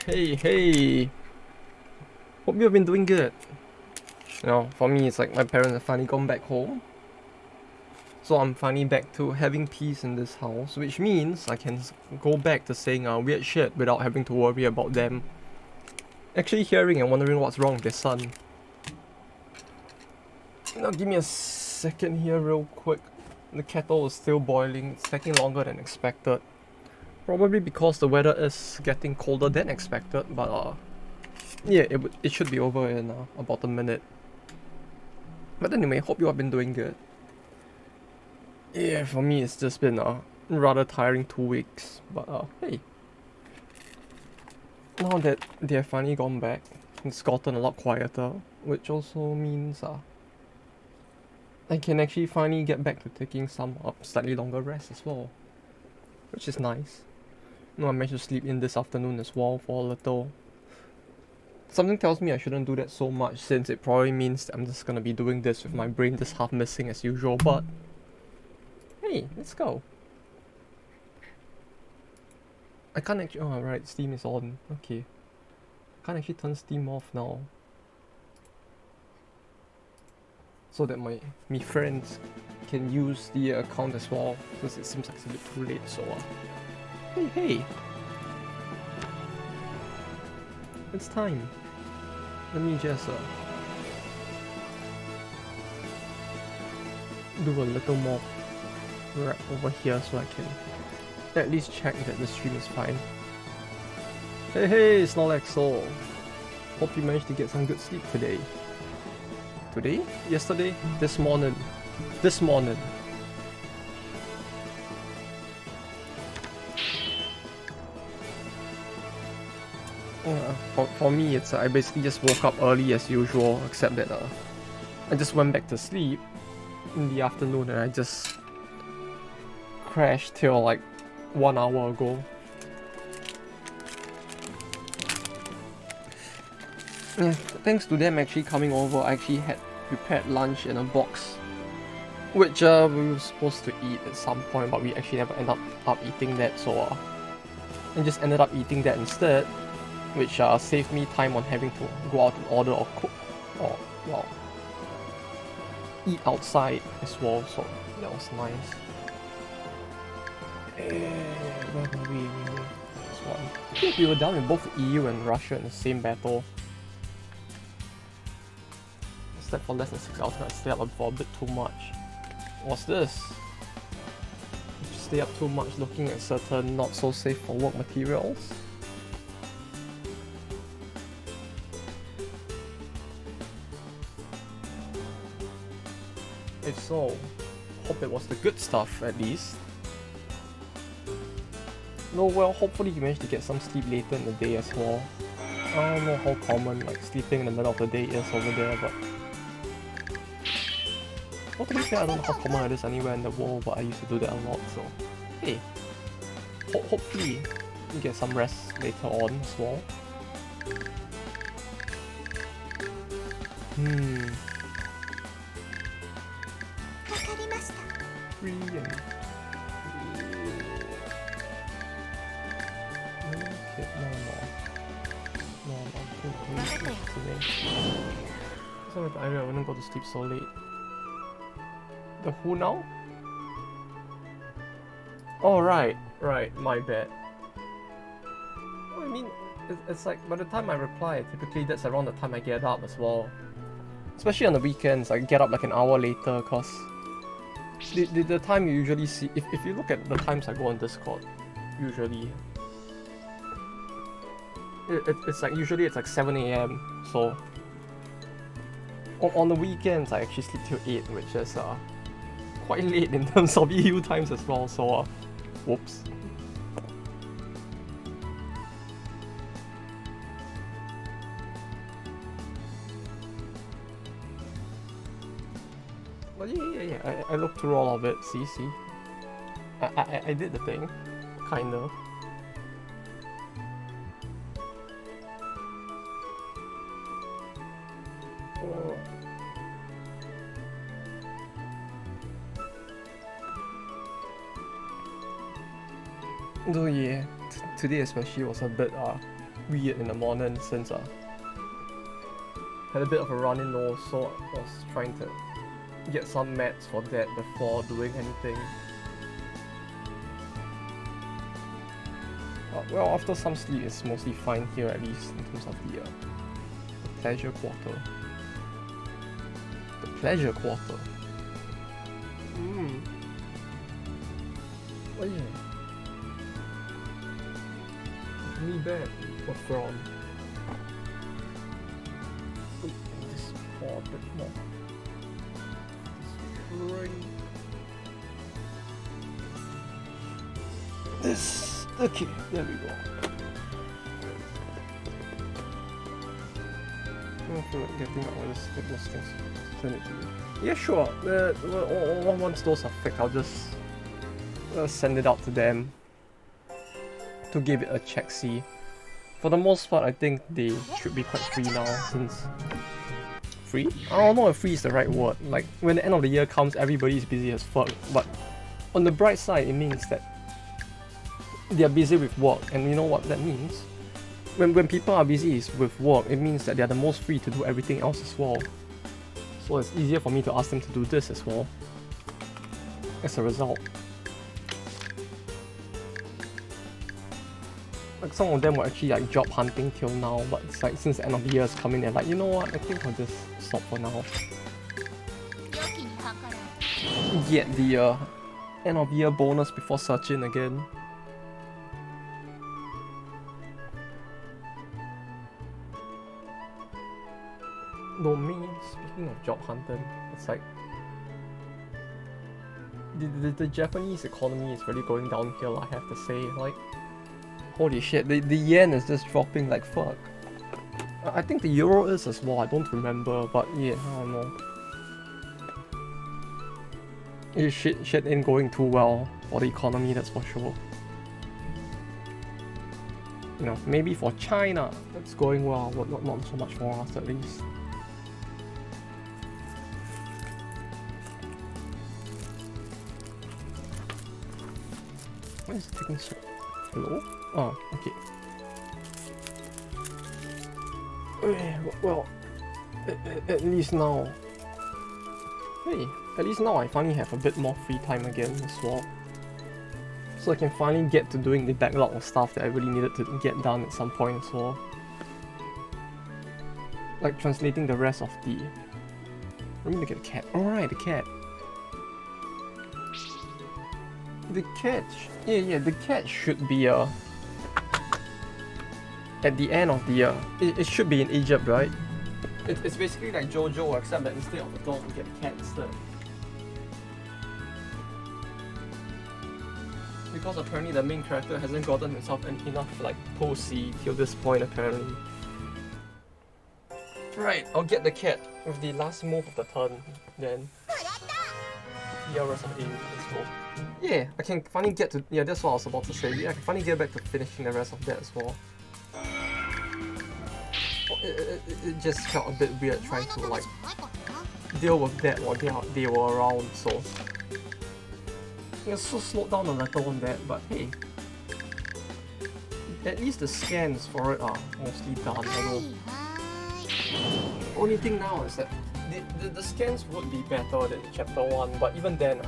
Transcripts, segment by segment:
Hey. Hope you have been doing good. You know, for me, it's like my parents have finally gone back home. So I'm finally back to having peace in this house, which means I can go back to saying weird shit without having to worry about them actually hearing and wondering what's wrong with their son. Now give me a second here real quick. The kettle is still boiling. It's taking longer than expected. Probably because the weather is getting colder than expected, but yeah, it should be over in about a minute. But anyway, hope you have been doing good. Yeah, for me it's just been a rather tiring 2 weeks, but hey. Now that they have finally gone back, it's gotten a lot quieter, which also means I can actually finally get back to taking some slightly longer rest as well, which is nice. No, I managed to sleep in this afternoon as well for a little. Something tells me I shouldn't do that so much since it probably means that I'm just gonna be doing this with my brain just half missing as usual, but hey, let's go. I can't actually, oh right, Steam is on, okay. Can't actually turn Steam off now. So that me friends can use the account as well, because it seems like it's a bit too late, so hey. It's time. Let me just do a little more rap over here so I can at least check that the stream is fine. Hey, Snorlaxo! Hope you managed to get some good sleep today. Today? Yesterday? This morning. This morning. For me, it's I basically just woke up early as usual, except that I just went back to sleep in the afternoon and I just crashed till like 1 hour ago. Yeah, thanks to them actually coming over, I actually had prepared lunch in a box, which we were supposed to eat at some point, but we actually never ended up eating that, so I just ended up eating that instead, which saved me time on having to go out and order or cook or, well, eat outside as well, so that was nice. Where were we? This one. I think we were down with both Eiyu and Russia in the same battle. I slept for less than 6 hours and I stayed up for a bit too much. What's this? Did you stay up too much looking at certain not so safe for work materials? If so, hope it was the good stuff at least. No, well, hopefully you managed to get some sleep later in the day as well. I don't know how common like sleeping in the middle of the day is over there, but well, to be fair, I don't know how common it is anywhere in the world, but I used to do that a lot, so hey, hopefully you get some rest later on as well. Free and okay, no. Sorry, I wouldn't go to sleep so late. The who now? Oh right, my bad. Well, I mean, it's like by the time I reply, typically that's around the time I get up as well. Especially on the weekends, I get up like an hour later, cause the time you usually see, if you look at the times I go on Discord, usually it's like usually it's like 7 AM, so on the weekends I actually sleep till 8, which is quite late in terms of EU times as well, so whoops. But yeah, I looked through all of it, see. I did the thing, kind of. Oh yeah, today especially was a bit weird in the morning since had a bit of a runny nose, so I was trying to get some meds for that before doing anything. Well, after some sleep, it's mostly fine here, at least in terms of the pleasure quarter. The pleasure quarter. Oh yeah. Me bad. What's wrong? Wait, just pour a bit more. This. Okay, there we go. I feel like getting out of this fitness things. Turn it to you. Yeah, sure. Once those are fixed, I'll just send it out to them to give it a check-see. For the most part, I think they should be quite free now, since... Free? I don't know if free is the right word. Like, when the end of the year comes, everybody's busy as fuck. But on the bright side, it means that they are busy with work, and you know what that means? When people are busy with work, it means that they are the most free to do everything else as well. So it's easier for me to ask them to do this as well. As a result. Like some of them were actually like job hunting till now, but it's like since the end of the year is coming, they're like, you know what, I think I'll just stop for now. Get the end of year bonus before searching again. No, me, speaking of job hunting, it's like the Japanese economy is really going downhill, I have to say. Like, holy shit, the yen is just dropping like fuck. I think the euro is as well, I don't remember, but yeah, I don't know. Shit ain't going too well for the economy, that's for sure. You know, maybe for China, that's going well, but not so much for us at least. Why is it taking so... Hello? Oh, okay. Well, at least now... Hey, at least now I finally have a bit more free time again as well. So I can finally get to doing the backlog of stuff that I really needed to get done at some point as well. Like translating the rest of the... Let me look at the cat. Alright, the cat. The cat... Yeah, the cat should be at the end of the year. It should be in Egypt, right? It's basically like JoJo, except that instead of the dog, we get a cat instead. Because apparently the main character hasn't gotten himself enough like posy till this point apparently. Right, I'll get the cat with the last move of the turn, then. Yeah, rest of Eiyu, let's go. Yeah, I can finally get to... Yeah, that's what I was about to say. Yeah, I can finally get back to finishing the rest of that as well. It just felt a bit weird trying to like deal with that while they were around, so... It's so slowed down a little on that, but hey. At least the scans for it are mostly done, I know. Only thing now is that the scans would be better than chapter 1, but even then,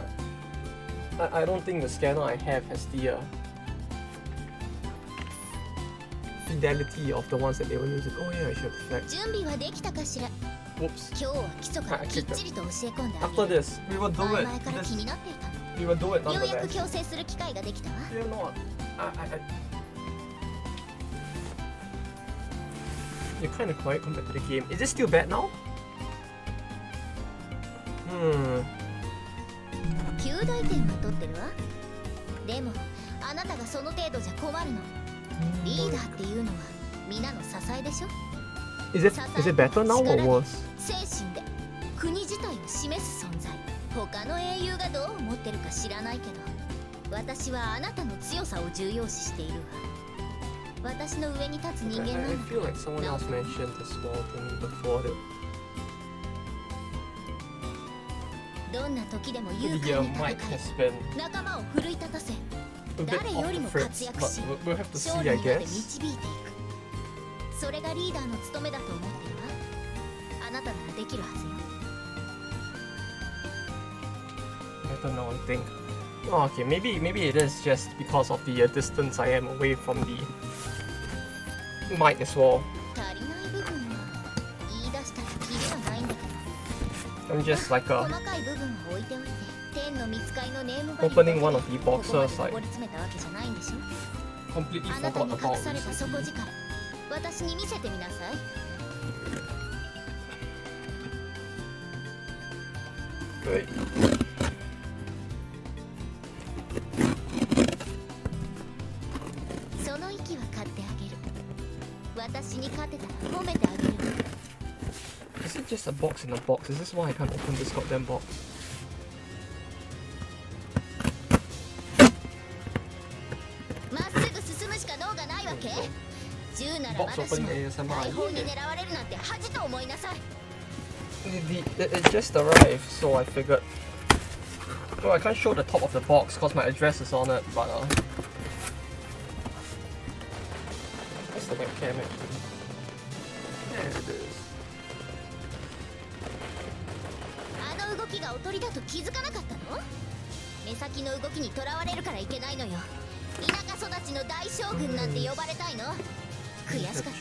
I don't think the scanner I have has the fidelity of the ones that they were using. Oh yeah, I should reflect. Whoops. I clicked it. After this, we will do it. We will do it nonetheless. You know what? You're kind of quiet compared to the game. Is it still bad now? 9大点は取ってるわ。でもあなたがその程度じゃ困るの。リーダーっていうのは皆の支えでしょ。Is it better now or worse? 精神で国自体を示す存在。他の英雄がどう思ってるか知らないけど、私はあなたの強さを重要視しているわ。私の上に立つ人間なの。 I feel like someone else mentioned this small thing before that. どんな時でも勇敢に戦い仲間を奮い立たせ a bit 誰 off より the も Fritz, 活躍 but し we'll have to 勝 see, 利 I にまで guess. 導いていく。それがリーダーの務めだと思ってるわ。あなたならできるはずよ。 I don't know, I think. Oh, okay, maybe it is just because of the distance I am away from the mic as well. 足りない部分は言い出したらキリがないんだけど。 I'm just like 細かい部分は置いておいて、天の見つかいのネームバリュー opening one of the ここまで boxes, like 上り詰めたわけじゃないんでしょ。 completely あなた forgot に隠 about された this. 底力、私に見せてみなさい。 Right. その息は買ってあげる。私に勝てたら褒めてあげる。 Is it just a box in a box? Is this why I can't open this goddamn box? まっすぐ進むしか能がないわけ。銃なら Box 私も opening ASMR. 大砲に狙われるなんて恥と思いなさい。 It just arrived, so I figured. Well, I can't show the top of the box because my address is on it, but what's the webcam actually? There it is. あの動きがおとりだと気づかなかったの？目先の動きにとらわれるからいけないのよ。田舎育ちの大将軍なんて呼ばれたいの？悔しかった。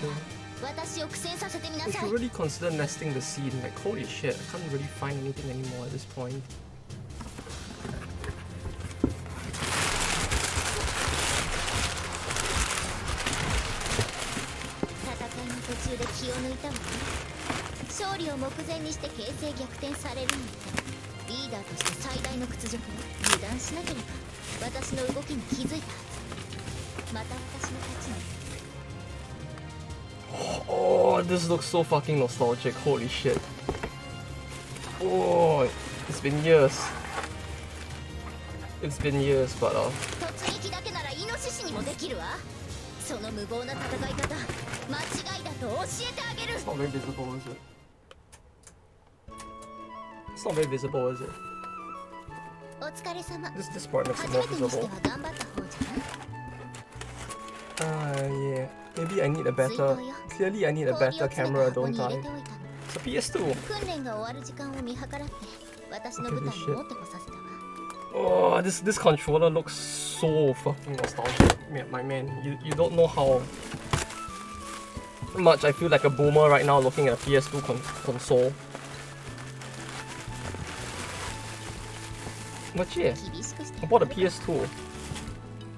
私を苦戦させてみな We さい。 should really consider nesting the seed. Like, holy shit, I can't really find anything anymore at this point. 戦いの途中で気を抜いたわね。勝利を目前にして形勢逆転されるなんて、リーダーとして最大の屈辱よ。油断しなければ私の動きに気づいたはず。また私の勝ちね。 Oh, this looks so fucking nostalgic. Holy shit. Oh, it's been years. It's been years, but 突撃だけならイノシシにもできるわ。その無謀な戦い方、間違いだと教えてあげる。 it's not very visible, is it? It's not very visible, is it? お疲れ様。 This part makes it 初 more めてにして visible. は頑張った方じゃない？ Yeah. Maybe I need a better. Clearly, I need a better camera, don't I? It's a PS2. 訓練が終わる時間を見計らって私の舞台に持ってこさせたわ。 Oh, this controller looks so fucking nostalgic, my man. You don't know how much I feel like a boomer right now looking at a PS2 console. But yeah, 厳しくして I bought a PS2.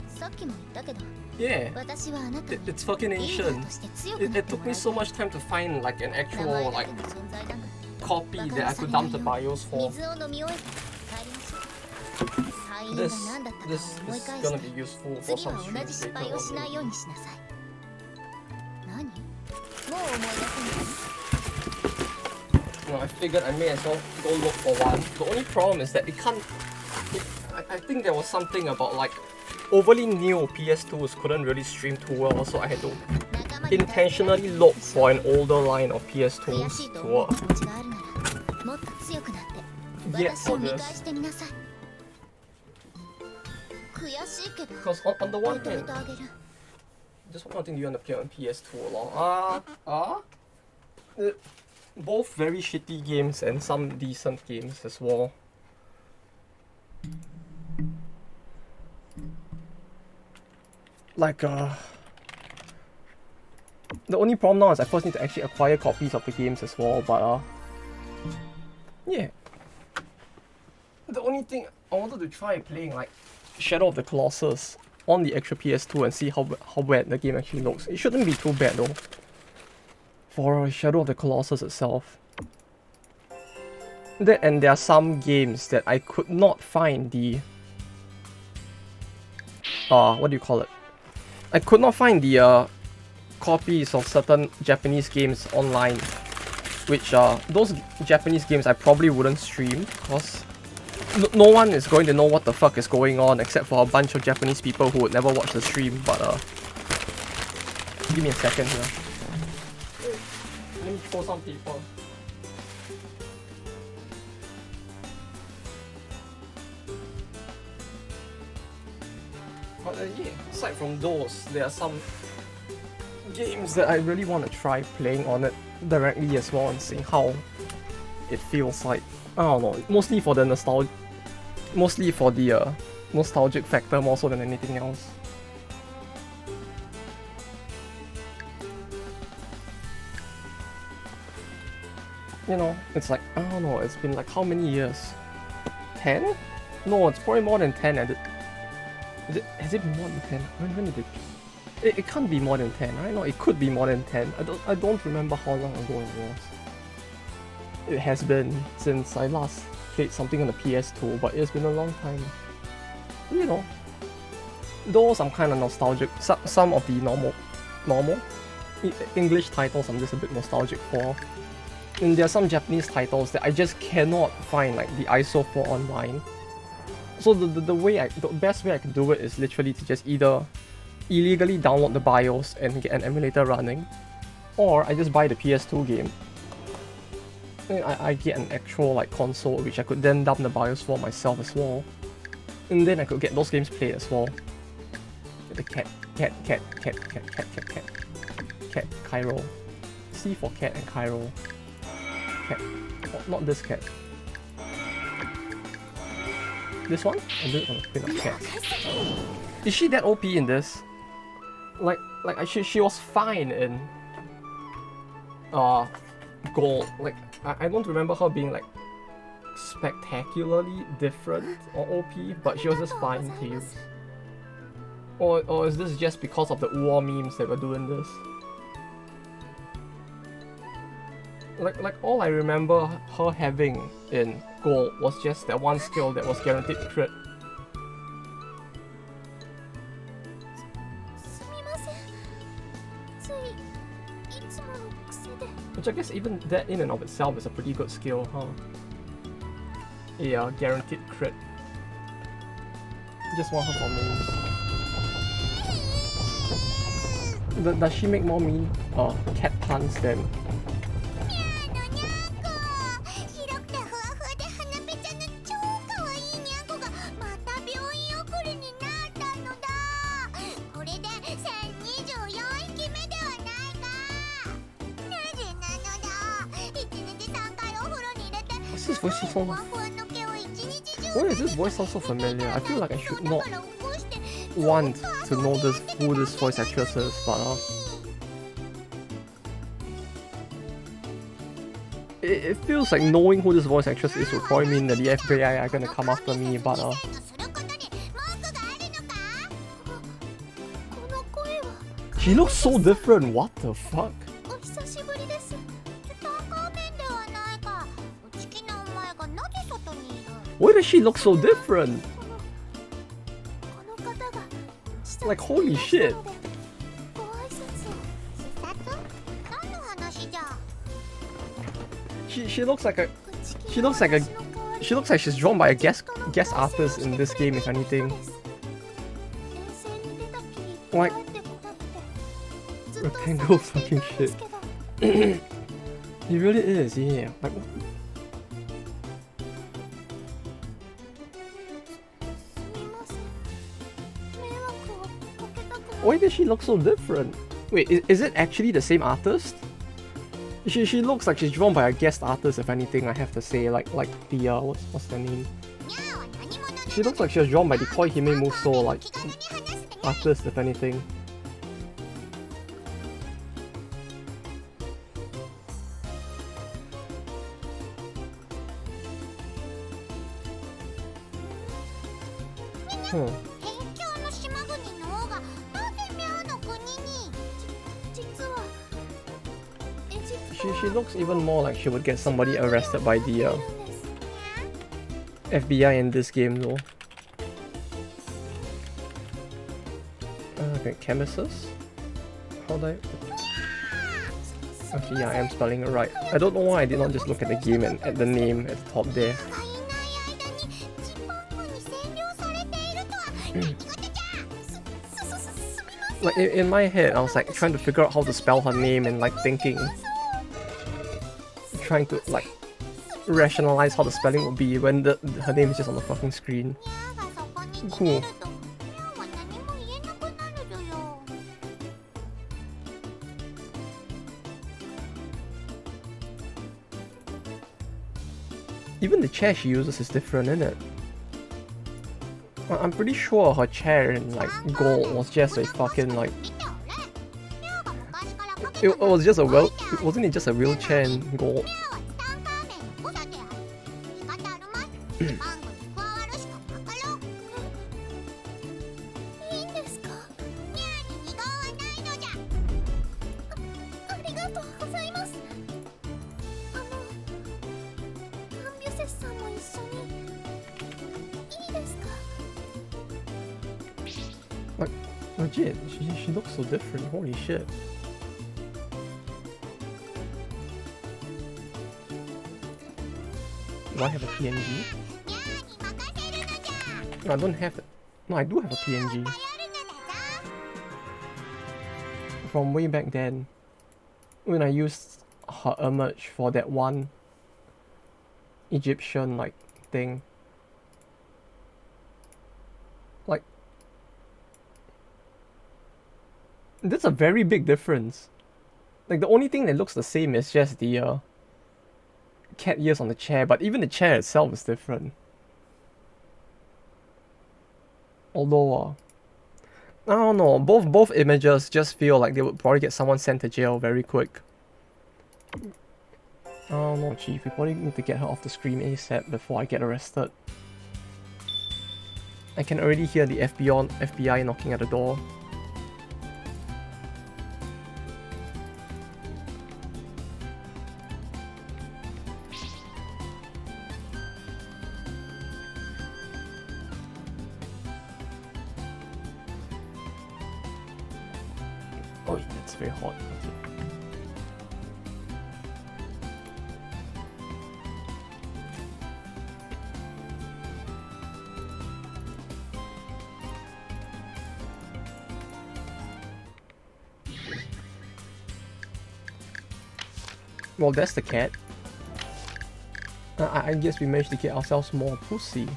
さっきも言ったけど、 Yeah, 私はあなたに it's fucking リーダー ancient. として強く It, なっ it て took も me らい so たい。 much time to find like an 名 actual 前だ like けの存在だが copy that I could dump the BIOS for. 水を飲み終えたら帰りましょう。敗因が This 何だったか this を思い is 返 gonna して be useful for 次 some は同じ streams 失 later 敗をしないよう on. にしなさい。何？もう思い出せない？ I figured I may as well go look for one. The only problem is that it can't. I think there was something about like overly new PS2s couldn't really stream too well, so I had to 仲間に助けられる intentionally look for an older line of 悔し PS2s いと to 思う work. 気持ちがあるならもっと強くなって Yet 私 for を見返 this, してみなさい。悔しいけど because on the one 認め hand, てあげる。 just one thing you end up playing on PS2 along. Both very shitty games and some decent games as well. Like the only problem now is I first need to actually acquire copies of the games as well, but yeah. The only thing I wanted to try playing like Shadow of the Colossus on the extra PS2 and see how bad the game actually looks. It shouldn't be too bad though. For Shadow of the Colossus itself. And there are some games that I could not find the what do you call it? I could not find the copies of certain Japanese games online, which those Japanese games I probably wouldn't stream because no one is going to know what the fuck is going on except for a bunch of Japanese people who would never watch the stream. But give me a second here. Let me throw some paper. But yeah, aside from those, there are some games that I really want to try playing on it directly as well and seeing how it feels like. I don't know, mostly for the nostalgia, mostly for the nostalgic factor more so than anything else. You know, it's like, I don't know, it's been like how many years? 10? No, it's probably more than 10. Has it been more than 10? When did it can't be more than 10, right? No, it could be more than 10. I don't remember how long ago it was. It has been since I last played something on the PS2, but it's been a long time. You know, those I'm kind of nostalgic. Some of the normal English titles I'm just a bit nostalgic for. And there are some Japanese titles that I just cannot find like the ISO for online. So the best way I can do it is literally to just either illegally download the BIOS and get an emulator running, or I just buy the PS2 game. And I get an actual like console which I could then dump the BIOS for myself as well. And then I could get those games played as well. The cat, Cairo. C for cat and Cairo. Cat. Oh, not this cat. This one? I'm doing on a spin of cats. Is she that OP in this? Like she was fine in Gold. Like I don't remember her being like spectacularly different or OP, but she was just fine to use. Or is this just because of the war memes that were doing this? Like all I remember her having in Gold was just that one skill that was guaranteed crit. Which I guess even that in and of itself is a pretty good skill, huh? Yeah, guaranteed crit. Just want her for memes. Does she make more mean cat puns than? Why is this voice sound so familiar? I feel like I should not want to know who this voice actress is, but it feels like knowing who this voice actress is would probably mean that the FBI are gonna come after me, but she looks so different, what the fuck? Why does she look so different? Like holy shit. She looks like she's drawn by a guest artist in this game, if anything. Like rectangle fucking shit. It really is, yeah. Like why does she look so different? Wait, is it actually the same artist? She looks like she's drawn by a guest artist, if anything, I have to say. Like the what's their name? She looks like she was drawn by the Koihime Muso like artist, if anything. She looks even more like she would get somebody arrested by the FBI in this game though. Okay, Chemisus? How do I... Okay, yeah, I am spelling it right. I don't know why I did not just look at the game and at the name at the top there. Like in my head, I was like trying to figure out how to spell her name and like thinking, trying to like rationalize how the spelling would be when her name is just on the fucking screen. Cool. Even the chair she uses is different, isn't it? I'm pretty sure her chair in like gold was just a fucking like it was just a wasn't it just a wheelchair in gold? Like legit, she looks so different, holy shit. Do I have a PNG? No, I don't have it. No, I do have a PNG. From way back then. When I used her image for that one Egyptian like thing. Like that's a very big difference. Like the only thing that looks the same is just the cat ears on the chair, but even the chair itself is different. Although, I don't know, both images just feel like they would probably get someone sent to jail very quick. I don't know, Chief, we probably need to get her off the screen ASAP before I get arrested. I can already hear the FBI knocking at the door. Oh, that's very hot. Okay. Well, that's the cat. I guess we managed to get ourselves more pussy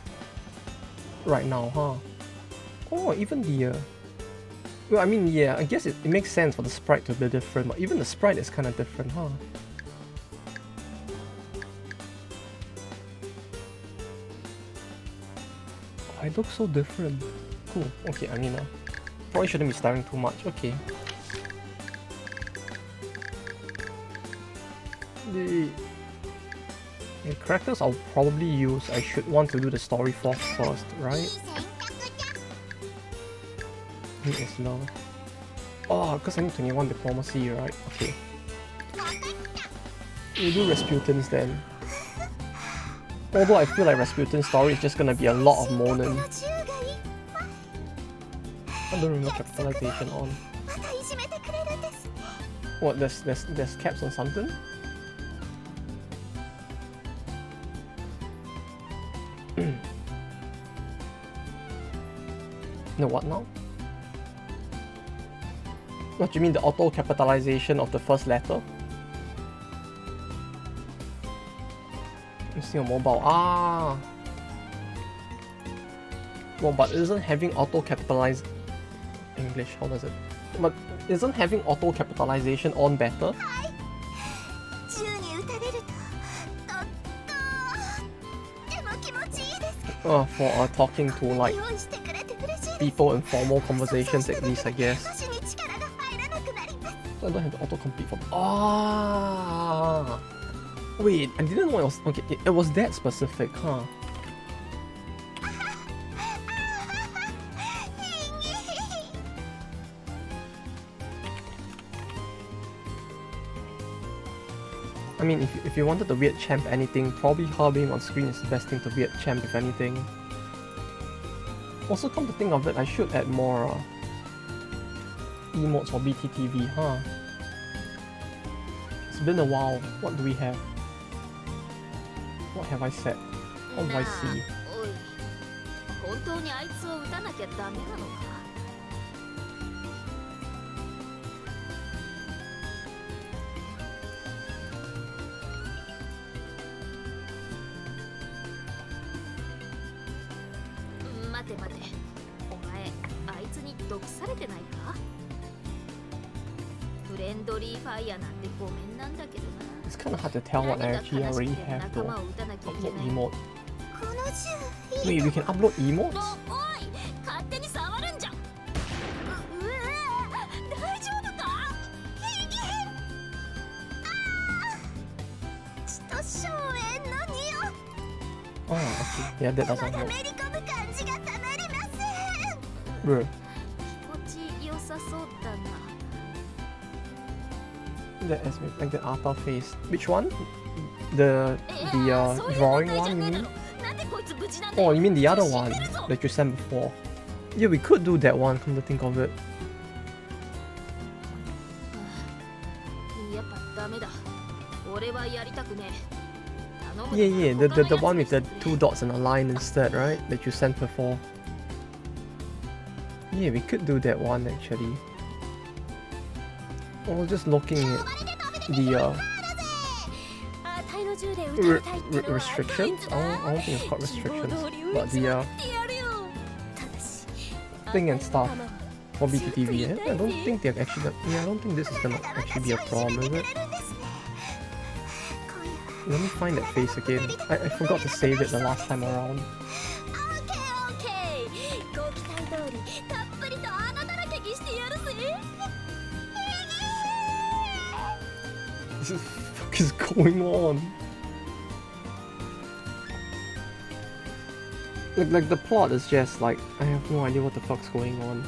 right now, huh? Oh, even the well, I mean, yeah, I guess it makes sense for the sprite to be different, but even the sprite is kind of different, huh? Oh, it looks so different. Cool. Okay, I mean, probably shouldn't be staring too much. Okay. The characters I'll probably use, I should want to do the story for first, right? Is low. Oh, because I need 21 diplomacy, right? Okay. We'll do Rasputin's then. Although I feel like Rasputin's story is just gonna be a lot of moaning. I don't remember capitalization on. What, there's caps on something? No, what now? What do you mean, the auto capitalization of the first letter? It's still mobile. Ah! Well, but isn't having auto capitalize English? How does it? But isn't having auto capitalization on better? For talking to like people in formal conversations at least, I guess. So I don't have to autocomplete from. Ah, wait, I didn't know it was okay. It was that specific, huh? I mean, if you wanted to weird champ anything, probably her being on screen is the best thing to weird champ if anything. Also, come to think of it, I should add more emotes for BTTV, huh? It's been a while. What do we have? What have I said? What do I see? It's kind of hard to tell what I actually already have though. Upload emote. Wait, we can upload emotes? Oh, okay. Yeah, that doesn't work. Bro. That is like the Arthur face. Which one? The drawing one, you mean? Oh, you mean the other one that you sent before? Yeah, we could do that one, come to think of it. Yeah, the one with the 2 dots and a line instead, right? That you sent before. Yeah, we could do that one actually. I was just looking at the restrictions. I don't think it's called restrictions, but the thing and stuff for BTTV. I don't think they're actually. Yeah, I don't think this is gonna actually be a problem, is it? Let me find that face again. I forgot to save it the last time around. What the fuck is going on? Like the plot is just like, I have no idea what the fuck's going on.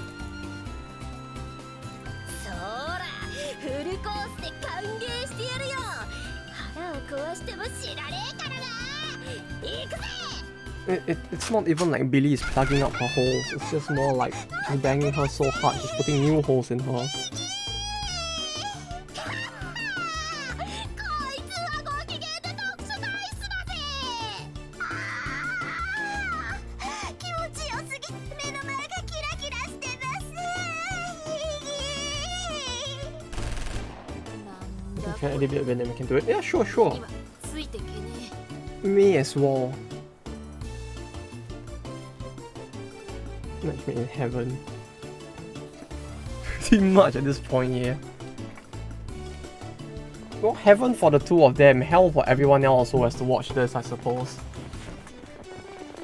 It's not even like Billy is plugging up her holes, it's just more like she's banging her so hard, she's putting new holes in her. Okay, a little bit then we can do it. Yeah, sure. Me as well. Match made in heaven. Pretty much at this point, yeah. Well, heaven for the two of them, hell for everyone else who has to watch this, I suppose.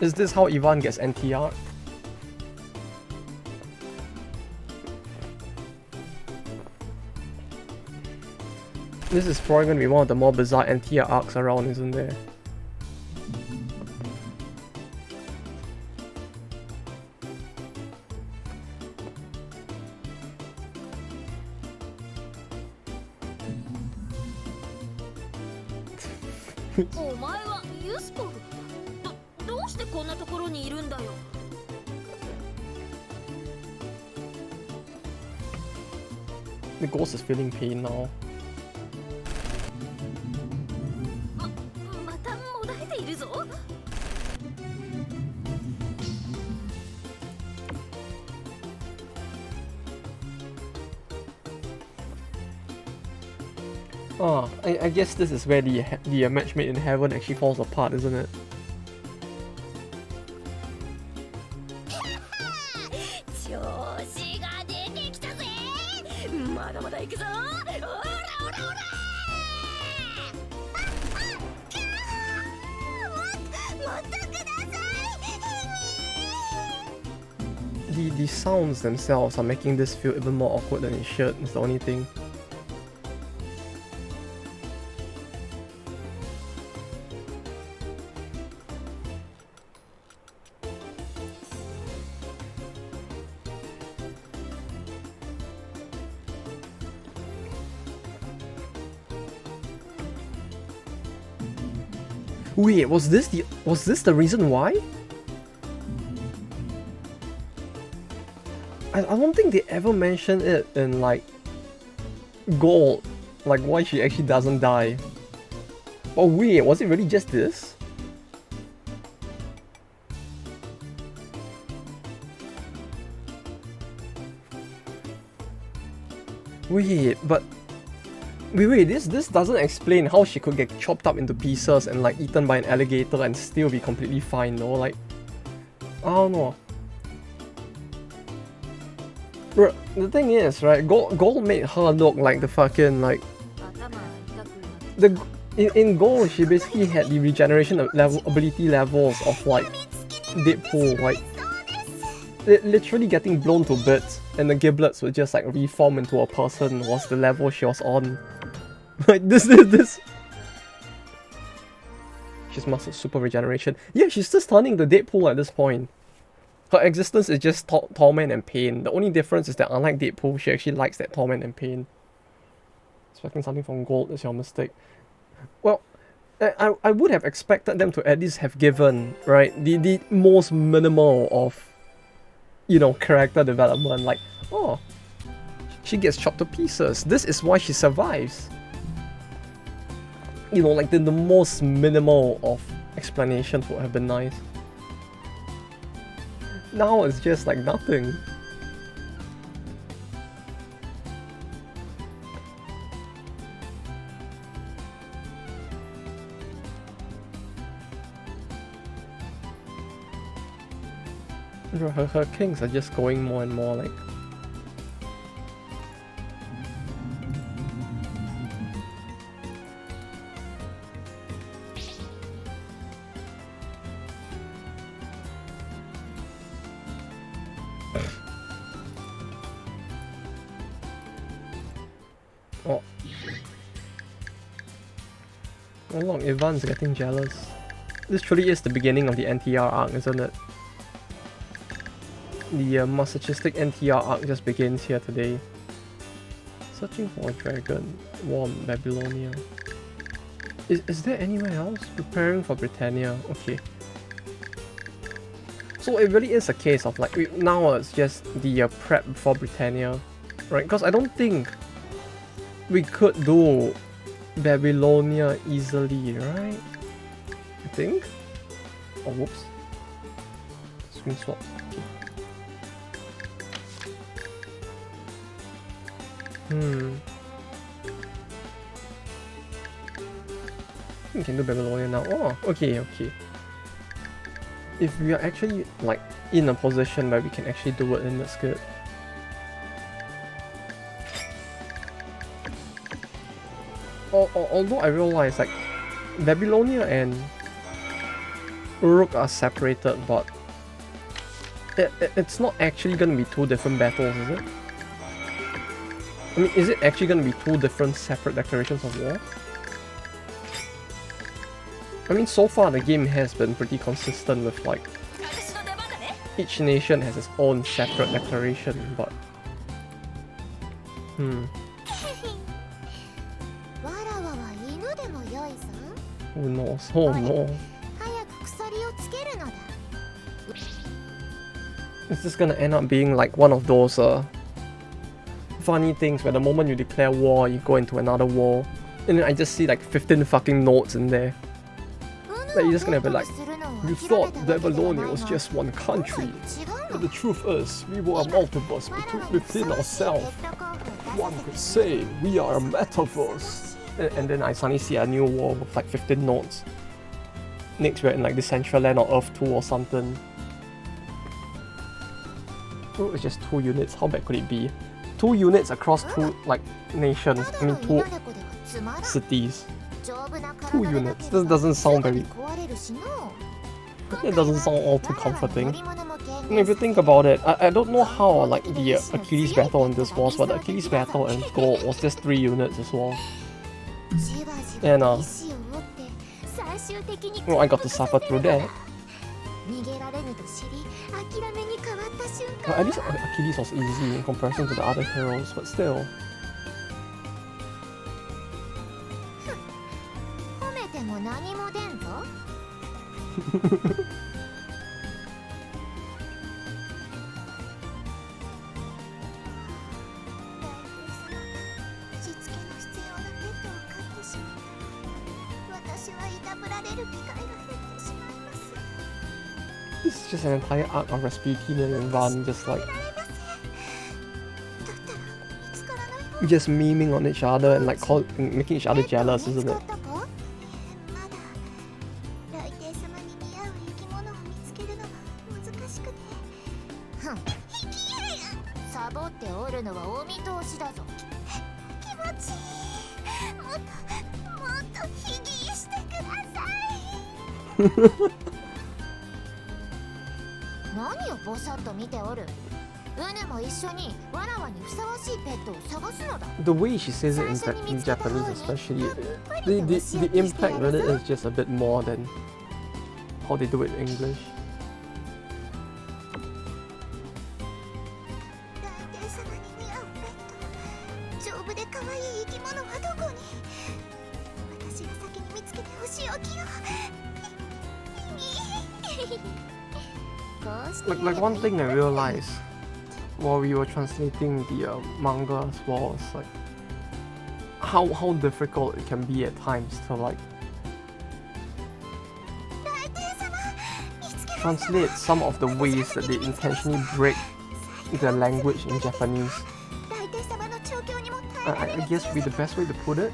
Is this how Ivan gets NTR? This is probably going to be one of the more bizarre NTR arcs around, isn't there? The ghost is feeling pain now. I guess this is where the match made in heaven actually falls apart, isn't it? The sounds themselves are making this feel even more awkward than it should, is the only thing. Wait, was this the reason why? I don't think they ever mentioned it in like Gold, like why she actually doesn't die. Oh wait, was it really just this? Wait, but wait, this doesn't explain how she could get chopped up into pieces and like eaten by an alligator and still be completely fine though, like I don't know. The thing is, right, Gold made her look like the fucking, like... In Gold, she basically had the regeneration ability levels of, like, Deadpool, like... Literally getting blown to bits, and the giblets would just, like, reform into a person was the level she was on. Like, this... She's mastered super regeneration. Yeah, she's just turning the Deadpool at this point. Her existence is just torment and pain. The only difference is that unlike Deadpool, she actually likes that torment and pain. Expecting something from Gold is your mistake. Well, I would have expected them to at least have given, right, the most minimal of, you know, character development. Like, oh, she gets chopped to pieces. This is why she survives. You know, like the most minimal of explanations would have been nice. Now it's just like nothing. Her kings are just going more and more like... Oh. Oh look, Ivan's getting jealous. This truly is the beginning of the NTR arc, isn't it? The masochistic NTR arc just begins here today. Searching for a dragon. Warm Babylonia. Is there anywhere else? Preparing for Britannia. Okay. So it really is a case of like, now it's just the prep for Britannia. Right? Because I don't think we could do Babylonia easily, right? I think? Oh, whoops. Screen swap. We can do Babylonia now. Oh, okay. If we are actually like in a position where we can actually do it, then that's good. Although I realize like Babylonia and Uruk are separated, but it's not actually gonna be two different battles, is it? I mean, is it actually gonna be two different separate declarations of war? I mean, so far the game has been pretty consistent with like each nation has its own separate declaration, but who knows? Oh no. It's just gonna end up being like one of those funny things where the moment you declare war, you go into another war. And then I just see like 15 fucking notes in there. Like you're just gonna be like, you thought Babylonia was just one country, but the truth is, we were a multiverse within ourselves. One could say, we are a metaverse. And then I suddenly see a new war with like 15 notes. Next we're in like the Central Land or Earth 2 or something. Oh, it's just 2 units, how bad could it be? 2 units across 2 like nations, I mean 2 cities. 2 units, this doesn't sound very... It doesn't sound all too comforting. And if you think about it, I don't know how like the Achilles battle in this was, but the Achilles battle in Gold was just 3 units as well. And well, I got to suffer through that. At least Achilles was easy in comparison to the other heroes, but still. This is just an entire arc of Rasputin and Van just like just memeing on each other and like making each other jealous, isn't it? 何をぼさっと見ておる。ウネも一緒にわらわにふさわしいペットを探すのだ。 The way she says it in Japanese especially, the impact really is just a bit more than how they do it in English. 大帝様に似合うペット、丈夫で可愛い生き物はどこに。私が先に見つけてお仕置きを。Like one thing I realized while we were translating the manga as well is like how difficult it can be at times to like translate some of the ways that they intentionally break the language in Japanese. I guess would be the best way to put it.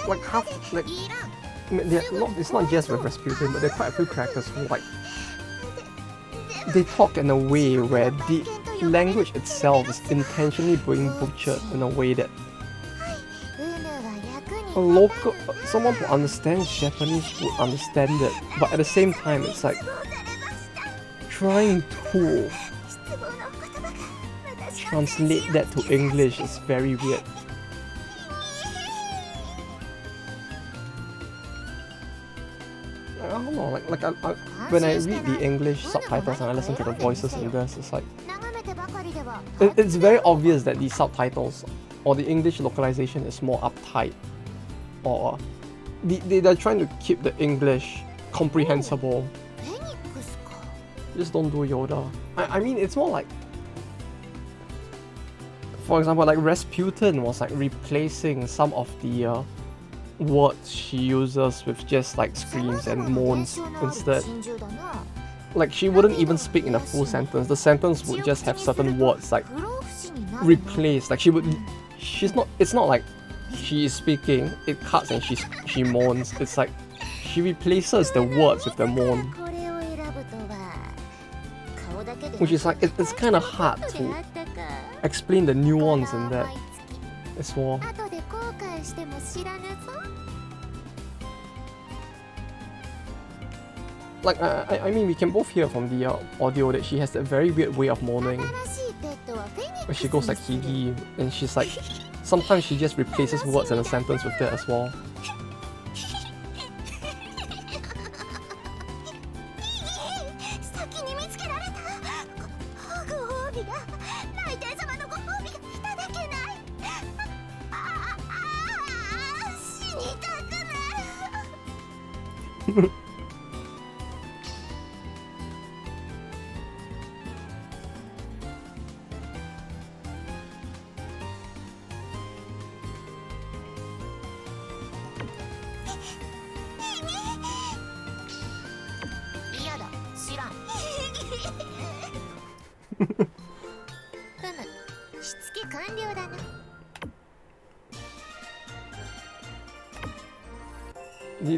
Like half, like it's not just with Rasputin, but there are quite a few characters who like they talk in a way where the language itself is intentionally being butchered in a way that someone who understands Japanese would understand it, but at the same time it's like trying to translate that to English is very weird. I don't know, like when I read the English subtitles and I listen to the voices in this, it's like it's very obvious that the subtitles or the English localization is more uptight, or they're trying to keep the English comprehensible. Just don't do Yoda. I mean, it's more like, for example, like Rasputin was like replacing some of the words she uses with just like screams and moans instead. Like she wouldn't even speak in a full sentence. The sentence would just have certain words like replaced. Like it's not like she is speaking, it cuts and she moans. It's like she replaces the words with the moan. Which is like it's kind of hard to explain the nuance in that as well. Like, I mean, we can both hear from the audio that she has a very weird way of moaning. Where she goes like Higi, and she's like, sometimes she just replaces words in a sentence with that as well.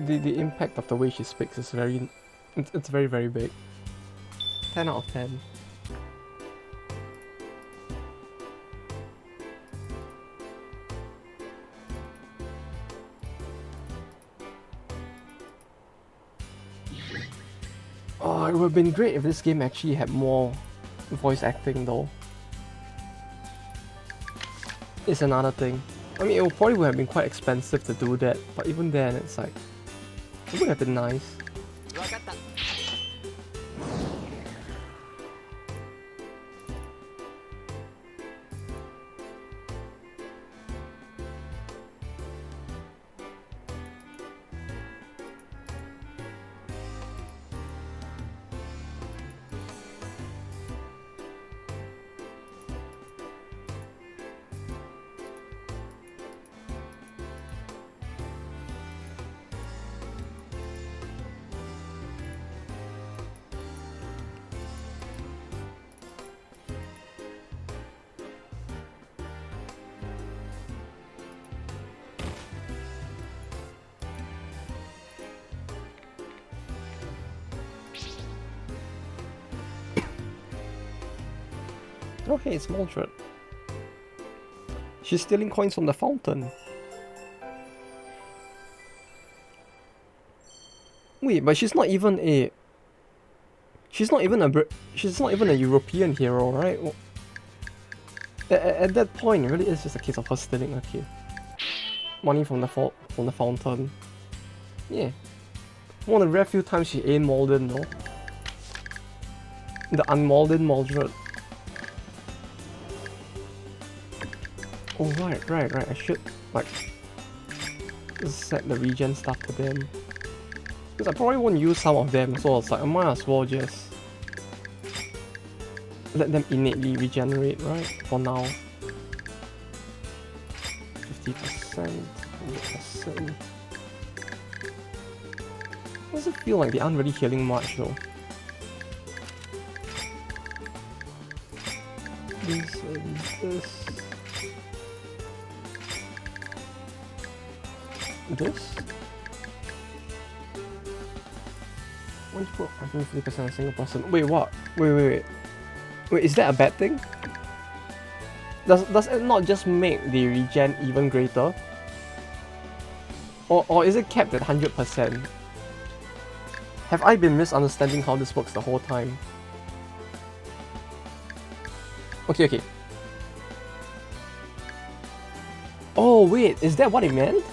The impact of the way she speaks is it's very, very big. 10 out of 10. Oh, it would have been great if this game actually had more voice acting though. It's another thing. I mean, it probably would have been quite expensive to do that, but even then, it's like, it would have been nice. Oh hey, it's Mildred. She's stealing coins from the fountain. Wait, but she's not even a... She's not even a European hero, right? At that point, it really is just a case of her stealing. Okay. Money from the fountain. Yeah. One of the rare few times she ain't molded, no? The unmolded Mildred. Oh right. I should like just set the regen stuff to them. Because I probably won't use some of them, so it's like I might as well just let them innately regenerate, right? For now. 50%, 100%. Does it feel like they aren't really healing much though? This and this. This? Once you put 50% on a single person. Wait, what? Wait, is that a bad thing? Does it not just make the regen even greater? Or is it capped at 100%? Have I been misunderstanding how this works the whole time? Okay. Oh wait, is that what it meant?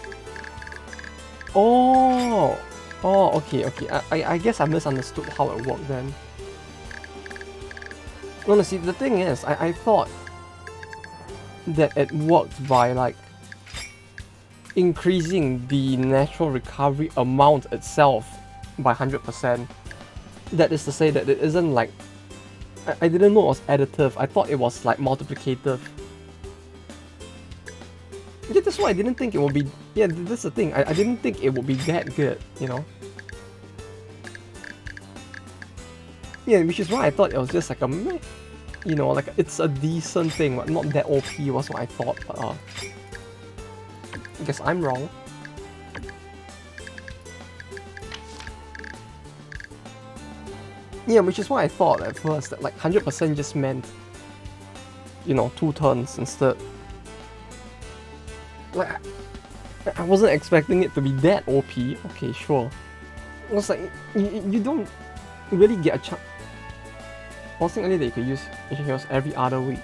Oh, okay. I guess I misunderstood how it worked then. No, see, the thing is, I thought that it worked by like increasing the natural recovery amount itself by 100%. That is to say that it isn't like... I didn't know it was additive, I thought it was like multiplicative. Yeah, that's why I didn't think it would be... Yeah, that's the thing, I didn't think it would be that good, you know? Yeah, which is why I thought it was just like a meh. You know, like it's a decent thing, but not that OP was what I thought, but I guess I'm wrong. Yeah, which is what I thought at first, that like 100% just meant, you know, 2 turns instead. Like, I wasn't expecting it to be that OP. Okay, sure. It was like, you don't really get a chance. I was thinking earlier that you could use heroes every other week.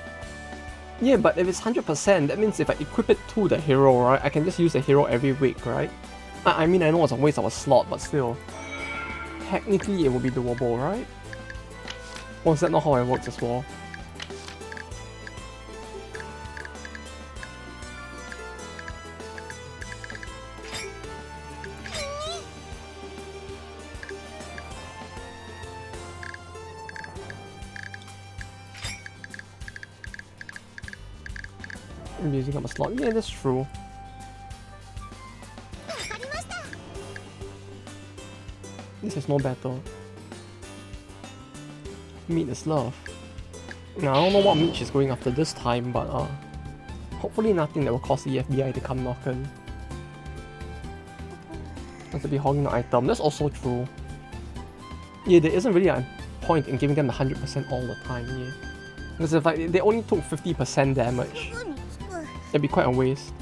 Yeah, but if it's 100%, that means if I equip it to the hero, right, I can just use the hero every week, right? I mean, I know it's a waste of a slot, but still. Technically, it would be doable, right? Or is that not how it works as well? I'm using up a slot. Yeah, that's true. This is no better. Meat is love. Now, I don't know what meat she's going after this time, but hopefully nothing that will cause the FBI to come knocking. And to be hogging the item. That's also true. Yeah, there isn't really a point in giving them the 100% all the time, yeah. Because if like they only took 50% damage, it'd be quite a waste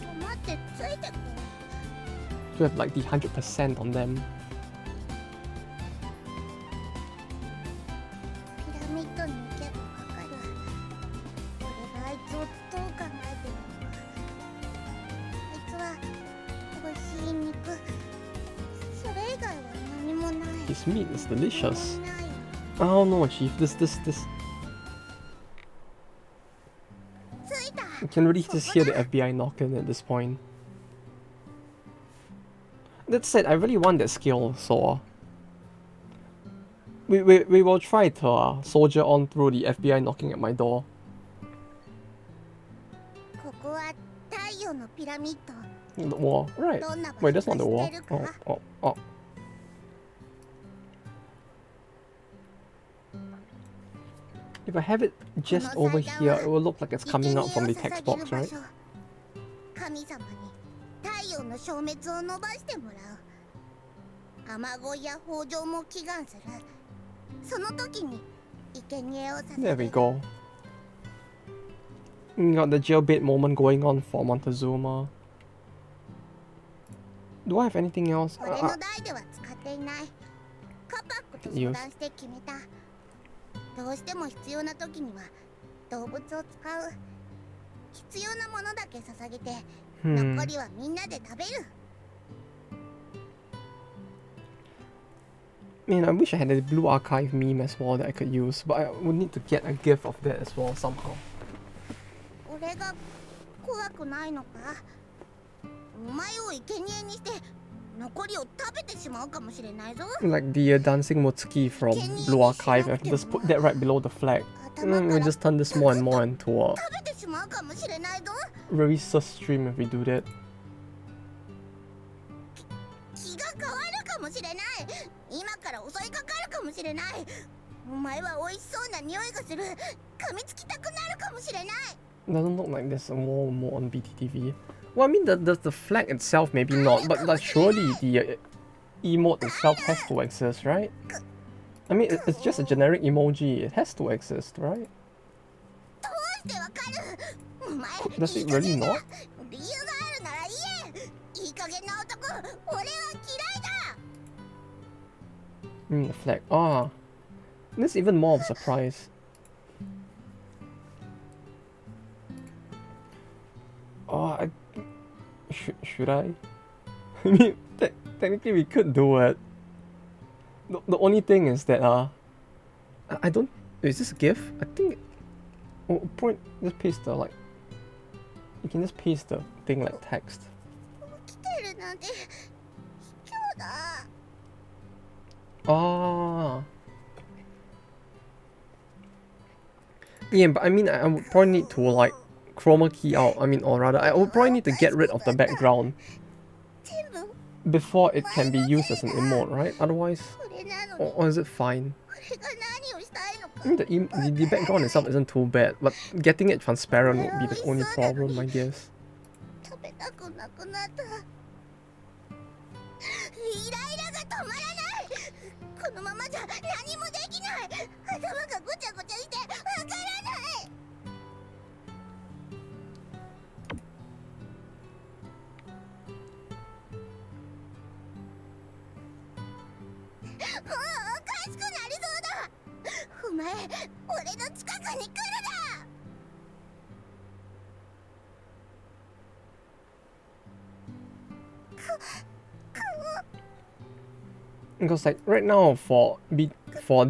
to have like the 100% on them. His meat is delicious. I don't know, Chief. This. You can really just hear the FBI knocking at this point. That said, I really want that skill, so we will try to soldier on through the FBI knocking at my door. The wall, right? Wait, that's not the wall. Oh. If I have it just over here, it will look like it's coming out from the text box, right? There we go. Got the jailbait moment going on for Montezuma. Do I have anything else? 俺の代では使っていない。カパックと相談して決めた。どうしても必要な時には動物を使う。必要なものだけ捧げて、残りはみんなで食べる。Man, I wish I had a blue archive meme as well that I could use, but I would need to get a gif of that as well somehow. 俺が怖くないのか？お前を生贄にして残りを食べてしまうかもしれないぞ。Like the dancing Motsuki from Blue Archive, I can just put that right below the flag. We just turn this more and more into a very sus stream if we do that. 気が変わるかもしれない。今から襲いかかるかもしれない。お前は美味しそうな匂いがする。噛みつきたくなるかもしれない。Doesn't look like there's more on BTTV. Well, I mean, the flag itself maybe not, but like, surely the emote itself has to exist, right? I mean, it's just a generic emoji. It has to exist, right? Does it really not? The flag. Ah, this is even more of a surprise. Oh, should I? I mean, technically we could do it. The only thing is that I don't. Is this a GIF? I think. Oh, point. Just paste the like. You can just paste the thing like text. Ah. Yeah, but I mean, I would probably need to like chroma key out. I mean, or rather, I would probably need to get rid of the background before it can be used as an emote, right? Otherwise, or is it fine? I mean, the background itself isn't too bad, but getting it transparent would be the only problem, I guess. Because like right now for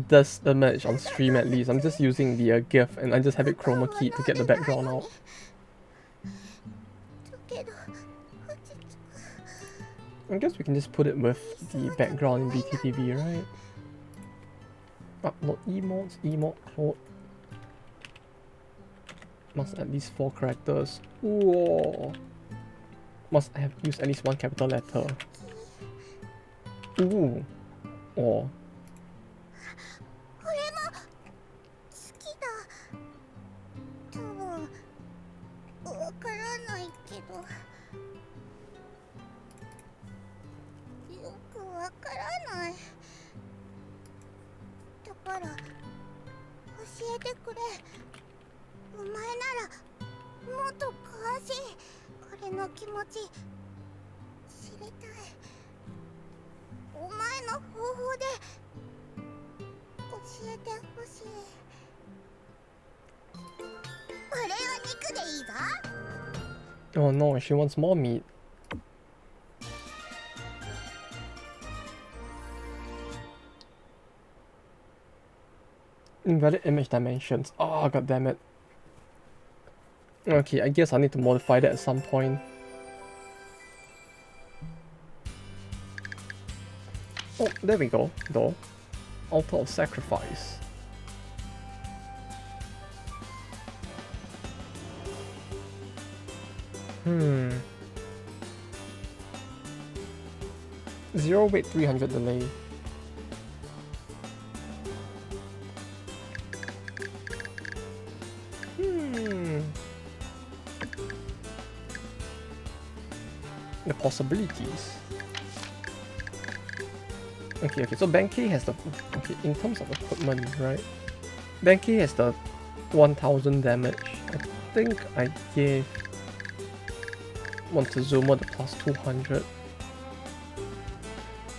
this image on stream at least, I'm just using the GIF and I just have it chroma keyed to get the background out. I guess we can just put it with the background in BTTV, right? Upload emotes, emote code. Must at least 4 characters. Whoa. Must have used at least 1 capital letter. Ooh. Oh. Oh no, she wants more meat. Invalid image dimensions. Oh, god damn it. Okay, I guess I need to modify that at some point. Oh, there we go, though. Altar of Sacrifice. Zero wait 300 delay. The possibilities. Okay, so Benkei has the... Okay, in terms of equipment, right? Benkei has the 1000 damage. think I gave Montezuma the plus 200.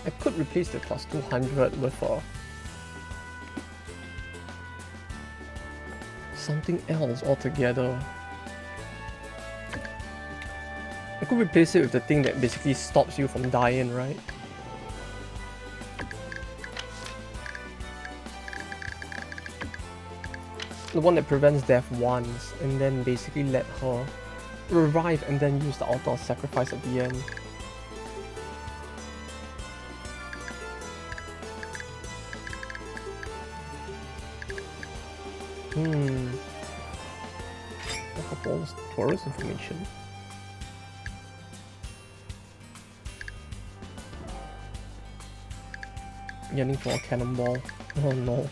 I could replace the plus 200 with something else altogether. I could replace it with the thing that basically stops you from dying, right? The one that prevents death once, and then basically let her revive and then use the altar of sacrifice at the end. Look up all this tourist information. Yearning for a cannonball. Oh no.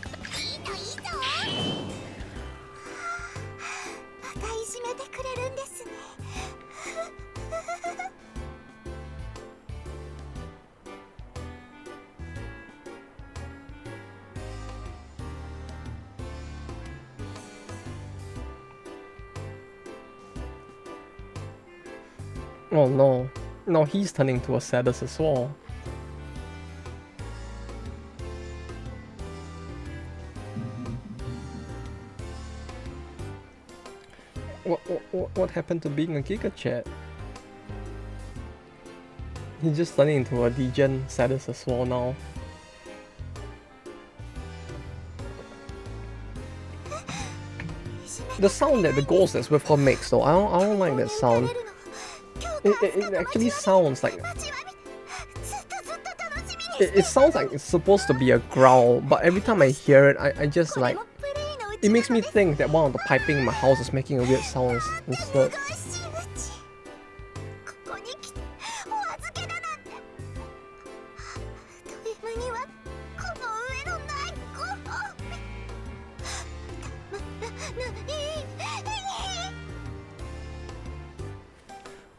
Oh no. Now he's turning to a Sadist as well. What happened to being a Giga Chat? He's just turning into a degen Sadist as well now. The sound that the ghost that's with her makes though, I don't like that sound. It actually sounds like... It sounds like it's supposed to be a growl, but every time I hear it, I just like... It makes me think that one of the piping in my house is making a weird sound instead.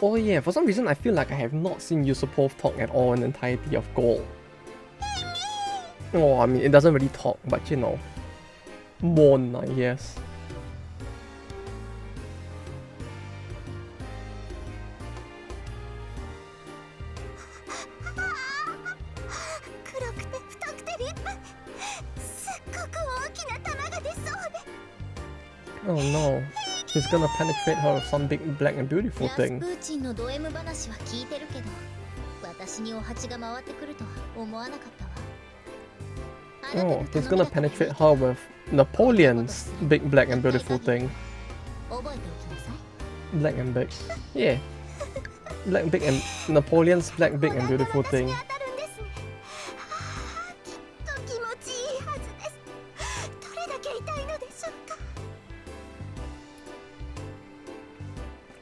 Oh yeah, for some reason I feel like I have not seen Yusupov talk at all in the entirety of Gold. Oh, I mean, it doesn't really talk, but you know. Mourn, I guess. Oh no. He's gonna penetrate her with some big black and beautiful thing. Oh, he's gonna penetrate her with Napoleon's big black and beautiful thing. Black and big. Yeah. Black big and Napoleon's black big and beautiful thing.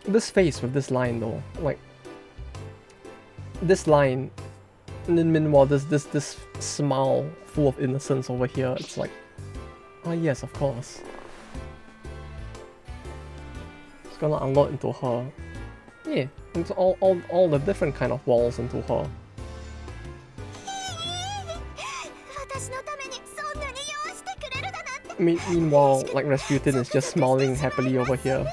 This face with this line though, like this line, and then meanwhile this smile full of innocence over here. It's like, oh yes, of course. It's gonna unlock into her. Yeah, into all the different kind of walls into her. Meanwhile, like Rasputin is just smiling happily over here.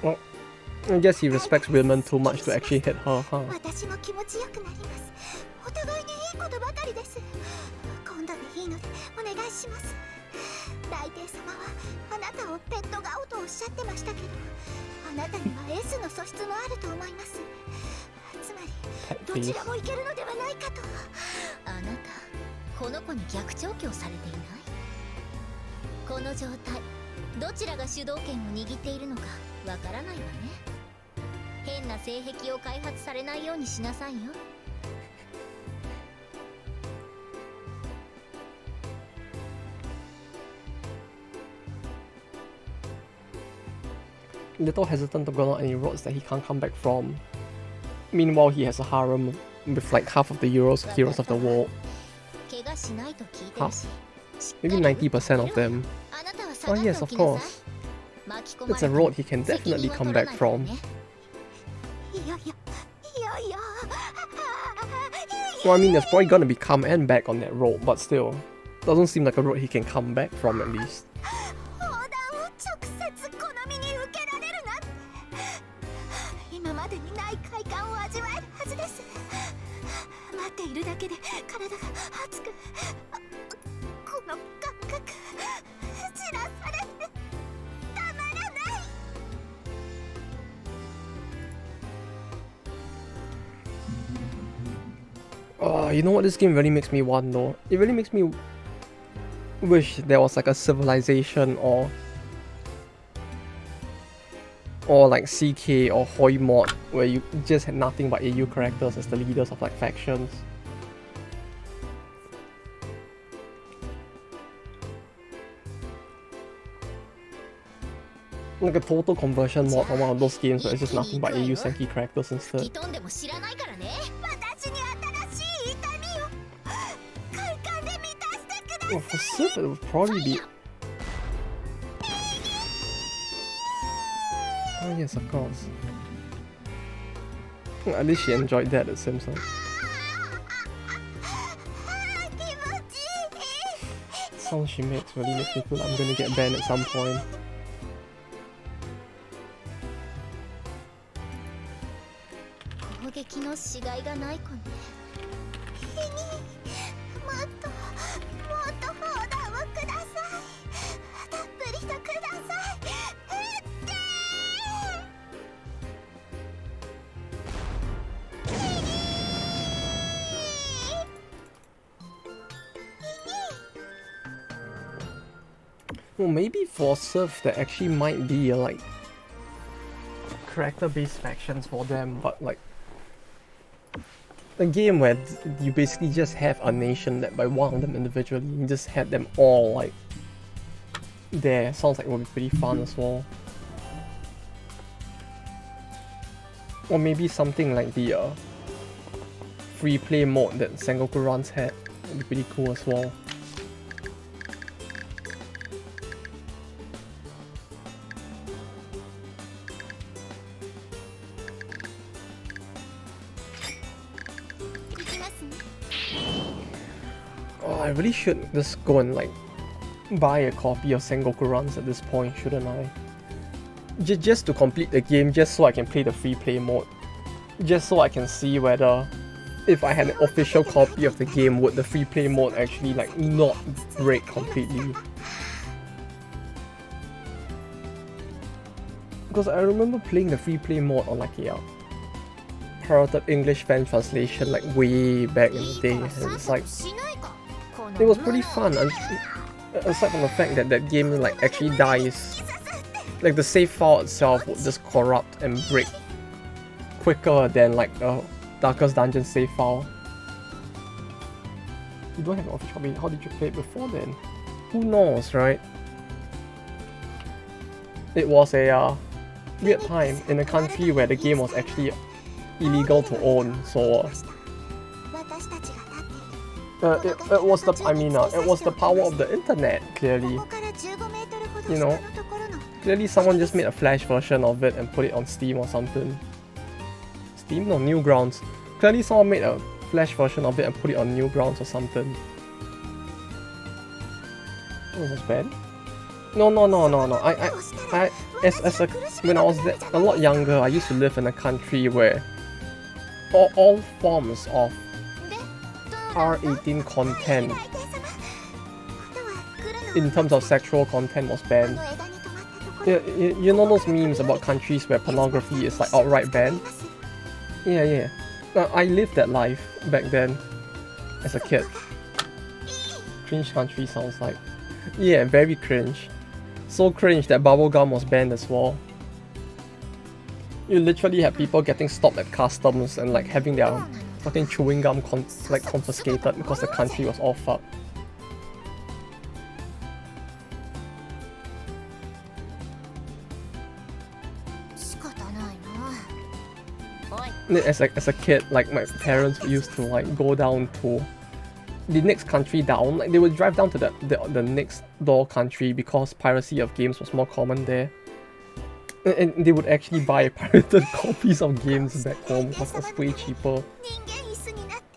Well, I guess he respects women too much to actually hit her, huh? Please. この子に逆調教されていない？この状態、どちらが主導権を握っているのかわからないわね。変な性癖を開発されないようにしなさいよ。Little hesitant to go on any roads that he can't come back from. Meanwhile, he has a harem with like half of the heroes of the world. Half? Maybe 90% of them. Oh yes, of course. It's a road he can definitely come back from. Well, I mean, there's probably gonna be come and back on that road, but still. Doesn't seem like a road he can come back from at least. You know what this game really makes me want though? It really makes me wish there was like a civilization or like CK or Hoi mod where you just had nothing but Eiyu characters as the leaders of like factions. Like a total conversion mod from one of those games where it's just nothing but Eiyu Senki characters instead. Well, for Civ it would probably be... Oh yes, of course. Well, at least she enjoyed that at Simpson. Sounds she makes really makes me feel like I'm gonna get banned at some point. Well, maybe for Civ there actually might be like character-based factions for them, but like a game where you basically just have a nation led by one of them individually, you just had them all like there. Sounds like it would be pretty fun as well. Or maybe something like the free play mode that Sengoku Runs had would be pretty cool as well. I really should just go and like buy a copy of Sengoku Runs at this point, shouldn't I? Just to complete the game, just so I can play the free play mode. Just so I can see whether if I had an official copy of the game, would the free play mode actually like not break completely. Because I remember playing the free play mode on like a pirated English fan translation like way back in the day, and it's like it was pretty fun, aside from the fact that that game like actually dies. Like the save file itself would just corrupt and break quicker than like the Darkest Dungeon save file. You don't have an official copy, how did you play it before then? Who knows, right? It was a weird time in a country where the game was actually illegal to own, so it was the power of the internet, clearly. You know, clearly someone just made a Flash version of it and put it on Steam or something. Steam? No, Newgrounds. Clearly someone made a Flash version of it and put it on Newgrounds or something. Oh, it was bad? No. When I was a lot younger, I used to live in a country where all forms of R18 content in terms of sexual content was banned. You know those memes about countries where pornography is like outright banned? Yeah. I lived that life back then as a kid. Cringe country sounds like. Yeah, very cringe. So cringe that bubblegum was banned as well. You literally had people getting stopped at customs and like having their fucking chewing gum confiscated because the country was all fucked. As a kid, like my parents used to like go down to the next country down. Like they would drive down to the next door country because piracy of games was more common there. And they would actually buy pirated copies of games back home because it was way cheaper.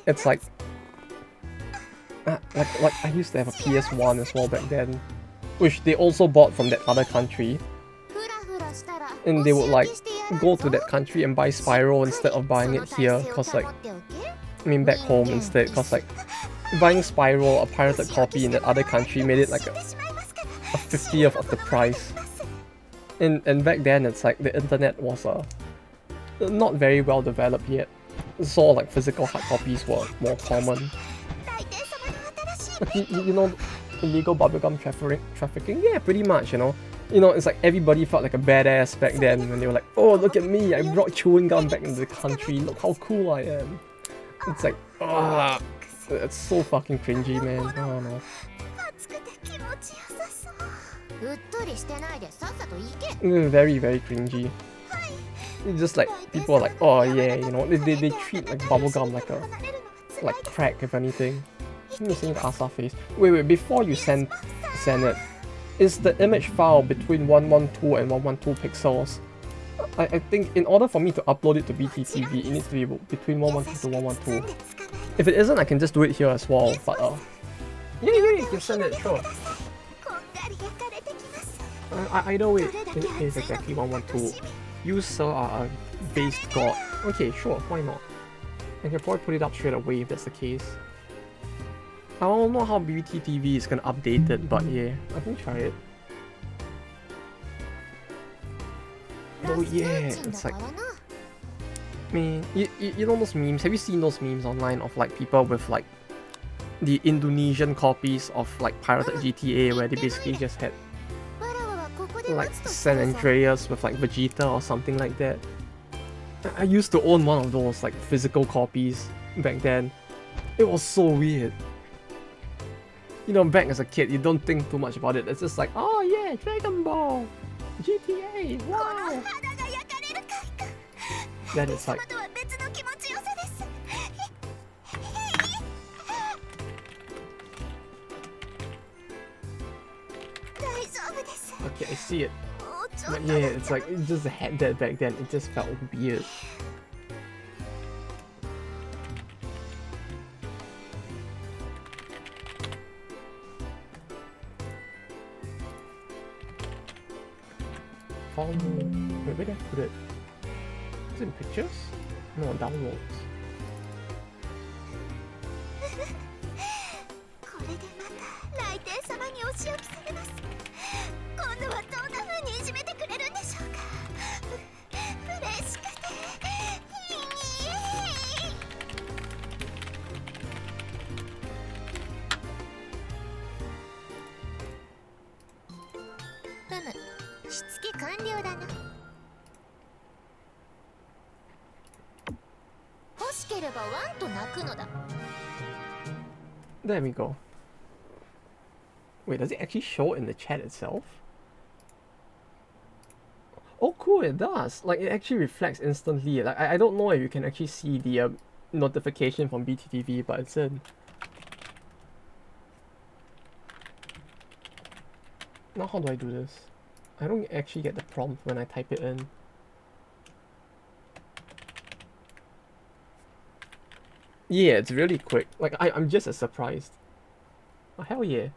It's like I used to have a PS1 as well back then, which they also bought from that other country. And they would like go to that country and buy Spyro instead of buying it here, cause like, I mean back home instead, cause like buying Spyro, a pirated copy in that other country, made it like a 50th of the price. And back then it's like the internet was not very well developed yet, so like physical hard copies were more common. You know, illegal bubblegum trafficking? Yeah, pretty much, you know. You know, it's like everybody felt like a badass back then when they were like, oh, look at me, I brought chewing gum back into the country, look how cool I am. It's like, ah, it's so fucking cringy, man. I don't know. Very, very cringy. It's just like, people are like, oh yeah, you know, they treat like bubblegum like crack, if anything. I'm saying the Asa face. Wait, before you send it, is the image file between 112 and 112 pixels? I think in order for me to upload it to BTTV, it needs to be between 112 to 112. If it isn't, I can just do it here as well, but yeah, you can send it, sure. Either way, it is exactly 112. You, sir, are a based god. Okay, sure, why not? I can probably put it up straight away if that's the case. I don't know how BTTV is gonna update it, but yeah, I can try it. Oh yeah, it's like, I mean, you know those memes? Have you seen those memes online of like people with like the Indonesian copies of like pirated GTA where they basically just had like San Andreas with like Vegeta or something like that? I used to own one of those like physical copies back then. It was so weird. You know, back as a kid, you don't think too much about it. It's just like, oh yeah, Dragon Ball, GTA, wow. Then it's like, okay, I see it. But yeah, it's like, it just had that back then. It just felt weird. Wait, where did I put it? Is it in pictures? No, downloads. There we go. Wait, does it actually show in the chat itself? Oh cool, it does. Like, it actually reflects instantly. Like, I don't know if you can actually see the notification from BTTV, but it's in. Now how do I do this? I don't actually get the prompt when I type it in. Yeah, it's really quick. Like, I'm just as surprised. Oh, hell yeah.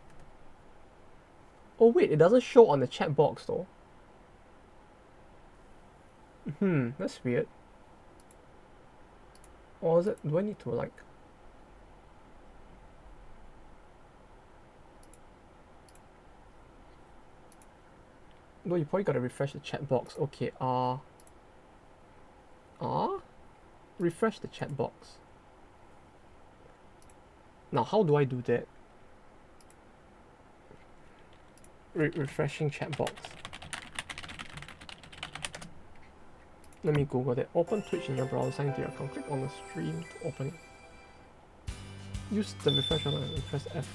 Oh wait, it doesn't show on the chat box though. That's weird. Or is it, do I need to like... No, you probably gotta refresh the chat box. Okay, refresh the chat box. Now, how do I do that? Refreshing chat box. Let me Google that. Open Twitch in your browser, sign into your account. Click on the stream to open it. Use the refresh button and press F.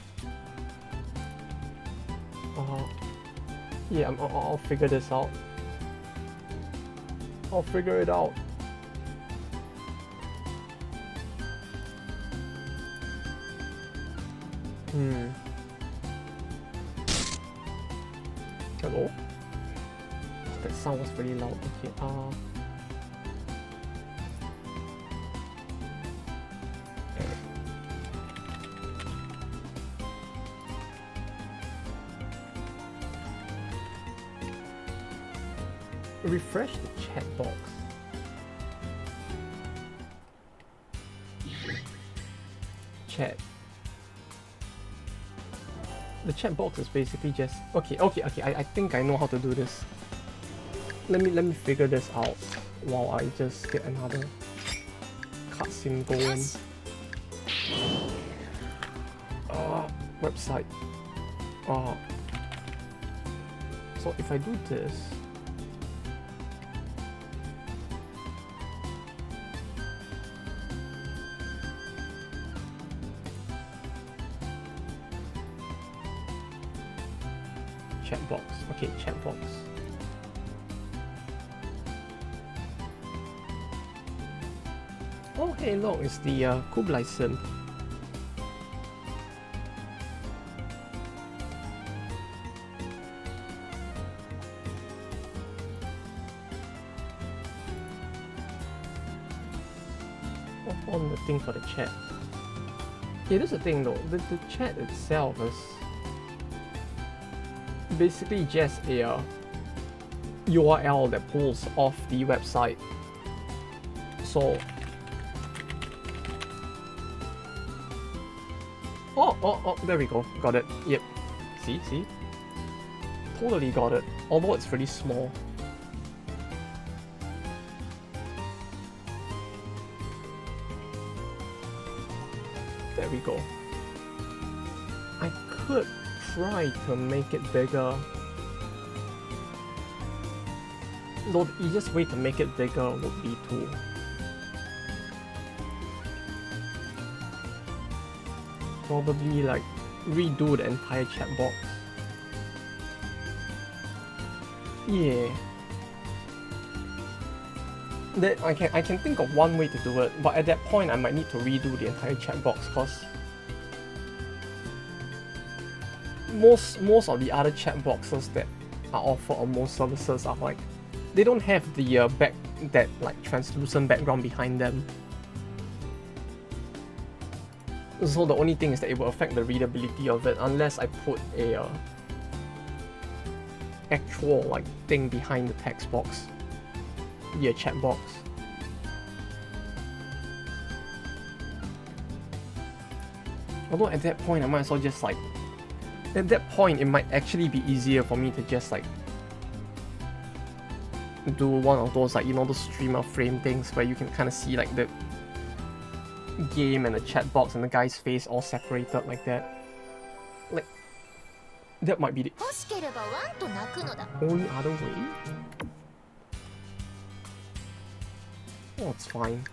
Yeah, I'll figure this out. I'll figure it out. Hmm. Hello? That sound was really loud. Okay, refresh the chat box. Chat. The chat box is basically just okay. I think I know how to do this. Let me figure this out while I just get another cutscene going. Website. So if I do this. Chat box. Okay, chat box. Oh, hey, look, it's the Kublai Sim. On the thing for the chat. Yeah, that's the thing though. The chat itself is basically just a URL that pulls off the website. So oh, there we go. Got it. Yep. See? Totally got it. Although it's pretty small. There we go. I could try to make it bigger. Though the easiest way to make it bigger would be to probably like redo the entire chat box. Yeah. That I can think of one way to do it, but at that point I might need to redo the entire chat box because most of the other chat boxes that are offered on most services are like they don't have the that like translucent background behind them. So the only thing is that it will affect the readability of it unless I put a actual like thing behind the text box, the chat box. Although at that point I might as well just like, at that point it might actually be easier for me to just like do one of those like, you know, those streamer frame things where you can kind of see like the game and the chat box and the guy's face all separated like that. Like, that might be the only other way. Oh, it's fine.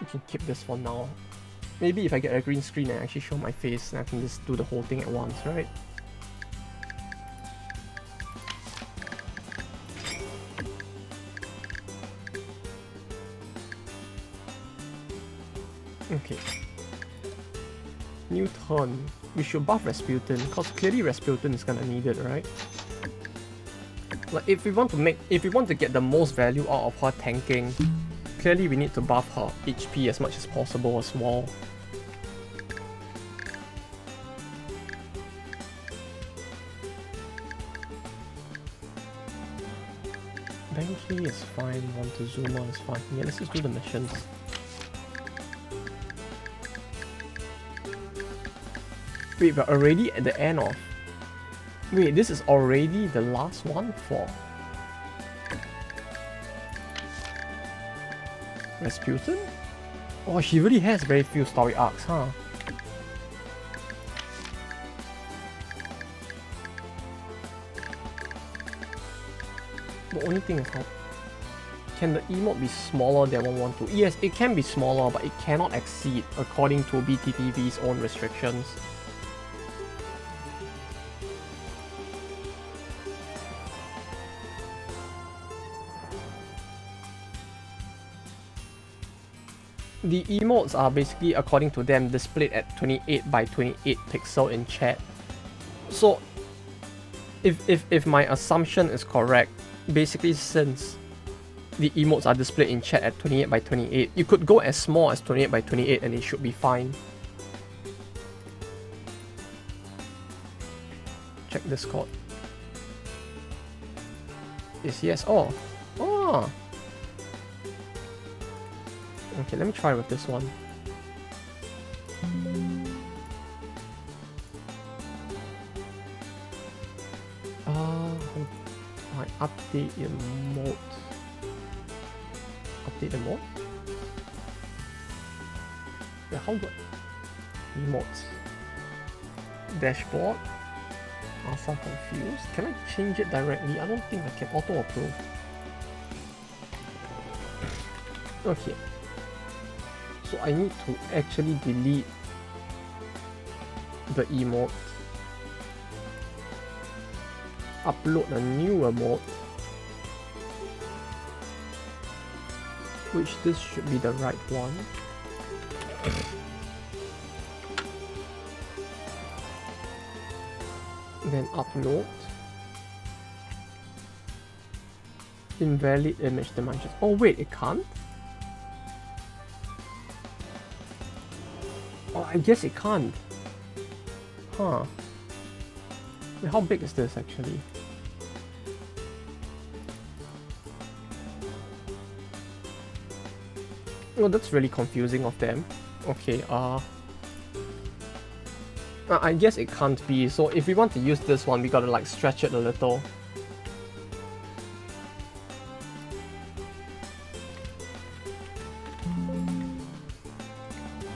We can keep this for now. Maybe if I get a green screen and actually show my face, then I can just do the whole thing at once, right? Okay. New turn. We should buff Rasputin, because clearly Rasputin is gonna need it, right? Like if we want to get the most value out of her tanking, clearly we need to buff her HP as much as possible as well. Banky is fine, Montezuma is fine. Yeah, let's just do the missions. Wait, we're already at the end of... Wait, this is already the last one for... Rasputin? Oh, she really has very few story arcs, huh? The only thing is how... Can the emote be smaller than 112? Yes, it can be smaller, but it cannot exceed according to BTTV's own restrictions. The emotes are basically, according to them, displayed at 28 by 28 pixel in chat. So, if my assumption is correct, basically since the emotes are displayed in chat at 28 by 28, you could go as small as 28 by 28 and it should be fine. Check Discord. Yes. Oh. Okay, let me try with this one. I update emote. Update emote? Yeah, how do I... Emotes. Dashboard. I'm confused. Can I change it directly? I don't think I can auto approve. Okay. So I need to actually delete the emote. Upload a new emote. Which this should be the right one. Then upload. Invalid image dimensions. Oh wait, it can't? Oh, I guess it can't. Huh. Wait, how big is this actually? Oh, that's really confusing of them. Okay, I guess it can't be, so if we want to use this one, we gotta like stretch it a little.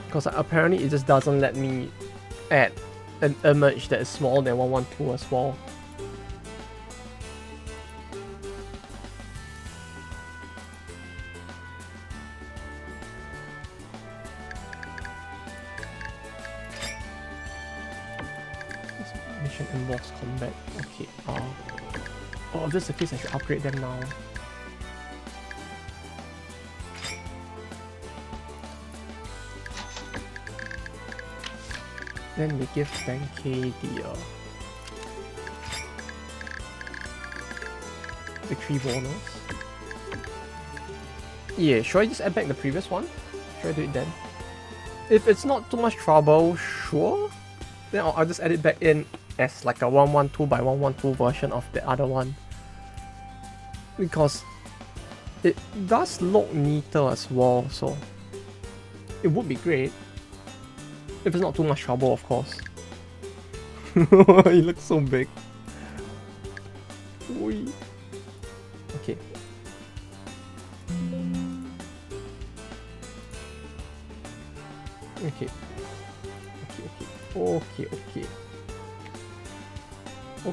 Because apparently it just doesn't let me add an image that is smaller than 112 as well. Mission involves combat. Okay, oh, if this is the case, I should upgrade them now. Then we give Senki the victory bonus. Yeah, should I just add back the previous one? Should I do it then? If it's not too much trouble, sure. Then I'll just add it back in as like a 112 by 112 version of the other one. Because it does look neater as well, so it would be great. If it's not too much trouble, of course. He looks so big. Oi. Okay. Okay.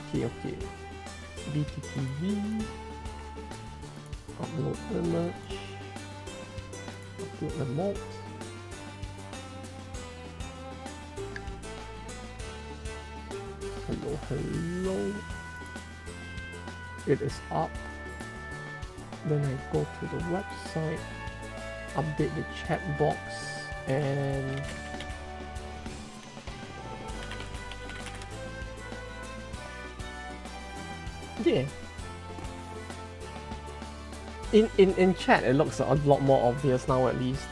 Okay. BTTV. Upload image. Upload remote. Hello. It is up. Then I go to the website, update the chat box, and yeah. In chat it looks a lot more obvious now at least.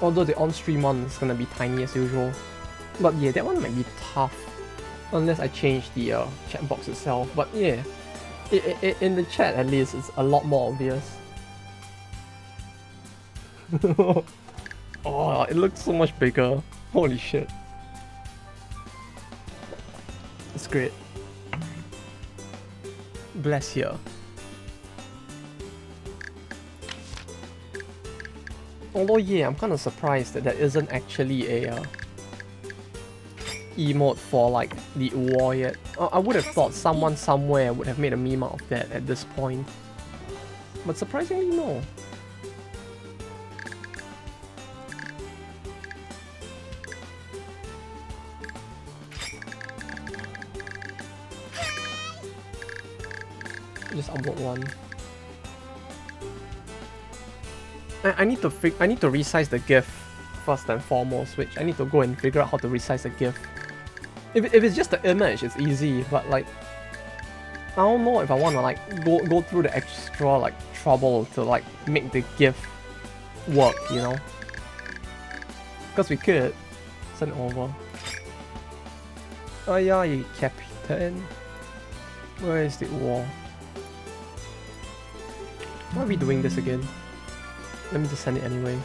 Although the on-stream one is gonna be tiny as usual. But yeah, that one might be tough. Unless I change the chat box itself. But yeah, in the chat at least it's a lot more obvious. Oh, it looks so much bigger. Holy shit. It's great. Bless you. Although yeah, I'm kind of surprised that there isn't actually a emote for like the warrior. I would have thought someone somewhere would have made a meme out of that at this point. But surprisingly no. Just upload one. I need to resize the GIF first and foremost, which I need to go and figure out how to resize the GIF. If it's just the image, it's easy, but like I don't know if I want to like go through the extra like trouble to like make the GIF work, you know? Because we could send it over. Aye aye, Captain. Where is the wall? Why are we doing this again? Let me just send it anyway.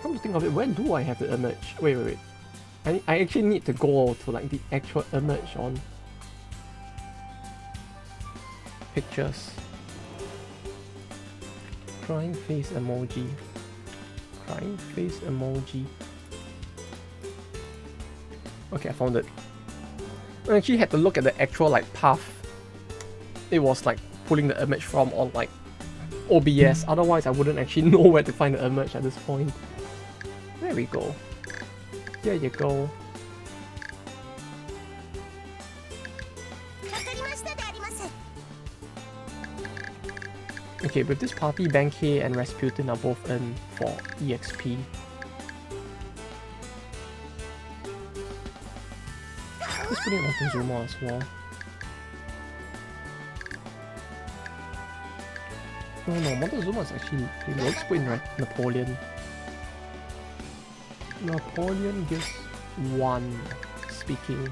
Come to think of it, where do I have the image? Wait. I actually need to go to like the actual image on pictures. Crying face emoji. Crying face emoji. Okay, I found it. I actually had to look at the actual like path it was like pulling the image from on like OBS, otherwise I wouldn't actually know where to find the image at this point. There we go. There you go. Okay, with this party, Bankei and Rasputin are both in for EXP. Let's put in Montezuma as well. No, Montezuma is actually pretty low. Let's put in Napoleon. Napoleon gives 1 speaking.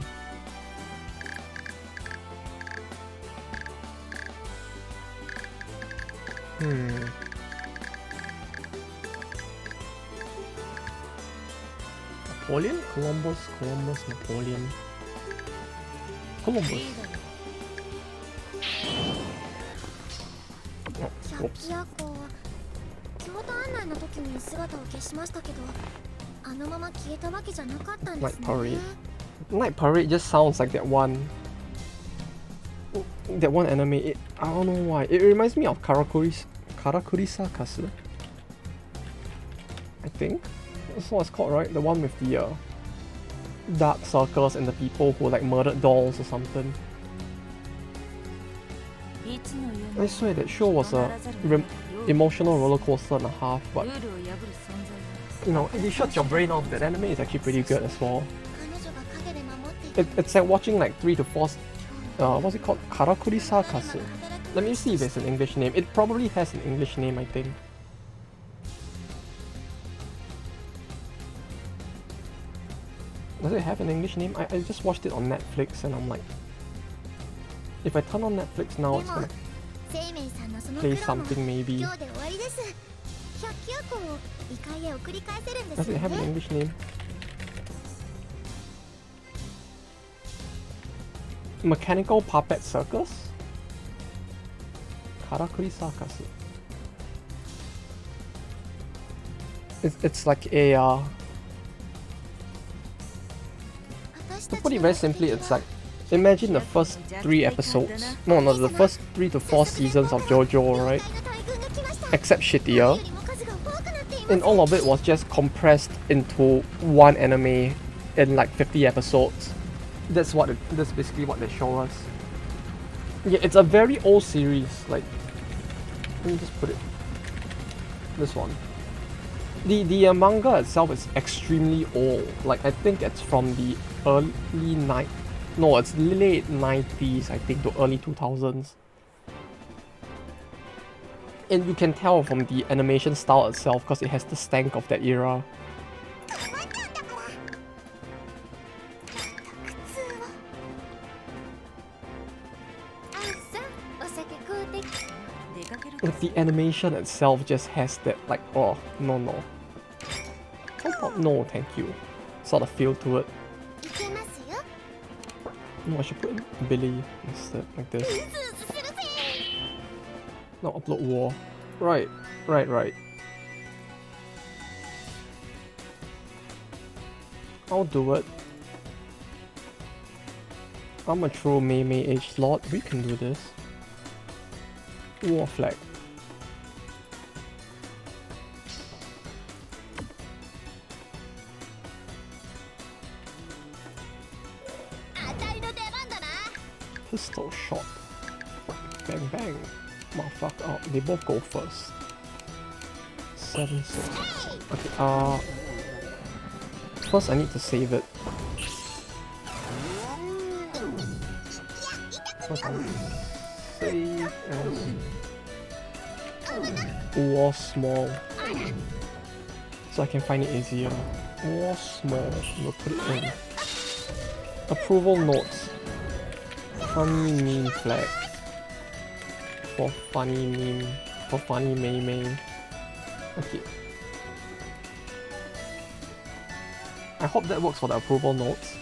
Napoleon? Columbus, Napoleon. Columbus. Oh, oops. Night Parade. Night Parade just sounds like that one anime. I don't know why. It reminds me of Karakurisa Kasu. I think that's what it's called, right? The one with the dark circles and the people who like murdered dolls or something. I swear that show was a emotional roller coaster and a half, but you know, if you shut your brain off, that anime is actually pretty good as well. It's like watching like 3 to 4. What's it called? Karakurisa Kasu. Let me see if there's an English name. It probably has an English name, I think. Does it have an English name? I just watched it on Netflix and I'm like, if I turn on Netflix now, it's gonna play something maybe. Does it have an English name? Mechanical Puppet Circus? Karakurisa Kasu. It's like a to put it very simply, it's like imagine the first 3 episodes. No, the first 3 to 4 seasons of JoJo, right? Except shittier. And all of it was just compressed into one anime in like 50 episodes. That's basically what they show us. Yeah, it's a very old series. Like, let me just put it. This one. The manga itself is extremely old. Like, I think it's from the it's late 90s, I think, to early 2000s. And you can tell from the animation style itself because it has the stank of that era. Like the animation itself just has that like, oh, no. No, thank you. Sort of feel to it. No, I should put in Billy instead, like this. No, upload war. Right. I'll do it. I'm a true Mei age slot. We can do this. War flag. Pistol shot. Bang bang. Motherfucker. Oh, they both go first. 7-6. Okay, first I need to save it. First I need to save and war small. So I can find it easier. War small. We'll put it in. Approval notes. Funny meme flag. For funny meme. For funny Mei Mei. Okay. I hope that works for the approval notes.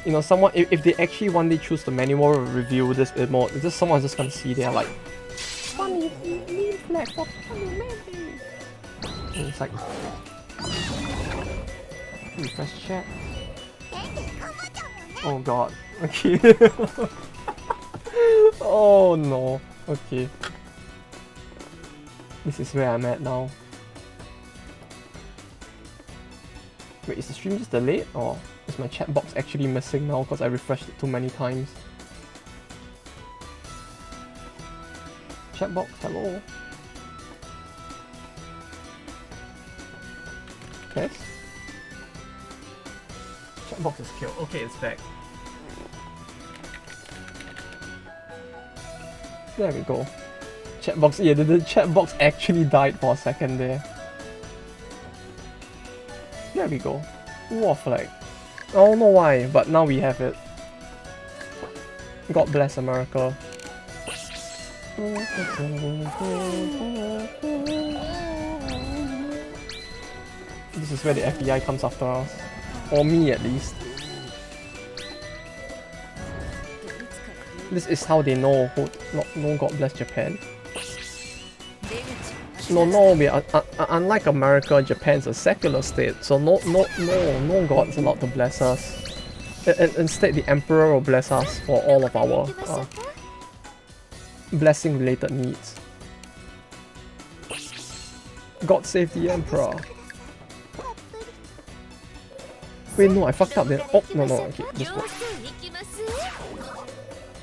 You know, someone, if they actually one day choose the manual review this emote, just someone's just gonna see they're like, funny meme flag for funny Mei Mei. And it's like, refresh chat. Oh god. Okay. Oh no. Okay. This is where I'm at now. Wait, is the stream just delayed or is my chat box actually missing now because I refreshed it too many times? Chat box, hello? Yes? Chat box is killed. Okay, it's back. There we go. Chat box, yeah, the chat box actually died for a second there. There we go. War flag. I don't know why, but now we have it. God bless America. This is where the FBI comes after us. Or me at least. This is how they know who, no God bless Japan. No, we are, unlike America, Japan's a secular state, so no God's allowed to bless us. Instead, the Emperor will bless us for all of our blessing-related needs. God save the Emperor. Wait, no, I fucked up there. Oh, no, okay, this one.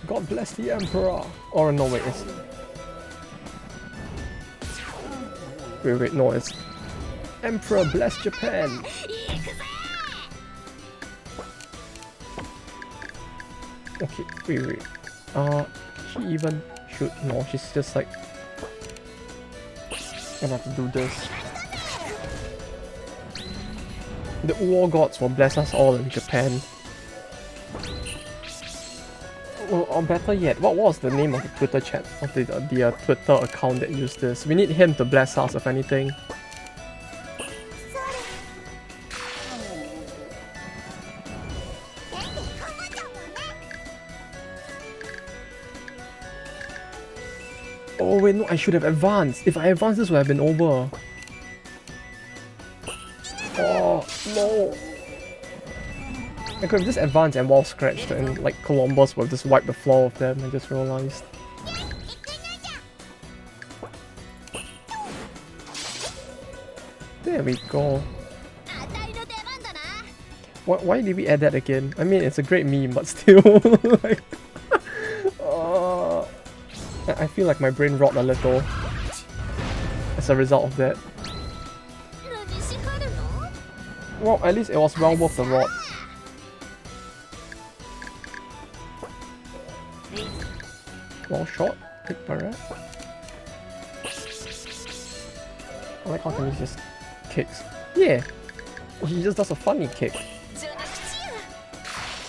God bless the Emperor. Or no, wait, it's... Wait, no, it's... Emperor bless Japan. Okay, wait. She even should... No, she's just like... Gonna have to do this. The war gods will bless us all in Japan. Or better yet, what was the name of the Twitter chat, of the Twitter account that used this? We need him to bless us, if anything. Oh wait, no, I should have advanced. If I advanced, this would have been over. Oh, no. I could have just advanced and wall scratched and like Columbus would have just wiped the floor of them, I just realized. There we go. Why did we add that again? I mean, it's a great meme, but still, like, I feel like my brain rot a little as a result of that. Well, at least it was well worth the rot. Well shot, big barrette. I like how he just kicks. Yeah, he just does a funny kick.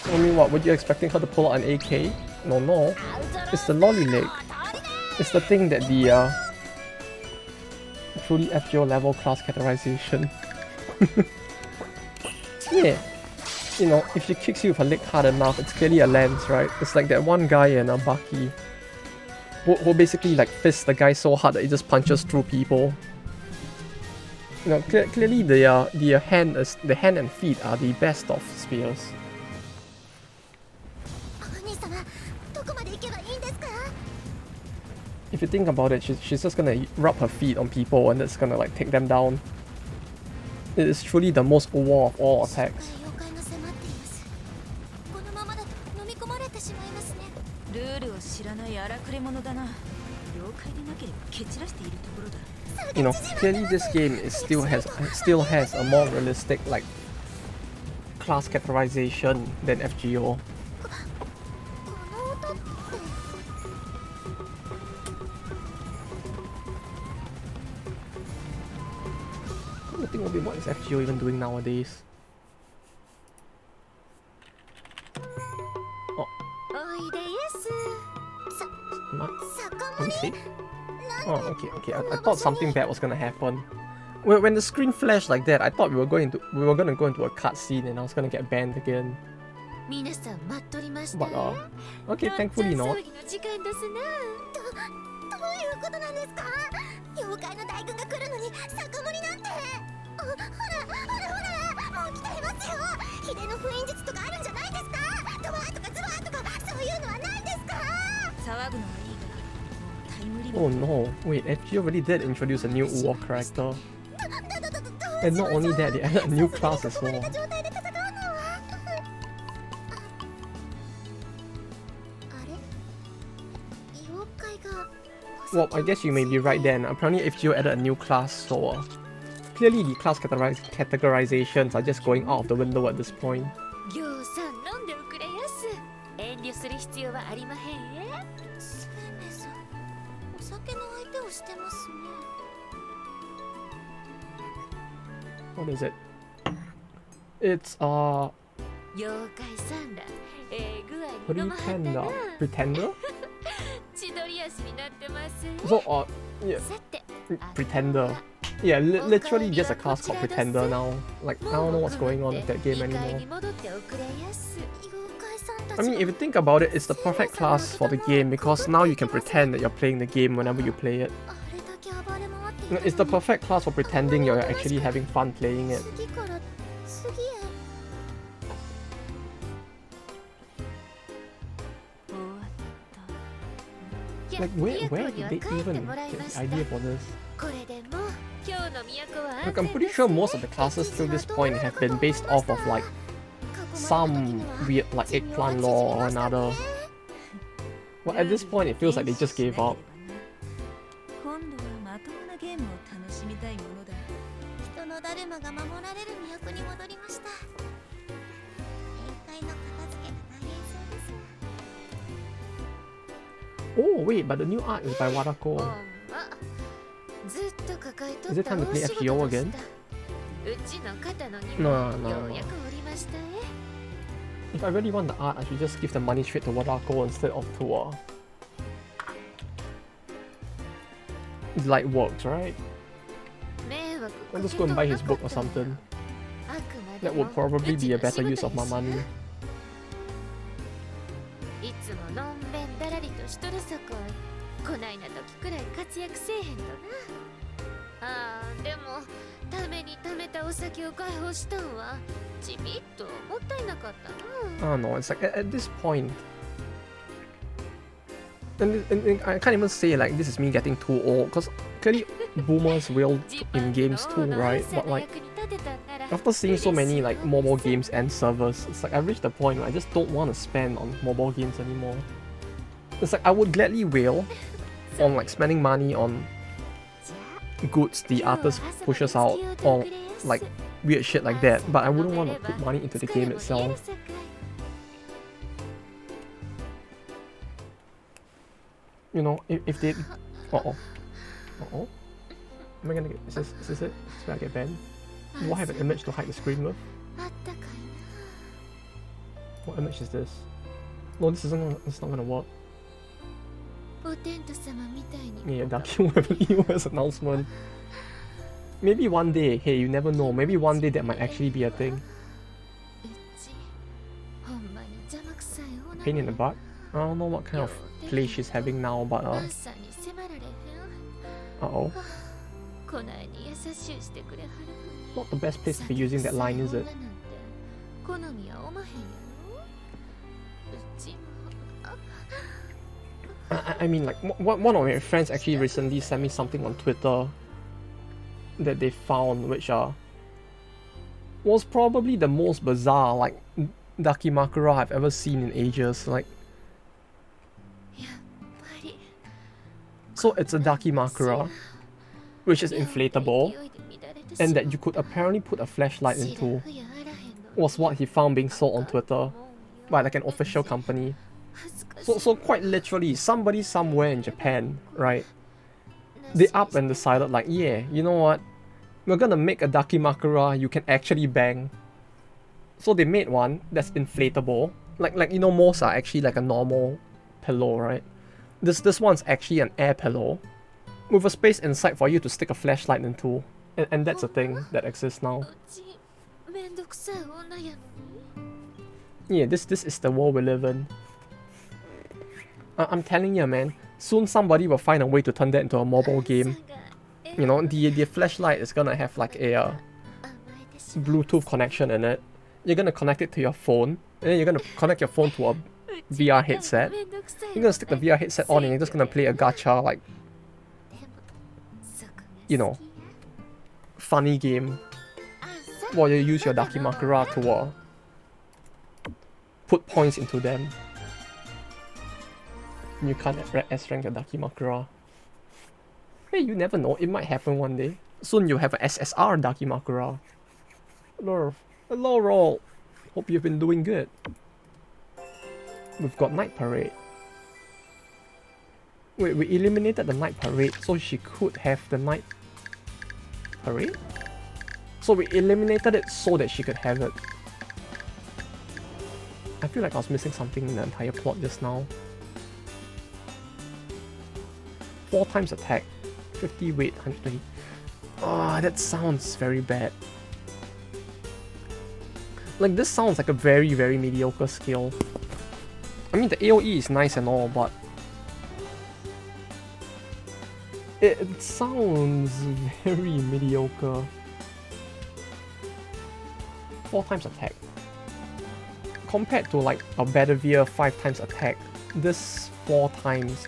I mean, what, were you expecting her to pull out an AK? No. It's the lolly leg. It's the thing that the truly FGO level class categorization. Yeah. You know, if she kicks you with her leg hard enough, it's clearly a lance, right? It's like that one guy in a Baki who basically like fists the guy so hard that he just punches through people. You know, clearly the hand and feet are the best of spears. If you think about it, she's just gonna rub her feet on people and that's gonna like take them down. It is truly the most war of all attacks. ルールを知らない荒くれ者だな。了解でなければ蹴散らしているところだ。You know, clearly this game is still has a more realistic like class categorization than FGO. この音って The thing will be, what is FGO even doing nowadays? Oh, おいでやす。 let me see. Oh, okay. I thought something bad was gonna happen. When the screen flashed like that, I thought we were gonna go into a cutscene and I was gonna get banned again. 皆さん待っとりました。 But okay, thankfully not. どういうことなんですか？妖怪の大軍が来るのに酒盛りなんて。ほら、もう来ていますよ。秘伝の封印術とかあるんじゃないですか？ドワーとかズワーとかそういうのはないですか？騒ぐのはいいが、もうタイムリミット。 Oh no, wait, FGO really did introduce a new war character. And not only that, they added a new class as well. Well, I guess you may be right then. Apparently FGO added a new class, so clearly the class categorizations are just going out of the window at this point. ぎょうさん飲んでおくれやす。遠慮する必要はありまへんえ。スメメさん、お酒の相手をしてますね。 What is it? It's 妖怪さんら、具合に飲まはったな。 pretender? 千鳥足になってます。 So yeah, さて、 pretender. Yeah, literally just a class called pretender now. Like I don't know what's going on with that game anymore. I mean, if you think about it, it's the perfect class for the game because now you can pretend that you're playing the game whenever you play it. It's the perfect class for pretending you're actually having fun playing it. Like where did they even get the idea for this? Like I'm pretty sure most of the classes till this point have been based off of like some weird like eggplant law or another. Well, at this point it feels like they just gave up. 今度はまともなゲームを楽しみたいものだ。人のだるまが守られる都に戻りました。宴会の片付けが大変そうです。 Oh wait, but the new art is by Wadako. Is it time to play FGO again? No. If I really want the art, I should just give the money straight to Wadako instead of to Light Works, right? I'll just go and buy his book or something. That would probably be a better use of my money. いつものんべんだらりとしとるさかい、こないな時くらい活躍せえへんとな。ああ、でもためにためたお酒を解放したんはちびっともったいなかったな。 I don't know, it's like at this point, and I can't even say like this is me getting too old, because clearly boomers will in games too, right? But like after seeing so many like mobile games and servers, it's like I reached the point where I just don't want to spend on mobile games anymore. It's like I would gladly wail on like spending money on goods the artist pushes out or like weird shit like that, but I wouldn't want to put money into the game itself. You know, if they... Uh-oh. Am I gonna get... Is this it? Is where I get banned? Do I have an image to hide the screen with? What image is this? No, this it's not gonna work. Yeah, Darky Weaverly announcement. Maybe one day, hey, you never know, maybe one day that might actually be a thing. Pain in the butt? I don't know what kind of play she's having now, but uh-oh. Not the best place to be using that line, is it? I mean, like, one of my friends actually recently sent me something on Twitter that they found, which was probably the most bizarre, like, Dakimakura I've ever seen in ages. Like, So it's a Dakimakura, which is inflatable, and that you could apparently put a flashlight into, was what he found being sold on Twitter by like an official company. So quite literally, somebody somewhere in Japan, right, they up and decided like, yeah, you know what, we're gonna make a Dakimakura you can actually bang. So they made one that's inflatable, like you know, most are actually like a normal pillow, right? This one's actually an air pillow with a space inside for you to stick a flashlight into, and that's a thing that exists now. Yeah, this is the world we live in. I'm telling you, man, soon somebody will find a way to turn that into a mobile game. You know, the flashlight is gonna have like a Bluetooth connection in it. You're gonna connect it to your phone, and then you're gonna connect your phone to a VR headset. You're gonna stick the VR headset on and you're just gonna play a gacha, like, you know, funny game while you use your Dakimakura to put points into them. You can't S-rank your Dakimakura. Hey, you never know, it might happen one day. Soon you'll have an SSR Dakimakura. Hello, Roll. Hope you've been doing good. We've got Night Parade. Wait, we eliminated the Night Parade, so she could have the Night Parade? So we eliminated it so that she could have it. I feel like I was missing something in the entire plot just now. 4 times attack, 50 weight, 120. Ah, that sounds very bad. Like, this sounds like a very, very mediocre skill. I mean, the AoE is nice and all, but it sounds very mediocre. 4 times attack. Compared to like a Bedivere 5 times attack, this 4 times.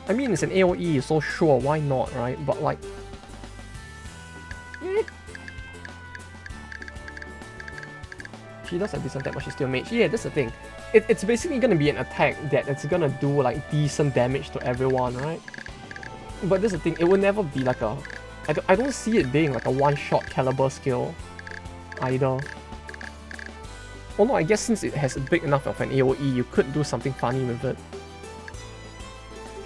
I mean, it's an AoE, so sure, why not, right? But like, she does have decent attack, but she's still a mage. Yeah, that's the thing. It's basically gonna be an attack that it's gonna do like decent damage to everyone, right? But that's the thing, it will never be like a... I don't see it being like a one-shot caliber skill either. Oh no, I guess since it has big enough of an AoE, you could do something funny with it.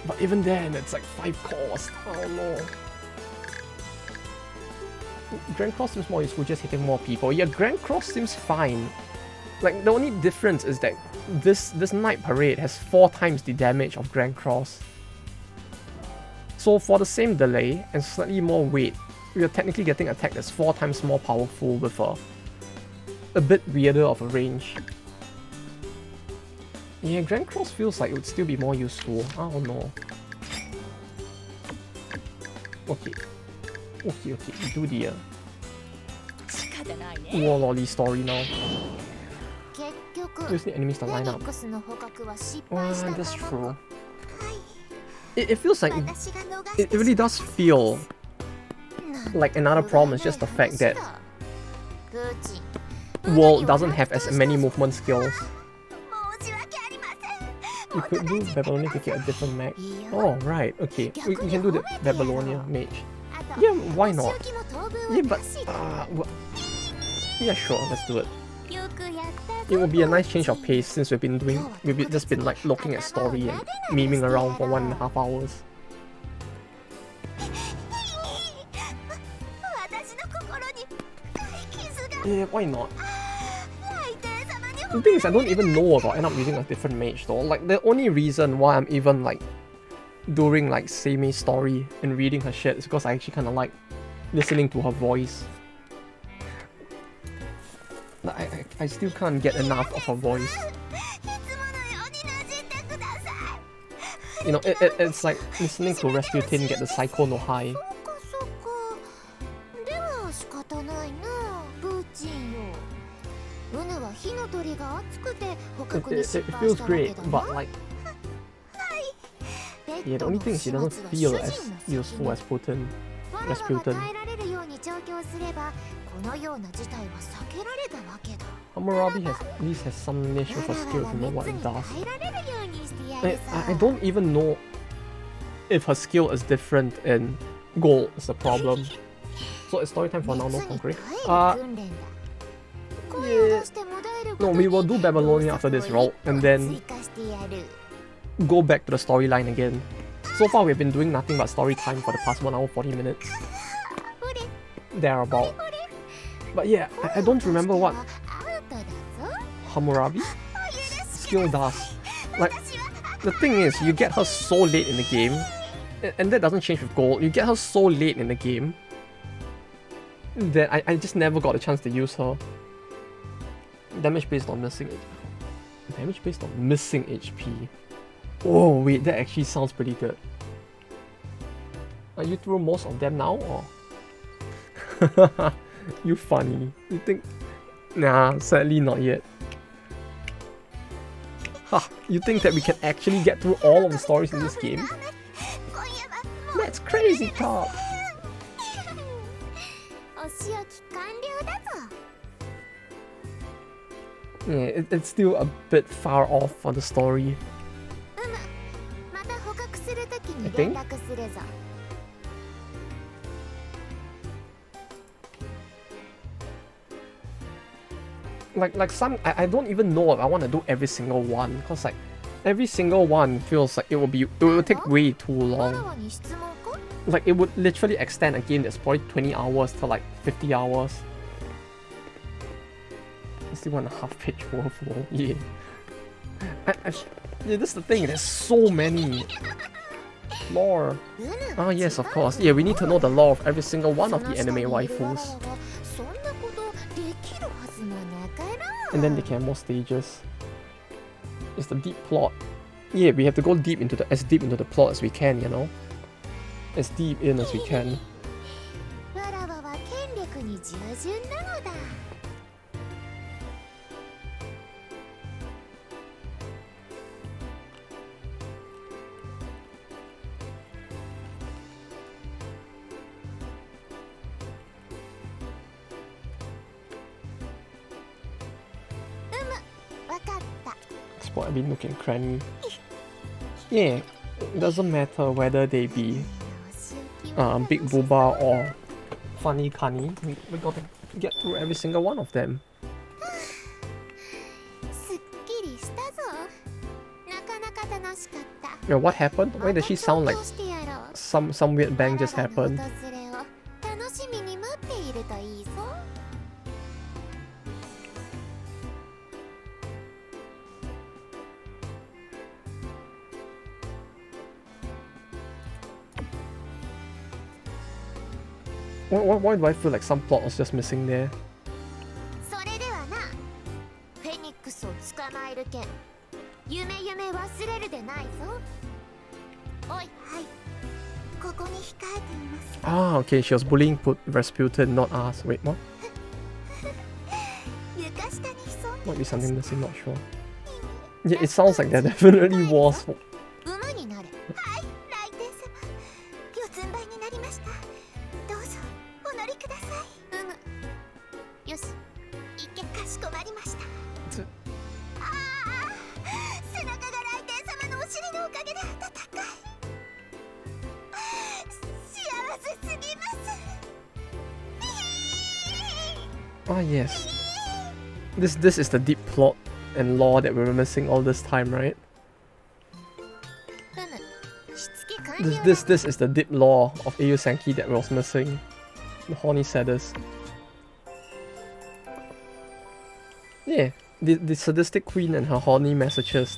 But even then, it's like 5 cost. Oh no. Grand Cross seems more useful just hitting more people. Yeah, Grand Cross seems fine. Like, the only difference is that this Night Parade has 4 times the damage of Grand Cross. So for the same delay and slightly more weight, we are technically getting attack that's 4 times more powerful with a bit weirder of a range. Yeah, Grand Cross feels like it would still be more useful. I don't know. Okay. Do the War Lolly story now. Use the enemies to line up. That's true. It feels like... It really does feel like another problem is just the fact that World doesn't have as many movement skills. You could do Babylonia to get a different mech. Oh, right, okay. We can do the Babylonia mage. Yeah, why not? Yeah, but... yeah, sure, let's do it. It will be a nice change of pace since we've just been like looking at story and memeing around for 1.5 hours. Yeah, why not? The thing is, I don't even know about end up using a different mage though. Like, the only reason why I'm even like doing like Sei's story and reading her shit is because I actually kind of like listening to her voice. I still can't get enough of her voice. You know, it's like listening to Rasputin get the Psycho no High. It feels great, but like... Yeah, the only thing is she doesn't feel as useful as Rasputin. Hammurabi at least has some niche of a skill if you know what it does. I don't even know... if her skill is different in gold is the problem. So it's story time for now, no concrete. Yeah. No, we will do Babylonia after this roll and then go back to the storyline again. So far we've been doing nothing but story time for the past 1 hour 40 minutes. Thereabout. But yeah, I don't remember what Hammurabi skill does. Like, the thing is, you get her so late in the game, and that doesn't change with gold. You get her so late in the game that I just never got a chance to use her. Damage based on missing HP. Damage based on missing HP. Oh wait, that actually sounds pretty good. Are you through most of them now, or? You funny. You think? Nah, sadly not yet. Ha! You think that we can actually get through all of the stories in this game? That's crazy talk! Yeah, it's still a bit far off for the story. I think? Like some, I don't even know if I want to do every single one, because like every single one feels like it will take way too long. Like it would literally extend a game that's probably 20 hours to like 50 hours. I still want a half-page workflow. Yeah. Yeah, that's the thing. There's so many. Lore. Ah yes, of course. Yeah, we need to know the lore of every single one of the anime waifus. And then they can have more stages. It's the deep plot. Yeah, we have to go deep into as deep into the plot as we can, you know? As deep in as we can. Spot every nook and cranny. Yeah, it doesn't matter whether they be Big Booba or Funny Kani. We gotta get through every single one of them. Yeah, what happened? Why does she sound like some weird bang just happened? Why do I feel like some plot was just missing there? Ah, okay, she was bullying Rasputin, not us. Wait, what? Might be something missing, not sure. Yeah, it sounds like there definitely was. Ah yes. This is the deep plot and lore that we were missing all this time, right? This is the deep lore of Eiyu Senki that was missing. The horny sadist. Yeah, the sadistic queen and her horny masochist.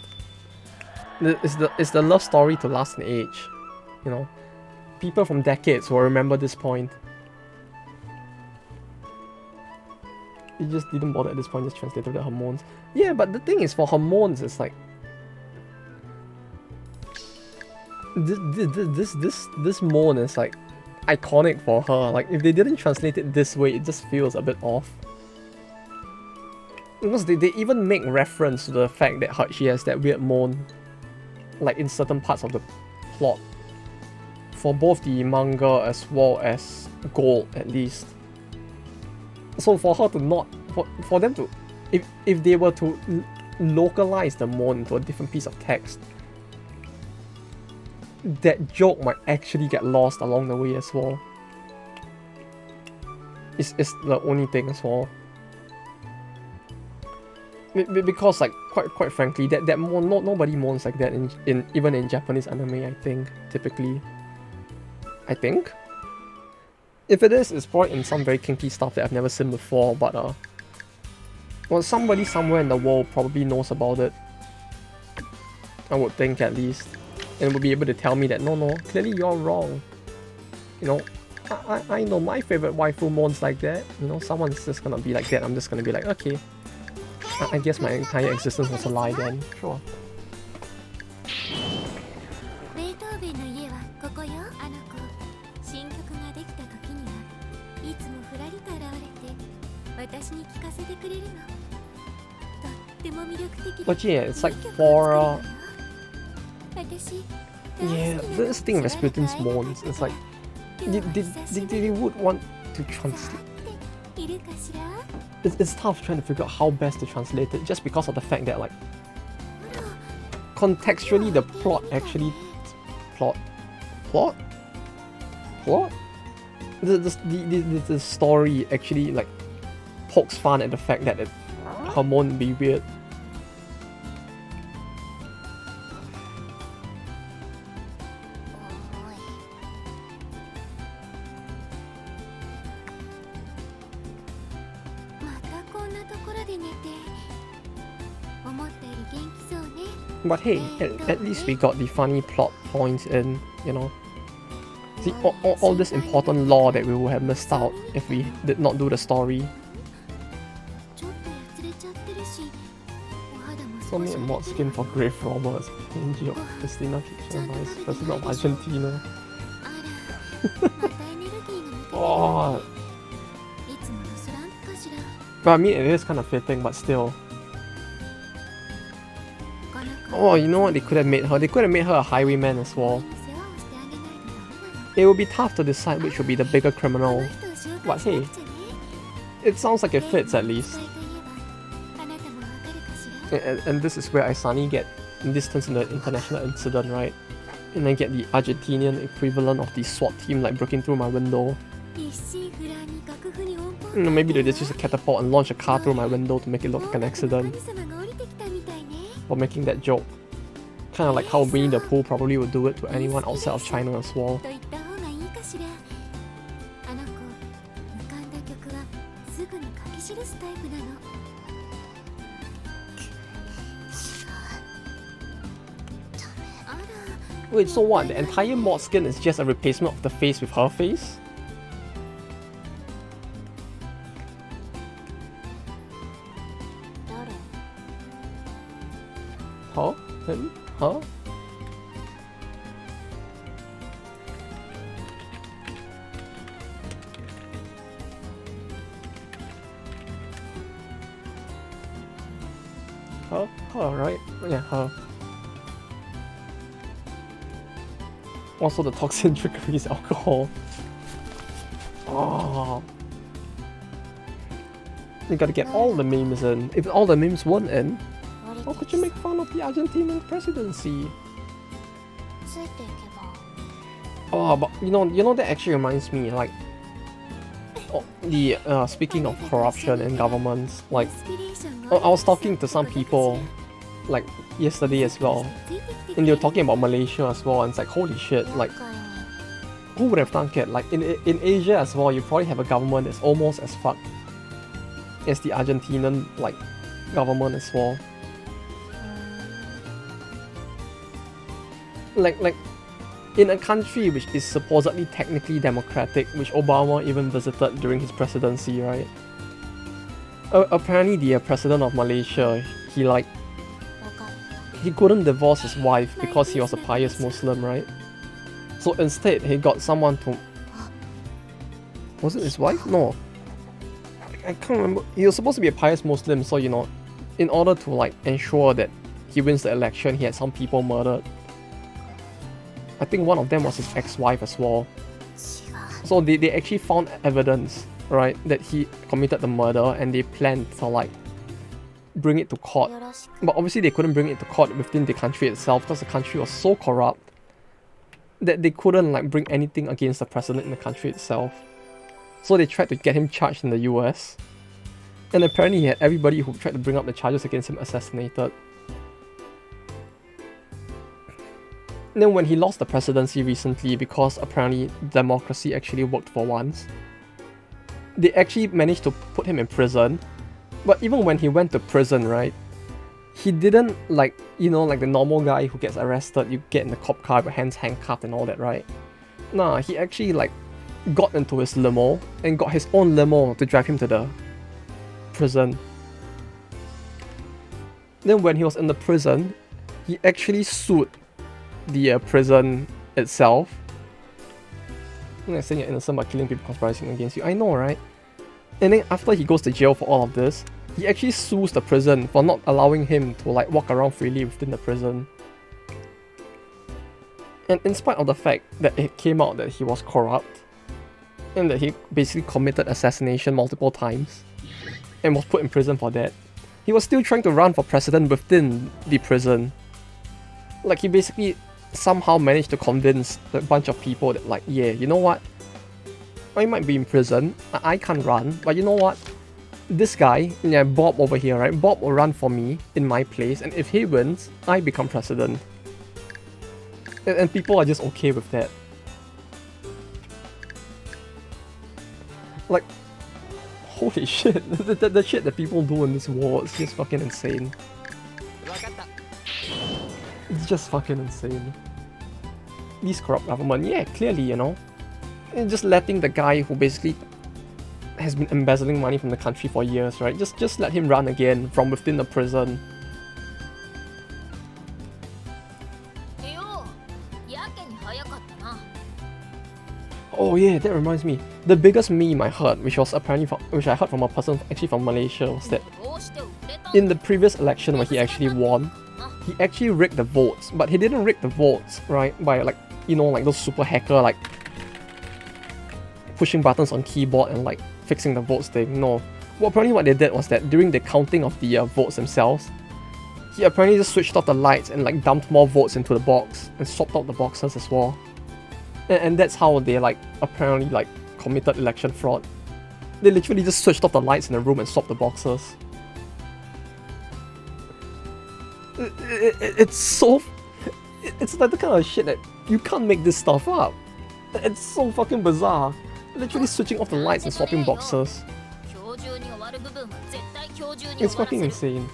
It's the love story to last an age. You know, people from decades will remember this point. He just didn't bother at this point, just translated the hormones. Yeah, but the thing is, for hormones, it's like this moan is like iconic for her. Like if they didn't translate it this way, it just feels a bit off. Because they even make reference to the fact that she has that weird moan, like in certain parts of the plot, for both the manga as well as Gold at least. So for her to not, for them to, if they were to localize the moan into a different piece of text, that joke might actually get lost along the way as well. It's the only thing as well. Because like quite frankly, that nobody mourns like that in even in Japanese anime. I think typically. I think. If it is, it's probably in some very kinky stuff that I've never seen before. But well, somebody somewhere in the world probably knows about it. I would think at least, and would be able to tell me that no, clearly you're wrong. You know, I know my favorite waifu mourns like that. You know, someone's just gonna be like that. I'm just gonna be like, okay. I guess my entire existence was a lie then. Sure. But yeah, it's like for yeah, this thing of Rasputin's mourns, it's like they would want to translate. It's tough trying to figure out how best to translate it, just because of the fact that like contextually the plot actually the story actually like pokes fun at the fact that her moan be weird. But hey, at least we got the funny plot points in, you know. See, all this important lore that we would have missed out if we did not do the story. Saw me a mod skin for Grave Robbers. Angie of Christina Kitchen Vice, President of Argentina. Oh. But I mean, it is kind of fitting, but still. Oh, you know what they could have made her? They could have made her a highwayman as well. It would be tough to decide which would be the bigger criminal. But hey, it sounds like it fits at least. And this is where I suddenly get distance in the international incident, right? And I get the Argentinian equivalent of the SWAT team like breaking through my window. You know, maybe they just use a catapult and launch a car through my window to make it look like an accident. For making that joke. Kind of like how Winnie the Pooh probably would do it to anyone outside of China as well. Wait, so what? The entire mod skin is just a replacement of the face with her face? Huh? Him? Huh? Her, right? Yeah, her. Also, the toxin trickery is alcohol. Oh. You gotta get all the memes in. If all the memes weren't in, how could you make fun of the Argentinian presidency? Oh, but you know that actually reminds me, like, the speaking of corruption in governments, like, I was talking to some people, like, yesterday as well, and they were talking about Malaysia as well, and it's like, holy shit, like, who would have thunk it? Like, in Asia as well, you probably have a government that's almost as fucked as the Argentinian, like, government as well. Like, in a country which is supposedly technically democratic, which Obama even visited during his presidency, right? Apparently the president of Malaysia, he couldn't divorce his wife because he was a pious Muslim, right? So instead, he got someone to... Was it his wife? No. I can't remember. He was supposed to be a pious Muslim, so, you know, in order to, like, ensure that he wins the election, he had some people murdered. I think one of them was his ex-wife as well. So they actually found evidence, right, that he committed the murder, and they planned to, like, bring it to court. But obviously they couldn't bring it to court within the country itself because the country was so corrupt that they couldn't like bring anything against the president in the country itself. So they tried to get him charged in the US. And apparently he had everybody who tried to bring up the charges against him assassinated. And then when he lost the presidency recently, because apparently democracy actually worked for once, they actually managed to put him in prison. But even when he went to prison, right, he didn't like, you know, like the normal guy who gets arrested, you get in the cop car with hands handcuffed and all that, right? Nah, he actually like got into his limo and got his own limo to drive him to the prison. Then when he was in the prison, he actually sued the prison itself. I'm not saying you're innocent by killing people conspiring against you. I know, right? And then after he goes to jail for all of this, he actually sues the prison for not allowing him to like walk around freely within the prison. And in spite of the fact that it came out that he was corrupt and that he basically committed assassination multiple times and was put in prison for that, he was still trying to run for president within the prison. Like he basically somehow managed to convince a bunch of people that like, yeah, you know what? I might be in prison, I can't run, but you know what? This guy, yeah, Bob over here, right? Bob will run for me in my place, and if he wins, I become president. And people are just okay with that. Like, holy shit, the shit that people do in this war is just fucking insane. It's just fucking insane. These corrupt government, yeah, clearly, you know. And just letting the guy who basically has been embezzling money from the country for years, right? Just let him run again from within the prison. Oh yeah, that reminds me. The biggest meme I heard, which I heard from a person actually from Malaysia, was that in the previous election where he actually won, he actually rigged the votes, but he didn't rig the votes, right? By like, you know, like those super hacker like pushing buttons on keyboard and like fixing the votes thing. No. Well, apparently what they did was that during the counting of the votes themselves, he apparently just switched off the lights and like dumped more votes into the box and swapped out the boxes as well. And that's how they like apparently like committed election fraud. They literally just switched off the lights in the room and swapped the boxes. It's like the kind of shit that you can't make this stuff up. It's so fucking bizarre. Literally switching off the lights and swapping boxes. It's fucking insane.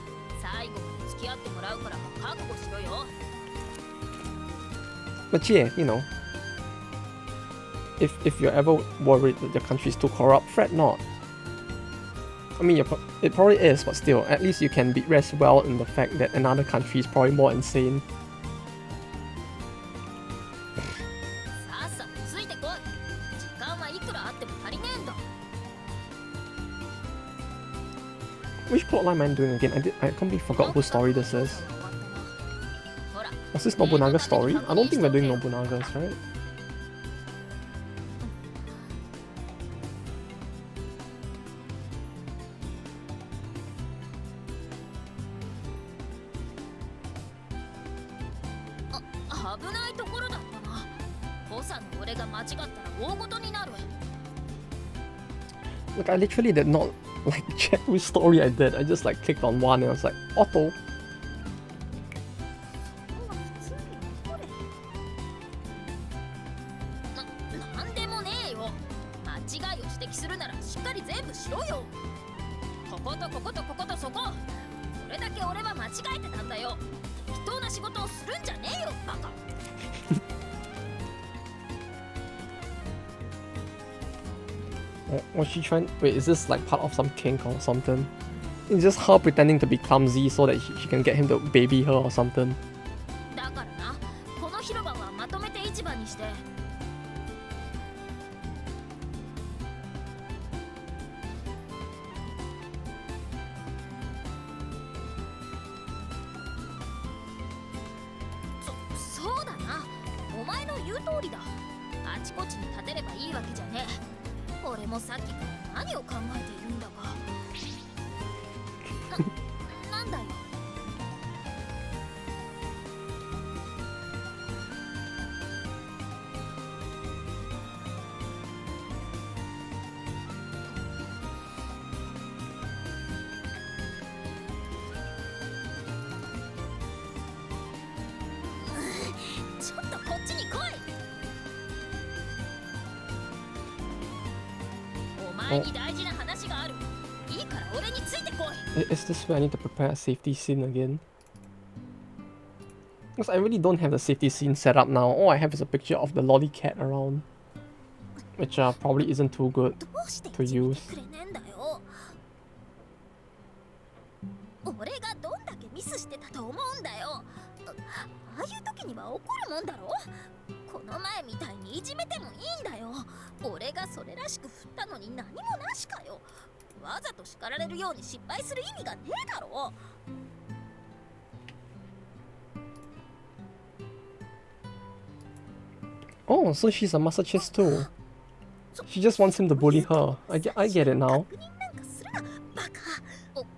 But yeah, you know, if you're ever worried that your country is too corrupt, fret not. I mean, it probably is, but still, at least you can rest well in the fact that another country is probably more insane. Which plotline am I doing again? I completely forgot whose story this is. Was this Nobunaga's story? I don't think we're doing Nobunaga's, right? Look, I literally did not like check which story I did. I just like clicked on one and I was like, auto. Was she trying? Wait, is this like part of some kink or something? It's just her pretending to be clumsy so that she can get him to baby her or something. Is this where I need to prepare a safety scene again? Because I really don't have the safety scene set up now. All I have is a picture of the lolly cat around. Which probably isn't too good to use. 俺がどんだけミスしてたと思うんだよ。ああいう時には怒るもんだろ。この前みたいにいじめてもいいんだよ。俺がそれらしく振ったのに何もなしかよ。わざと叱られるように失敗する意味がねえだろ。Oh, so she's a masochist too. She just wants him to bully her. I get it now.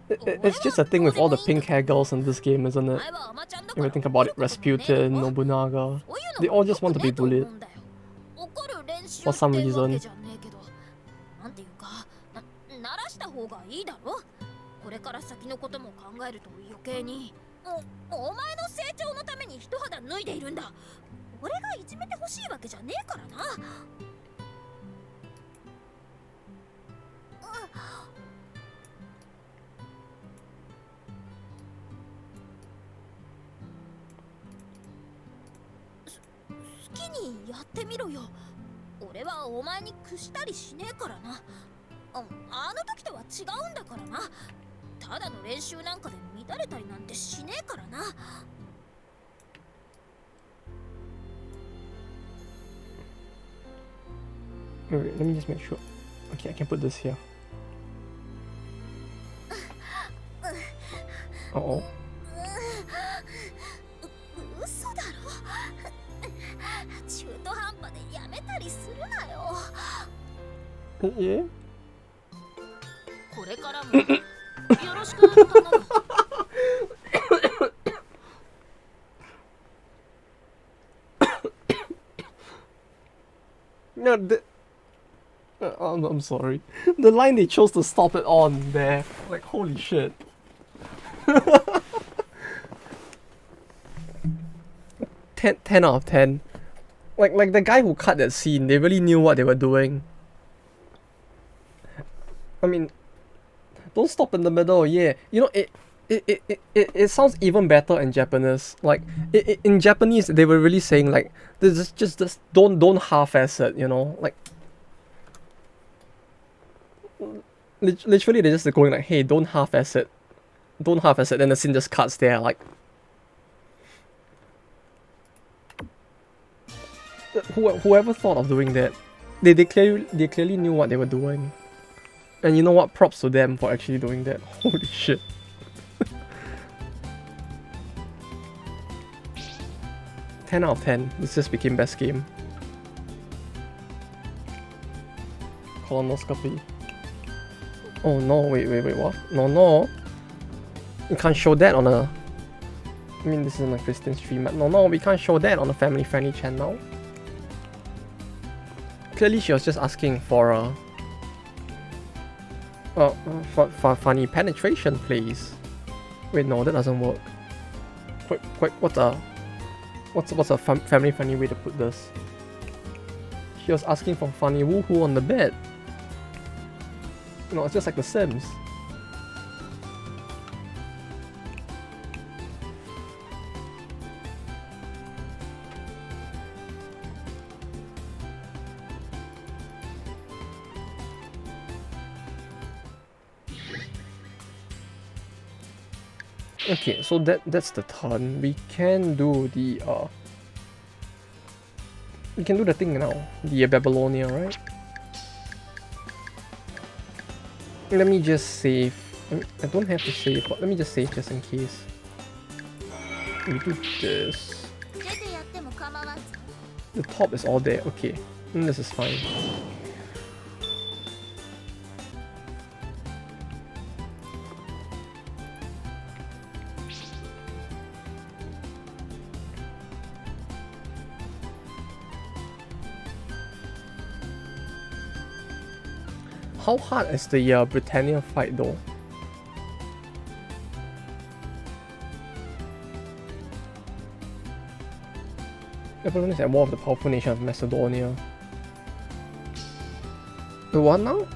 It's just a thing with all the pink hair girls in this game, isn't it? If you think about it, Rasputin, Nobunaga, they all just want to be bullied. For some reason. これから先のことも考えると余計にお前の成長のために一肌脱いでいるんだ。俺がいじめてほしいわけじゃねえからな。好きにやってみろよ。俺はお前に屈したりしねえからな。あの時とは違うんだからな。ただの練習なんかで乱れたりなんてしねえからな。Wait, let me just make sure. Okay, I can put this here. Uh-oh. 嘘だろ。中途半端でやめたりするなよ。Yeah? これからもよろしく頼む。No, I'm sorry. The line they chose to stop it on there, like holy shit. 10 out of 10. Like the guy who cut that scene, they really knew what they were doing. I mean, don't stop in the middle. Yeah, you know it sounds even better in Japanese. Like in Japanese, they were really saying like, this just don't half-ass it. You know, like literally they're just going like, hey, don't half-ass it, don't half-ass it. Then the scene just cuts there. Like, whoever thought of doing that, they clearly knew what they were doing. And you know what? Props to them for actually doing that. Holy shit. Ten out of 10. This just became best game. Colonoscopy. Oh no, wait, what? No. You can't show that on a... I mean, this isn't a Christian stream. No, we can't show that on a family-friendly channel. Clearly she was just asking for for funny penetration, please. Wait, no, that doesn't work. Quick, what's a family-friendly way to put this? She was asking for funny woohoo on the bed. No, it's just like The Sims. Okay, so that's the turn. We can do the we can do the thing now. The Babylonia, right? Let me just save. I don't have to save, but let me just save just in case. We do this. The top is all there. Okay, this is fine. How hard is the Britannia fight though? Everyone is at war of the powerful nation of Macedonia. The what now?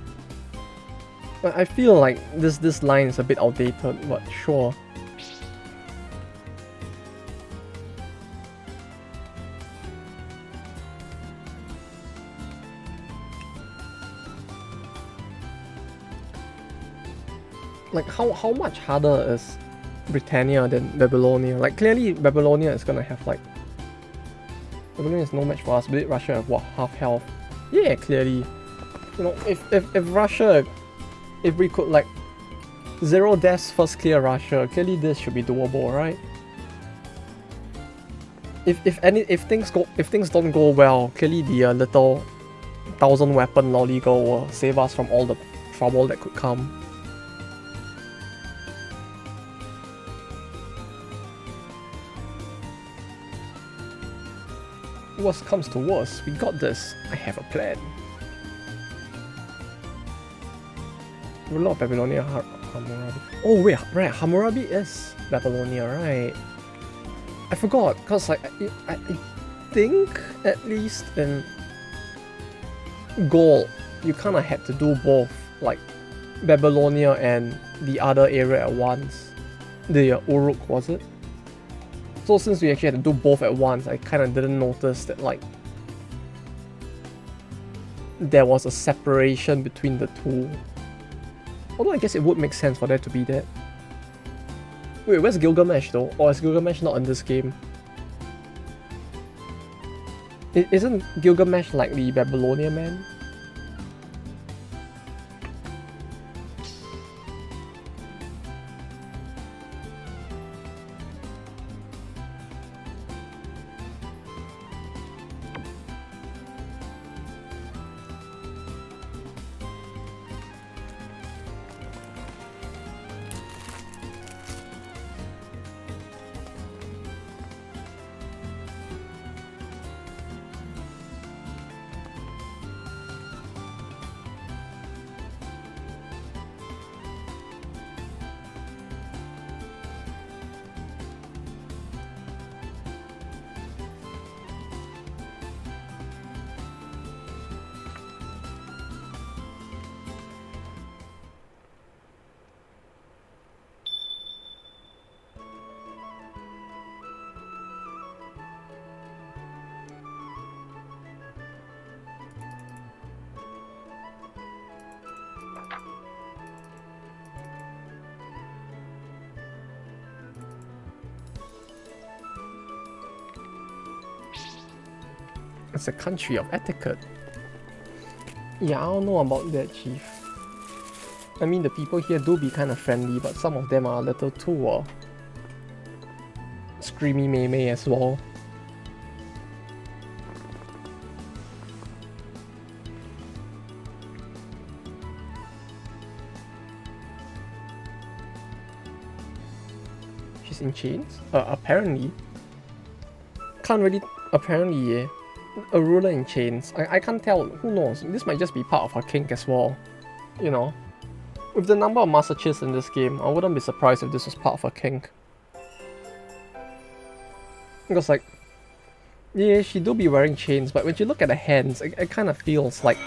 I feel like this line is a bit outdated, but sure. Like how much harder is Britannia than Babylonia? Like clearly Babylonia is gonna have like Babylonia is no match for us, but Russia have what, half health? Yeah, clearly. You know, if Russia, if we could like 0 deaths first clear Russia, clearly this should be doable, right? If things don't go well, clearly the little 1,000 weapon lolly girl will save us from all the trouble that could come. Worst comes to worst, we got this. I have a plan. Ruler of Babylonia, Hammurabi. Oh wait, right, Hammurabi is Babylonia, right? I forgot, cause like I think at least in Gaul, you kind of had to do both, like Babylonia and the other area at once. The Uruk, was it? So since we actually had to do both at once, I kind of didn't notice that like there was a separation between the two. Although I guess it would make sense for there to be that. Wait, where's Gilgamesh though? Or is Gilgamesh not in this game? Isn't Gilgamesh like the Babylonian man? It's a country of etiquette. Yeah, I don't know about that, Chief. I mean, the people here do be kind of friendly, but some of them are a little too screamy meme as well. She's in chains? Apparently. Can't really... Apparently, yeah. A ruler in chains. I can't tell. Who knows? This might just be part of her kink as well. You know. With the number of master chiefs in this game, I wouldn't be surprised if this was part of her kink. Because like... Yeah, she do be wearing chains, but when you look at the hands, it kind of feels like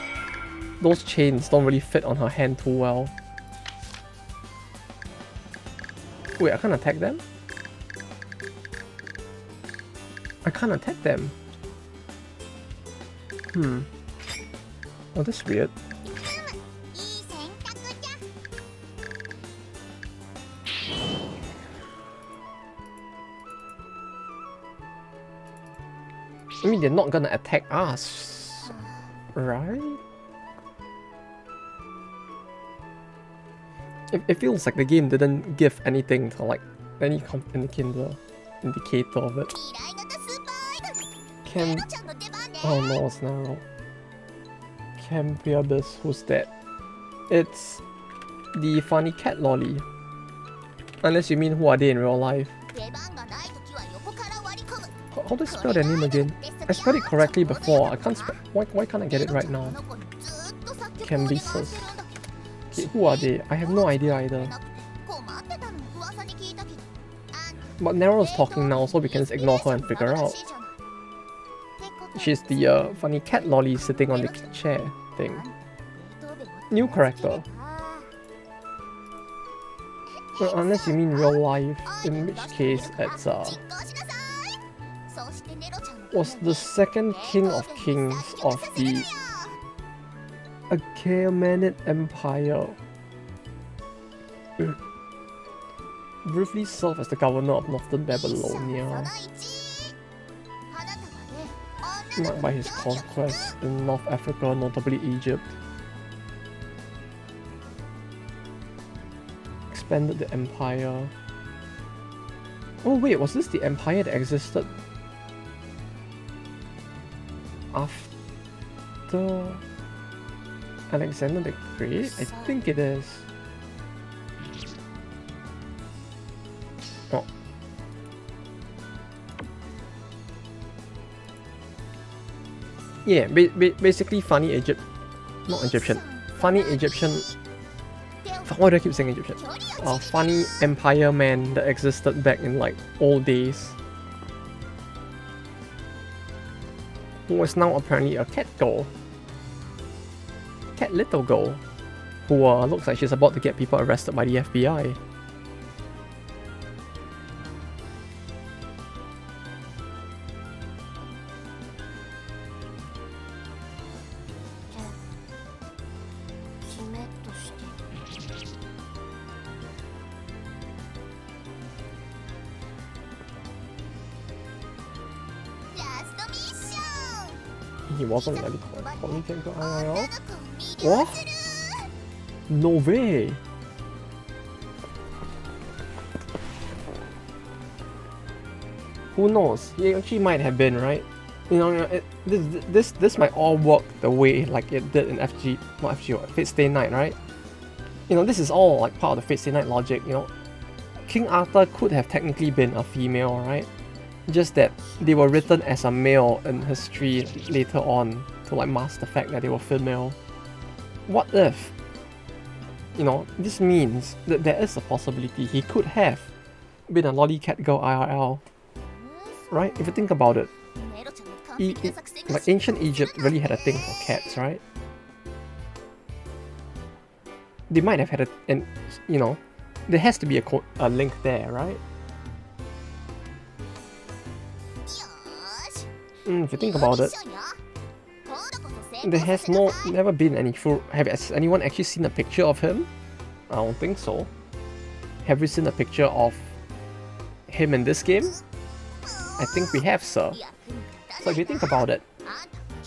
those chains don't really fit on her hand too well. Wait, I can't attack them? I can't attack them. Oh, that's weird. I mean, they're not gonna attack us, right? It feels like the game didn't give anything to like any indicator of it. Oh no, it's narrow. Campriabus, who's that? It's the funny cat lolly. Unless you mean who are they in real life. How do I spell their name again? I spelled it correctly before. I can't spell. Why can't I get it right now? Cambysus. Okay, who are they? I have no idea either. But Nero's talking now, so we can just ignore her and figure out. She's the funny cat lolly sitting on the chair thing. New character. Well, unless you mean real life, in which case it's was the second king of kings of the Achaemenid Empire. Briefly served as the governor of northern Babylonia, marked by his conquests in North Africa, notably Egypt. Expanded the empire. Oh wait, was this the empire that existed after Alexander the Great? I think it is. Oh. Yeah, basically funny not Egyptian. Funny Egyptian. Why do I keep saying Egyptian? Funny empire man that existed back in like old days, who is now apparently a cat girl. Cat little girl. Who looks like she's about to get people arrested by the FBI. He wasn't really coming to IRL? What? No way! Who knows? He actually might have been, right? You know, this might all work the way like it did in Fate Stay Night, right? You know, this is all like part of the Fate Stay Night logic, you know. King Arthur could have technically been a female, right? Just that they were written as a male in history later on to like mask the fact that they were female. What if? You know, this means that there is a possibility he could have been a lolly cat girl IRL. Right? If you think about it. Like ancient Egypt really had a thing for cats, right? They might have had and you know, there has to be a link there, right? If you think about it, there has never been any has anyone actually seen a picture of him? I don't think so. Have you seen a picture of him in this game? I think we have, sir. So if you think about it,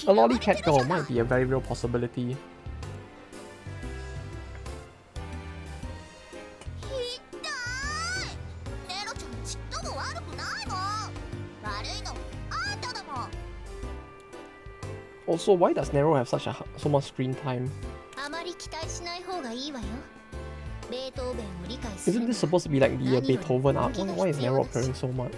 a lolly cat girl might be a very real possibility. Also, why does Nero have so much screen time? Isn't this supposed to be like the Beethoven arc? Why is Nero appearing so much?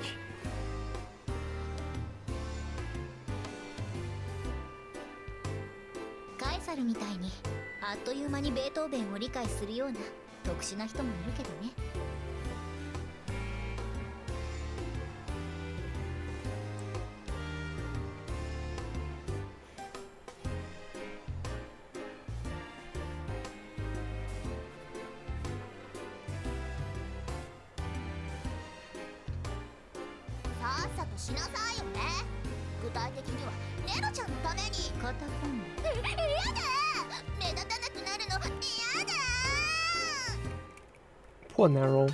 Poor Nero.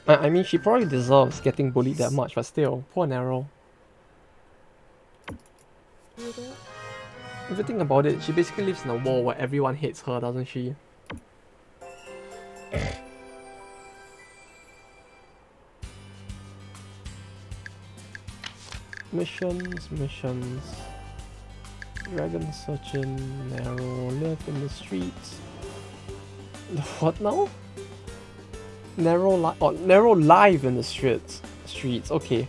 I mean, she probably deserves getting bullied that much, but still, poor Nero. If you think about it, she basically lives in a world where everyone hates her, doesn't she? Missions. Dragon searching, Nero, live in the streets. What now? Nero live in the streets. Okay.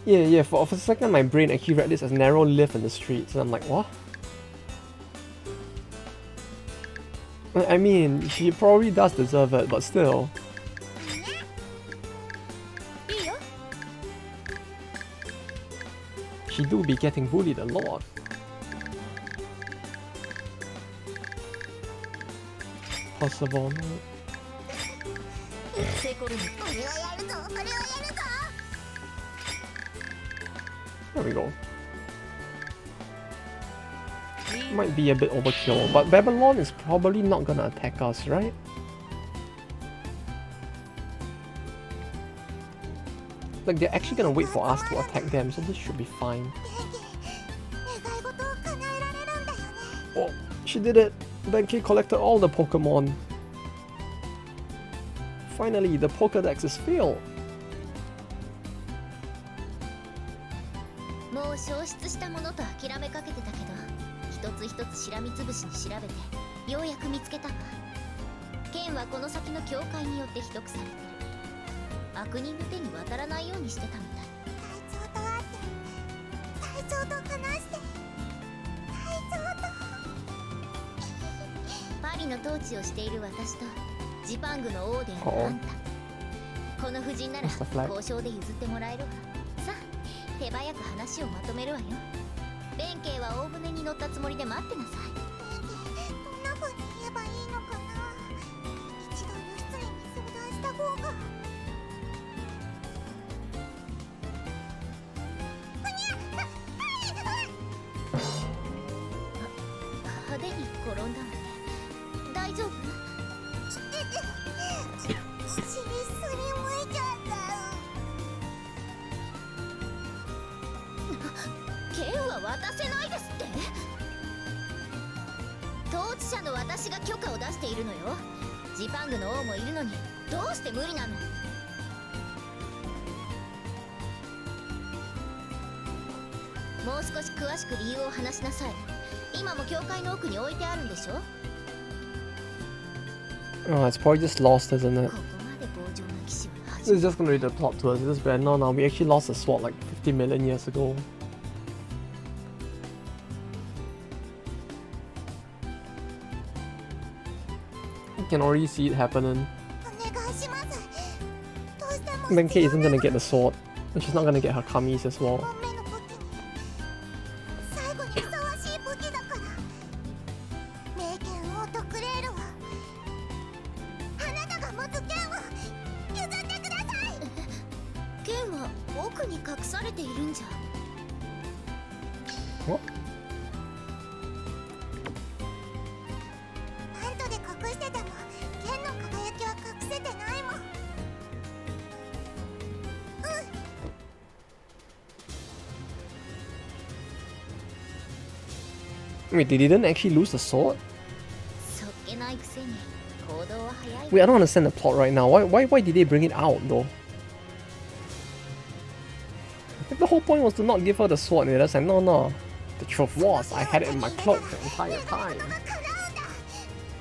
Yeah. For a second, my brain actually read this as Nero live in the streets, and I'm like, what? I mean, she probably does deserve it, but still. She do be getting bullied a lot. possible. 成功ルーム 俺はやるぞ俺はやるぞ There we go. Might be a bit overkill, but Babylon is probably not gonna attack us, right? Like, they're actually gonna wait for us to attack them, so this should be fine. 願い事を叶えられるんだよね Oh, she did it! Benkei collected all the Pokemon. Finally, the Pokédex is filled. もう消失したものと諦めかけてたけど一つ一つしらみつぶしに調べてようやく見つけたわ剣はこの先の境界によって秘匿されてる悪人の手に渡らないようにしてたみたい隊長と会って隊長と話して隊長とパリの統治をしている私とジパングの王であるあんたこの夫人なら交渉で譲ってもらえるわさあ手早く話をまとめるわよ弁慶は大船に乗ったつもりで待ってなさいどんな風に言えばいいのかな一度義経に相談した方が派手に転んだわね大丈夫尻すりむいちゃった剣は渡せないですって統治者の私が許可を出しているのよジパングの王もいるのにどうして無理なのもう少し詳しく理由を話しなさい今も教会の奥に置いてあるんでしょ Oh, it's probably just lost, isn't it? ここまで強情な騎士は初 This め is just gonna be the plot twist. This bad. No, we actually lost the sword like 50 million years ago. You can already see it happening. お願いしますどうしても Benkei isn't gonna get the sword, and she's not gonna get her kamis as well. 本目の武器に最後にふさわしい武器だから名剣オートクレールはあなたが持つ剣を譲ってください剣は奥に隠されているんじゃ What? マントで隠してても剣の輝きは隠せてないもん Wait, they didn't actually lose the sword? そっけないくせに行動は早い Wait, I don't understand the plot right now. Why did they bring it out though? I think the whole point was to not give her the sword, and they're just like, no. The truth was, I had it in my cloak the entire time.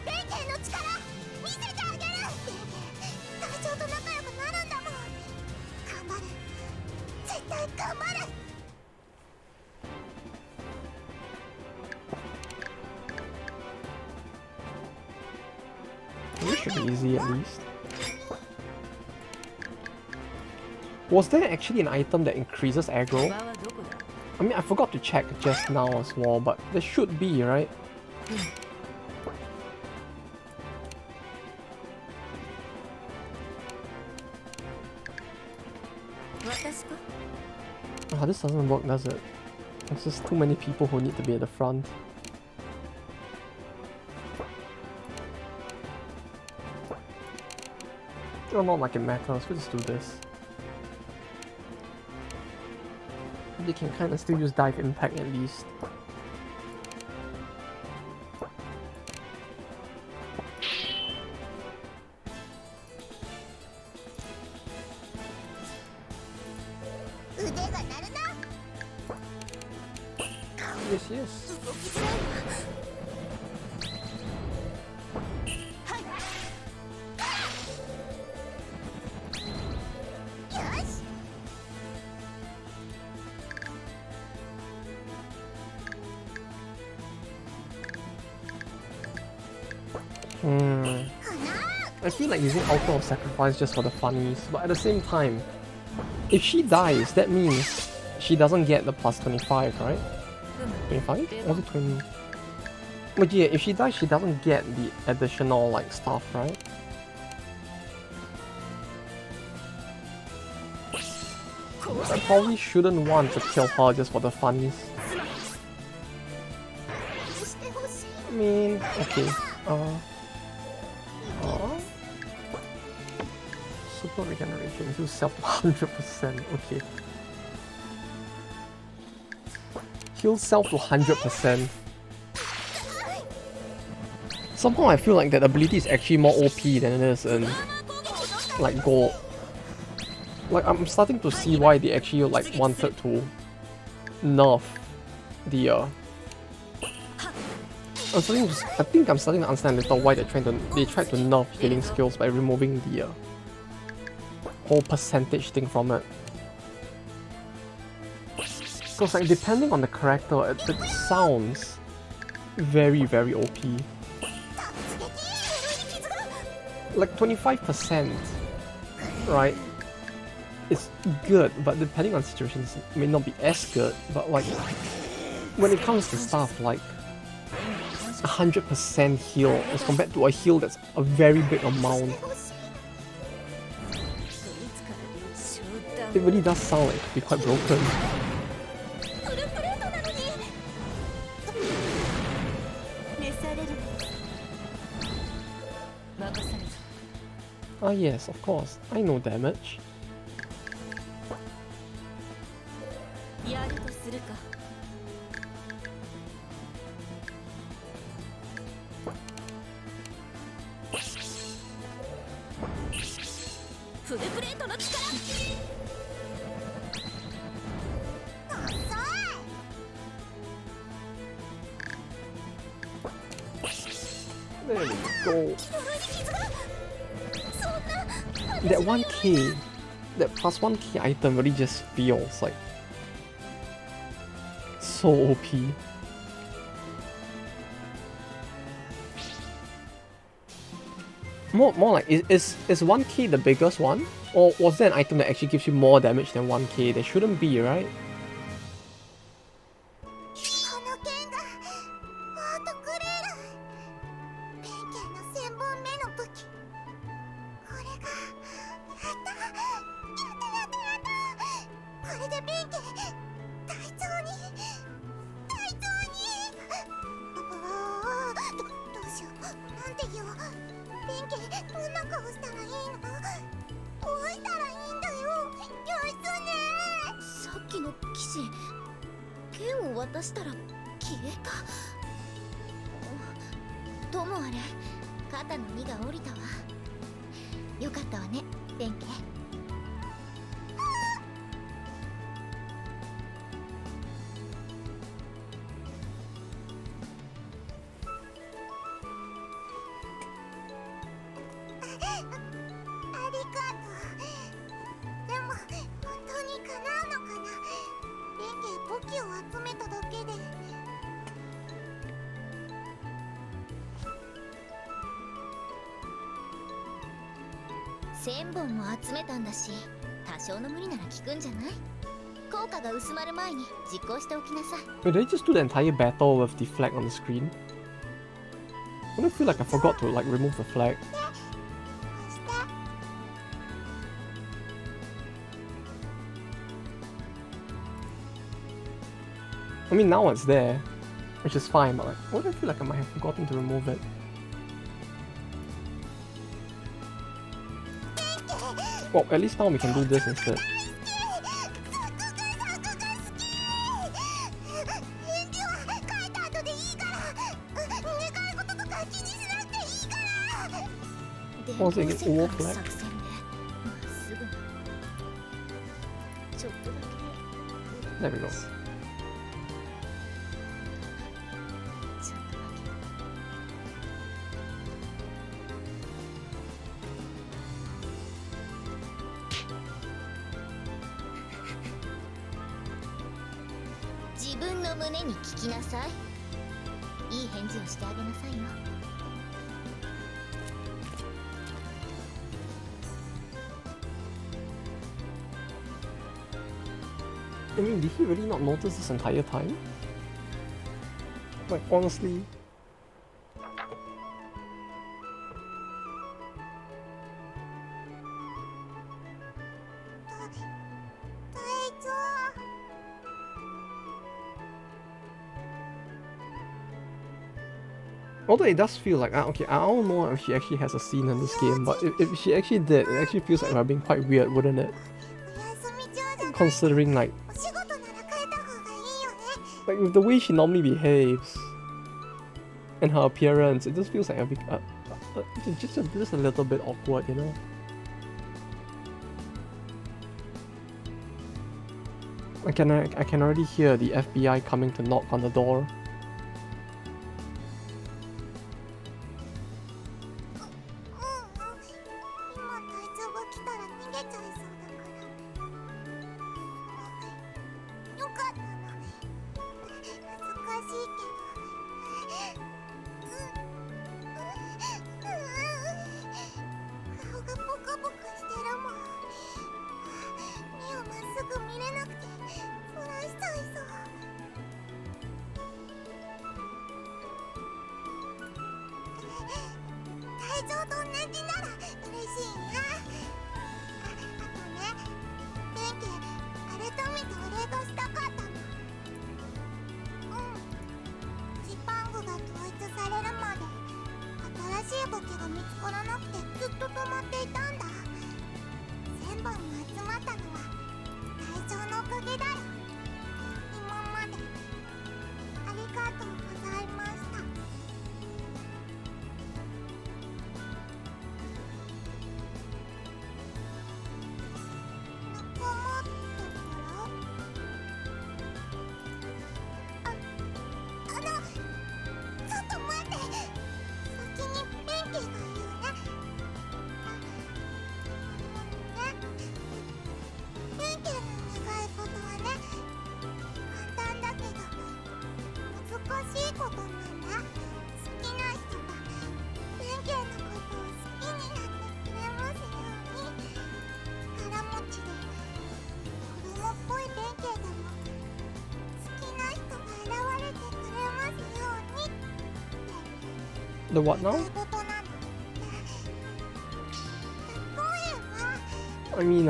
弁慶の力見せてあげる隊長と仲良くなるんだもん頑張る絶対頑張る This should be easy at least. Was there actually an item that increases aggro? 場はどこだ I mean, I forgot to check just now as well, but there should be, right? 渡すか Ah, this doesn't work, does it? There's just too many people who need to be at the front. Oh, not like it matters, we'll just do this. They can kind of still use dive impact at least. Yes. I feel like using Altar of Sacrifice just for the funnies, but at the same time, if she dies, that means she doesn't get the plus 25, right? 25? Was it 20? But yeah, if she dies, she doesn't get the additional like stuff, right? I probably shouldn't want to kill her just for the funnies. I mean, okay. Super regeneration, heal self to 100%. Okay. Heal self to 100%. Somehow I feel like that ability is actually more OP than it is in like Gold. Like I'm starting to see why they actually like wanted to nerf the I think I'm starting to understand a little why they tried to nerf healing skills by removing the whole percentage thing from it. Because like depending on the character, it sounds very OP. Like 25%, right? It's good, but depending on situations, it may not be as good. But like when it comes to stuff like 100% heal as compared to a heal that's a very big amount, it really does sound like it could be quite broken. Ah yes, of course, I know damage. There we go. That 1k, that plus 1k item really just feels like so OP. More like, is 1k the biggest one? Or was there an item that actually gives you more damage than 1k? There shouldn't be, right? Wait, did I just do the entire battle with the flag on the screen? I don't feel like I forgot to like remove the flag. I mean now it's there, which is fine, but like, why do I feel like I might have forgotten to remove it? Well, at least now we can do this instead. What was it again? Wolf flag? There we go. I mean, did he really not notice this entire time? Like, honestly, Although it does feel like, okay, I don't know if she actually has a scene in this game, but if she actually did, it actually feels like we're being quite weird, wouldn't it? Considering like with the way she normally behaves and her appearance, it just feels like just a little bit awkward, you know? I can already hear the FBI coming to knock on the door. The what now? I mean,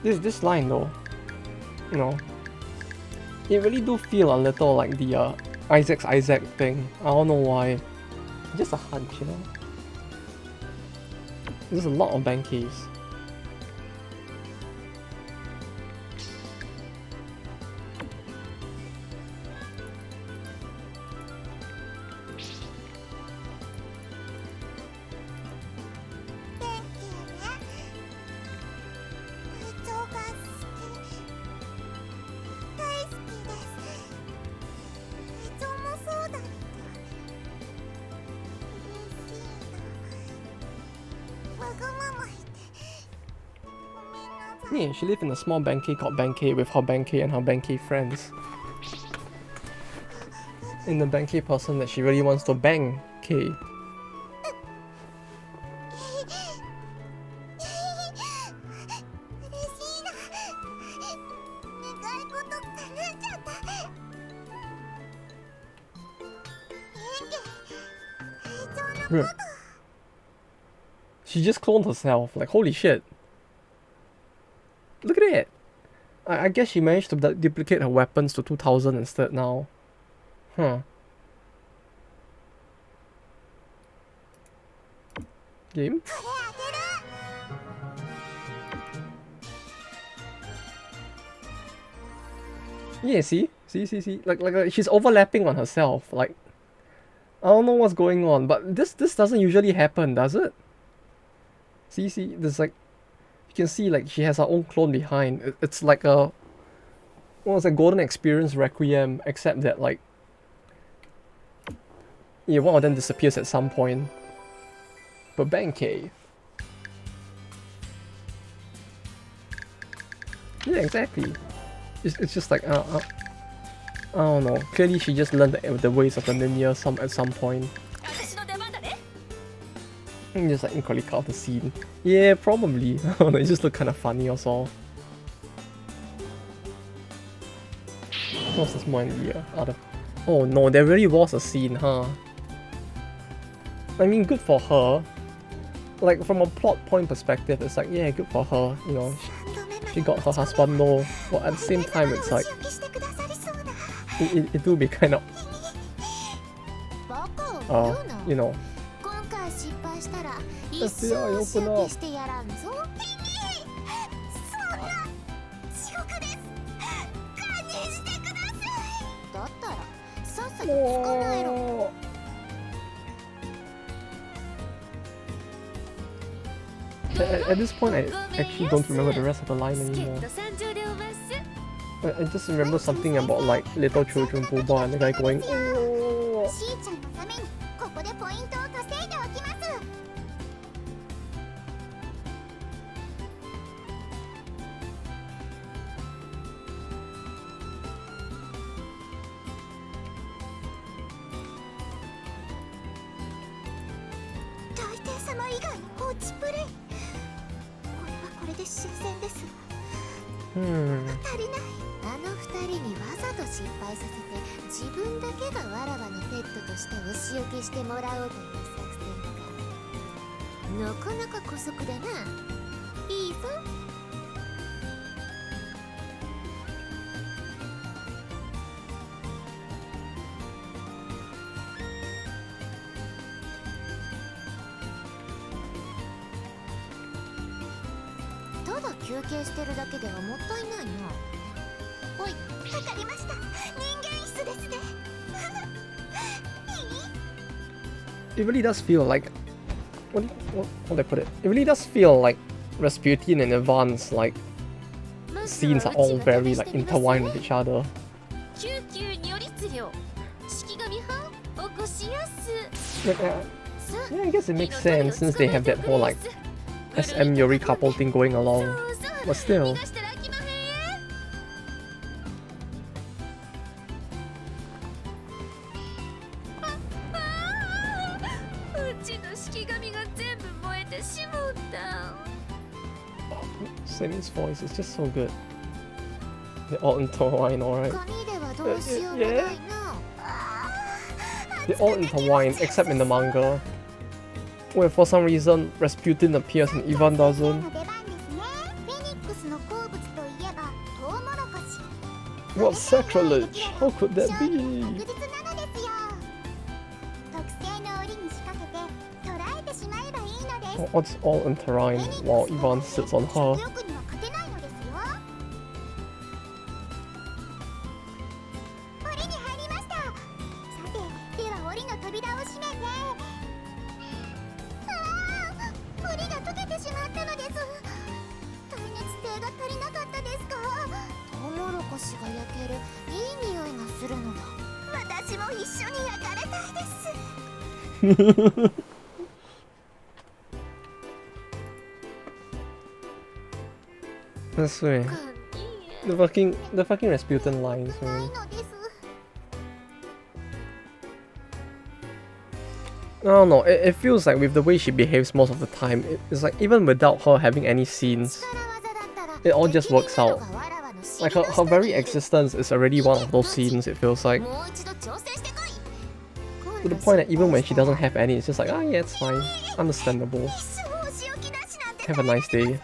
this line though, you know, it really do feel a little like the Isaac thing. I don't know why. Just a hunch, you know. There's a lot of Bankeys. Yeah, she lived in a small Bankei called Bankei with her Bankei and her Bankei friends. And the Bankei person that she really wants to bang K. Yeah. She just cloned herself, like holy shit. Look at it! I guess she managed to duplicate her weapons to 2000 instead now. Huh. Game? Yeah, see? See? Like she's overlapping on herself. Like, I don't know what's going on, but this doesn't usually happen, does it? See, there's like, you can see like she has her own clone behind. It's like a, what was a Golden Experience Requiem, except that like, yeah, one of them disappears at some point. But Bankei. Yeah, exactly. It's just like, I don't know. Clearly she just learned the ways of the ninja at some point. And just like equally cut off the scene. Yeah, probably. It just looked kind of funny also. What's this more in the other? Oh no, there really was a scene, huh? I mean, good for her. like from a plot point perspective, it's like, yeah, good for her, you know, she got her husband no, but at the same time it's like it do be kind of you know. FBI, open up. だったらさっさと捕まえろ。 At this point, I actually don't remember the rest of the line anymore. I just remember something about like little children boba and the guy going, oh. しーちゃんのためにここでポイントを稼いでおきます。 大帝様以外の放置プレイ。これはこれで新鮮です。足りない。あの二人にわざと失敗させて、自分だけがわらわのペットとしてお仕置きしてもらおうという作戦か。なかなか姑息だな。いいぞ。 ただ休憩してるだけではもったいないな。おい、わかりました。人間室ですね。It really does feel like how do I put it? It really does feel like Rasputin and Ivan's like scenes are all very like intertwined with each other. Yeah, I guess it makes sense since they have that whole like SM Yuri couple thing going along. But still. うちの式紙が全部燃えてしもった。 Senki's voice is just so good. They're all intertwined, alright. Yeah. They're all intertwined except in the manga, where for some reason Rasputin appears and Ivan doesn't. What sacrilege? How could that be? What's all intertwined while Ivan sits on her? That's sweet. The fucking Rasputin lines, man. I don't know, it feels like with the way she behaves most of the time, it's like even without her having any scenes, it all just works out. Like her very existence is already one of those scenes, it feels like. To the point that even when she doesn't have any, it's just like, ah yeah, it's fine. Understandable. Have a nice day.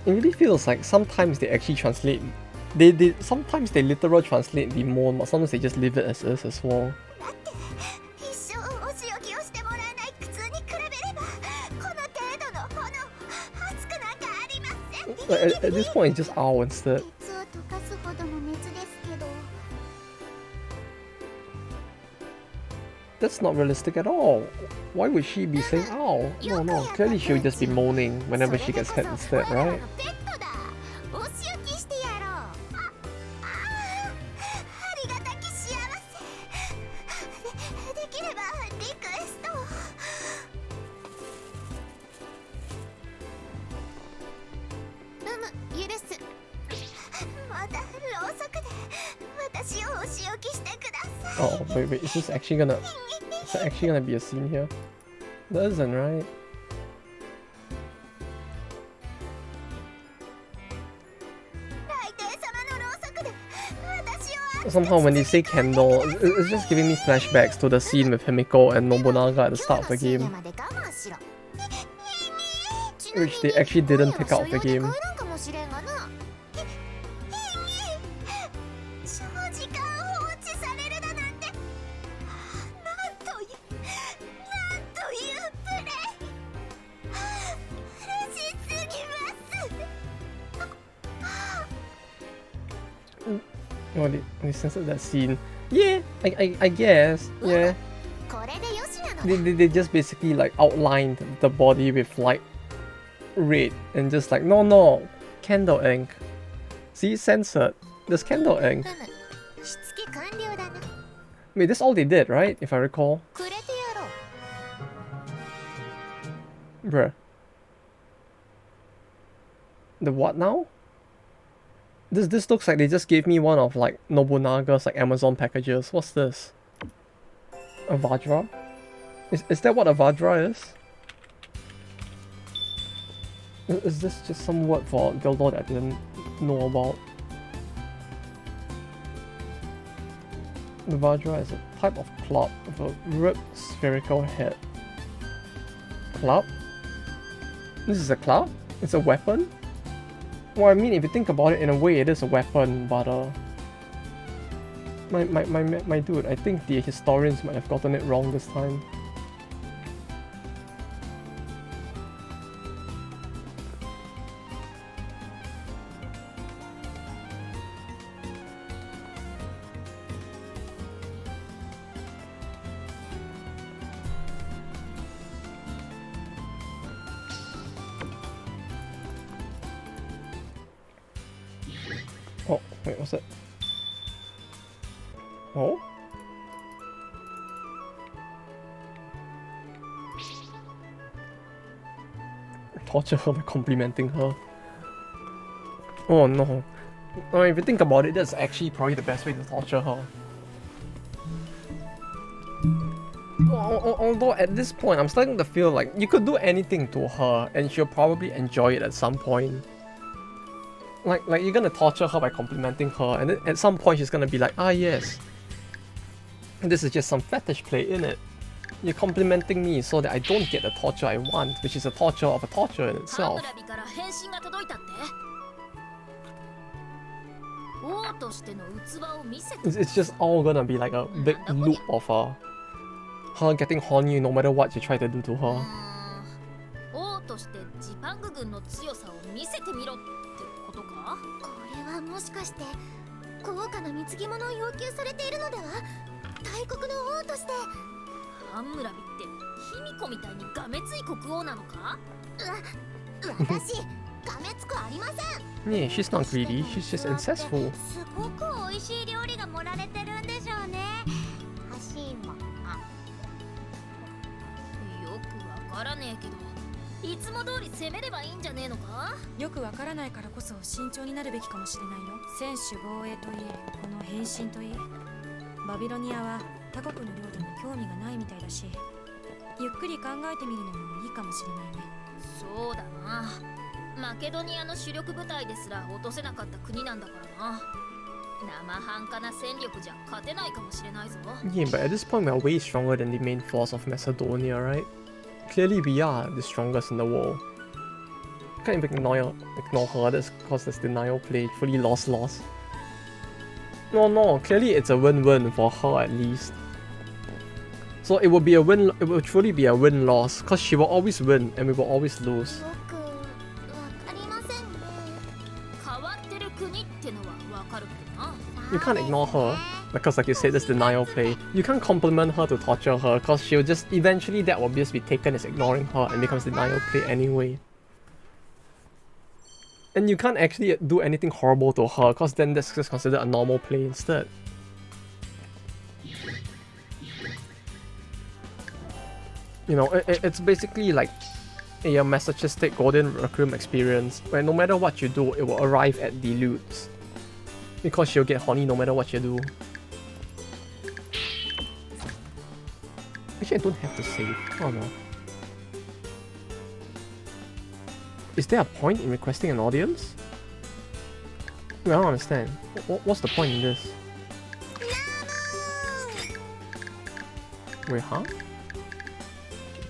It really feels like sometimes they actually translate. Sometimes they literal translate the mode, but sometimes they just leave it as is as well. At this point, it's just ow instead. 鉄を溶かすほどの熱ですけど。 That's not realistic at all. Why would she be saying ow? No, no, clearly she would just be moaning whenever she gets hit instead, right? ペットだ。お仕置きしてやろう。ありがたき幸せ。できればリクエストを。許す。またろうそくで私をお仕置きしてください。 Oh, wait, is this actually gonna be a scene here? That isn't, right? 大帝様のろうそくで私を Somehow when they say candle, it's just giving me flashbacks to the scene with Himiko and Nobunaga at the start of the game, which they actually didn't take out of the game. 長時間放置されるだなんて。なんというプレイ。嬉しすぎます。 Oh, they censored that scene. Yeah, I guess. Yeah. これでよしなの。 They just basically like outlined the body with like red and just like no candle ink. See, censored. There's candle ink. しつけ完了だな。 Wait, that's all they did, right? If I recall. くれてやろう。 Bruh. The what now? This looks like they just gave me one of like Nobunaga's like Amazon packages. What's this? A Vajra? Is that what a Vajra is? Is this just some word for dildo that I didn't know about? The Vajra is a type of club with a ribbed spherical head. Club? This is a club? It's a weapon? Well, I mean, if you think about it, in a way, it is a weapon, but my dude, I think the historians might have gotten it wrong this time. Oh, wait, what's that? Oh? Torture her by complimenting her. Oh no. I mean, if you think about it, that's actually probably the best way to torture her. Although at this point, I'm starting to feel like you could do anything to her and she'll probably enjoy it at some point. Like you're gonna torture her by complimenting her, and then at some point she's gonna be like, ah yes, this is just some fetish play, innit? You're complimenting me so that I don't get the torture I want, which is a torture of a torture in itself. It's just all gonna be like a big loop of her getting horny no matter what you try to do to her. これはもしかして高価な貢ぎ物を要求されているのでは。大国の王として。ハンムラビって卑弥呼みたいにがめつい国王なのか。私がめつくありません。 Yeah, she's not greedy, she's just incestful. すごく美味しい料理が盛られてるんでしょうね。橋も。よくわからねえけど。 いつも通り攻めればいいんじゃねえのか。よくわからないからこそ慎重になるべきかもしれないよ。専守防衛といえ、この変身といえ、バビロニアは他国の領土に興味がないみたいだし、ゆっくり考えてみるのもいいかもしれないね。そうだな。マケドニアの主力部隊ですら落とせなかった国なんだからな。生半可な戦力じゃ勝てないかもしれないぞ。 Yeah, but at this point we're way stronger than the main force of Macedonia, right? Clearly we are the strongest in the world. Can't even ignore her, that's because there's denial play, fully lost. No, clearly it's a win-win for her at least. So it will be a win, it will truly be a win-loss, because she will always win and we will always lose. You can't ignore her, because like you said, this denial play. You can't compliment her to torture her, because she'll just, eventually that will just be taken as ignoring her and becomes denial play anyway. And you can't actually do anything horrible to her, because then that's just considered a normal play instead. You know, it's basically like a masochistic golden recruit experience, where no matter what you do, it will arrive at dilutes. Because she'll get horny no matter what you do. Actually, I don't have to save. Oh no. Is there a point in requesting an audience? I don't understand. What's the point in this? Wait, huh?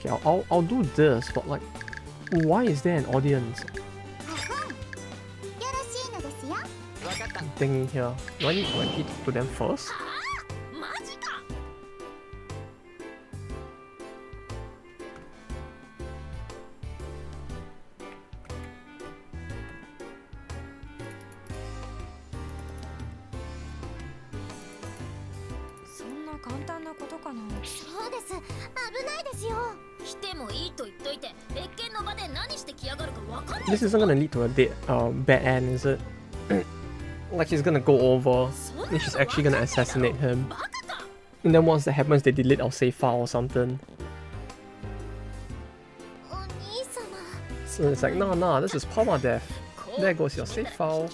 Okay, I'll do this, but like, why is there an audience? Thing here. Do I need to like talk to them first? This isn't gonna lead to a bad end, is it? Like she's gonna go over, and she's actually gonna assassinate him. And then once that happens, they delete our save file or something. So it's like, nah, this is permadeath. There goes your save file.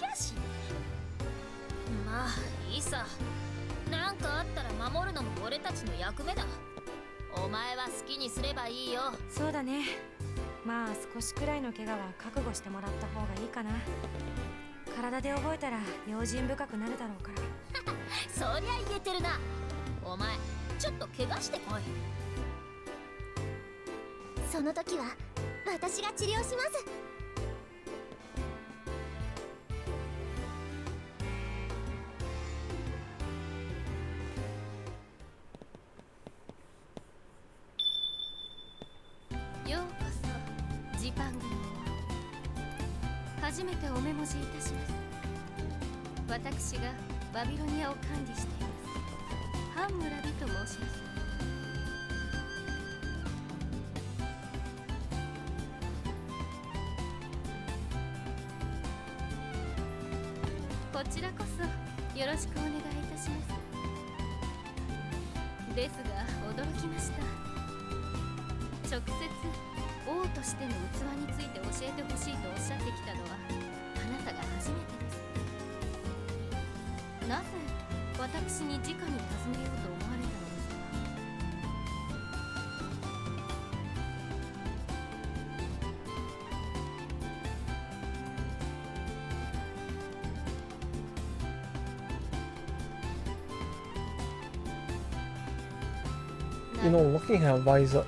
You know, looking at her visor,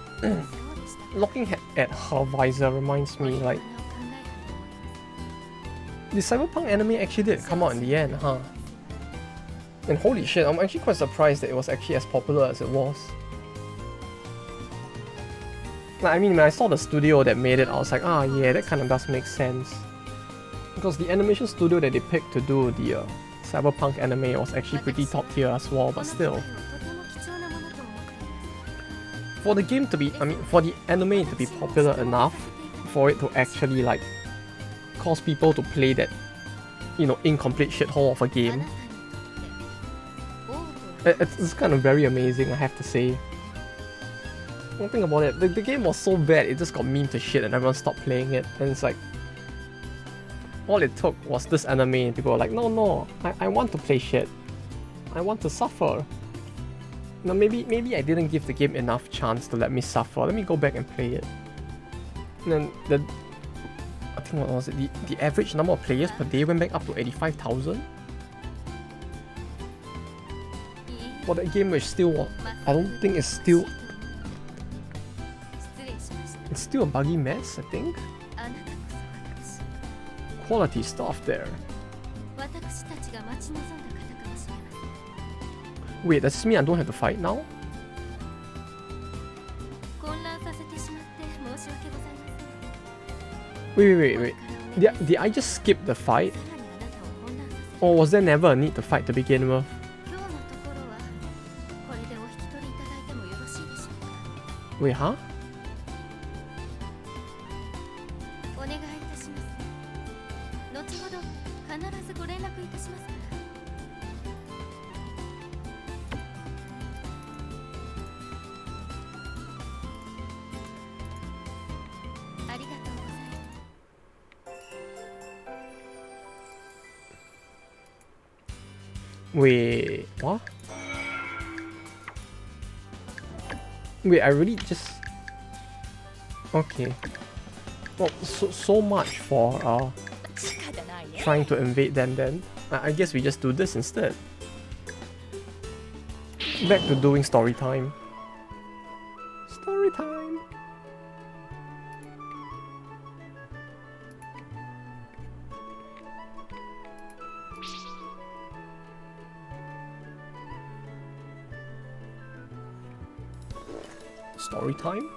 looking at her visor reminds me, like, the Cyberpunk anime actually did come out in the end, huh? And holy shit, I'm actually quite surprised that it was actually as popular as it was. Like, I mean, when I saw the studio that made it, I was like, ah, yeah, that kind of does make sense. Because the animation studio that they picked to do the Cyberpunk anime was actually pretty top tier as well, but still. For the game to be, for the anime to be popular enough for it to actually like cause people to play that, you know, incomplete shithole of a game, it's kind of very amazing, I have to say. One thing about it, the game was so bad, it just got memed to shit and everyone stopped playing it, and it's like, all it took was this anime and people were like, no, I want to play shit. I want to suffer. No, maybe I didn't give the game enough chance to let me suffer. Let me go back and play it. And then I think what was it? The average number of players per day went back up to 85,000. For that game, which still, I don't think it's still. It's still a buggy mess, I think. Quality stuff there. Wait, does this mean I don't have to fight now? Wait. Did I just skip the fight? Or was there never a need to fight to begin with? 今日のところはこれでお引き取りいただいてもよろしいでしょうか。 Wait, huh? お願いいたします。後ほど必ずご連絡いたしますから。ありがとうございます。 Wait, what? Wait, I really just... Okay. Well, so much for trying to invade them then. I guess we just do this instead. Back to doing story time. Story time! Story time?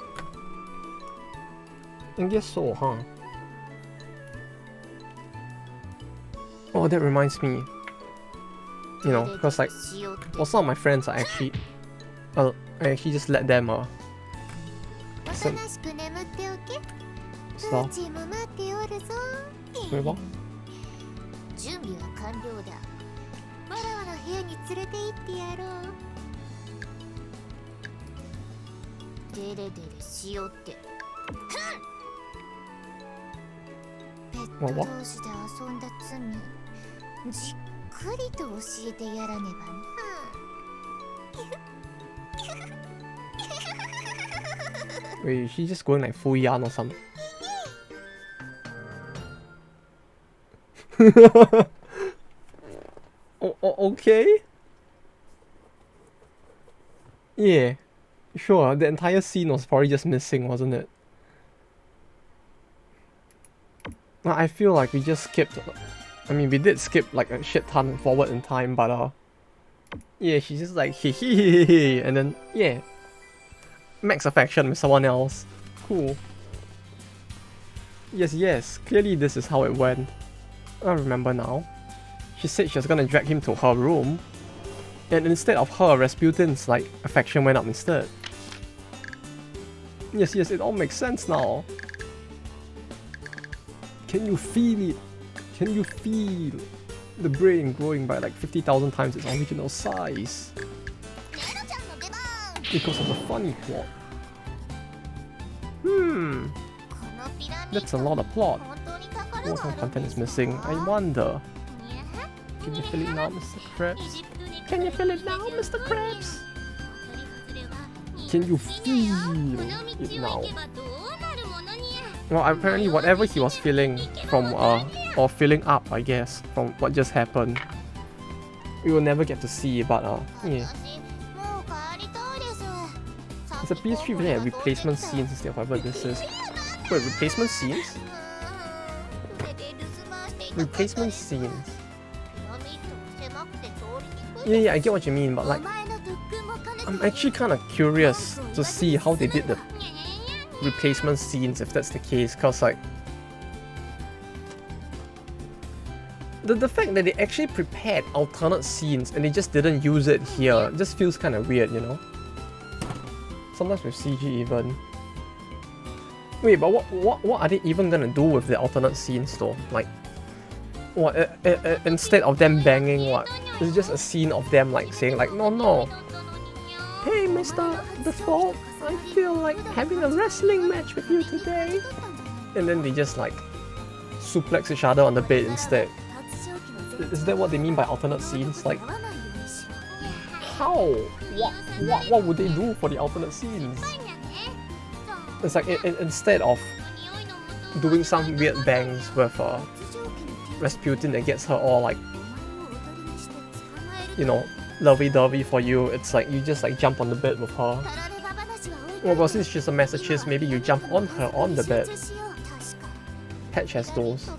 I guess so, huh? Oh, that reminds me. You know, because like, well, some of my friends are actually, I actually just let them some stuff. Wait, what? 準備は完了だ。わらわの部屋に連れて行ってやろう。デレデレしよって。ペット同士で遊んだ罪、じっくりと教えてやらねばな。Wait, is she just going like full yarn or something? Okay. Yeah, sure. The entire scene was probably just missing, wasn't it? I feel like we just skipped. I mean, we did skip like a shit ton forward in time, but yeah, she's just like hee, and then yeah, max affection with someone else. Cool. Yes. Clearly, this is how it went. I remember now. She said she was gonna drag him to her room, and instead of her, Rasputin's like affection went up instead. Yes, it all makes sense now. Can you feel it? Can you feel the brain growing by like 50,000 times its original size? Because of the funny plot. That's a lot of plot. What kind of content is missing? I wonder. Can you feel it now, Mr. Krabs? Can you feel it now, Mr. Krabs? Can you feel it now? Well, apparently whatever he was feeling from, or filling up, I guess, from what just happened, we will never get to see, but, yeah. It's a PS3 version, replacement scenes instead of whatever this is. Wait, replacement scenes? Replacement scenes. Yeah, I get what you mean, but like, I'm actually kind of curious to see how they did the replacement scenes, if that's the case, cause like, the fact that they actually prepared alternate scenes and they just didn't use it here just feels kind of weird, you know? Sometimes with CG even. Wait, but what are they even gonna do with the alternate scenes though? Like, what, instead of them banging, what? It's just a scene of them like saying like, no. Hey Mr. Default, I feel like having a wrestling match with you today. And then they just like suplex each other on the bed instead. Is that what they mean by alternate scenes? Like, how? What would they do for the alternate scenes? It's like instead of doing some weird bangs with Rasputin that gets her all like, you know, lovey-dovey for you, it's like you just like jump on the bed with her. Well, since she's a masochist, maybe you jump on her on the bed. Patch has those.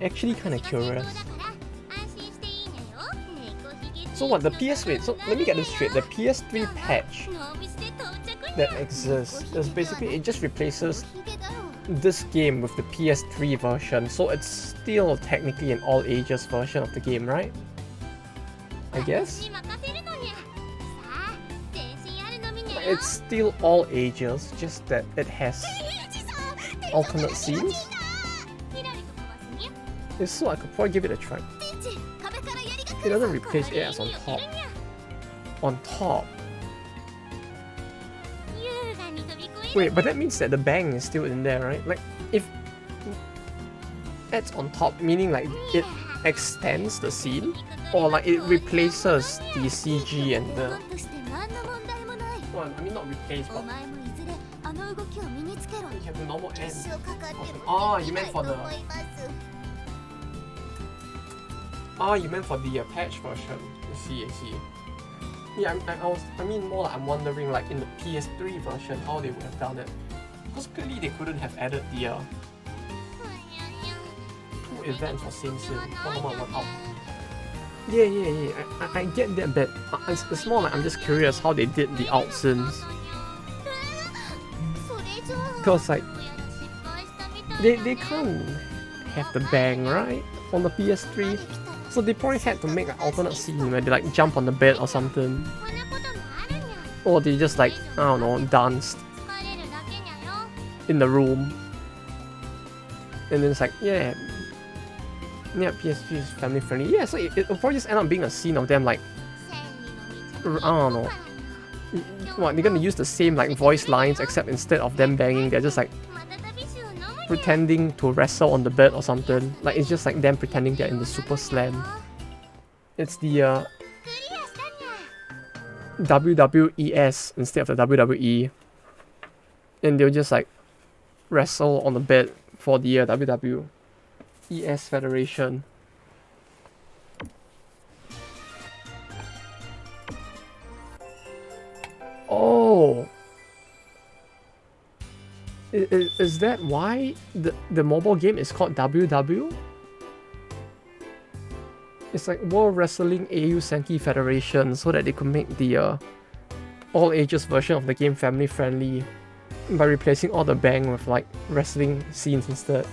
Actually kinda curious. So what, the PS... Wait, so let me get this straight. The PS3 patch that exists is basically, it just replaces this game with the PS3 version, so it's still technically an all ages version of the game, right? I guess? It's still all ages, just that it has alternate scenes. If so, I could probably give it a try. It doesn't replace it as on top. On top. Wait, but that means that the bang is still in there, right? Like, if it's on top, meaning like it extends the scene, or like it replaces the CG and the... Well, I mean not replace, but you have the normal end. Oh, you meant for the... Oh, you meant for the patch version. I see. Yeah, I mean more like I'm wondering like in the PS3 version how they would have done it. Because clearly they couldn't have added the 2 events for same scene. One out. Yeah. I get that, but it's more like I'm just curious how they did the out scenes. Because like they can't have the bang, right? On the PS3. So they probably had to make an alternate scene where they like jump on the bed or something. Or they just like, I don't know, danced in the room. And then it's like, yeah, PS3 is family friendly. Yeah, so it'll probably just end up being a scene of them like, I don't know. What, they're gonna use the same like voice lines except instead of them banging, they're just like pretending to wrestle on the bed or something. Like it's just like them pretending they're in the Super Slam. It's the WWES instead of the WWE. And they'll just like wrestle on the bed for the WWES Federation. Oh! Is that why the mobile game is called WW? It's like World Wrestling Eiyu Senki Federation, so that they could make the all ages version of the game family friendly by replacing all the bang with like wrestling scenes instead.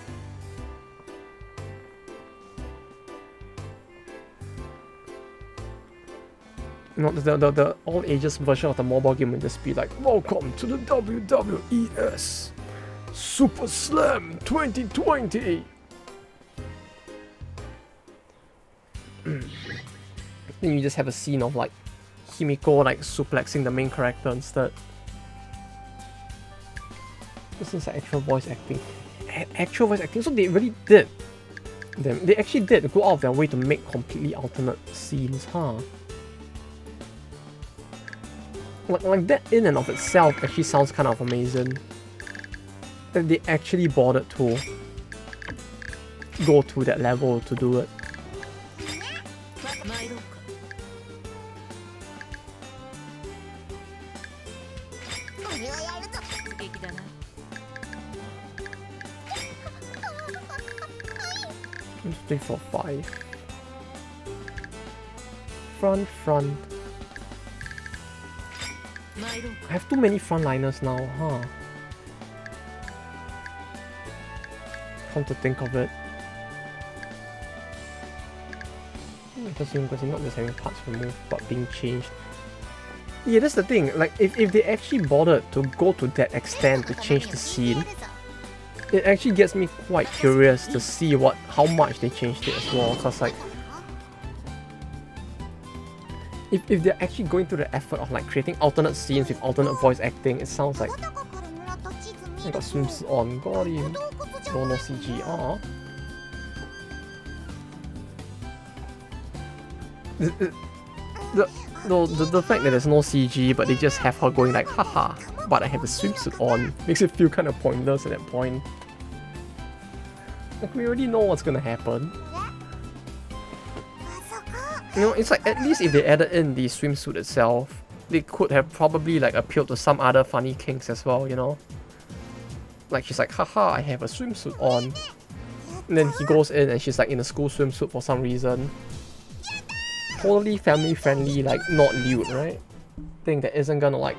You know, the all ages version of the mobile game would just be like, welcome to the WWES Super Slam 2020! Then you just have a scene of like Himiko like suplexing the main character instead. This is like actual voice acting. Actual voice acting, so they really did. They actually did go out of their way to make completely alternate scenes, huh? Like that in and of itself actually sounds kind of amazing. That they actually bothered to go to that level to do it. One, two, three, four, five. Front. I have too many frontliners now, huh? Come to think of it. Because you're not just having parts removed, but being changed. Yeah, that's the thing. Like, if they actually bothered to go to that extent to change the scene, it actually gets me quite curious to see how much they changed it as well. Cause like, if they're actually going through the effort of like creating alternate scenes with alternate voice acting, it sounds like I got swimsuit on. Got him. No CG. Aww. The fact that there's no CG, but they just have her going like, haha, but I have a swimsuit on, makes it feel kind of pointless at that point. Like, we already know what's gonna happen. You know, it's like, at least if they added in the swimsuit itself, they could have probably like appealed to some other funny kinks as well, you know? Like, she's like, haha, I have a swimsuit on. And then he goes in and she's like in a school swimsuit for some reason. Totally family friendly, like not lewd, right? Thing that isn't gonna like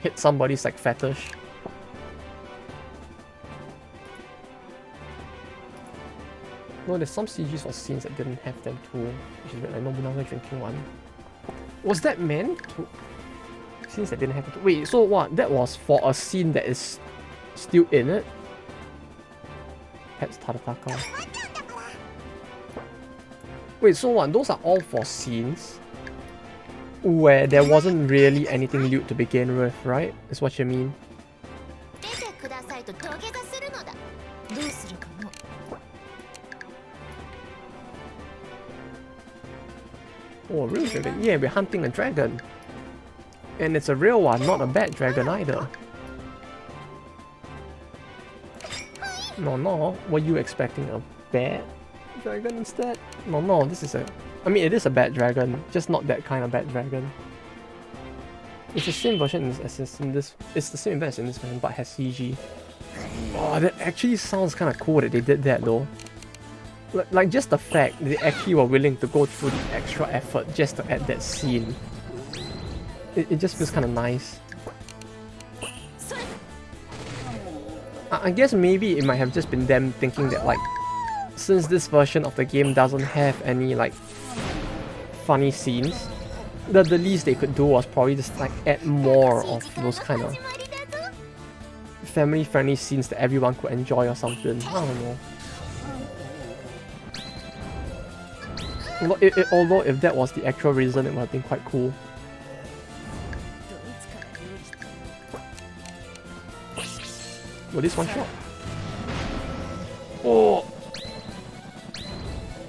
hit somebody's like fetish. No, there's some CGs for scenes that didn't have them too, which is like Nobunaga drinking one. Was that meant to... Scenes that didn't have it? Wait, so what? That was for a scene that is still in it? Pets Tarataka. Wait, so what? Those are all for scenes where there wasn't really anything lewd to begin with, right? Is what you mean? Oh, a real dragon? Yeah, we're hunting a dragon. And it's a real one, not a bad dragon either. No, were you expecting a bad dragon instead? No, this is a... I mean, it is a bad dragon, just not that kind of bad dragon. It's the same version as in this... It's the same event as in this version, but has CG. Oh, that actually sounds kind of cool that they did that though. Like just the fact that they actually were willing to go through the extra effort just to add that scene. It just feels kind of nice. I guess maybe it might have just been them thinking that like, since this version of the game doesn't have any like funny scenes, the least they could do was probably just like add more of those kind of family-friendly scenes that everyone could enjoy or something. I don't know. Although if that was the actual reason, it would have been quite cool. Well, this one shot. Oh!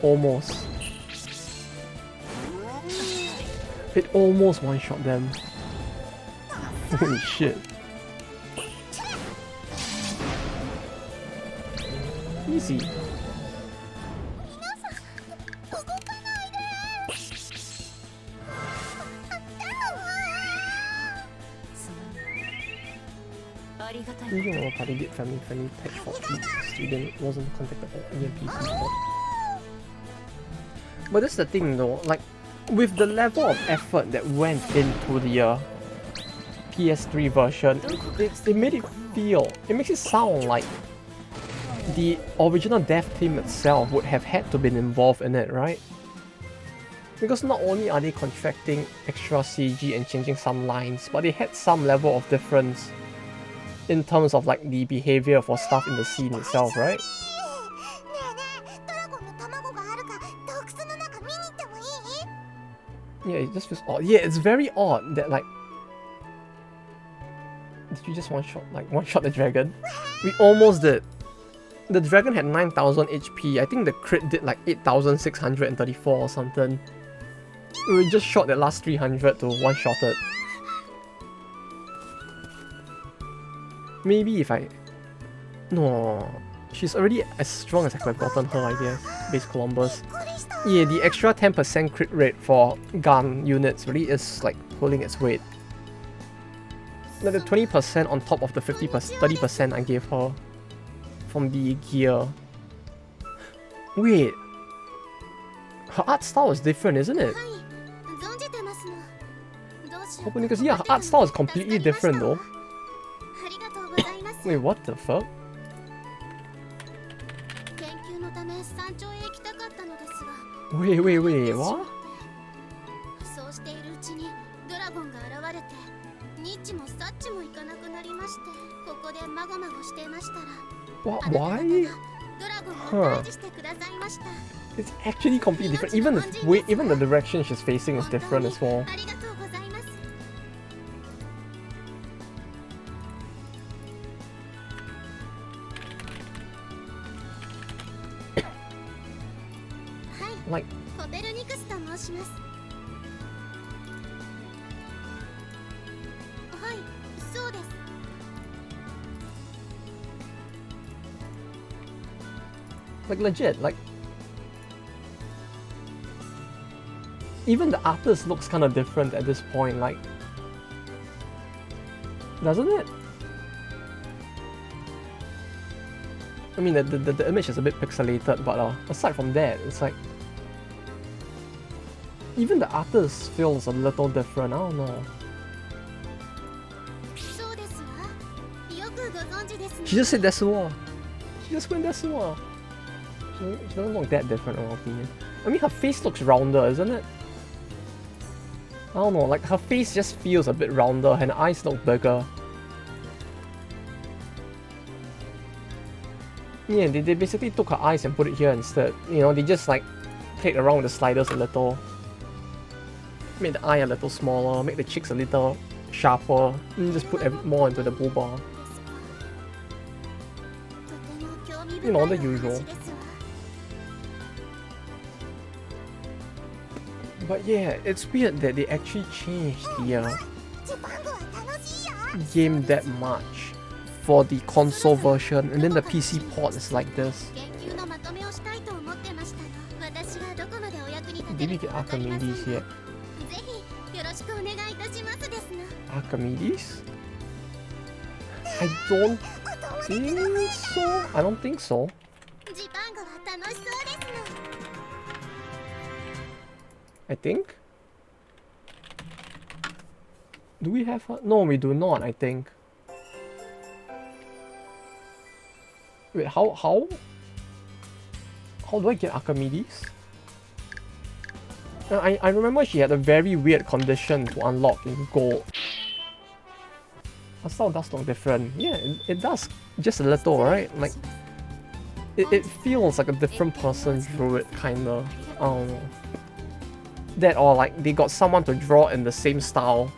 Almost. It almost one-shot them. Holy shit. Easy. Even our party did family-friendly patch for each student wasn't contacted by EMP support. But that's the thing though, like, with the level of effort that went into the PS3 version, it made it feel, it makes it sound like the original dev team itself would have had to been involved in it, right? Because not only are they contracting extra CG and changing some lines, but they had some level of difference in terms of like the behavior for stuff in the scene itself, right? Yeah, it just feels odd. Yeah, it's very odd that like... Did you just one-shot the dragon? We almost did. The dragon had 9,000 HP. I think the crit did like 8,634 or something. We just shot that last 300 to one-shot it. Maybe if I... No... She's already as strong as I could have gotten her, I guess. Base Columbus. Yeah, the extra 10% crit rate for gun units really is like pulling its weight. Like the 20% on top of the 30% I gave her from the gear. Wait, her art style is different, isn't it? Because yeah, her art style is completely different though. Wait, what the fuck? Wait, what? What? Why? Huh. It's actually completely different. Even the way, even the direction she's facing is different as well. Like, legit, like even the artist looks kind of different at this point, like, doesn't it? I mean, the image is a bit pixelated, but aside from that, it's like even the artist feels a little different. I don't know. She just said desu wa. She just went desu wa. She doesn't look that different in my opinion. I mean, her face looks rounder, isn't it? I don't know, like her face just feels a bit rounder and her eyes look bigger. Yeah, they basically took her eyes and put it here instead. You know, they just like played around with the sliders a little. Made the eye a little smaller, make the cheeks a little sharper, and just put more into the booba. You know, the usual. But yeah, it's weird that they actually changed the game that much for the console version, and then the PC port is like this. Did we get Archimedes yet? Archimedes? I don't think so. I don't think so. I think? Do we have her? No, we do not, I think. Wait, how do I get Archimedes? I remember she had a very weird condition to unlock in gold. Her style does look different. Yeah, it does. Just a little, right? Like, it feels like a different person drew it, kinda. I don't know. That or like they got someone to draw in the same style,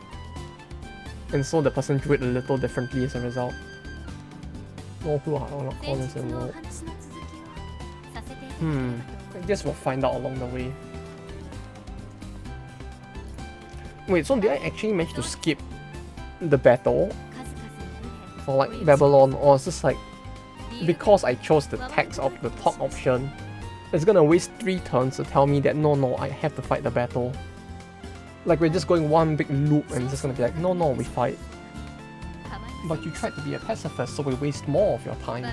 and so the person drew it a little differently as a result. No clue how to unlock corners in world. I guess we'll find out along the way. Wait, so did I actually manage to skip the battle for like Babylon, or is this like because I chose the text of the top option, it's gonna waste 3 turns to tell me that no, I have to fight the battle. Like we're just going one big loop and it's just gonna be like, no, we fight. But you tried to be a pacifist, so we waste more of your time.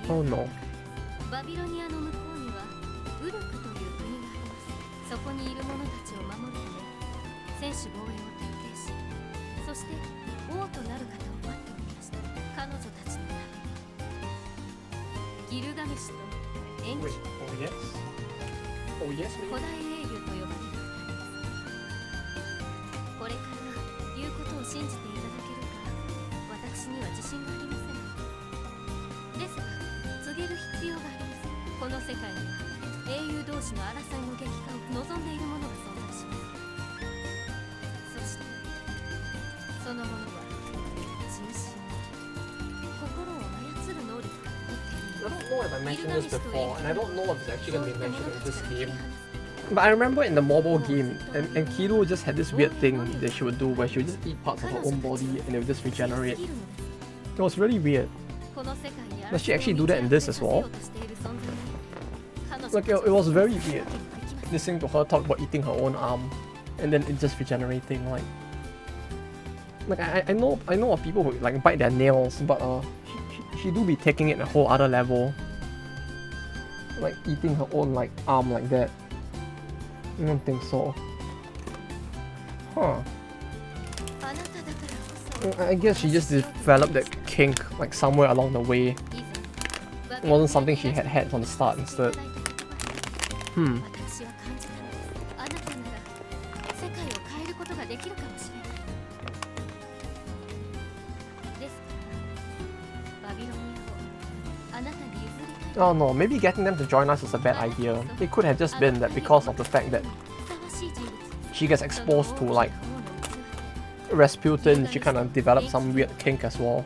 Oh no. Wait, oh yes? Oh yes, maybe? I don't know if I mentioned this before, and I don't know if it's actually going to be mentioned in this game. But I remember in the mobile game, and Kiru just had this weird thing that she would do where she would just eat parts of her own body and it would just regenerate. It was really weird. Does she actually do that in this as well? Like, it was very weird listening to her talk about eating her own arm and then it just regenerating. Like I know of people who like bite their nails, but she do be taking it a whole other level. Like eating her own like arm like that. I don't think so. Huh. I guess she just developed that kink like somewhere along the way. It wasn't something she had from the start instead. Oh no, maybe getting them to join us is a bad idea. It could have just been that because of the fact that she gets exposed to like Rasputin, she kind of developed some weird kink as well.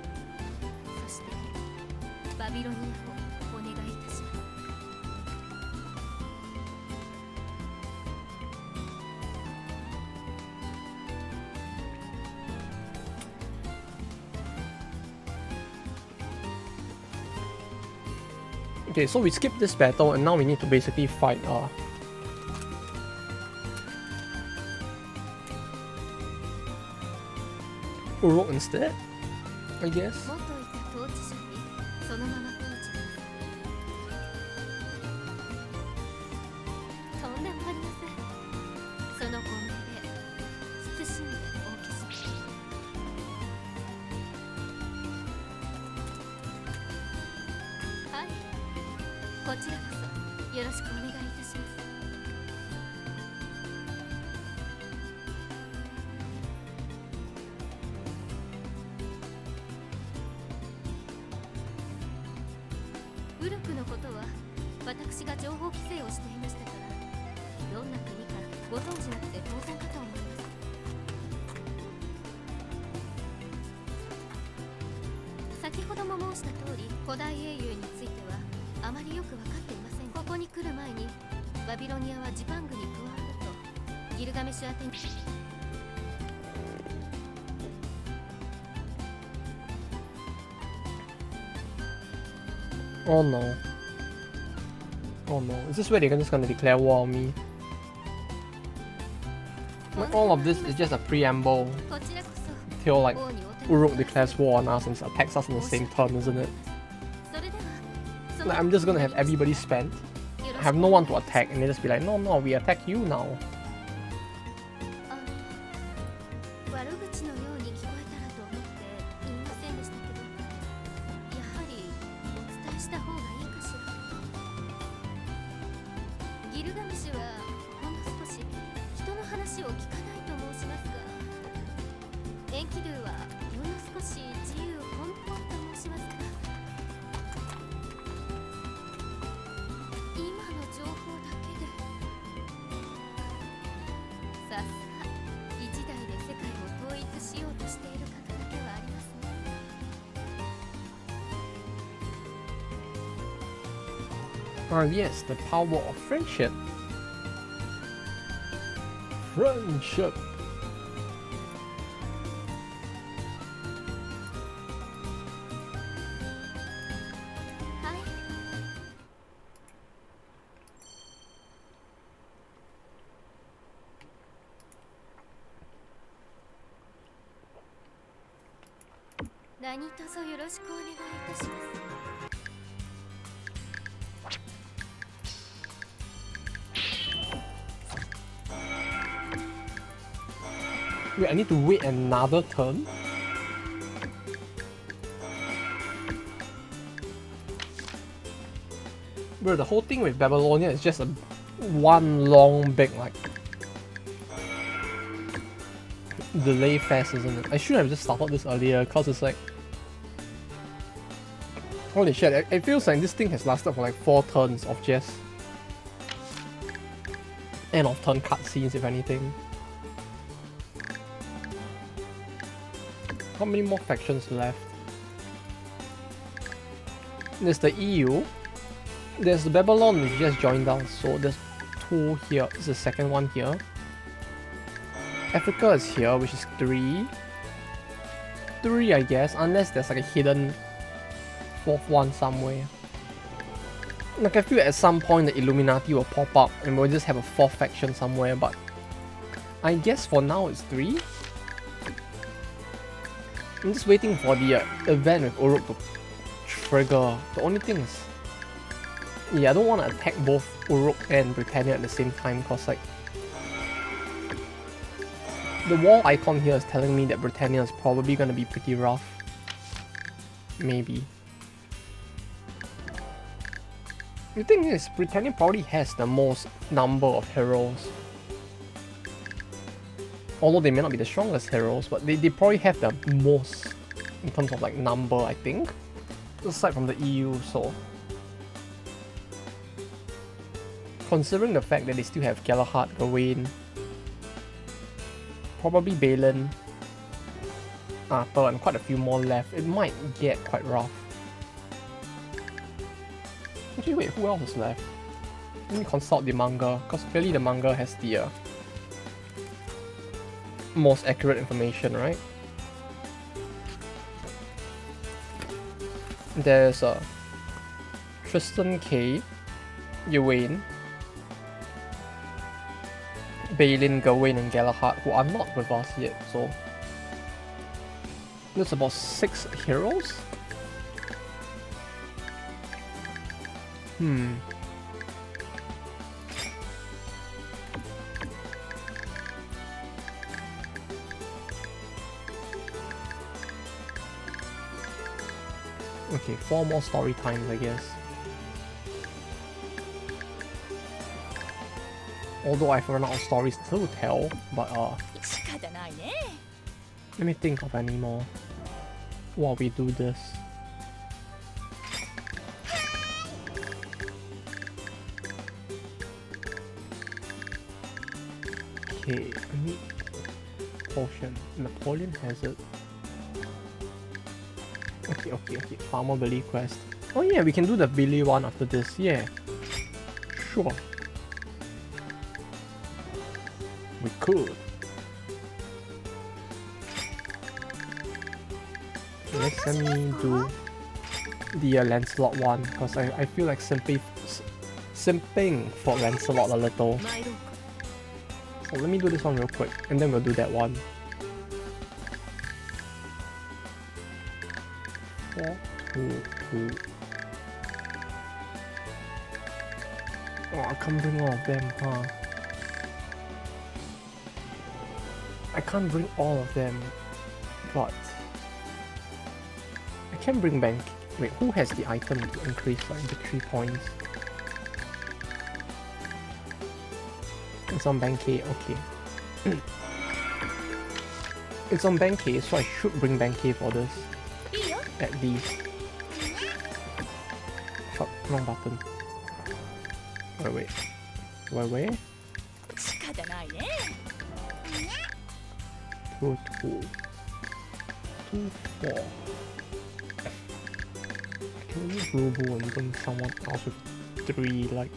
Okay, so we skipped this battle and now we need to basically fight Uruk instead, I guess. こちらこそよろしくお願いいたします。ウルクのことは私が情報規制をしていましたから、どんな国かご存知なくて当然かと思います。先ほども申した通り、古代英雄についてはあまりよく分かっていません。ここに来る前にバビロニアはジパングに加わるとギルガメシュ宛てにOh no. Oh no. Is this where they're just gonna declare war on me? Like, all of this is just a preamble こちらこそ till like 王にお手 Uruk declares war on us and attacks us in the same turn, isn't it? それではそ Like, の I'm just gonna have everybody spent, よろしく have no one to attack, and they just be like, no, no, we attack you now. 悪口のように聞こえたらと思って言いませんでしたけど、やはりお伝えした方がいいかしら。ギルガメシュはほんの少し人の話を聞かないと申しますが、エンキドゥはほんの少し自由奔放と申しますか。今の情報だけでさすが一代で世界を統一しようとしている方だけはありますね。Yes, the power of friendship. Friendship. はい。何卒よろしくお願いいたします。Wait, I need to wait another turn? Bro, the whole thing with Babylonia is just a one long big like delay fest, isn't it? I should have just started this earlier, cause it's like holy shit, it feels like this thing has lasted for like 4 turns of just end of turn cutscenes, if anything. How many more factions left? There's the EU. There's the Babylon which just joined us, so there's 2 here. This is the second one here. Africa is here, which is 3. 3 I guess, unless there's like a hidden 4th one somewhere. Like I feel at some point the Illuminati will pop up and we'll just have a 4th faction somewhere, but I guess for now it's 3. I'm just waiting for the event with Uruk to trigger. The only thing is, yeah, I don't want to attack both Uruk and Britannia at the same time, cause like the wall icon here is telling me that Britannia is probably gonna be pretty rough. Maybe. The thing is, Britannia probably has the most number of heroes. Although they may not be the strongest heroes, but they probably have the most in terms of like number, I think. Aside from the EU, so considering the fact that they still have Galahad, Gawain, probably Balin, Arthur, and quite a few more left, it might get quite rough. Actually, wait, who else is left? Let me consult the manga, because clearly the manga has the most accurate information, right? There's Tristan K, Ewain, Balin, Gawain, and Galahad, who are not with us yet, so that's about 6 heroes? Okay, 4 more story times, I guess. Although I've run out of stories to tell, but let me think of any more while we do this. Okay, I need potion. Napoleon has it. Okay. Farmer Billy quest. Oh yeah, we can do the Billy one after this. Yeah, sure. We could. Next, let me do the Lancelot one because I feel like simping for Lancelot a little. So let me do this one real quick, and then we'll do that one. 4, 2, 2. Oh, I can't bring all of them, huh? I can't bring all of them, but I can bring bank. Wait, who has the item to increase like victory points? It's on bank K, okay. It's on bank K, so I should bring bank K for this. At least. Fuck, wrong button. Wait. 2, 2. 2, 4. I can use Robo and bring someone else with 3, like...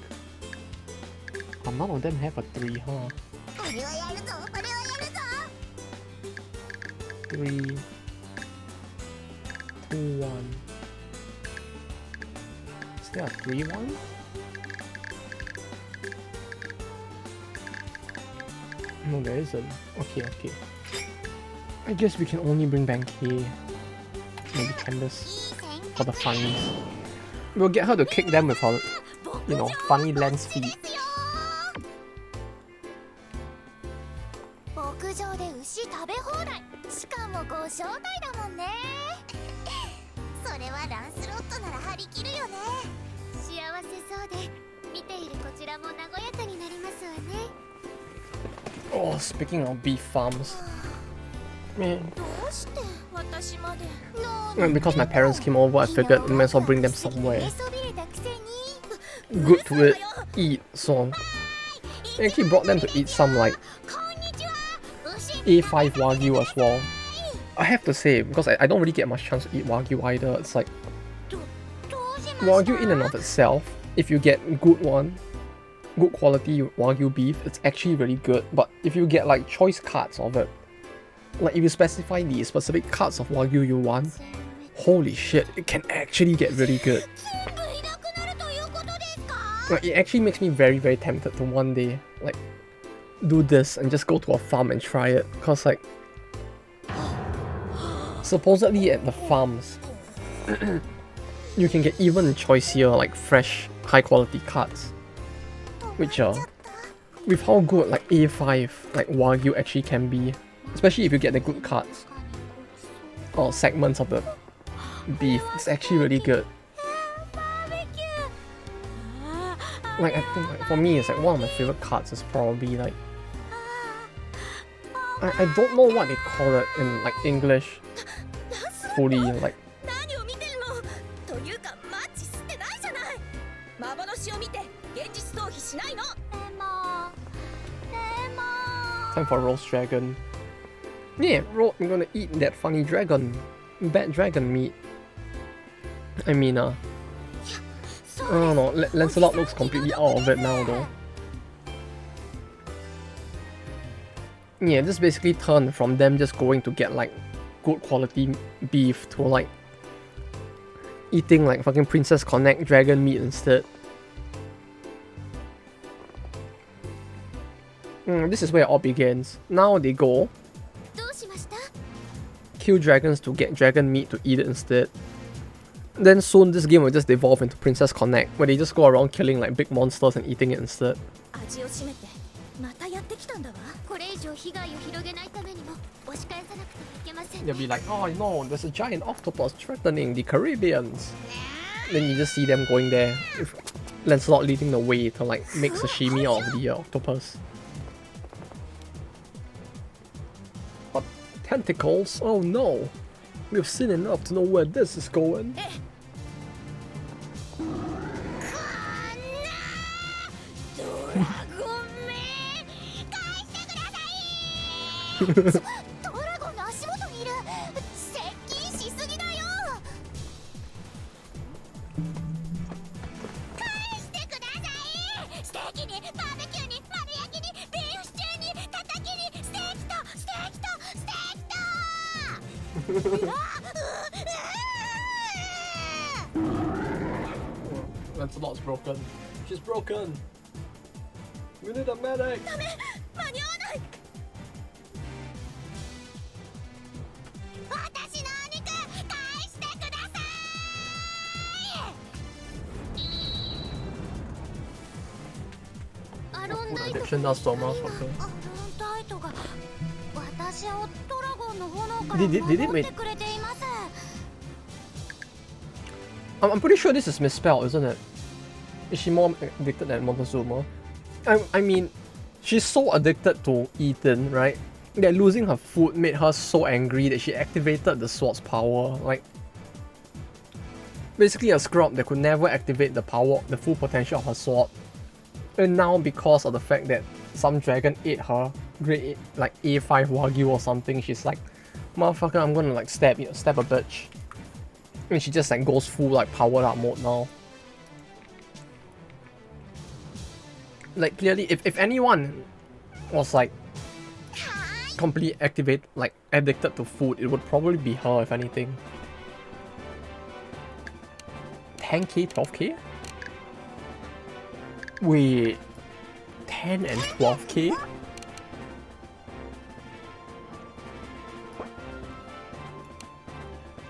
Oh, none of them have a 3, huh? 3, 2, 1. Is there a 3, 1? No, there isn't. Okay. I guess we can only bring back K. Maybe Candace for the funnies. We'll get her to kick them with her, you know, funny lens feet. Oh, speaking of beef farms, man. And because my parents came over, I figured I might as well bring them somewhere good to eat. So I actually brought them to eat some like A5 Wagyu as well. I have to say, because I don't really get much chance to eat Wagyu either. It's like Wagyu in and of itself, if you get good quality Wagyu beef, it's actually really good. But if you get like choice cuts of it, like if you specify the specific cuts of Wagyu you want, holy shit, it can actually get really good. Like, it actually makes me very, very tempted to one day like do this and just go to a farm and try it, because like supposedly at the farms you can get even choicier, like fresh, high quality cuts, which with how good like A5 like Wagyu actually can be, especially if you get the good cuts or segments of the beef, it's actually really good. Like I think like, for me it's like one of my favorite cuts is probably like I don't know what they call it in like English fully, like time for roast dragon. Yeah, I'm gonna eat that funny dragon. Bad dragon meat. I mean, I don't know, Lancelot looks completely out of it now though. Yeah, this basically turned from them just going to get like good quality beef to like eating like fucking Princess Connect dragon meat instead. This is where it all begins. Now they go kill dragons to get dragon meat to eat it instead. Then soon this game will just evolve into Princess Connect, where they just go around killing like big monsters and eating it instead. They'll be like, oh no, there's a giant octopus threatening the Caribbeans. Then you just see them going there, with Lancelot leading the way to like make sashimi out of the octopus. What? Tentacles? Oh no! We've seen enough to know where this is going. Lancelot's broken. She's broken. We need a medic. Food addiction does so much for her. Did it make... I'm pretty sure this is misspelled, isn't it? Is she more addicted than Montezuma? I mean, she's so addicted to Ethan, right? That losing her food made her so angry that she activated the sword's power. Like, basically a scrub that could never activate the power, the full potential of her sword. And now, because of the fact that some dragon ate her grade like A5 Wagyu or something, she's like, motherfucker, I'm gonna like stab a bitch. And she just like goes full like powered up mode now. Like clearly, if anyone was like completely addicted to food, it would probably be her if anything. 10k, 12k? Wait, 10 and 12k?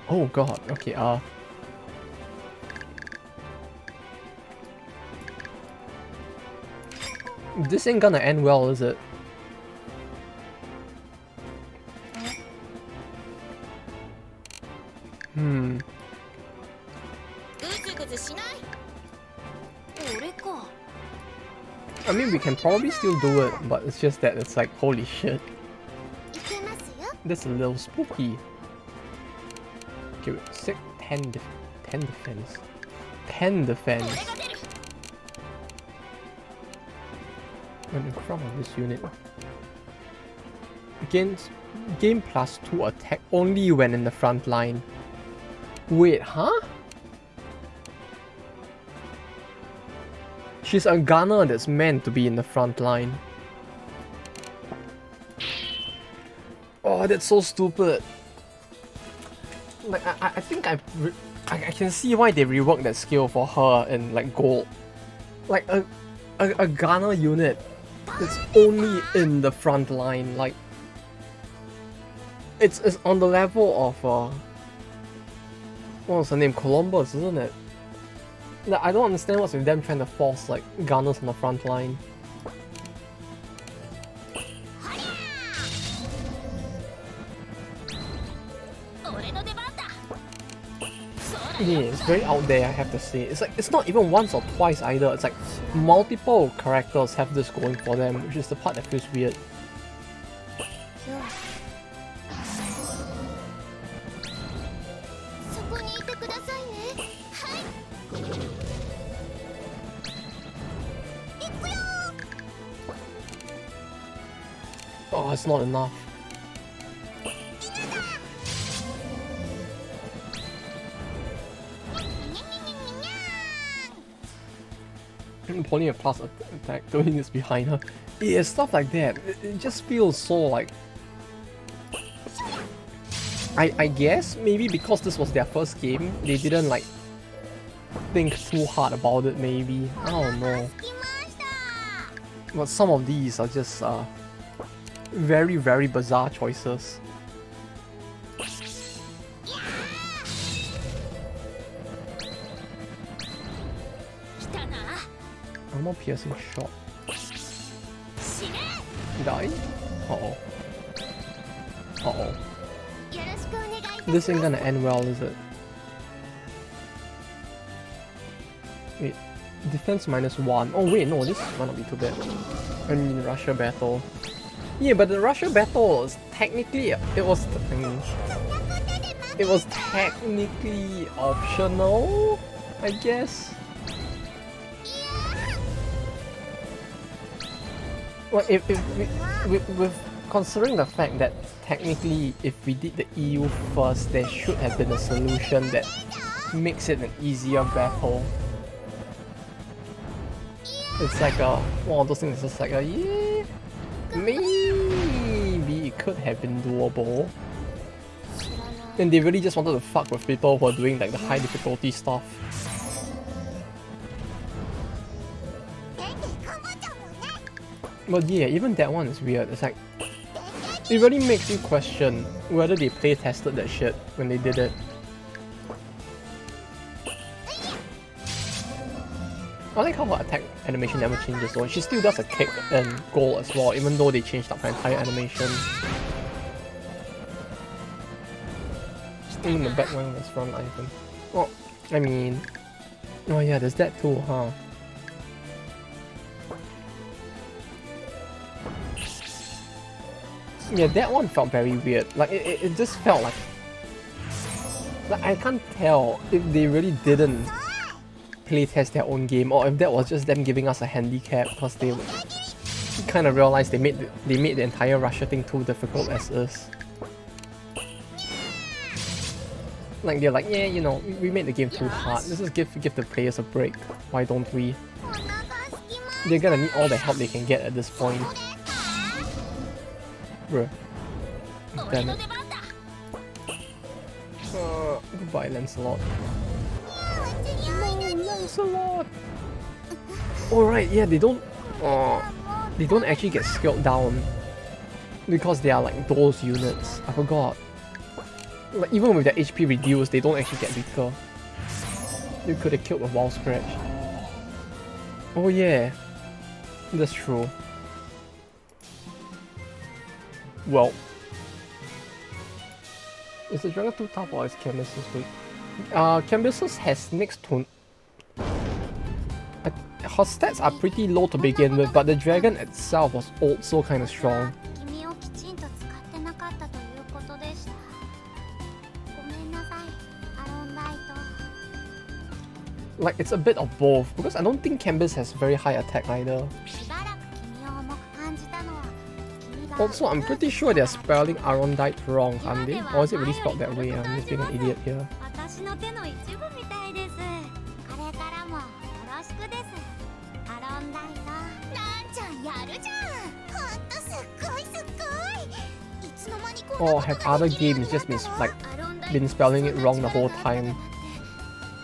Oh god, okay, this ain't gonna end well, is it? I mean, we can probably still do it, but it's just that it's like, holy shit. That's a little spooky. Okay, wait, 6, 10 defense. 10 defense. When in front of this unit. Gain +2 attack only when in the front line. Wait, huh? She's a gunner that's meant to be in the front line. Oh, that's so stupid. Like, I think I can see why they reworked that skill for her in like gold. Like a gunner unit that's only in the front line. Like it's on the level of what was her name? Columbus, isn't it? Like, I don't understand what's with them trying to force like gunners on the front line. Yeah, it's very out there, I have to say. It's like, it's not even once or twice either. It's like multiple characters have this going for them, which is the part that feels weird. Oh, it's not enough. Pulling a plus attack, doing this behind her. Yeah, stuff like that. It just feels so like... I guess maybe because this was their first game, they didn't like think too hard about it maybe. I don't know. But some of these are just very, very bizarre choices. More piercing shot. Die? Uh-oh. Uh-oh. This ain't gonna end well, is it? Wait, defense -1. Oh wait, no, this might not be too bad. I mean, Russia battle. Yeah, but the Russia battle is technically, it was technically optional, I guess. Well, if with considering the fact that technically if we did the EU first, there should have been a solution that makes it an easier battle. It's like one of those things, it's just like yeah, maybe it could have been doable. And they really just wanted to fuck with people who are doing like the high difficulty stuff. But yeah, even that one is weird. It's like, it really makes you question whether they play tested that shit when they did it. I like how her attack animation never changes though. She still does a kick and goal as well, even though they changed up her entire animation. Still in the background as front icon. Oh, I mean... Oh yeah, there's that too, huh? Yeah, that one felt very weird. Like, it just felt like I can't tell if they really didn't playtest their own game, or if that was just them giving us a handicap because they kind of realized they made the entire Russia thing too difficult as is. Like they're like, yeah, you know, we made the game too hard. Let's just give the players a break. Why don't we? They're gonna need all the help they can get at this point. Bruh. Damn it. Goodbye, Lancelot. No, Lancelot! Alright, yeah, they don't actually get scaled down because they are like those units. I forgot. Like, even with their HP reduced, they don't actually get weaker. You could have killed with Wall Scratch. Oh yeah, that's true. Well, is the dragon too tough or is Canvas's weak? Canvas's has next to... her stats are pretty low to begin with, but the dragon itself was also kind of strong. Like, it's a bit of both, because I don't think Canvas has very high attack either. Also, I'm pretty sure they're spelling Arondite wrong, aren't they? Or is it really spelled that way? I'm just being an idiot here. Or have other games just been spelling it wrong the whole time?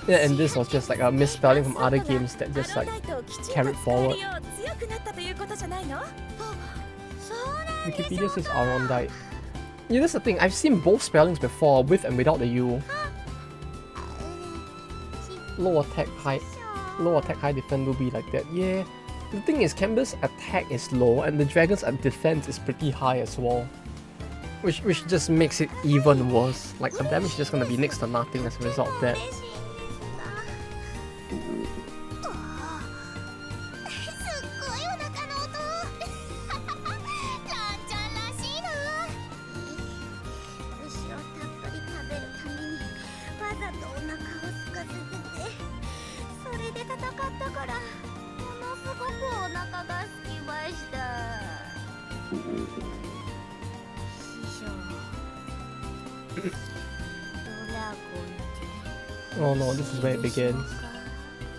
Yeah, and this was just like a misspelling from other games that just like carried forward. Wikipedia says Arondite. Yeah, that's the thing. I've seen both spellings before, with and without the U. Low attack, high defense will be like that. Yeah. The thing is, Canvas attack is low, and the dragon's defense is pretty high as well. Which just makes it even worse. Like, the damage is just gonna be next to nothing as a result of that. Oh no, this is where it begins.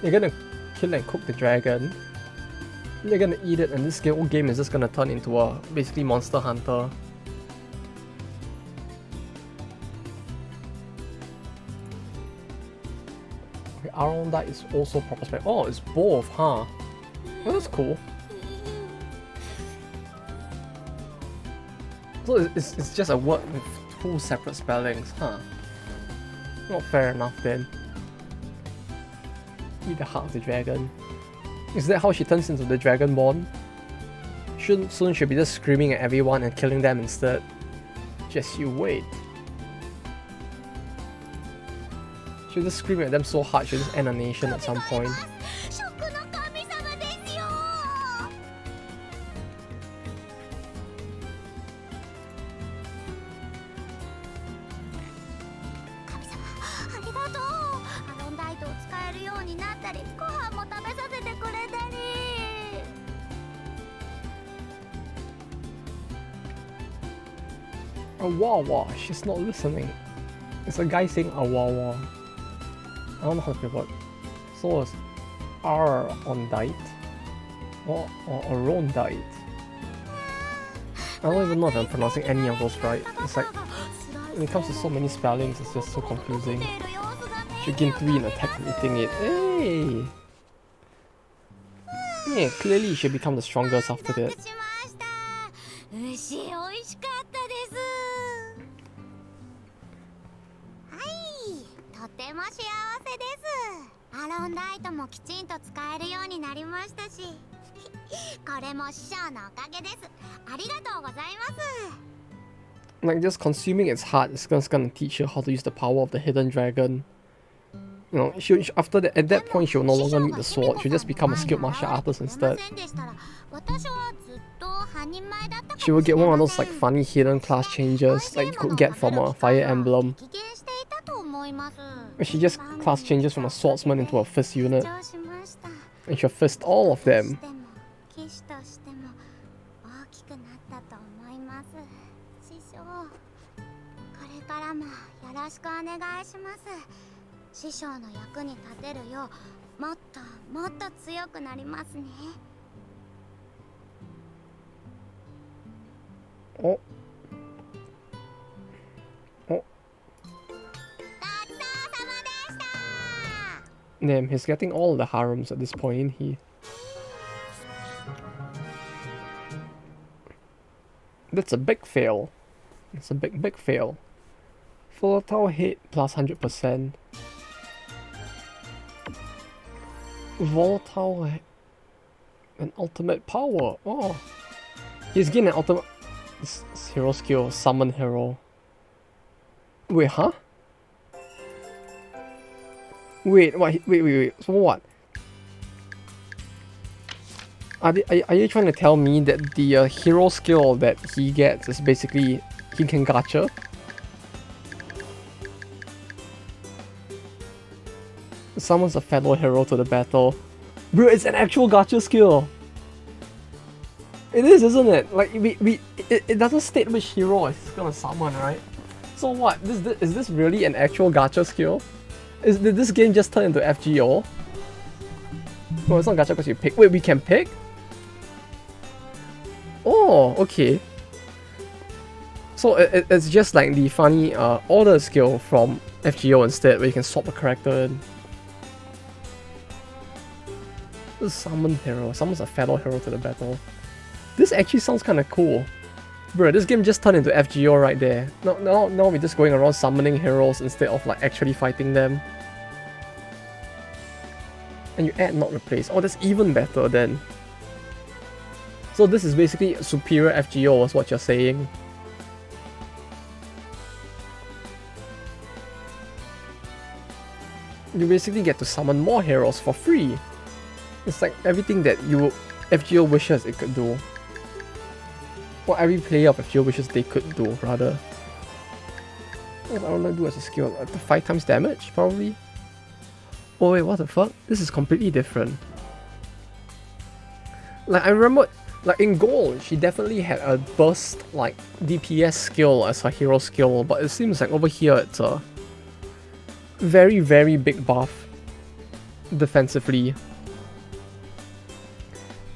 You're gonna kill and cook the dragon. You're gonna eat it, and this whole game is just gonna turn into a basically Monster Hunter. Okay, Arondite is also proper spec. Oh, it's both, huh? Oh, that's cool. So it's just a word with two separate spellings, huh? Not fair enough then. Eat the heart of the dragon. Is that how she turns into the Dragonborn? Soon she'll be just screaming at everyone and killing them instead. Just you wait. She'll just scream at them so hard she'll just end a nation at some point. になったり、ご飯も食べさせてくれたり。A wawa, she's not listening. It's a guy saying a wawa. I don't know how to say what. So it's R on diet or Aron diet. I don't even know if I'm pronouncing any of those right. It's like when it comes to so many spellings, it's just so confusing. Should gain 3 in attack from eating it. Hey! Yeah, clearly you should become the strongest after that. 牛美味しかったです。はい、とても幸せです。アロンライトもきちんと使えるようになりましたし、これも師匠のおかげです。ありがとうございます。Like just consuming its heart is gonna teach her how to use the power of the hidden dragon. You know, after that, at that point, she'll no longer need the sword. She'll just become a skilled martial artist instead. She will get one of those like funny hidden class changes like you could get from a Fire Emblem. Where she just class changes from a swordsman into a fist unit. And she'll fist all of them. 師匠の役に立てるようもっともっと強くなりますね。お。お。ごちそうさまでした。Damn, he's getting all the harems at this point, isn't he? That's a big fail. It's a big fail. Volatile hit plus 100%. Volatile and ultimate power. Oh, he's getting an ultimate hero skill, summon hero. Wait, huh? Wait. So what? Are you trying to tell me that the hero skill that he gets is basically he can gacha? Summons a fellow hero to the battle. Bro, it's an actual gacha skill. It is, isn't it? Like it doesn't state which hero it's gonna summon, right? So what? Is this really an actual gacha skill? Did this game just turn into FGO? Oh, it's not gacha because you pick. Wait, we can pick? Oh, okay. So it's just like the funny order skill from FGO instead, where you can swap a character in. This summon hero. Summons a fellow hero to the battle. This actually sounds kind of cool. Bro, this game just turned into FGO right there. Now we're just going around summoning heroes instead of like actually fighting them. And you add not replace. Oh, that's even better then. So this is basically superior FGO is what you're saying. You basically get to summon more heroes for free. It's like everything that FGO wishes it could do. Or every player of FGO wishes they could do, rather. What I want to do as a skill? 5 times damage, probably? Oh wait, what the fuck? This is completely different. Like, I remember, like in Gold, she definitely had a burst, like, DPS skill as her hero skill, but it seems like over here it's a very, very big buff defensively.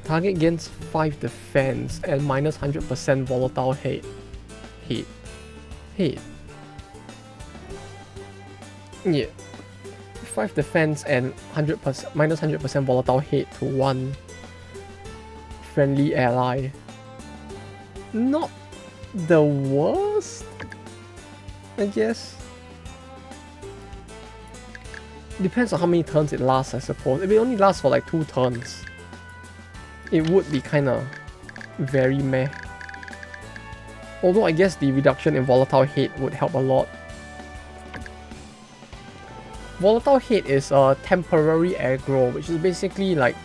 Target gains 5 defense and minus 100% volatile hate. Yeah. 5 defense and 100% minus 100% volatile hate to 1 friendly ally. Not the worst, I guess. Depends on how many turns it lasts, I suppose. If it only lasts for like 2 turns, it would be kinda very meh. Although I guess the reduction in volatile hate would help a lot. Volatile hate is a temporary aggro, which is basically like,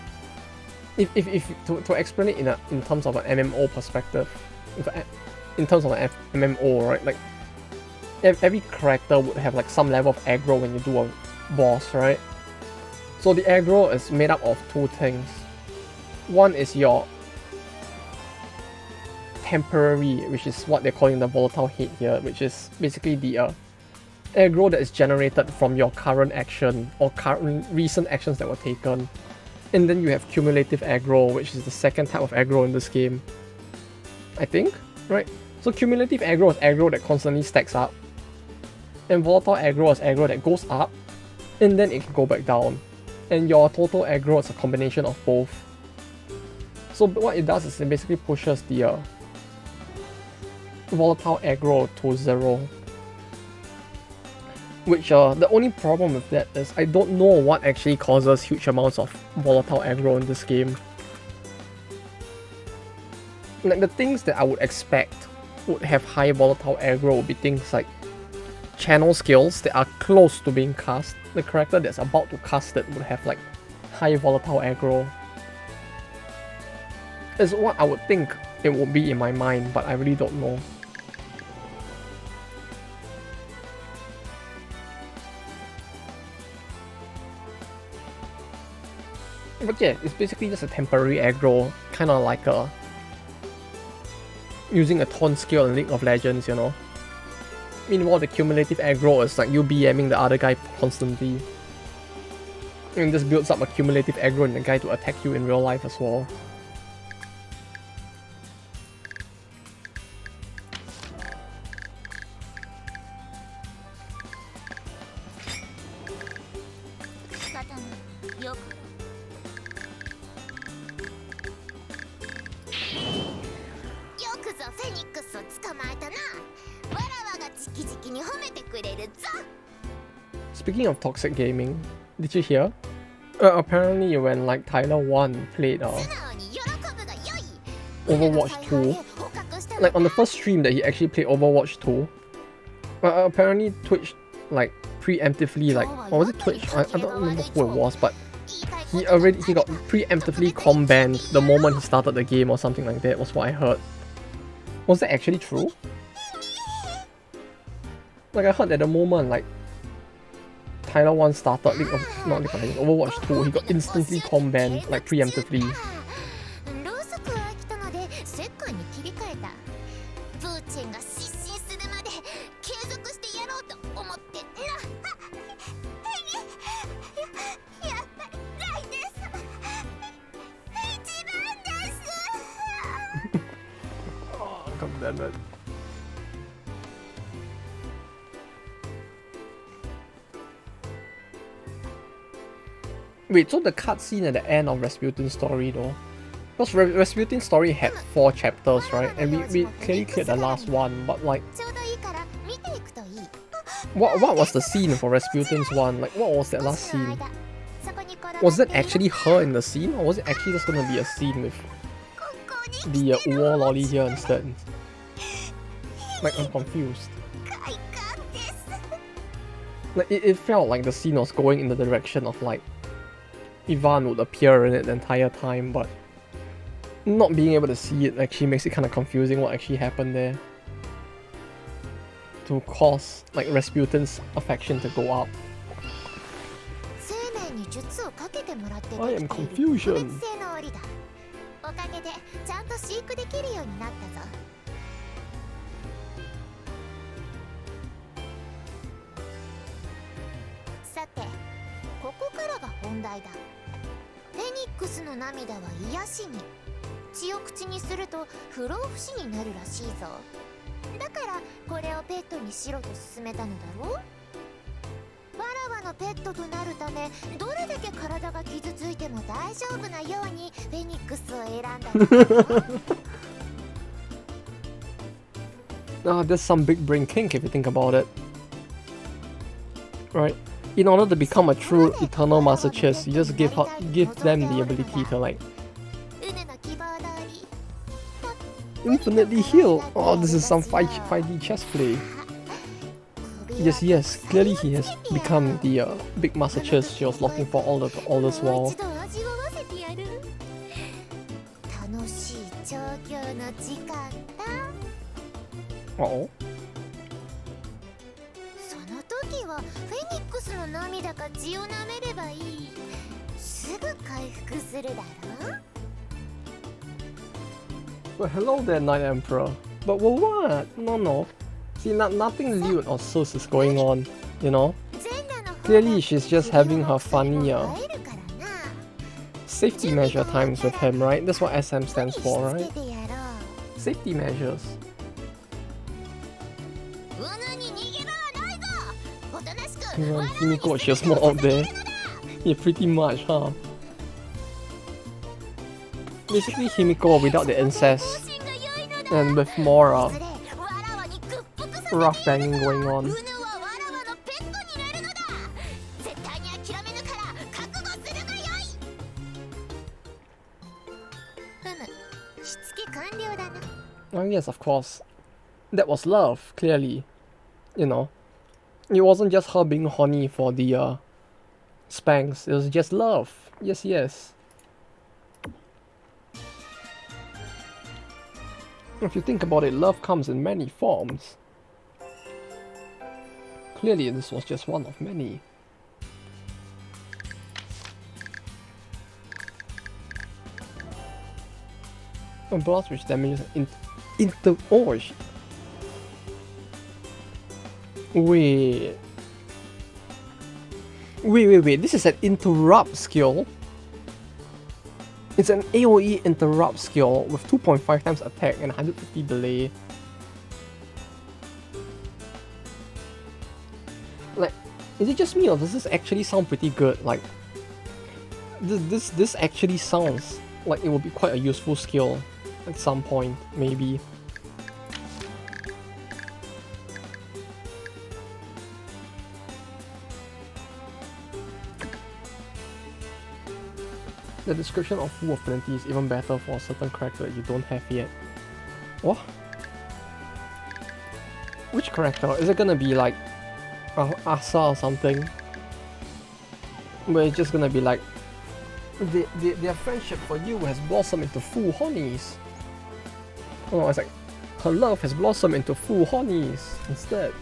to explain it in terms of an MMO perspective, in terms of an MMO, right? Like every character would have like some level of aggro when you do a boss, right? So the aggro is made up of two things. One is your temporary, which is what they're calling the volatile hit here, which is basically the aggro that is generated from your current action or recent actions that were taken. And then you have cumulative aggro, which is the second type of aggro in this game, I think, right? So cumulative aggro is aggro that constantly stacks up, and volatile aggro is aggro that goes up and then it can go back down, and your total aggro is a combination of both. So what it does is it basically pushes the volatile aggro to 0, which the only problem with that is I don't know what actually causes huge amounts of volatile aggro in this game. Like the things that I would expect would have high volatile aggro would be things like channel skills that are close to being cast. The character that's about to cast it would have like high volatile aggro. Is what I would think it would be in my mind, but I really don't know. But yeah, it's basically just a temporary aggro, kind of like using a taunt skill in League of Legends, you know. Meanwhile, the cumulative aggro is like you BMing the other guy constantly. And this builds up a cumulative aggro in the guy to attack you in real life as well. Speaking of toxic gaming, did you hear? Apparently when like Tyler 1 played Overwatch 2, like on the first stream that he actually played Overwatch 2, apparently Twitch like preemptively, like, or was it Twitch? I don't remember who it was, but he got preemptively com-banned the moment he started the game or something like that, was what I heard. Was that actually true? Like I heard at the moment like Tyler 1 started Overwatch 2, he got instantly com-banned, like preemptively. Oh, God damn it. Wait, so the cutscene at the end of Rasputin's story though? Because Rasputin's story had 4 chapters, right? And we clearly cleared the last one, but like... What was the scene for Rasputin's one? Like, what was that last scene? Was it actually her in the scene? Or was it actually just gonna be a scene with the war lolly here instead? Like, I'm confused. Like, it felt like the scene was going in the direction of like Ivan would appear in it the entire time, but not being able to see it actually makes it kind of confusing what actually happened there to cause like Rasputin's affection to go up. I am confusion. There's some big brain kink if you think about it. Right? In order to become a true eternal master chess, you just give them the ability to like infinitely heal. Oh, this is some 5D chess play. Yes, clearly he has become the big master chess she was looking for all this while. Uh-oh. 回復するだろ Well, hello there, Night Emperor. But well, what? No. See, nothing lewd or sus is going on, you know? Clearly, she's just having her funny safety measure times with him, right? That's what SM stands for, right? Safety measures. Himiko, she's more out there. Yeah, pretty much, huh? Basically, Himiko without the incest and with more rough banging going on. Oh yes, of course. That was love, clearly. You know. It wasn't just her being horny for the spanks, it was just love. Yes. If you think about it, love comes in many forms. Clearly this was just one of many. A blast which damages into oh shit. Wait, this is an interrupt skill. It's an AoE interrupt skill with 2.5 times attack and 150 delay. Like, is it just me or does this actually sound pretty good? Like, this actually sounds like it will be quite a useful skill at some point, maybe. The description of Full Affinity is even better for a certain character that you don't have yet. What? Which character? Is it gonna be like Asa or something? Where it's just gonna be like their friendship for you has blossomed into full honeys. Oh, it's like her love has blossomed into full honeys instead.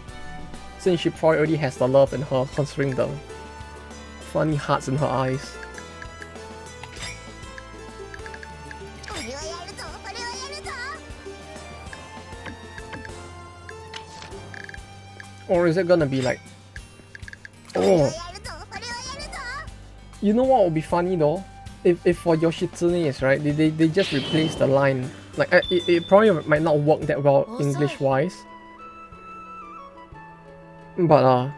Since she probably already has the love in her, considering the funny hearts in her eyes. Or is it gonna be like, oh, you know what would be funny though? If for Yoshitsune's, right, they just replace the line. Like, it probably might not work that well English-wise. But,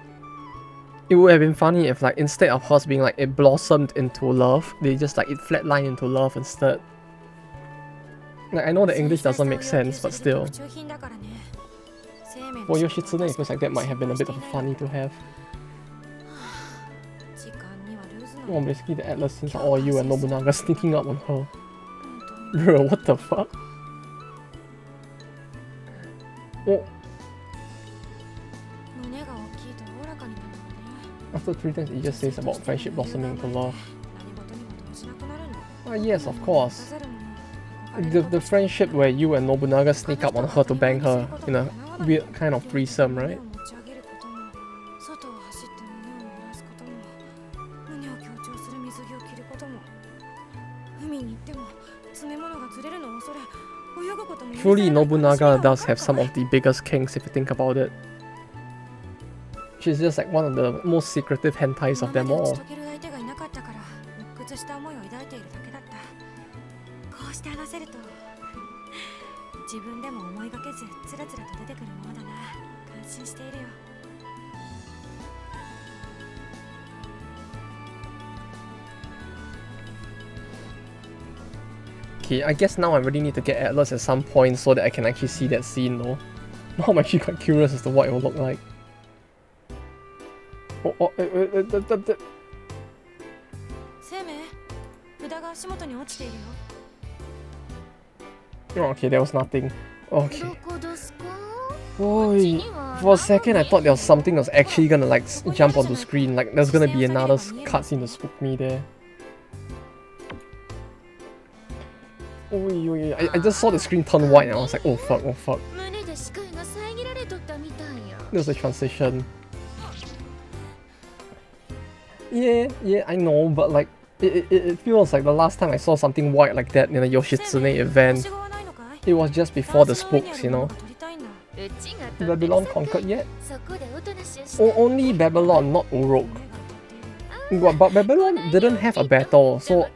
it would have been funny if, like, instead of hers being like, it blossomed into love, they just, like, it flatlined into love instead. Like, I know the English doesn't make sense, but still. For Yoshitsune, it feels like that might have been a bit of funny to have. Well, basically the Atlas scenes are all you and Nobunaga sneaking up on her. Bro, what the fuck? Oh. After 3 times it just says about friendship blossoming into love. Ah yes, of course. The friendship where you and Nobunaga sneak up on her to bang her in a weird kind of threesome, right? Truly, Nobunaga does have some of the biggest kinks if you think about it. She's just like one of the most secretive hentais of them all. Okay, I guess now I really need to get Atlas at some point so that I can actually see that scene though. Now I'm actually quite curious as to what it will look like. Oh, okay, there was nothing. Okay. Boy, for a second I thought there was something that was actually gonna like jump onto screen, like there's gonna be another cutscene to spook me there. I just saw the screen turn white and I was like, oh fuck. There's a transition. Yeah, I know, but like, It feels like the last time I saw something white like that in a Yoshitsune event, it was just before the spooks, you know. Babylon conquered yet? Only Babylon, not Uruk. But Babylon didn't have a battle, so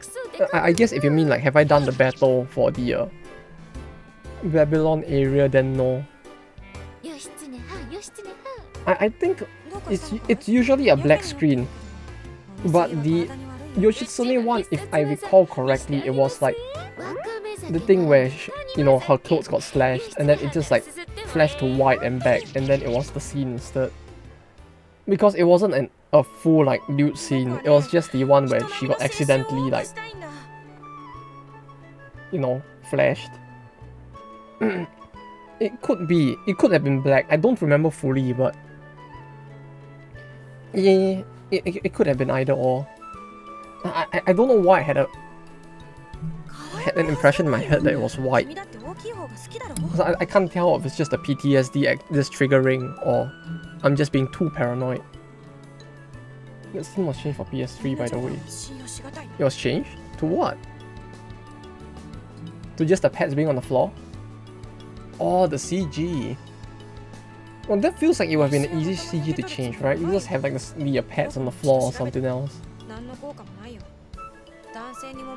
I guess if you mean like have I done the battle for the Babylon area, then no. I think it's usually a black screen, but the Yoshitsune one, if I recall correctly, it was like the thing where you know, her clothes got slashed and then it just like flashed to white and back, and then it was the scene instead. Because it wasn't a full like nude scene, it was just the one where she got accidentally like, you know, flashed. It could have been black. I don't remember fully, but yeah, it could have been either or. I don't know why I had an impression in my head that it was white. I can't tell if it's just a PTSD just triggering or I'm just being too paranoid. That scene was changed for PS3, by the way. It was changed? To what? To just the pets being on the floor? Oh, the CG. Well, that feels like it would have been an easy CG to change, right? You just have like the pets on the floor or something else.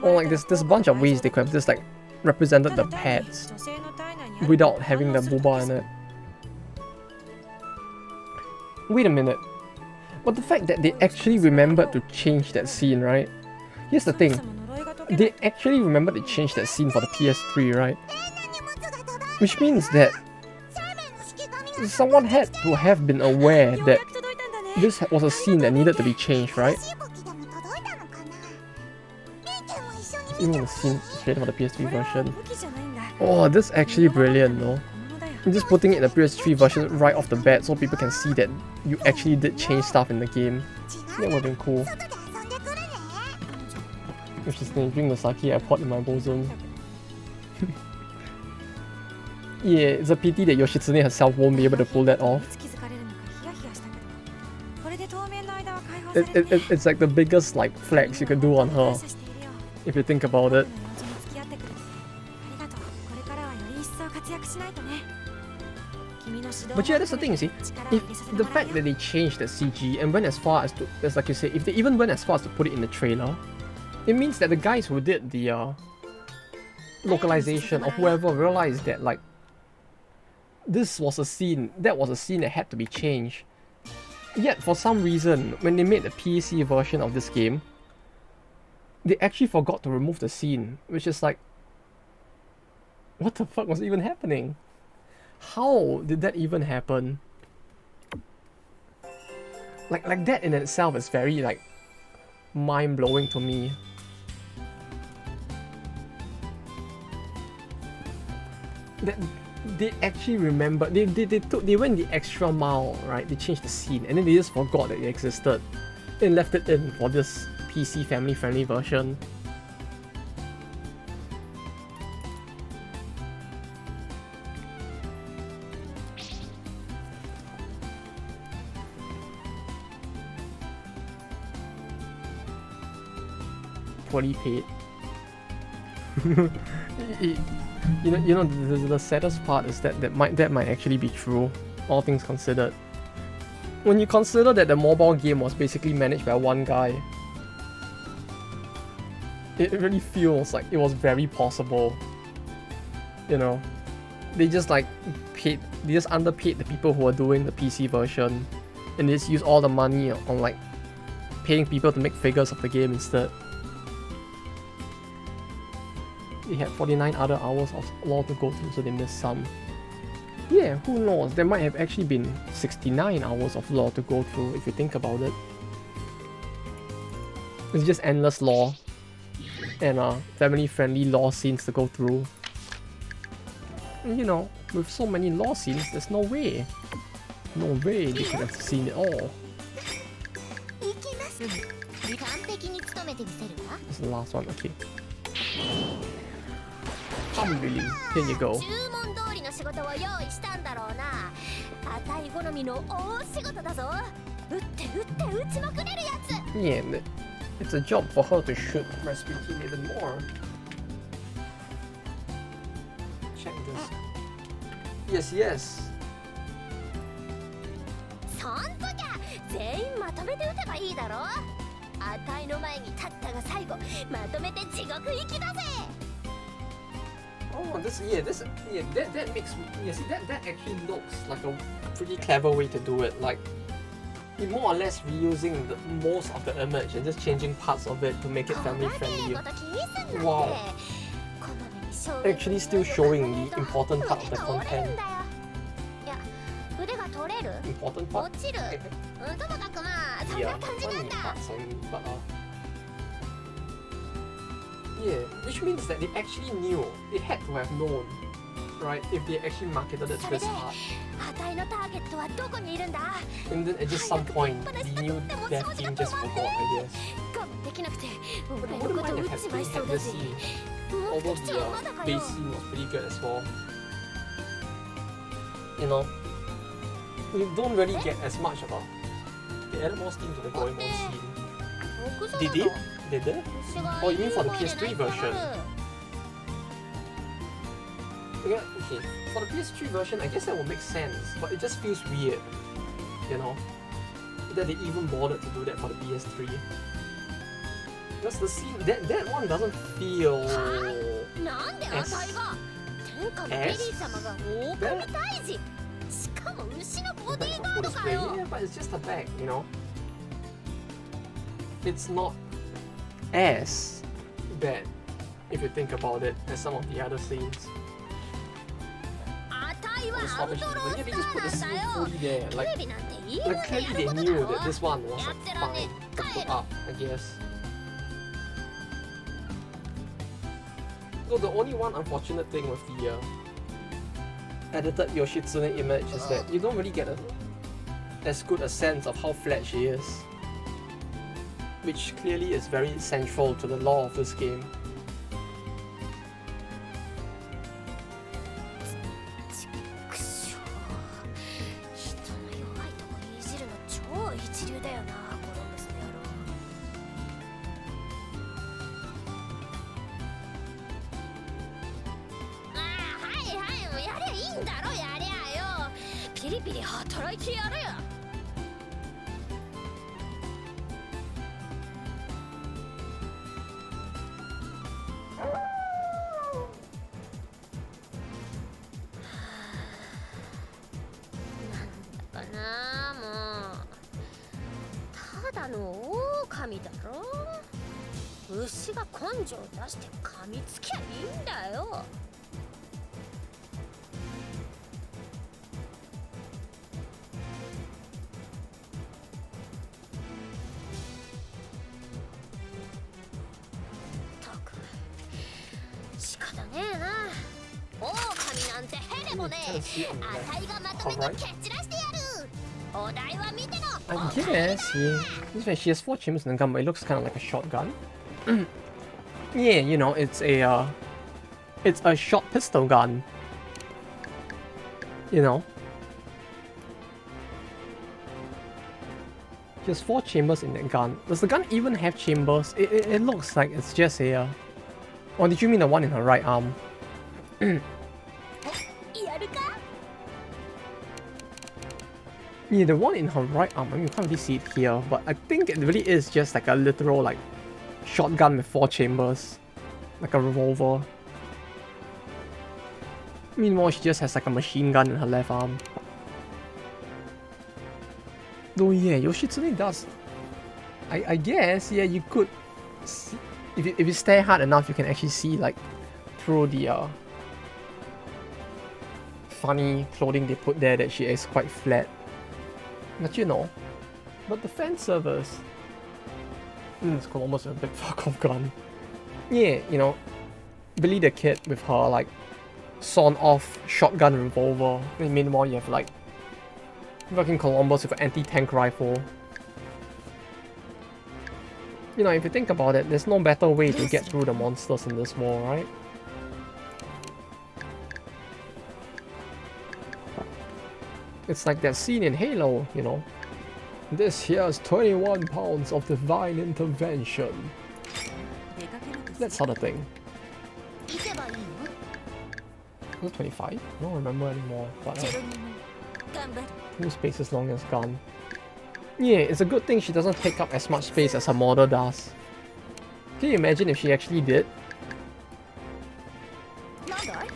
Or like there's a bunch of ways they could have just like represented the pets without having the booba in it. Wait a minute. But the fact that they actually remembered to change that scene, right? Here's the thing. They actually remembered to change that scene for the PS3, right? Which means that someone had to have been aware that this was a scene that needed to be changed, right? Even the scene straight for the PS3 version. Oh, this is actually brilliant though. I'm just putting it in the PS3 version right off the bat so people can see that you actually did change stuff in the game. That would have been cool. Interesting, drink the sake I poured in my bosom. Yeah, it's a pity that Yoshitsune herself won't be able to pull that off. It's like the biggest like flex you could do on her, if you think about it. But yeah, that's the thing, you see. If the fact that they changed the CG and went as far as to, as like you say, if they even went as far as to put it in the trailer, it means that the guys who did the localization or whoever realized that like this was a scene, that was a scene that had to be changed. Yet for some reason, when they made the PC version of this game, they actually forgot to remove the scene, which is like, what the fuck was even happening? How did that even happen? Like that in itself is very like mind-blowing to me. That they actually remember, they went the extra mile, right? They changed the scene and then they just forgot that it existed and left it in for this PC family-friendly version. Poorly paid. You know the saddest part is that might actually be true, all things considered. When you consider that the mobile game was basically managed by one guy, it really feels like it was very possible. You know, they just like underpaid the people who were doing the PC version, and they just use all the money on like paying people to make figures of the game instead. They had 49 other hours of lore to go through, so they missed some. Yeah, who knows? There might have actually been 69 hours of lore to go through if you think about it. It's just endless lore and family-friendly lore scenes to go through. And, you know, with so many lore scenes, there's no way they could have seen it all. This is the last one, okay. Really, here you go. Yeah, It's a job for her to shoot Rasputin even more. Check this. Yes, yes. そんときゃ全員まとめて撃てばいいだろ。あたいの前に立ったが最後まとめて地獄行きだぜ。 Oh, that makes that actually looks like a pretty clever way to do it. Like, you're more or less reusing most of the image and just changing parts of it to make it family friendly. Wow. Actually, still showing the important part of the content. Important part? Yeah, funny parts only, but yeah, which means that they actually knew. They had to have known, right? If they actually marketed it this hard. And then at just some point, the new dev team just forgot, I guess. But I wouldn't mind if they had the scene. Although the base scene was pretty good as well. You know, you don't really get as much of a... They added more steam to the going on scene. Did they? Did they? Oh, you mean for the PS3 version? Okay, for the PS3 version, I guess that would make sense, but it just feels weird, you know, that they even bothered to do that for the PS3. Because the scene, that one doesn't feel as bad. Yeah, but it's just a bag, you know. It's not as bad if you think about it as some of the other scenes. But yeah, they just put the scene fully there. Like clearly they knew that this one was like, fine to put up, I guess. So the only one unfortunate thing with the edited Yoshitsune image is that you don't really get as good a sense of how flat she is, which clearly is very central to the lore of this game. I guess, yeah. She has 4 chambers in the gun, but it looks kind of like a shotgun. Yeah, you know, it's a short pistol gun. You know. She has 4 chambers in that gun. Does the gun even have chambers? It looks like it's just a... Or did you mean the one in her right arm? Yeah, the one in her right arm, I mean, you can't really see it here, but I think it really is just like a literal, like, shotgun with 4 chambers. Like a revolver. Meanwhile, she just has like a machine gun in her left arm. Though yeah, Yoshitsune does... I guess, yeah, you could see, if you stare hard enough, you can actually see, like, through the funny clothing they put there that she is quite flat. But you know, but the fan service... it's almost a big fuck off gun. Yeah, you know, Billy the Kid with her, like, sawn off shotgun revolver. And meanwhile, you have, like, fucking Columbus with an anti-tank rifle. You know, if you think about it, there's no better way to get through the monsters in this war, right? It's like that scene in Halo, you know. This here's 21 pounds of divine intervention. That sort of thing. 行けばいいの？ Was it 25? I don't remember anymore. But ジェロニモ頑張る。 whose space is long as gone. Yeah, it's a good thing she doesn't take up as much space as her model does. Can you imagine if she actually did? なんだい？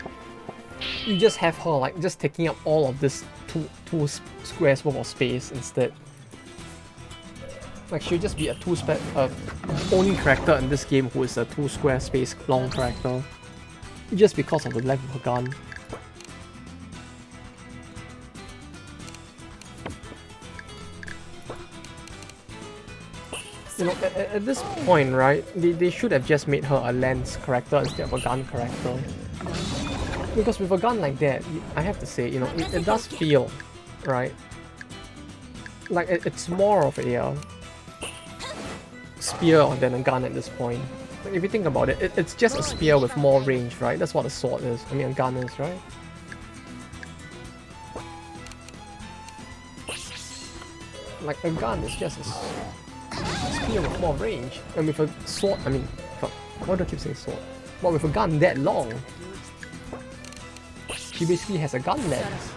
You just have her like just taking up all of this two squares worth of space instead. Like she'll just be a only character in this game who is a 2 square space long character. Just because of the length of her gun. You know, at this point, right, they should have just made her a lance character instead of a gun character. Because with a gun like that, I have to say, you know, it does feel, right, like it's more of a spear than a gun at this point. Like if you think about it, it's just a spear with more range, right? That's what a sword is. I mean, a gun is, right? Like a gun is just a spear with more range, and with a sword, I mean, why do I keep saying sword? But with a gun that long, she basically has a gun lens.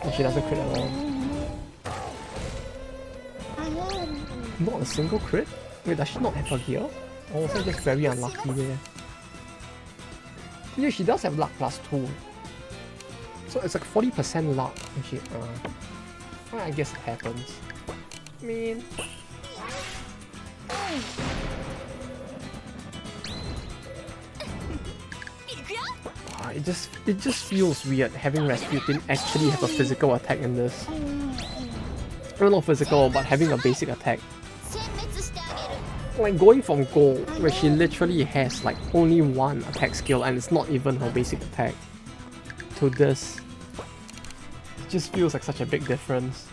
And she doesn't crit at all. Not a single crit? Wait, does she not have her gear? Or was I just very unlucky there? Yeah, she does have luck plus 2. So it's like 40% luck. And she, well, I guess it happens. I mean... It just feels weird having Rasputin actually have a physical attack in this. Well, not physical, but having a basic attack. Like going from gold, where she literally has like only 1 attack skill and it's not even her basic attack, to this. It just feels like such a big difference.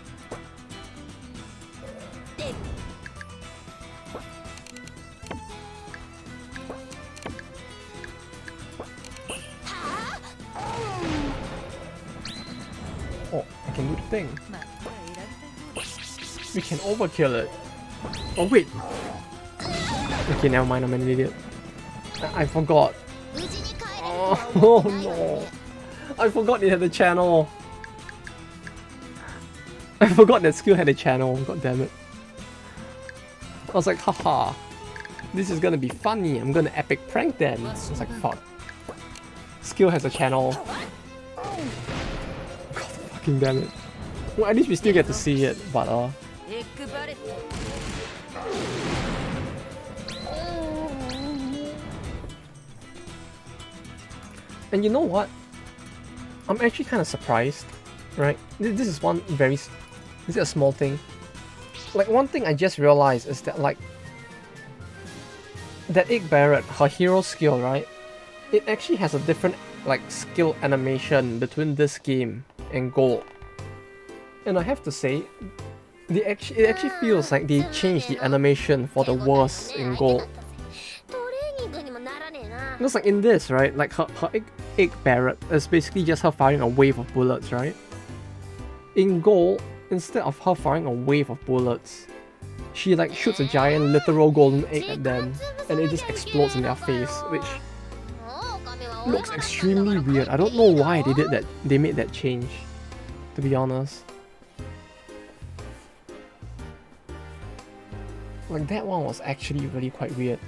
Oh, I can do the thing. We can overkill it. Oh wait. Okay, never mind, I'm an idiot. I forgot. Oh no. I forgot it had a channel. I forgot that skill had a channel, god damn it. I was like, haha. This is gonna be funny, I'm gonna epic prank them. I was like, fuck. Skill has a channel. God fucking damn it. Well, at least we still get to see it, but and you know what? I'm actually kind of surprised, right? This is one very... This is a small thing. Like, one thing I just realized is that, like... That Egg Barrett, her hero skill, right? It actually has a different, like, skill animation between this game and Gold. And I have to say, it actually feels like they changed the animation for the worse in Gold. Looks like in this, right? Like her egg Barrett is basically just her firing a wave of bullets, right? In Gold, instead of her firing a wave of bullets, she like shoots a giant literal golden egg at them, and it just explodes in their face, which looks extremely weird. I don't know why they did that. They made that change, to be honest. Like that one was actually really quite weird.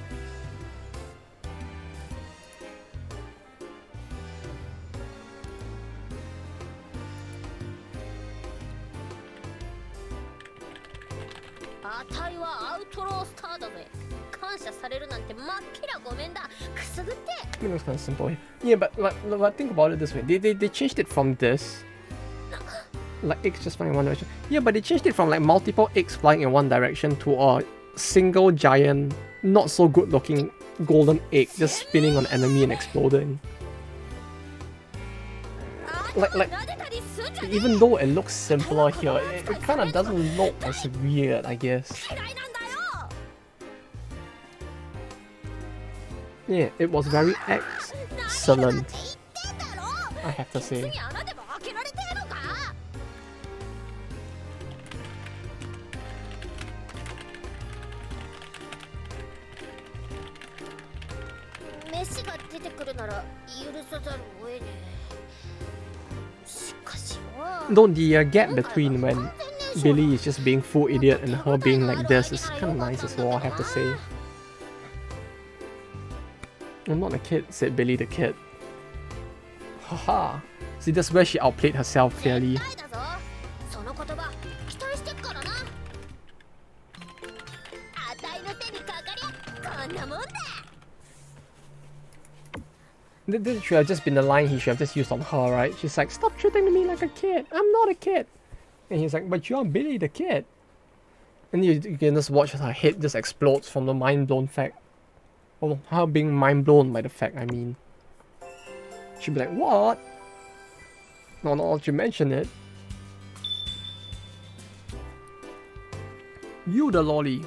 I mean, it was kind of simple. Yeah, but think about it this way. They changed it from this. Like eggs just flying in one direction. Yeah, but they changed it from like multiple eggs flying in one direction to a single giant, not so good looking golden egg just spinning on enemy and exploding. Like even though it looks simpler here, it kind of doesn't look as weird, I guess. Yeah, it was very excellent. I have to ケツ say. に穴でも開けられてえのか。飯が出てくるなら許さざるを得ねえ。しかしよ。 Though the gap between when Billy is just being full idiot and her being like this is kind of nice as well, I have to say. I'm not a kid, said Billy the kid. Haha. See, that's where she outplayed herself clearly. 絶対だぞ。その言葉期待してっからな。あたいの手にかかりゃこんなもんだ。 This should have just been the line he should have just used on her, right? She's like, stop treating me like a kid. I'm not a kid. And he's like, but you're Billy the kid. And you can just watch her head just explodes from the mind-blown fact. Or her being mind-blown by the fact, I mean. She'd be like, what? No, not that you mention it. You the lolly.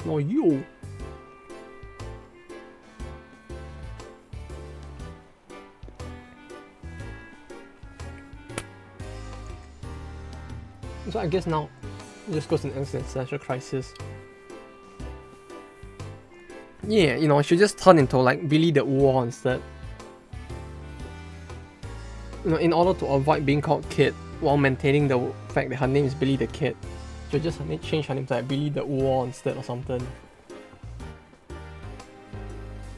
No, you. So I guess now it just goes to an existential crisis. Yeah, you know, she just turned into like Billy the Uo instead. You know, in order to avoid being called Kid while maintaining the fact that her name is Billy the Kid, she'll just change her name to like Billy the Uo instead or something.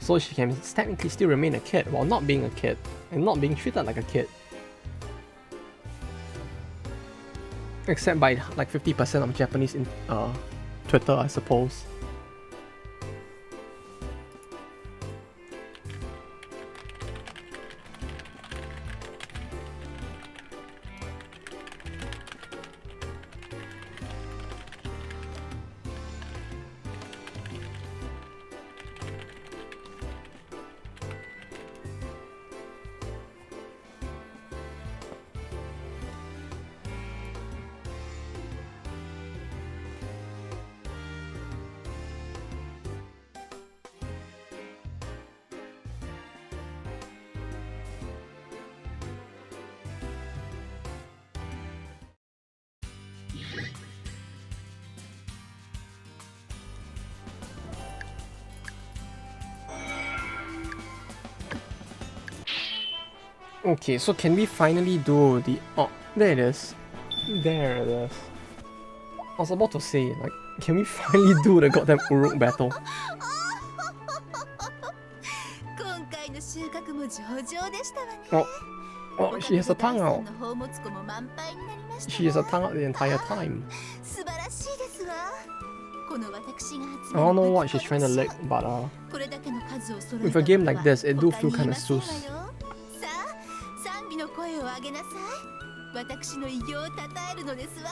So she can technically still remain a kid while not being a kid and not being treated like a kid. Except by like 50% of Japanese in Twitter, I suppose. Okay, so can we finally do the... Oh, there it is. There it is. I was about to say, like, can we finally do the goddamn Uruk battle? 今回の収穫も上々でしたわね。 Oh, she has a tongue out. の宝物庫も満杯になりました。 She has a tongue out the entire time. 素晴らしいですわ。この私が I don't know what she's trying to lick, but これだけの数を揃え with た a game like this, it do 他 feel にい kind ま of せんわ sus. よ。さあ、賛美の声を上げなさい。私の偉業をたたえるのですわ。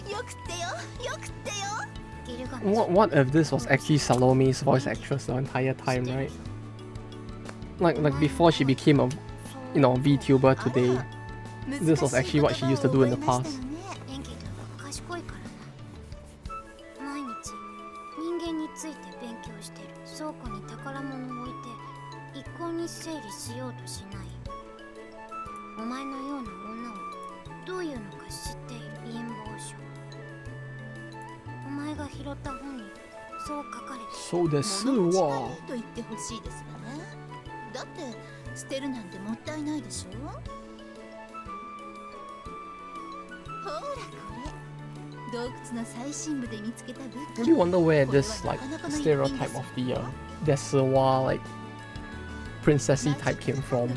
よくってよ、よくってよ。 What if this was actually Salome's voice actress the entire time, right? Like before she became a, you know, VTuber today, this was actually what she used to do in the past. 賢いからな。毎日人間について勉強してる。倉庫に宝物を置いて一向に整理しようとしない。お前のような女をどういうのか知っている貧乏症。お前が拾った本にそう書かれている。そうですわ。物持ちがいいと言ってほしいですわね。だって捨てるなんてもったいないでしょ。ほらこれ、洞窟の最深部で見つけた武器。 I really wonder where this like stereotype of the Desuwa like princessy type came from.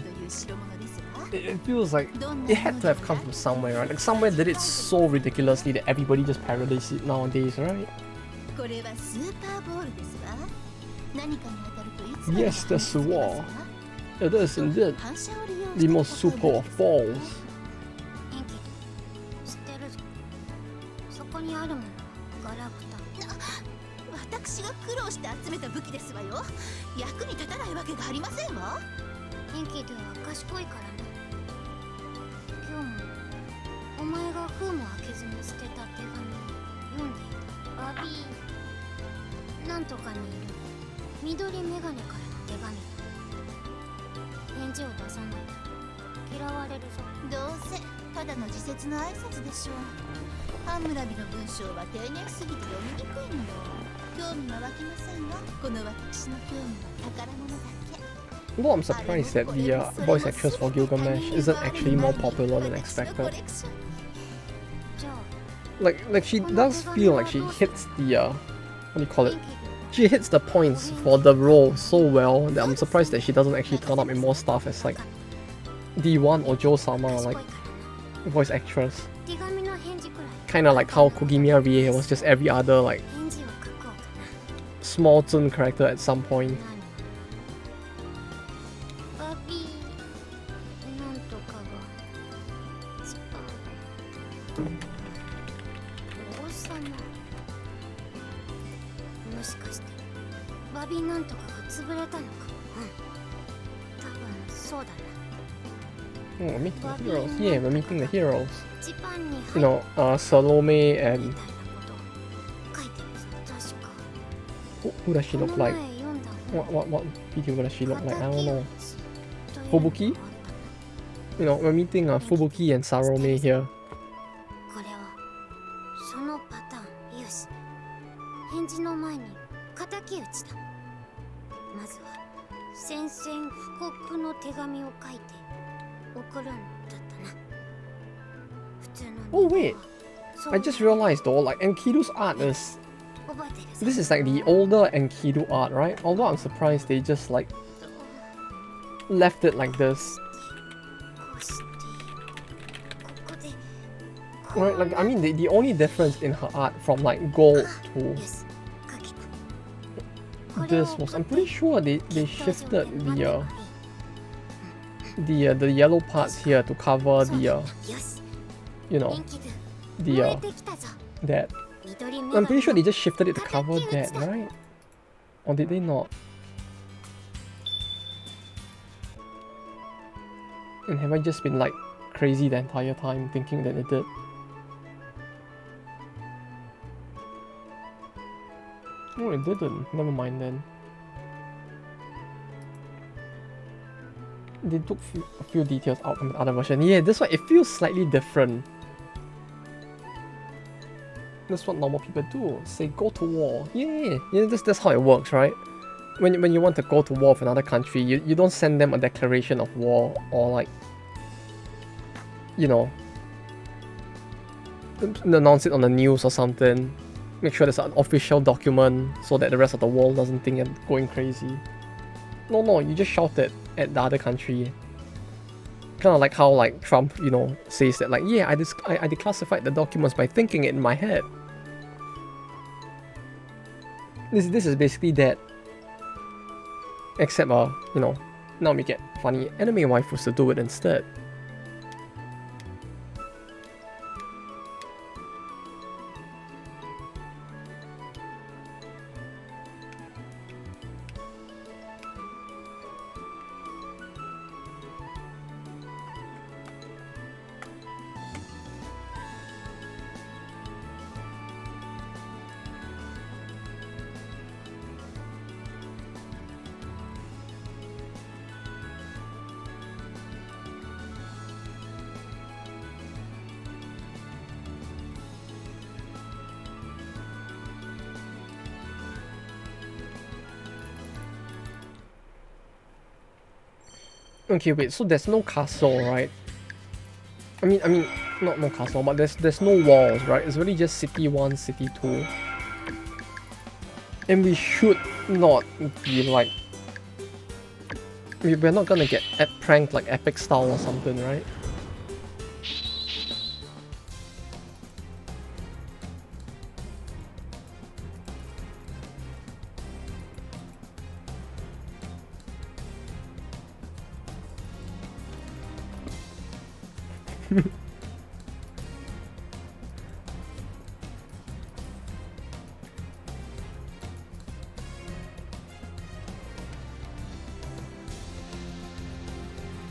It feels like it had to have come from somewhere, right? Like somewhere did it so ridiculously that everybody just parodies it nowadays, right? これはスーパーボールですわ。何かに当たるといつも Yes, Desuwa. It is indeed 反射を利用 the most super of balls. 知ってるぞ。そこにあるものはガラクタ。私が苦労して集めた武器ですわよ。役に立たないわけがありませんわ。エンキドは賢いからな。今日もお前が封も開けずに捨てた手紙を読んでいた。アビーなんとかにいる緑メガネからの手紙。エ返事を出さないと嫌われるぞ。どうせただの自説の挨拶でしょう。ハムラビの文章は丁寧すぎて読みにくいのよ。興味は湧きませんわ。この私の興味は宝物だけ。 Although I'm surprised that the voice actress for Gilgamesh isn't actually more popular than expected. じゃあ Like she does feel like she hits the what do you call it? She hits the points for the role so well that I'm surprised that she doesn't actually turn up in more stuff as like D1 or Jo-sama, like voice actress. 手紙の返事くらい Kinda like how Kugimiya Rie was just every other like 返事を書こうかな。 small Zun character at some point. バビーなんとかがスパン王様、もしかしてバビーなんとかが潰れたのか。多分そうだな。 Oh, we're meeting the heroes. Yeah, we're meeting the heroes. ジパンに You know, Salome み and たいなこと書いてるぞ。確か who does she この look 前 like? 読んだ What video does she look like? I don't know. というの Fubuki? があったな。 You know, we're meeting Fubuki and Salome here. これはそのパターン。よし、返事の前に敵討ちだ。まずは宣戦布告の手紙を書いて送るんだったな。普通の Oh wait, そう I just realized though, like Enkidu's art is 覚えてるぞ。 this is like the older Enkidu art, right? Although I'm surprised they just like left it like this. こうしてここで Right, like I mean the only difference in her art from like gold to よし、書けた。 this was I'm pretty sure they shifted the yellow parts here to cover the よし、 you know エンキド the 燃えてきたぞ。 that 緑女 I'm pretty sure 神 they just shifted it to cover that, right? Or did they not? And have I just been like crazy the entire time thinking that it did? Oh, it didn't. Never mind then. They took a few details out from the other version. Yeah, this one, it feels slightly different. That's what normal people do. Say go to war. Yeah, that's how it works, right? When you want to go to war with another country, you don't send them a declaration of war or like, you know, announce it on the news or something. Make sure there's an official document so that the rest of the world doesn't think you're going crazy. No, you just shout it at the other country. Kind of like how like Trump, you know, says that like, yeah, I declassified the documents by thinking it in my head. This is basically that. Except you know, now we get funny anime waifus to do it instead. Okay, wait, so there's no castle, right? I mean, not no castle, but there's no walls, right? It's really just City 1, City 2. And we should not be like... We're not gonna get pranked like Epic style or something, right?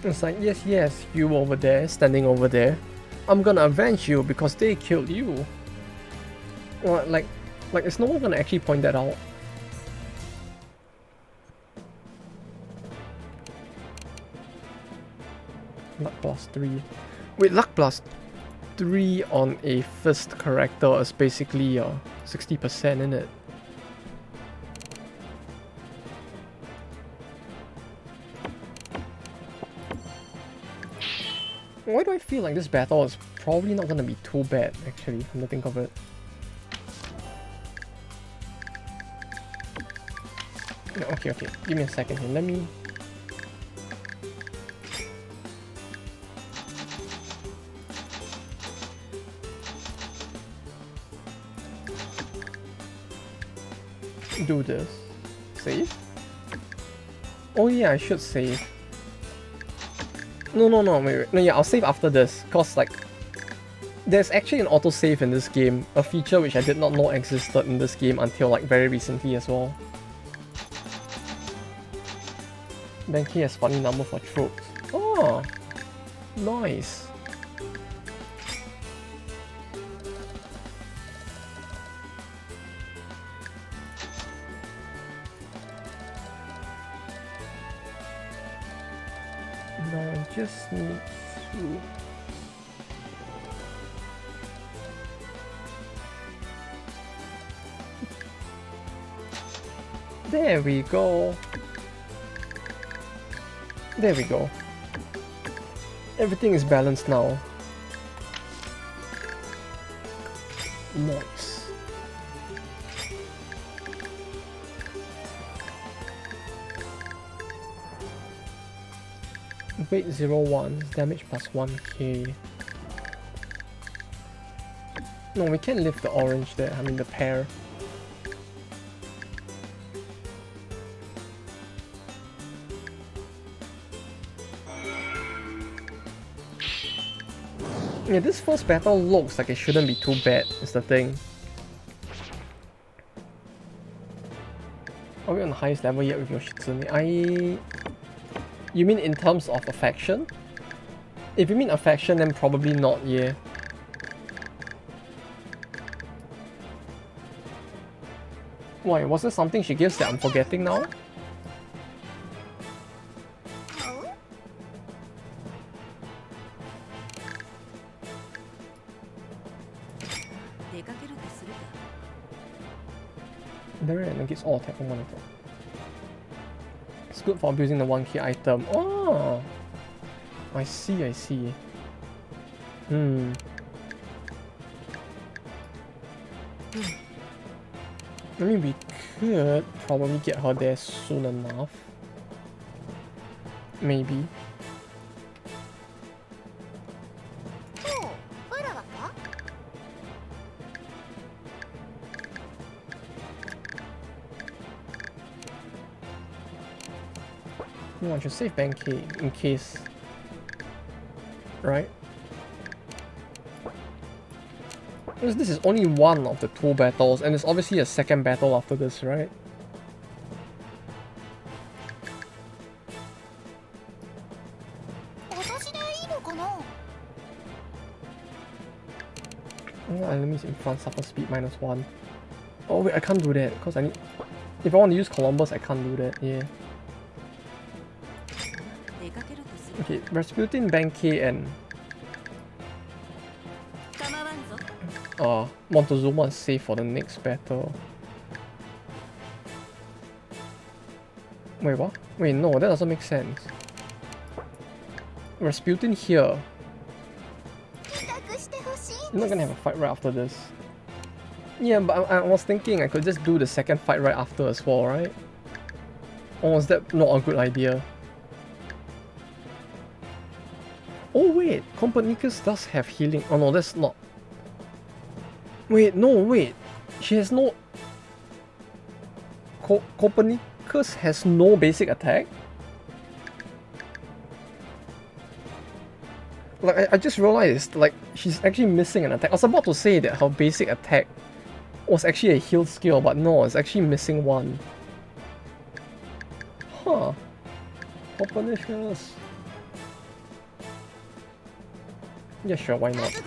It's like, yes, you over there, standing over there. I'm gonna avenge you because they killed you. Or like is no one gonna actually point that out? plus 3. Wait, luck plus 3 on a first character is basically 60%, isn't it? Why do I feel like this battle is probably not gonna be too bad, actually, come to think of it. No, okay, give me a second here, let me... do this. Save? Oh yeah, I should save. No, wait. No, yeah, I'll save after this, cause like... There's actually an autosave in this game, a feature which I did not know existed in this game until like very recently as well. Benki has funny number for tropes. Oh, nice. Now I just need to... There we go. There we go. Everything is balanced now. Nice. Weight 0-1, damage plus 1k. No, we can't lift the orange there, I mean the pear. Yeah, this first battle looks like it shouldn't be too bad, is the thing. Are we on the highest level yet with your Shitsune? You mean in terms of affection? If you mean affection, then probably not, yeah. Why, was there something she gives that I'm forgetting now? There it negates all attack from one attack. It's good for abusing the 1k item. Oh! I see. I mean, we could probably get her there soon enough. Maybe. No, I should save Bank in case. Right? This is only one of the 2 battles, and there's obviously a second battle after this, right? Oh, enemies in front suffer speed -1. Oh wait, I can't do that, because I need... If I want to use Columbus, I can't do that, yeah. Okay, Rasputin, Bank-K, and... Montezuma is safe for the next battle. Wait, what? Wait, no, that doesn't make sense. Rasputin here. You're not gonna have a fight right after this. Yeah, but I was thinking I could just do the second fight right after as well, right? Or is that not a good idea? Oh wait, Copernicus does have healing. Oh no, that's not. Wait, no, wait. She has no... Copernicus has no basic attack? Like, I just realized, like, she's actually missing an attack. I was about to say that her basic attack was actually a heal skill, but no, it's actually missing one. Huh. Copernicus. Yeah, sure, why not?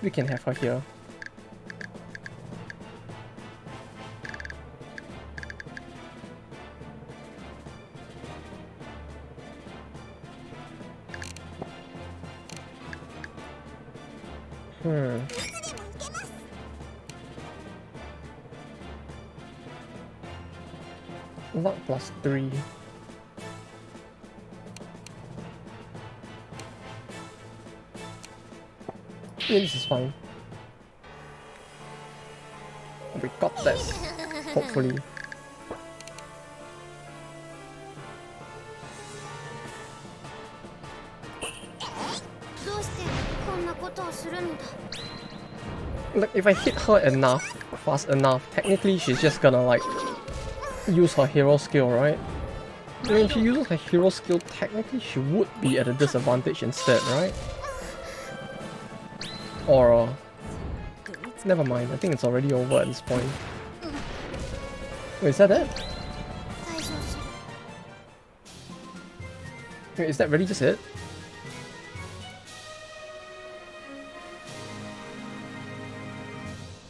We can have her here. Hmm. Luck +3. Yeah, this is fine. We got this. Hopefully. どうしてこんなことをするのだ Like, if I hit her enough, fast enough, technically she's just gonna, like, use her hero skill, right? I mean, if she uses her hero skill, technically she would be at a disadvantage instead, right? Or, never mind, I think it's already over at this point. Wait, is that it? 退場する Wait, is that really just it?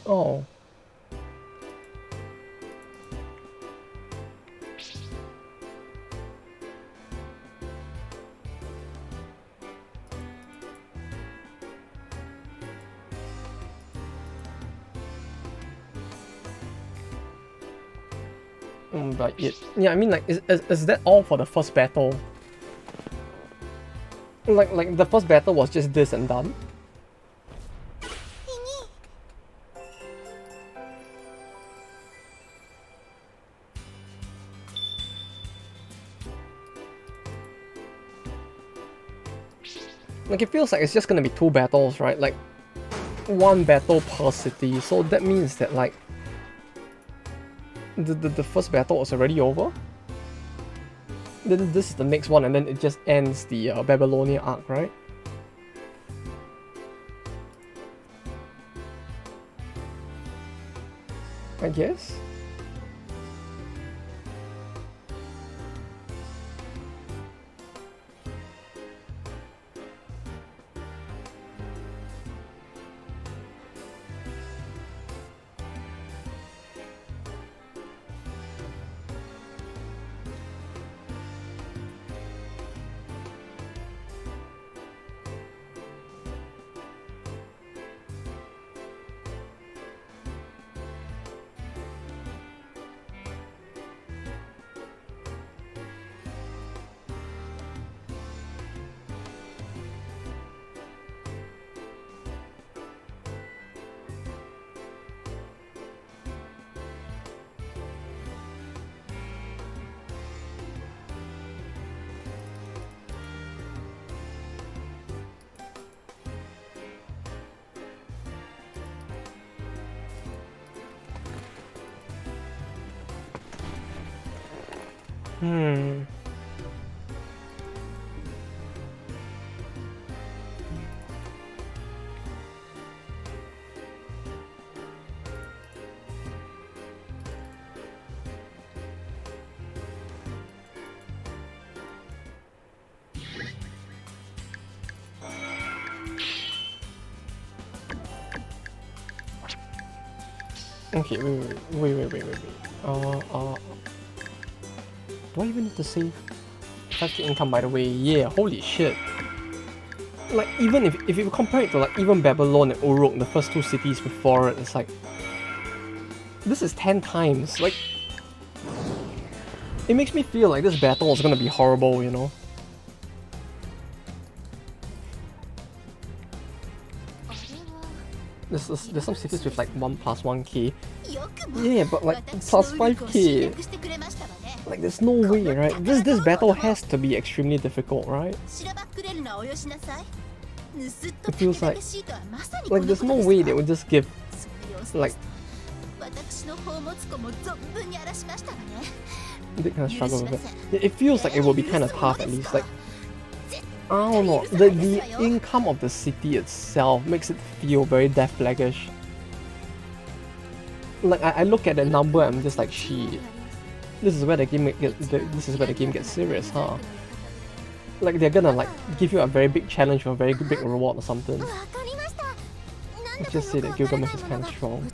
Oh. But yeah, I mean, like, is that all for the first battle? Like the first battle was just this and done? Like, it feels like it's just gonna be 2 battles, right? Like, 1 battle per city, so that means that, like, the first battle was already over? Then this is the next one, and then it just ends the Babylonia arc, right? I guess? Hmm. Okay, wait. Do I even need to save? That's the income, by the way. Yeah, holy shit. Like, even if you compare it to, like, even Babylon and Uruk, the first 2 cities before it, it's like, this is 10 times. Like, it makes me feel like this battle is gonna be horrible, you know? There's some cities with like 1 plus 1k. Yeah, but like plus 5k. Like, there's no way, right? This battle has to be extremely difficult, right? It feels like there's no way they would just give like. They kind of struggle with it. It feels like it will be kind of tough at least. Like, I don't know. The income of the city itself makes it feel very death flaggish. Like, I look at the number, I'm just like, shit. This is where the game gets serious, huh? Like, they're gonna like give you a very big challenge or a very big reward or something. Let's just say that Gilgamesh is kind of strong.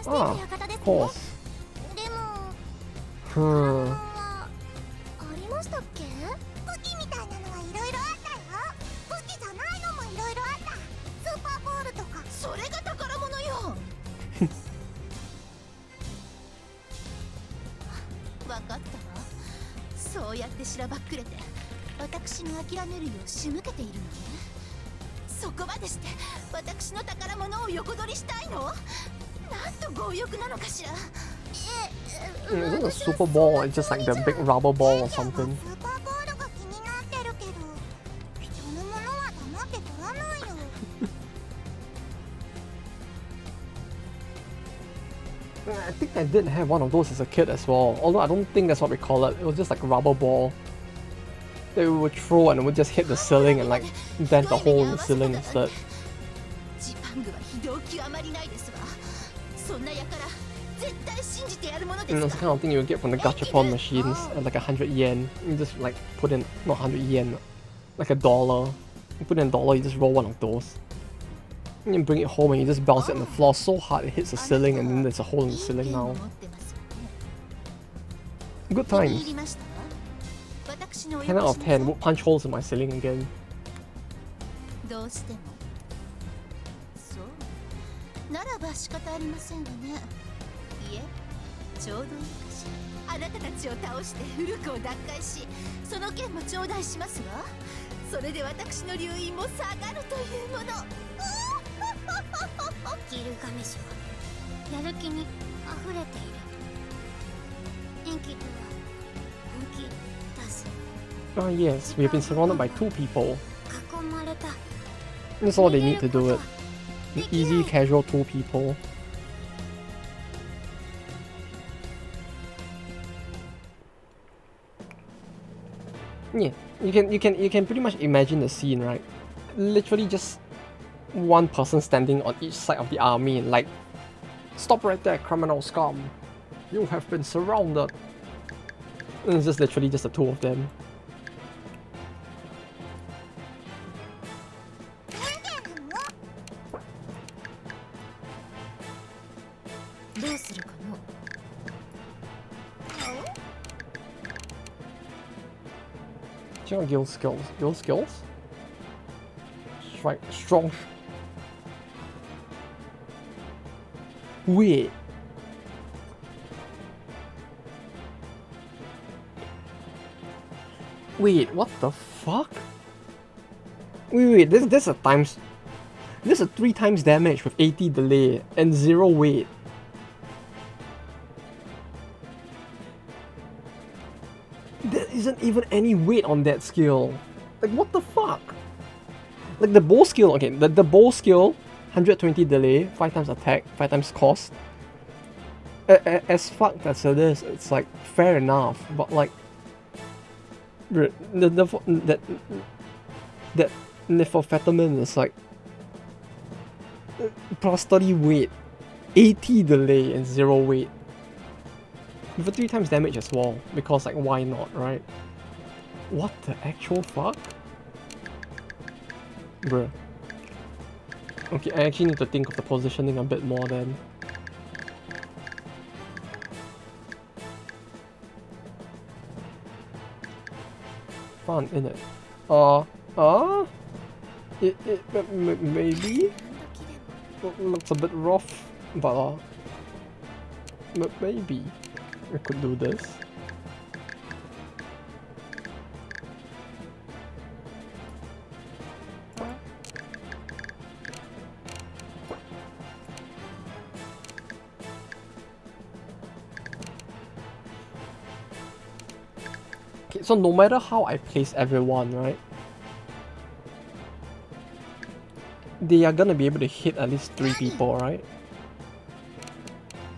Ah, of course. Hmm. 武器じゃないのもいろいろあったよ。武器じゃないのもいろいろあった。スーパーボールとかわかったわ。そうやってしらばっくれて私に諦めるよう仕向けているのね。そこまでして私の宝物を横取りしたいの？なんと強欲なのかしら。Is it a super ball or it's just like the big rubber ball or something? I think I did have one of those as a kid as well, although I don't think that's what we call it. It was just like a rubber ball that we would throw and it would just hit the ceiling and like dent a hole in the ceiling instead. And it's the kind of thing you would get from the gachapon machines at like 100 yen. You just like put in, not 100 yen, like $1. You put in $1, you just roll one of those. And you bring it home and you just bounce it on the floor so hard it hits the ceiling and then there's a hole in the ceiling now. Good times. 10 out of 10 would punch holes in my ceiling again. どうしてもそうならば仕方ありませんわね。いえ、ちょうどいいかしら。あなたたちを倒してフルクを奪回し、その剣も頂戴しますわ。それで私の留飲も下がるというもの。ギルガメシはやる気に溢れている。エンキとは本気出す。Oh yes, we have been surrounded by 2 people. 囲まれた。That's all they need to do it. An easy, casual 2 people. Yeah, you can pretty much imagine the scene, right? Literally just one person standing on each side of the army and like, stop right there, criminal scum. You have been surrounded. And it's just literally just the 2 of them. Guild skills. Guild skills? Strike. Strong. Wait. Wait, what the fuck? Wait, this a times... This is 3 times damage with 80 delay and 0 weight. There isn't even any weight on that skill. Like, what the fuck? Like, the bow skill, okay, the bow skill, 120 delay, 5 times attack, 5 times cost. As fucked as it is, it's like, fair enough, but like... that Nifophetamine is like... plus 30 weight, 80 delay and 0 weight. For 3 times damage as well, because like why not, right? What the actual fuck? Bruh. Okay, I actually need to think of the positioning a bit more then. Fun, innit? Maybe? Looks a bit rough, but maybe we could do this. Okay, so no matter how I place everyone, right? They are gonna be able to hit at least 3 people, right?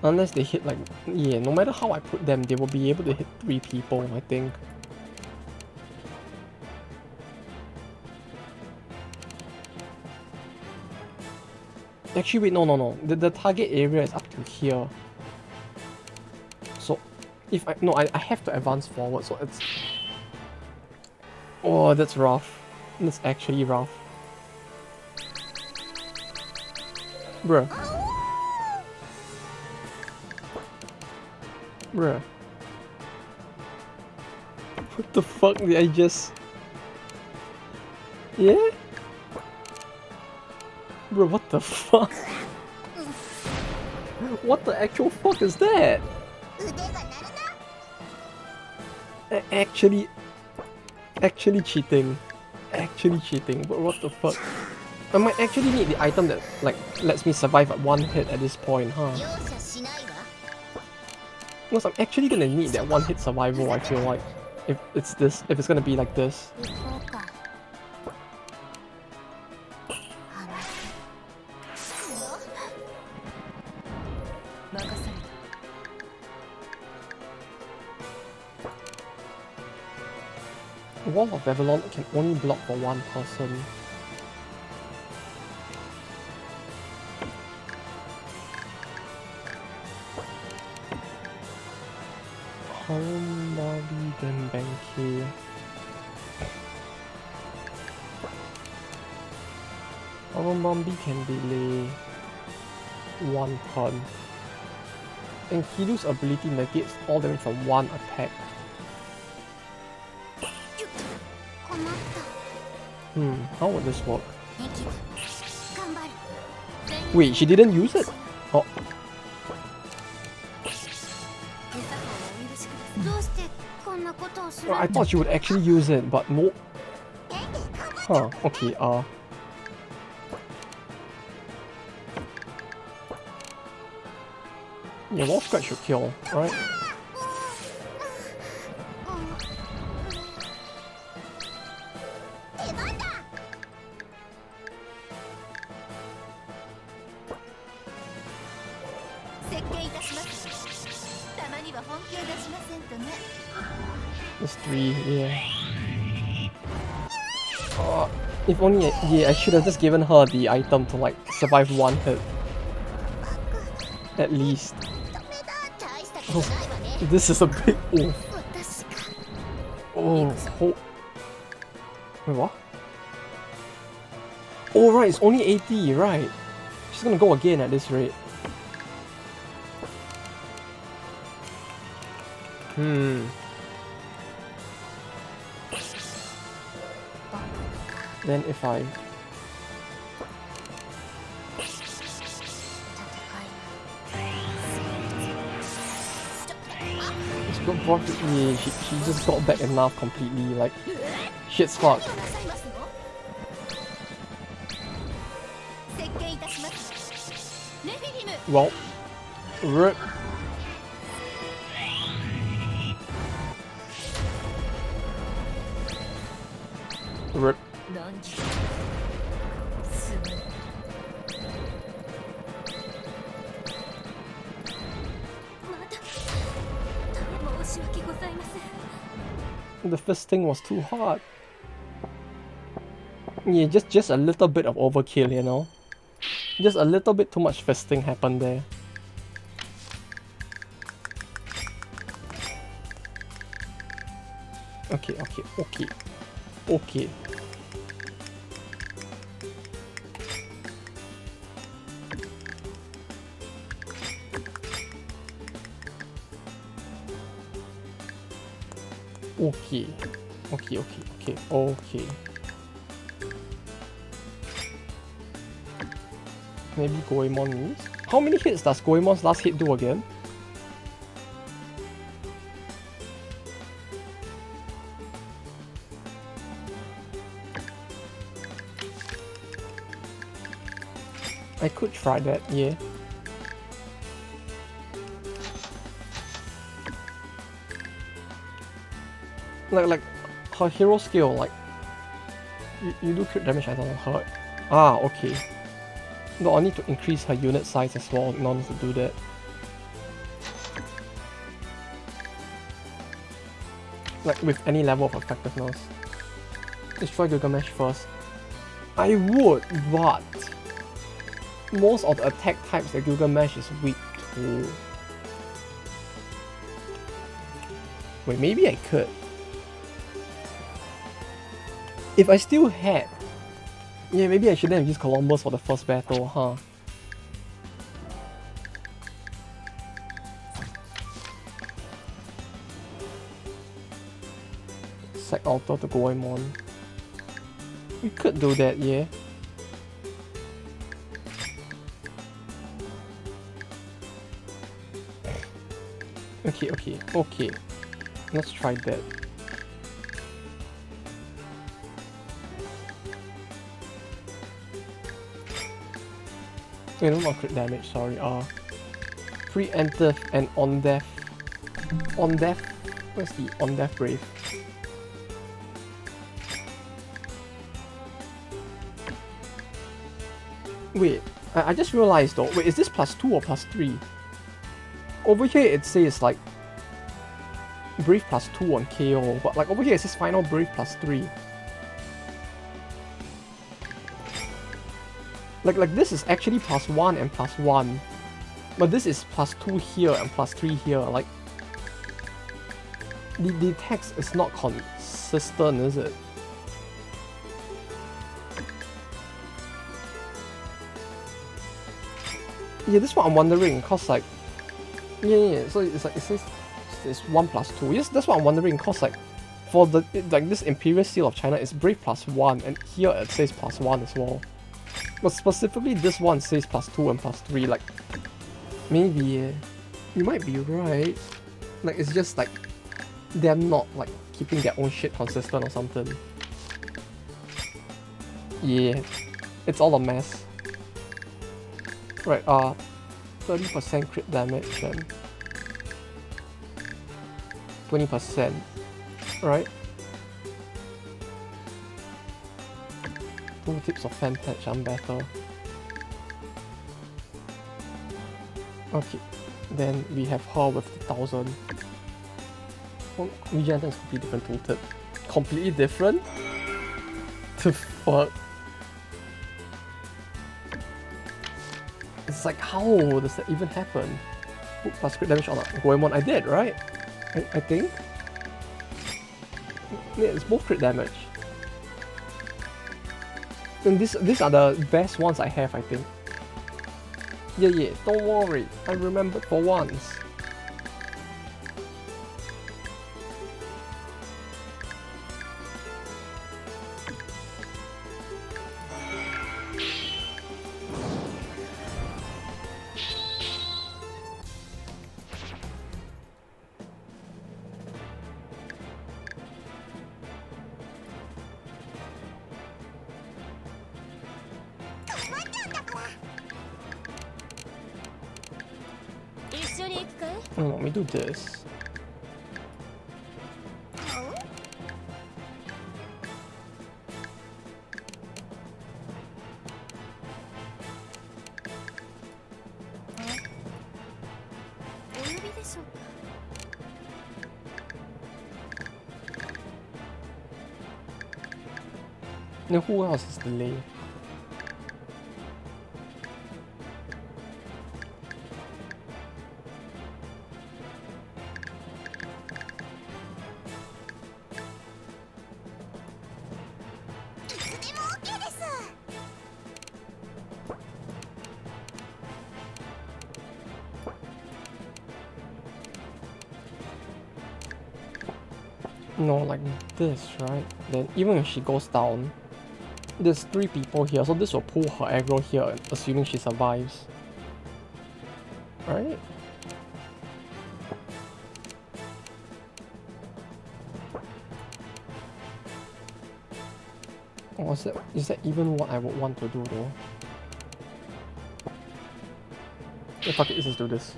Unless they hit like... yeah, no matter how I put them, they will be able to hit 3 people, I think. Actually, wait, no. The target area is up to here. So, if I... no, I have to advance forward, so it's... oh, that's rough. That's actually rough. Bruh. Bruh. What the fuck did I just... yeah? Bro, what the fuck? What the actual fuck is that? 腕が鳴るな。 Actually cheating. Actually cheating. But what the fuck? I might actually need the item that like lets me survive at one hit at this point, huh? 容赦しないわ。 Because I'm actually gonna need that one hit survival, I feel like. If it's gonna be like this. 行こうか。あなた。任された。 Wall of Babylon can only block for one person. Harumbali then Banki. Harumbali can delay one turn. And Kiru's ability negates all damage from one attack. 困った。 How would this work? ネキ頑張る。 Wait, she didn't use it? Oh, どうしてこんなことをする I thought she would actually use it, but no. Huh, okay, yeah, wall scratch should kill, right? 出番だ。設計いたします。たまには本気を出しませんとね。 There's 3, yeah. If only, yeah, I should have just given her the item to like survive one hit. At least. ダメだ。大したことないわね。 This is a big oof. 私か。 Oh, wait, what? Oh, right, it's only 80, right? She's gonna go again at this rate. Then if I... It's good for... Yeah, she just got back enough completely, like... Shit's fucked. なさいますの？設計いたします。ネフィリム。 Well... RIP. RIP. 何時。すまだ。申し訳ございません。 The fisting was too hard. Yeah, just a little bit of overkill, you know? Just a little bit too much fisting happened there. Okay. Okay. Maybe Goemon needs? How many hits does Goemon's last hit do again? I could try that, yeah. Like her hero skill, like you do crit damage, I don't know, hurt. Ah, okay. No, I need to increase her unit size as well in order to do that. Like with any level of effectiveness. Let's try Gilgamesh first. I would, but most of the attack types that Gilgamesh is weak to. Wait, maybe I could. If I still had... Yeah, maybe I shouldn't have used Columbus for the first battle, huh? Sack Altar to Goemon. We could do that, yeah. Okay. Let's try that. No, not crit damage, sorry. Preemptive and on death. On death? Where's the on death brave? Wait, I just realized though. Wait, is this +2 or +3? Over here it says like Brave +2 on KO, but like over here it says final Brave +3. Like this is actually +1 and +1, but this is +2 here and +3 here. Like the text is not consistent, is it? Yeah, this is what I'm wondering, cause like, yeah, so it's like, it says it's 1 + 2. Yes, that's what I'm wondering, cause like, for the, like this Imperial Seal of China is Brave +1, and here it says +1 as well. But specifically this one says +2 and +3, like, maybe, you might be right. Like, it's just like, they're not like keeping their own shit consistent or something. Yeah, it's all a mess. Right, 30% crit damage and 20%, right? 2 tips of fan patch, I'm better. Okay, then we have her with the 1000. Oh, Regenta is completely different tooltip. Completely different? The fuck? It's like, how does that even happen? Book plus crit damage on a Goemon, I did, right? I think? Yeah, it's both crit damage. And these are the best ones I have, I think. Yeah, don't worry, I remembered for once. Let me do this. Now who else is delayed? No, like this, right? Then even if she goes down, there's 3 people here, so this will pull her aggro here, assuming she survives. Right? Or is that even what I would want to do though? Yeah, fuck it, let's just do this.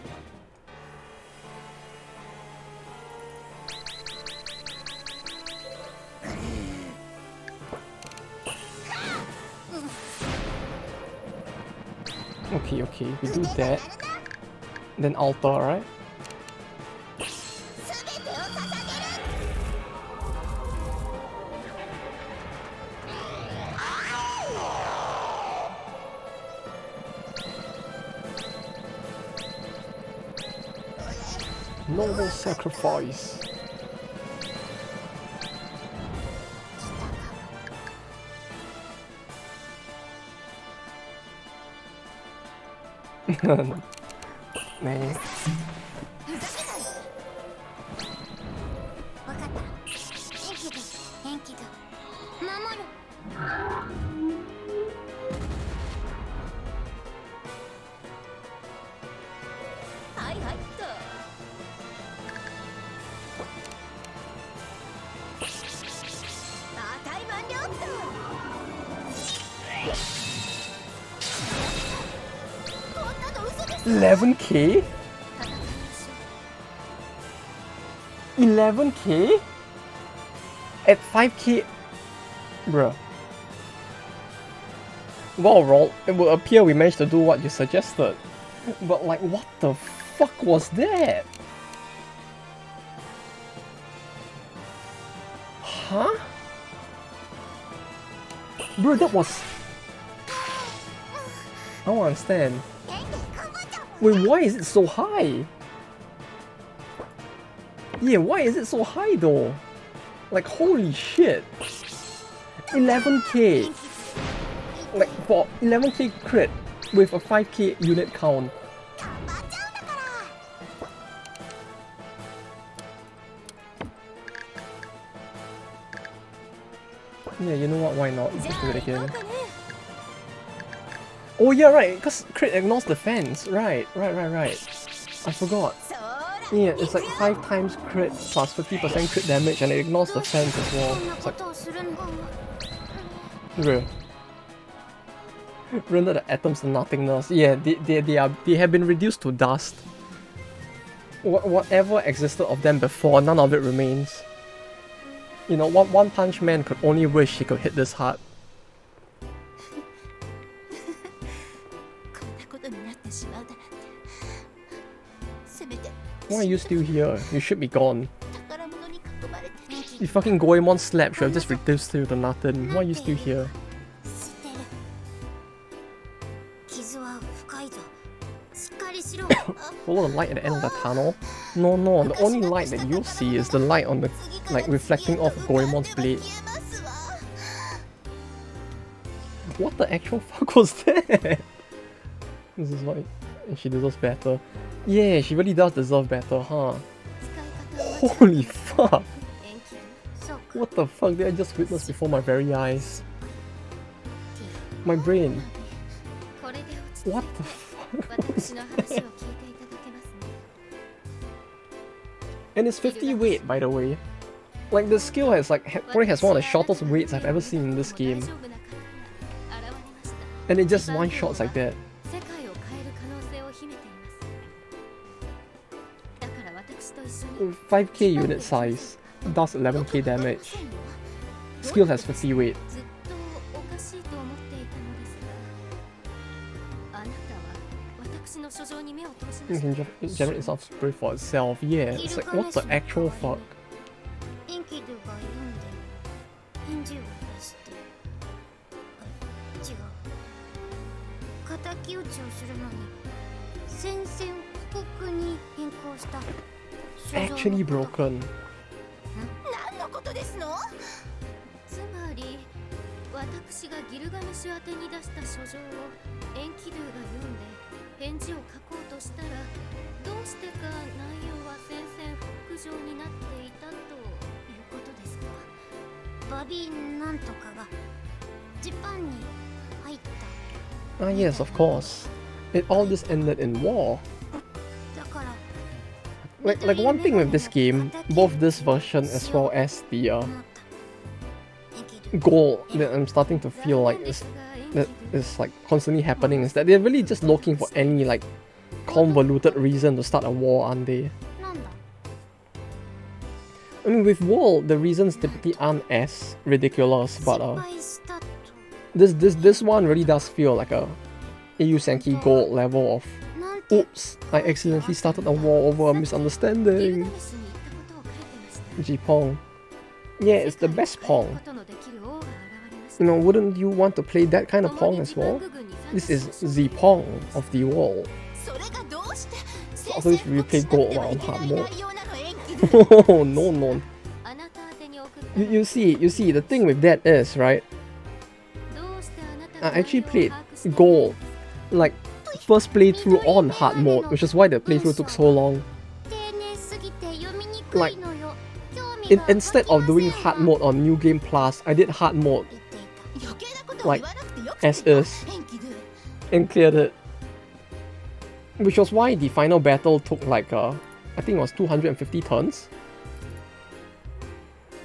Okay, we do that. Then alter, right? Noble sacrifice. Man. 11k? 11k? At 5k? Bruh. Well, Roll, it will appear we managed to do what you suggested. But like, what the fuck was that? Huh? Bro, that was... I don't understand. Wait, why is it so high? Yeah, why is it so high though? Like, holy shit. 11k. Like, for 11k crit with a 5k unit count. Yeah, you know what, why not? Just do it again. Oh yeah, right, because crit ignores defense. Right. I forgot. Yeah, it's like 5 times crit plus 50% crit damage and it ignores defense as well. It's like... Real. Render the atoms to nothingness. Yeah, they have been reduced to dust. Whatever existed of them before, none of it remains. You know, One Punch Man could only wish he could hit this hard. Why are you still here? You should be gone. The fucking Goemon slap should have just reduced you to nothing. Why are you still here? Follow the light at the end of the tunnel? No, the only light that you'll see is the light on the, like, reflecting off Goemon's blade. What the actual fuck was that? This is why she deserves better. Yeah, she really does deserve better, huh? Holy fuck! What the fuck did I just witness before my very eyes? My brain. What the fuck? And it's 50 weight, by the way. Like, the skill has probably has one of the shortest weights I've ever seen in this game. And it just one-shots like that. 5k unit size, does 11k damage. Skill has 50 weight. It can generate itself spirit for itself. Yeah, it's like, what the actual fuck? Actually broken. Ah yes, of course. It all just ended in war. Like one thing with this game, both this version as well as the goal that I'm starting to feel like is like constantly happening is that they're really just looking for any like convoluted reason to start a war, aren't they? I mean, with war, the reasons typically aren't as ridiculous, but this one really does feel like a Eiyu Senki gold level of oops, I accidentally started a war over a misunderstanding. G-Pong. Yeah, it's the best Pong. You know, wouldn't you want to play that kind of Pong as well? This is the Pong of the wall. Also, if we play gold on hard mode. Oh no. You see, the thing with that is, right? I actually played gold, like, first playthrough on hard mode, which is why the playthrough took so long. Like, instead of doing hard mode on New Game Plus, I did hard mode, like, as is, and cleared it. Which was why the final battle took like, I think it was 250 turns?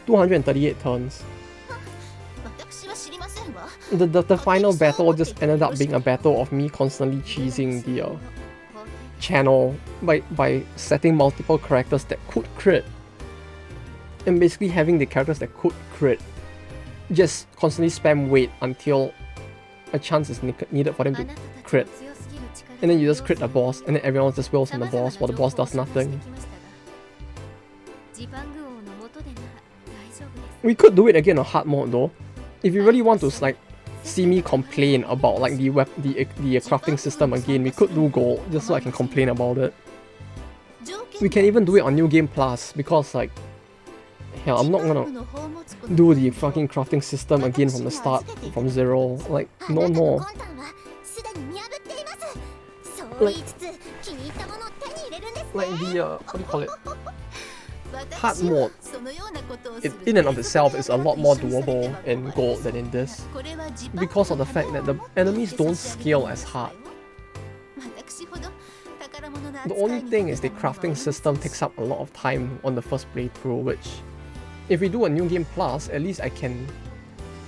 238 turns. The final battle just ended up being a battle of me constantly cheesing channel by setting multiple characters that could crit, and basically having the characters that could crit just constantly spam wait until a chance is needed for them to crit, and then you just crit the boss, and then everyone just wails on the boss while the boss does nothing. We could do it again on hard mode though. If you really want to like see me complain about like the crafting system again, we could do gold just so I can complain about it. We can even do it on New Game Plus because like, hell, I'm not gonna do the fucking crafting system again from the start, from zero. Like, no. Like the what do you call it? Hard mode, in and of itself, is a lot more doable in gold than in this, because of the fact that the enemies don't scale as hard. The only thing is the crafting system takes up a lot of time on the first playthrough, which, if we do a New Game Plus, at least I can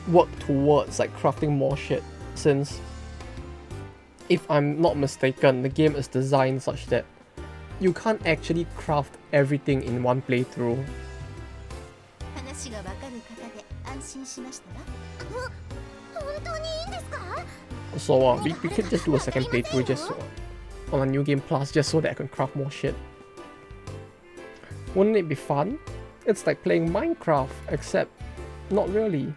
work towards like crafting more shit, since if I'm not mistaken, the game is designed such that you can't actually craft everything in one playthrough. So we could just do a second playthrough just so, on a New Game Plus, just so that I can craft more shit. Wouldn't it be fun? It's like playing Minecraft, except not really.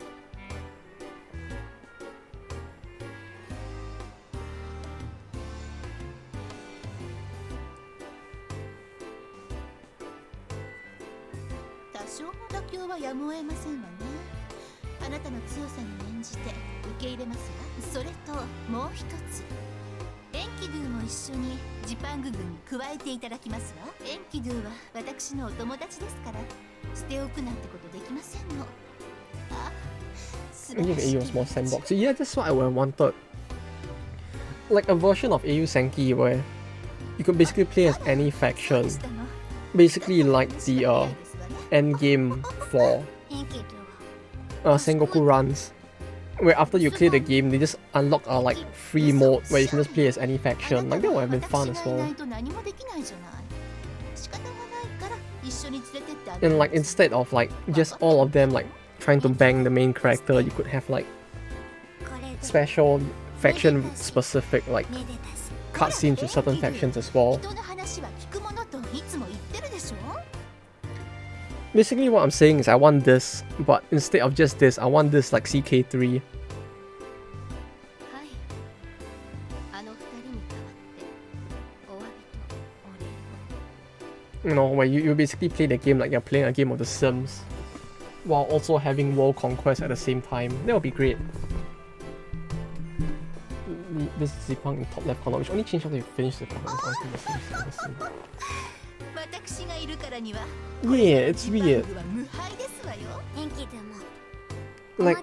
Maybe Eiyu was more sandbox. Yeah, that's what I would have wanted. Like a version of Eiyu Senki where you could basically play as any faction. Basically like the end game for Sengoku runs, where after you clear the game, they just unlock a like free mode where you can just play as any faction. Like that would have been fun as well. And like instead of like just all of them like trying to bang the main character, you could have like special faction specific like cutscenes with certain factions as well. Basically what I'm saying is I want this, but instead of just this, I want this like CK3. You know, where you basically play the game like you're playing a game of The Sims, while also having World Conquest at the same time. That would be great. This is Zipang in top left corner, which only changed after you finish the cover. Yeah, it's weird. Like,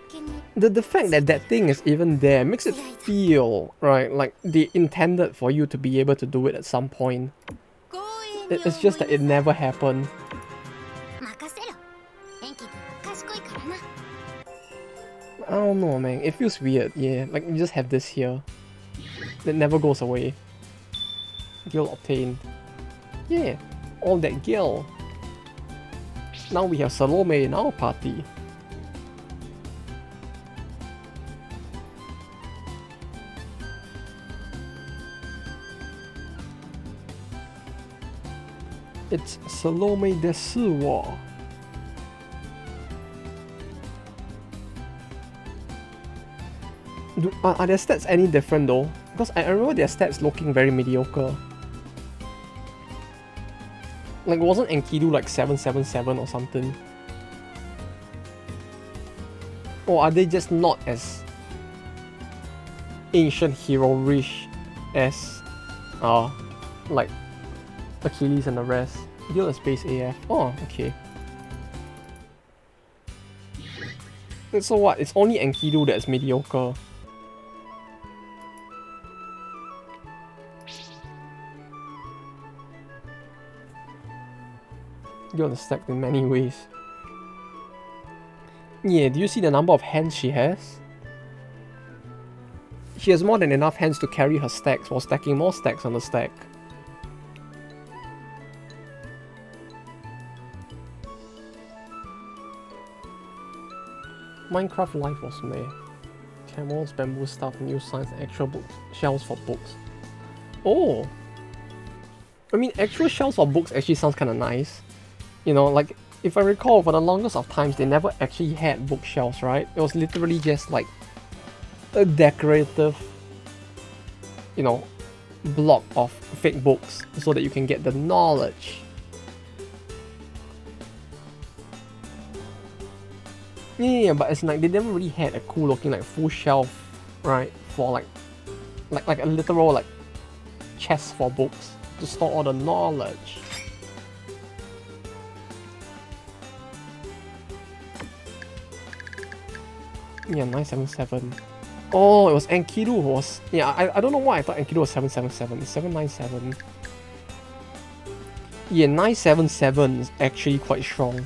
the fact that that thing is even there makes it feel, right, like they intended for you to be able to do it at some point. It's just that it never happened. I don't know, man. It feels weird, yeah. Like, you just have this here. That never goes away. Gil obtained. Yeah, all that gil. Now we have Salome in our party. It's Salome desu wo. Are their stats any different though? Because I remember their stats looking very mediocre. Like, wasn't Enkidu like 777 or something? Or are they just not as ancient hero-ish as like Achilles and the rest? Deal a space AF. Oh, okay. And so what? It's only Enkidu that's mediocre. You're stacked in many ways. Yeah, do you see the number of hands she has? She has more than enough hands to carry her stacks while stacking more stacks on the stack. Minecraft Life was meh. Camels, bamboo stuff, new signs, actual books, shelves for books. Oh! I mean, actual shelves for books actually sounds kind of nice. You know, like, if I recall, for the longest of times, they never actually had bookshelves, right? It was literally just like a decorative, you know, block of fake books so that you can get the knowledge. Yeah, but it's like they never really had a cool looking like full shelf, right? For like a literal like chest for books to store all the knowledge. Yeah, 977. Oh, it was Enkidu was... Yeah, I don't know why I thought Enkidu was 777. It's 797. Yeah, 977 is actually quite strong.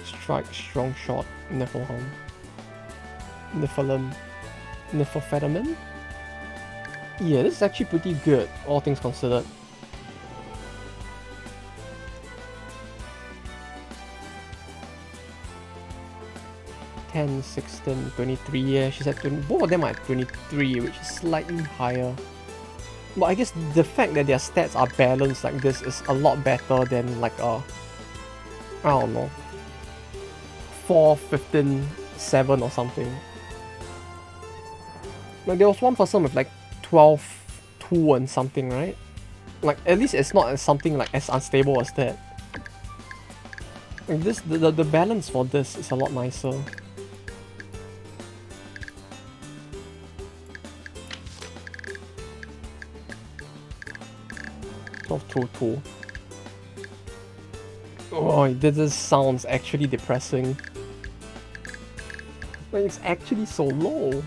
Strike, strong shot, Niflheim. Niflheim. Niflheim? Yeah, this is actually pretty good, all things considered. - 16, 23, yeah, she's at 20, both of them are at 23, which is slightly higher. But I guess the fact that their stats are balanced like this is a lot better than like a, I don't know, 4, 15, 7 or something. Like there was one person with like 12, 2 and something, right? Like at least it's not something like as unstable as that. Like this, the balance for this is a lot nicer. Of 2-2. Oh, this sounds actually depressing. Like it's actually so low.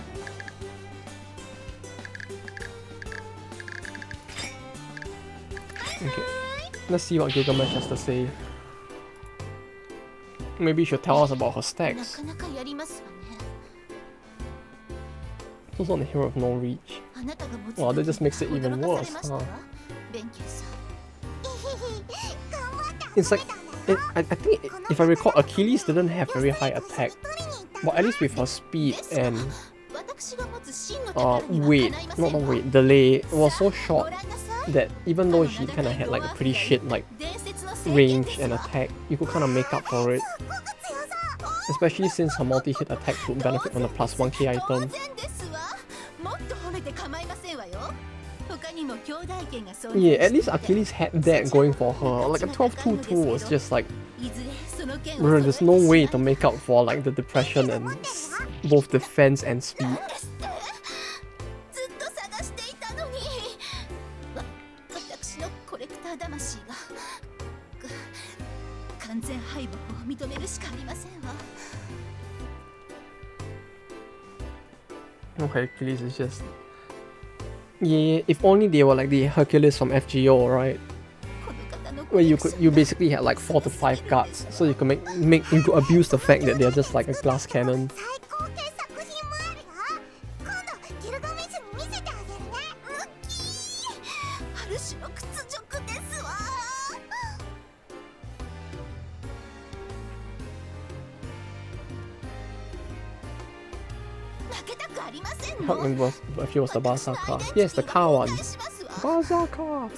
Okay, let's see what Gilgamesh has to say. Maybe you should tell us about her stacks. Also on the Hero of No Reach. Wow, that just makes it even worse, huh? It's like, I think if I recall, Achilles didn't have very high attack, but at least with her speed and delay, it was so short that even though she kind of had like a pretty shit like range and attack, you could kind of make up for it. Especially since her multi-hit attacks would benefit from the plus 1k item. Yeah, at least Achilles had that going for her. Like a 12-2-2 was just like, there's no way to make up for like the depression and both defense and speed. Okay, Achilles is just... Yeah, if only they were like the Hercules from FGO, right? Where you basically had like 4 to 5 guards, so you could you could abuse the fact that they're just like a glass cannon. If it was the Berserker. Yes, the car one. Berserker!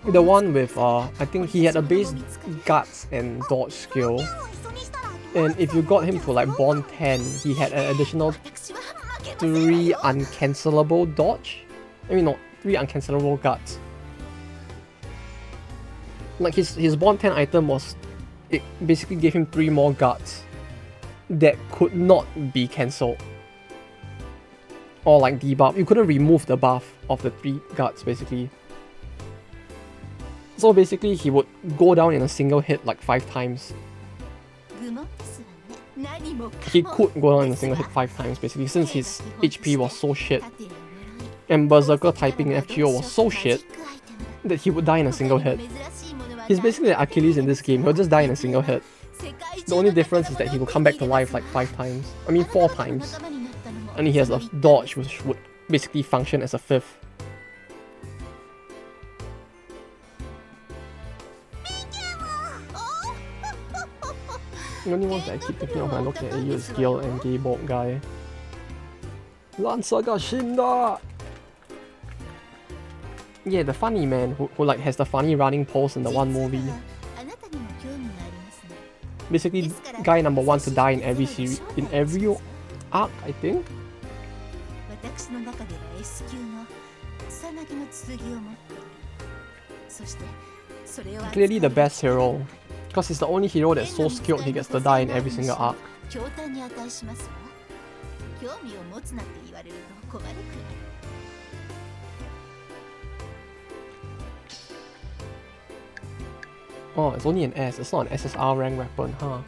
The one with, I think he had a base guts and dodge skill. And if you got him to like Bond 10, he had an additional 3 uncancelable dodge. I mean, no, 3 uncancelable guts. Like his Bond 10 item was, it basically gave him 3 more guts that could not be cancelled or like debuff. You couldn't remove the buff of the 3 guards basically. So basically he would go down in a single hit like 5 times. He could go down in a single hit 5 times basically since his HP was so shit. And Berserker typing in FGO was so shit that he would die in a single hit. He's basically the Achilles in this game, he'll just die in a single hit. The only difference is that he will come back to life like 5 times. I mean 4 times. And he has a dodge which would basically function as a 5th. The only ones that I keep thinking of when I look at Eiyu is Gil and Gaybolt guy. Lancer Gashinda! Yeah, the funny man who like has the funny running pose in the one movie. Basically, guy number one to die in every series, in every arc, I think. Clearly the best hero, because he's the only hero that's so skilled he gets to die in every single arc. Oh, it's only an S, it's not an SSR rank weapon, huh?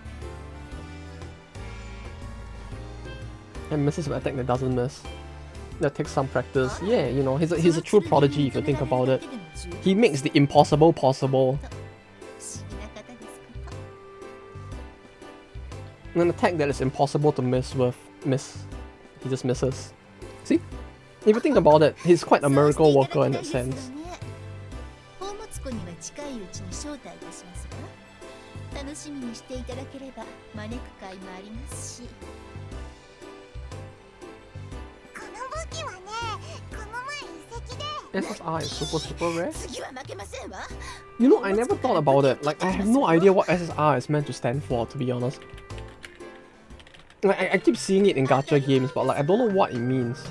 And misses an attack that doesn't miss. That takes some practice. Yeah, you know, he's a true prodigy if you think about it. He makes the impossible possible. An attack that is impossible to miss with, he just misses. See? If you think about it, he's quite a miracle worker in that sense. SSR is super rare? You know, I never thought about it. Like, I have no idea what SSR is meant to stand for, to be honest. Like, I keep seeing it in gacha games, but like, I don't know what it means.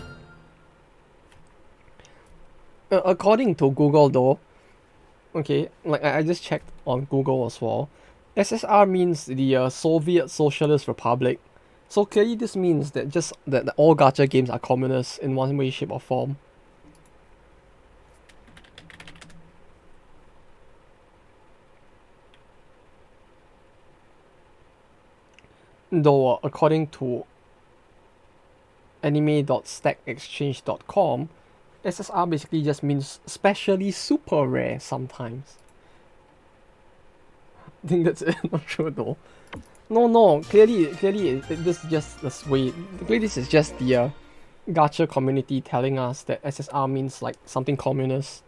According to Google though, okay, like I just checked on Google as well. SSR means the Soviet Socialist Republic. So clearly this means that that all gacha games are communist in one way, shape or form. Though according to anime.stackexchange.com, SSR basically just means specially super rare sometimes. I think that's it, not sure though. No, clearly this is just this way. Clearly this is just the gacha community telling us that SSR means like something communist.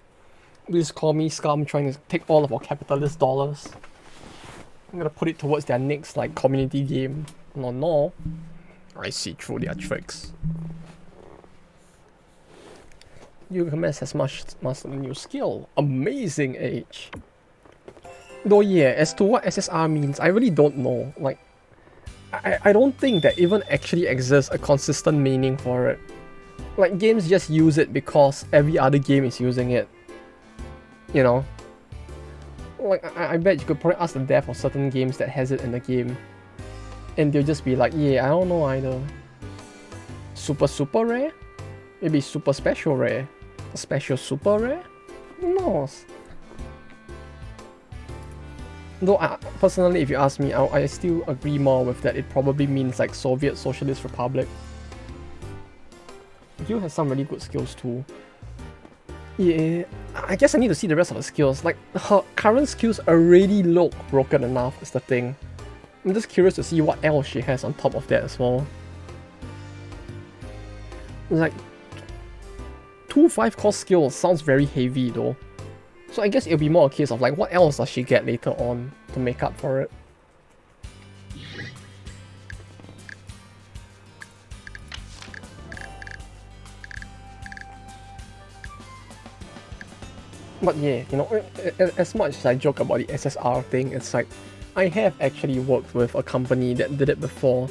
Please call me scum trying to take all of our capitalist dollars. I'm gonna put it towards their next like community game. No. I see through their tricks. You commence has mastered a new skill. Amazing age. Though yeah, as to what SSR means, I really don't know. Like, I don't think there even actually exists a consistent meaning for it. Like, games just use it because every other game is using it. You know? Like, I bet you could probably ask the dev of certain games that has it in the game. And they'll just be like, yeah, I don't know either. Super rare? Maybe super special rare? Special super rare? Who knows? Though, personally, if you ask me, I still agree more with that. It probably means like Soviet Socialist Republic. Gil has some really good skills too. Yeah, I guess I need to see the rest of the skills. Like, her current skills already look broken enough, is the thing. I'm just curious to see what else she has on top of that as well. Like, 2 5-core skills sounds very heavy though. So I guess it'll be more a case of like, what else does she get later on to make up for it? But yeah, you know, as much as I joke about the SSR thing, it's like, I have actually worked with a company that did it before,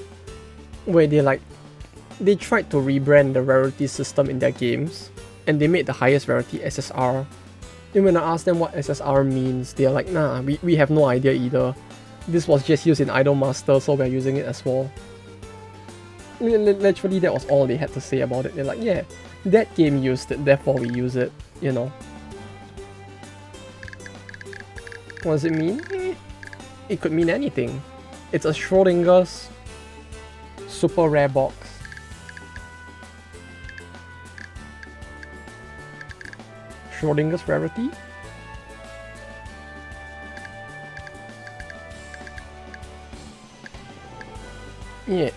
where they tried to rebrand the rarity system in their games, and they made the highest rarity SSR. And when I asked them what SSR means, they're like, nah, we have no idea either. This was just used in Idolmaster, so we're using it as well. Literally, that was all they had to say about it. They're like, yeah, that game used it, therefore we use it, you know. What does it mean? It could mean anything. It's a Schrodinger's super rare box. Schrodinger's rarity? Yeah.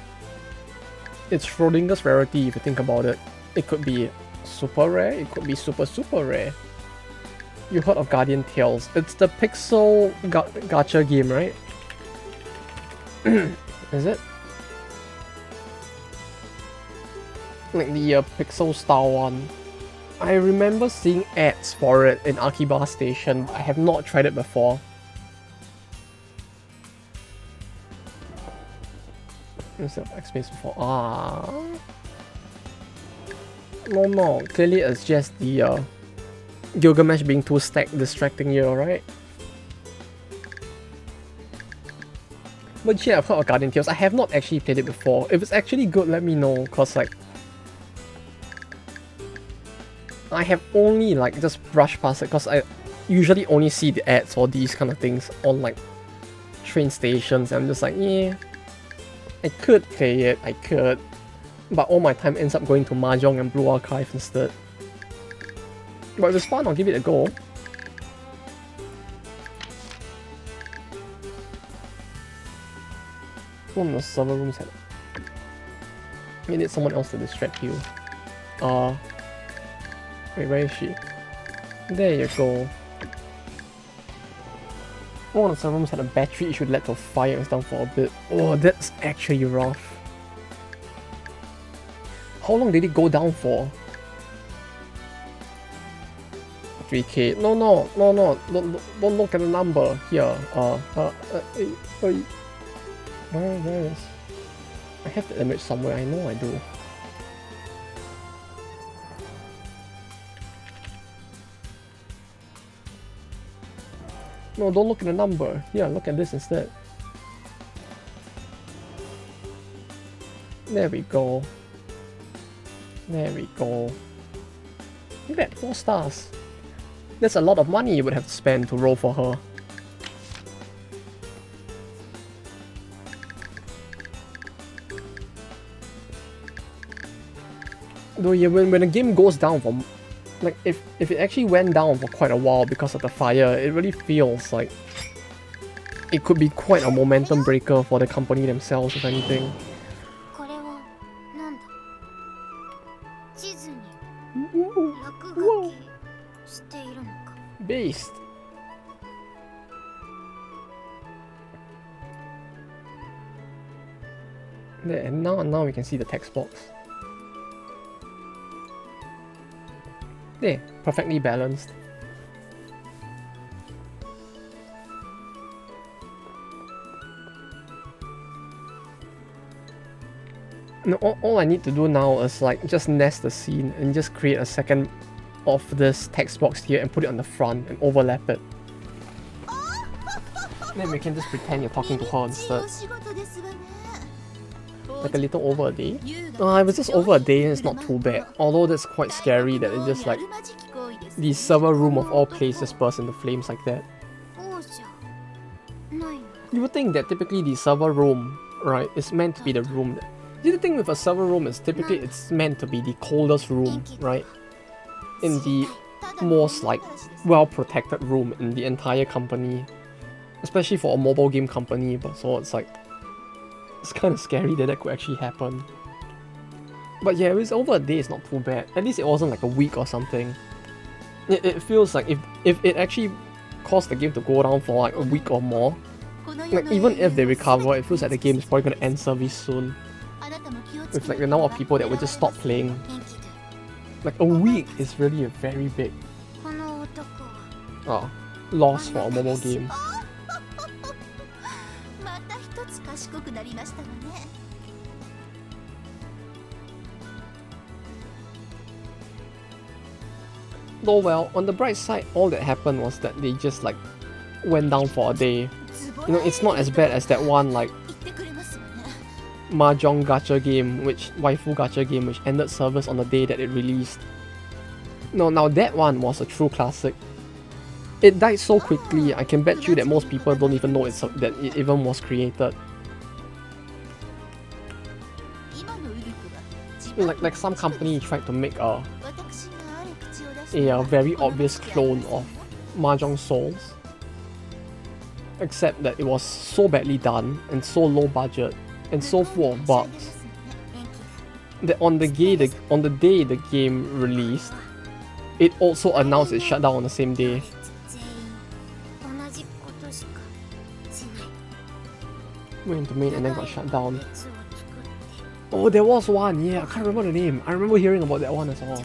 It's Schrodinger's rarity if you think about it. It could be super rare, it could be super rare. You heard of Guardian Tales. It's the pixel gacha game, right? Is it? Like the pixel style one. I remember seeing ads for it in Akiba Station, but I have not tried it before. Instead of X-Space before. Ah. No. Clearly it's just the Gilgamesh being too distracting you, right? But yeah, I've heard of Guardian Tales. I have not actually played it before. If it's actually good, let me know, cause like I have only like just brushed past it, cause I usually only see the ads for these kind of things on like train stations. I'm just like, yeah, I could play it, I could, but all my time ends up going to Mahjong and Blue Archive instead. But if it's fun, I'll give it a go. One of the server rooms had... You need someone else to distract you. Wait, where is she? There you go. One of the server rooms had a battery issue that led to a fire and was down for a bit. Oh, that's actually rough. How long did it go down for? 3k. No. Don't look at the number here. Where is? I have the image somewhere. I know I do. No, don't look at the number. Here, look at this instead. There we go. There we go. Look at that, 4 stars. That's a lot of money you would have to spend to roll for her. Though yeah, when a game goes down for, like if it actually went down for quite a while because of the fire, it really feels like it could be quite a momentum breaker for the company themselves, if anything. Whoa. Based. There, and now we can see the text box. There, perfectly balanced. No, all I need to do now is like just nest the scene and just create a second of this text box here and put it on the front and overlap it. Then we can just pretend you're talking to her instead. Like a little over a day. If it's just over a day, it's not too bad. Although that's quite scary that it's just like the server room of all places burst into flames like that. You would think that typically the server room, right, is meant to be the room that... The thing with a server room is typically it's meant to be the coldest room, right? In the most like well-protected room in the entire company. Especially for a mobile game company, but so it's like... It's kind of scary that could actually happen. But yeah, if it's over a day, it's not too bad. At least it wasn't like a week or something. It feels like if it actually caused the game to go down for like a week or more, like even if they recover, it feels like the game is probably going to end service soon. With like the number of people that would just stop playing. Like a week is really a very big loss for a mobile game. Though well, on the bright side, all that happened was that they just like went down for a day. You know, it's not as bad as that one like Mahjong gacha game, waifu gacha game, which ended service on the day that it released. No, now that one was a true classic. It died so quickly, I can bet you that most people don't even know that it even was created. Like some company tried to make a very obvious clone of Mahjong Souls, except that it was so badly done and so low budget and so full of bugs that on the day the game released, it also announced its shutdown on the same day. went into main and then got shut down. Oh, there was one, yeah, I can't remember the name. I remember hearing about that one as well.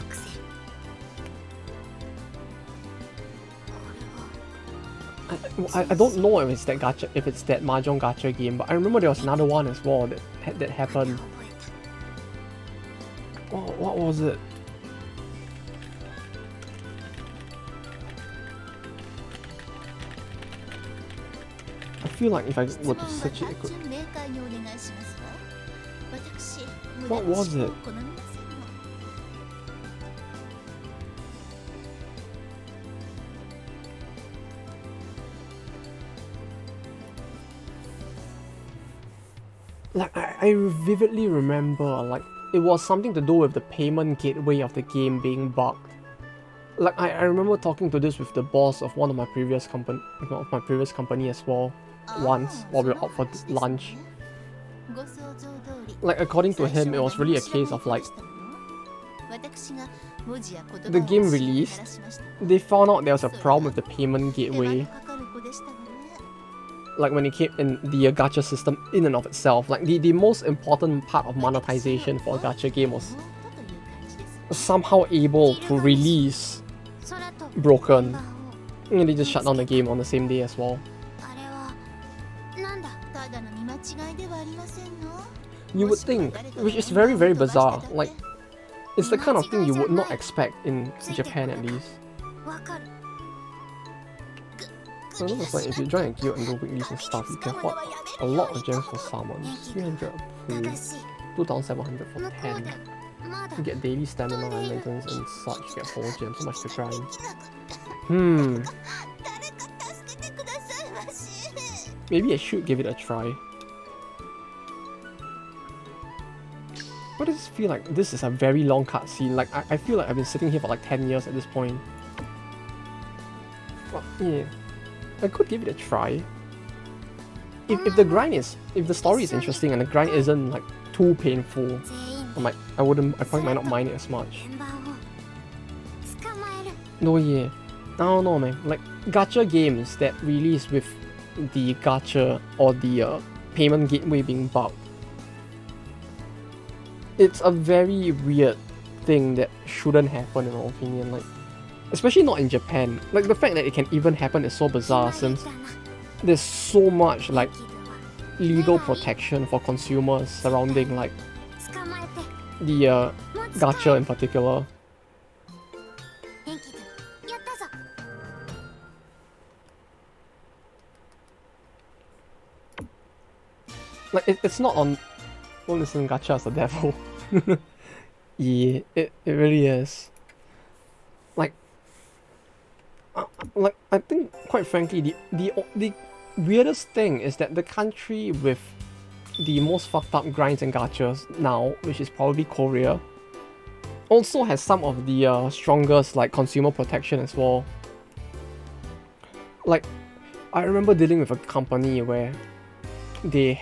I don't know if it's that gacha, if it's that mahjong gacha game, but I remember there was another one as well that happened. Oh, what was it? I feel like if I were to search it, it could... What was it? Like, I vividly remember, like, it was something to do with the payment gateway of the game being bugged. Like, I remember talking to this with the boss of one of my previous company as well, once, while we were out for lunch. Like, according to him, it was really a case of, like, the game released, they found out there was a problem with the payment gateway. Like when it came in the gacha system in and of itself, like the most important part of monetization for a gacha game was somehow able to release broken, and they just shut down the game on the same day as well. You would think, which is very very bizarre, like it's the kind of thing you would not expect in Japan at least. So it looks like if you join a guild and do weeklies and stuff, you can hoard a lot of gems for summons, 300 a pull, 2700 for 10. You get daily stamina and legends and such, you get whole gems, so much to grind. Maybe I should give it a try. Why does it feel like this is a very long cutscene? Like I feel like I've been sitting here for like 10 years at this point. Well, yeah. I could give it a try. If the grind is, if the story is interesting and the grind isn't like too painful, I probably might not mind it as much. No, yeah, I don't know, man. Like gacha games that release with the gacha or the payment gateway being bugged, it's a very weird thing that shouldn't happen in my opinion. Like, especially not in Japan. Like the fact that it can even happen is so bizarre since there's so much like legal protection for consumers surrounding like the gacha in particular. Like it's not on, don't listen, gacha is the devil. Yeah, it really is. Like I think, quite frankly, the weirdest thing is that the country with the most fucked up grinds and gachas now, which is probably Korea, also has some of the strongest like consumer protection as well. Like I remember dealing with a company where they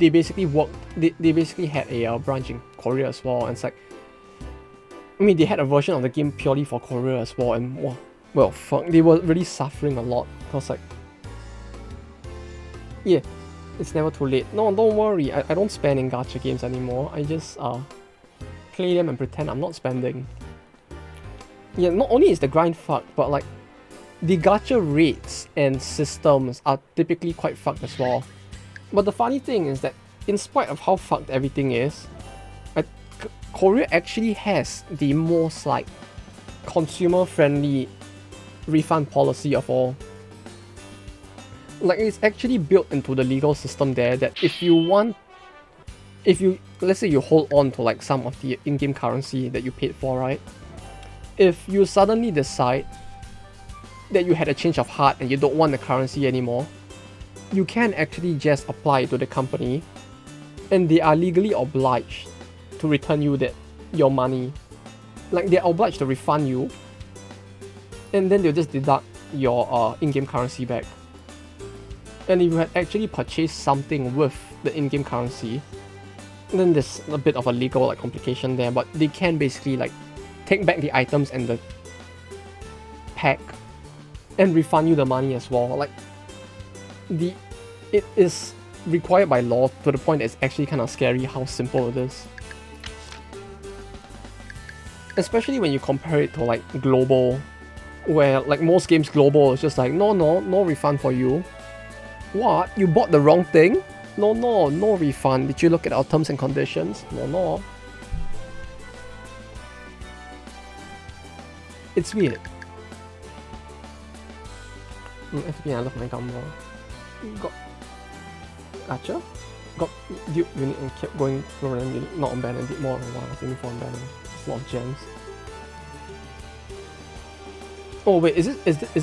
basically had a branch in Korea as well, and it's like, I mean, they had a version of the game purely for Korea as well, and well, fuck, they were really suffering a lot, because like, yeah, it's never too late. No, don't worry, I don't spend in gacha games anymore, I just play them and pretend I'm not spending. Yeah, not only is the grind fucked, but like, the gacha rates and systems are typically quite fucked as well. But the funny thing is that, in spite of how fucked everything is, Korea actually has the most like consumer-friendly refund policy of all. Like, it's actually built into the legal system there that let's say you hold on to like some of the in-game currency that you paid for, right? If you suddenly decide that you had a change of heart and you don't want the currency anymore, you can actually just apply it to the company, and they are legally obliged to return you your money. Like, they're obliged to refund you, and then they'll just deduct your in-game currency back. And if you had actually purchased something with the in-game currency, then there's a bit of a legal like complication there, but they can basically like take back the items and the pack and refund you the money as well. Like, it is required by law to the point that it's actually kind of scary how simple it is. Especially when you compare it to like global, where like most games global is just like no refund for you. What? You bought the wrong thing? No refund. Did you look at our terms and conditions? No. It's weird. FP, I love my gumball. Got Archer? Got Duke unit and kept going through random unit, not on ban and did more than one. I was aiming for on ban. It's a lot of gems. Oh wait, is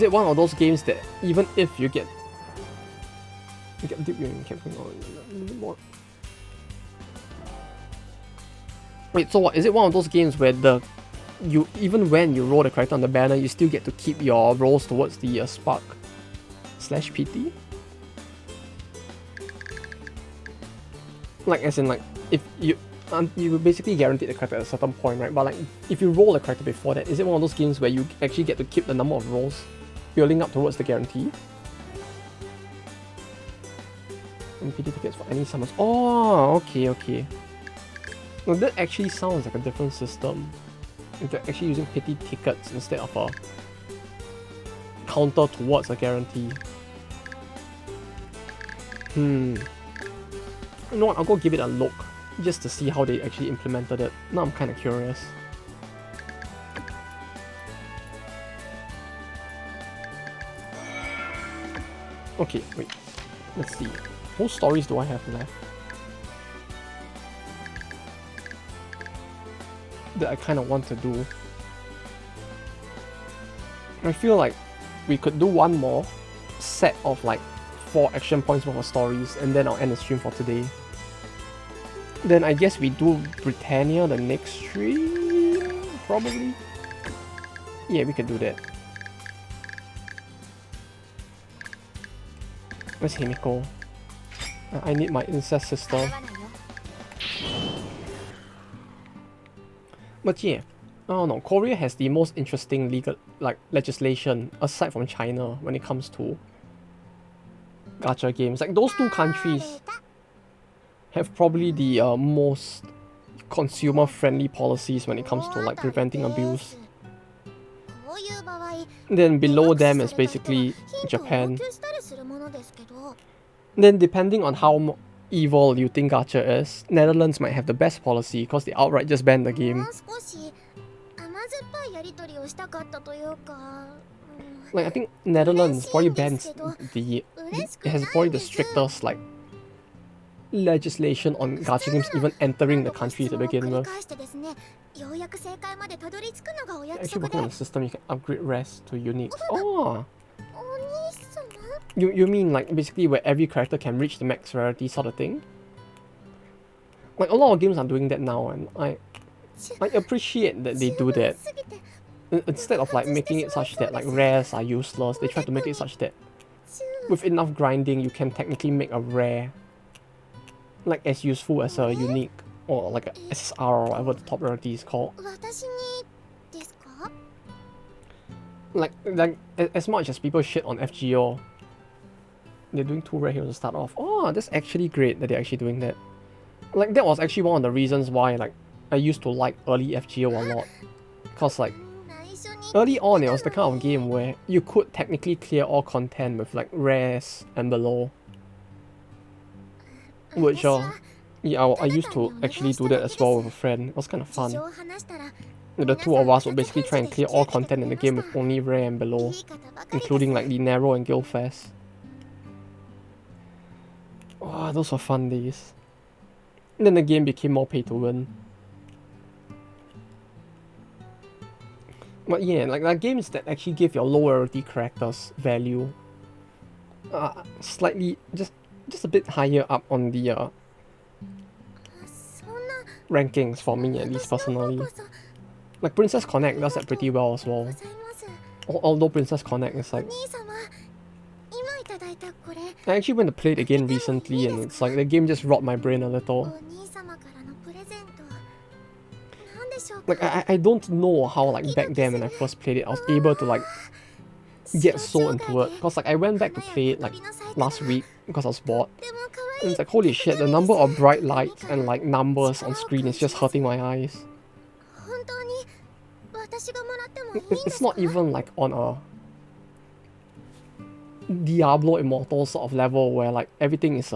it one of those games that even if you get Duke unit and kept going on more? Wait, so what? Is it one of those games where even when you roll the character on the banner, you still get to keep your rolls towards the spark / PT? Like, as in, like, if you basically guaranteed the character at a certain point, right? But like, if you roll the character before that, is it one of those games where you actually get to keep the number of rolls building up towards the guarantee? And PT tickets for any summons. Oh, okay. Well, that actually sounds like a different system. If they're actually using pity tickets instead of a counter towards a guarantee. You know what, I'll go give it a look just to see how they actually implemented it. Now I'm kind of curious. Okay, wait. Let's see. What stories do I have left that I kind of want to do? I feel like we could do one more set of like 4 action points worth of stories, and then I'll end the stream for today. Then I guess we do Britannia the next stream, probably. Yeah, we could do that. Where's Himiko? I need my incest sister. But yeah, I don't know, Korea has the most interesting legislation aside from China when it comes to gacha games. Like, those two countries have probably the most consumer-friendly policies when it comes to like preventing abuse. Then below them is basically Japan. Then depending on how evil you think gacha is, Netherlands might have the best policy because they outright just ban the game. Like, I think Netherlands probably bans it has probably the strictest like legislation on gacha games even entering the country to begin with. Actually working on a system you can upgrade res to unique. Oh! You mean like basically where every character can reach the max rarity sort of thing? Like, a lot of games are doing that now, and I appreciate that they do that. Instead of like making it such that like rares are useless, they try to make it such that with enough grinding you can technically make a rare like as useful as a unique or like a SSR or whatever the top rarity is called. Like as much as people shit on FGO, they're doing 2 rare heroes to start off. Oh, that's actually great that they're actually doing that. Like, that was actually one of the reasons why like I used to like early FGO a lot. Cause like early on it was the kind of game where you could technically clear all content with like rares and below. Which yeah, I used to actually do that as well with a friend. It was kind of fun. The two of us would basically try and clear all content in the game with only rare and below, including like the Narrow and Guildfest. Oh, those were fun days. And then the game became more pay to win. But yeah, like games that actually give your low rarity characters value, slightly just a bit higher up on the rankings for me, at least personally. Like Princess Connect does that pretty well as well. Although Princess Connect is like, I actually went to play it again recently, and it's like the game just robbed my brain a little. Like I don't know how like back then when I first played it I was able to like get so into it. Because like I went back to play it like last week because I was bored. And it's like, holy shit, the number of bright lights and like numbers on screen is just hurting my eyes. It's not even like on a Diablo Immortal sort of level where like everything is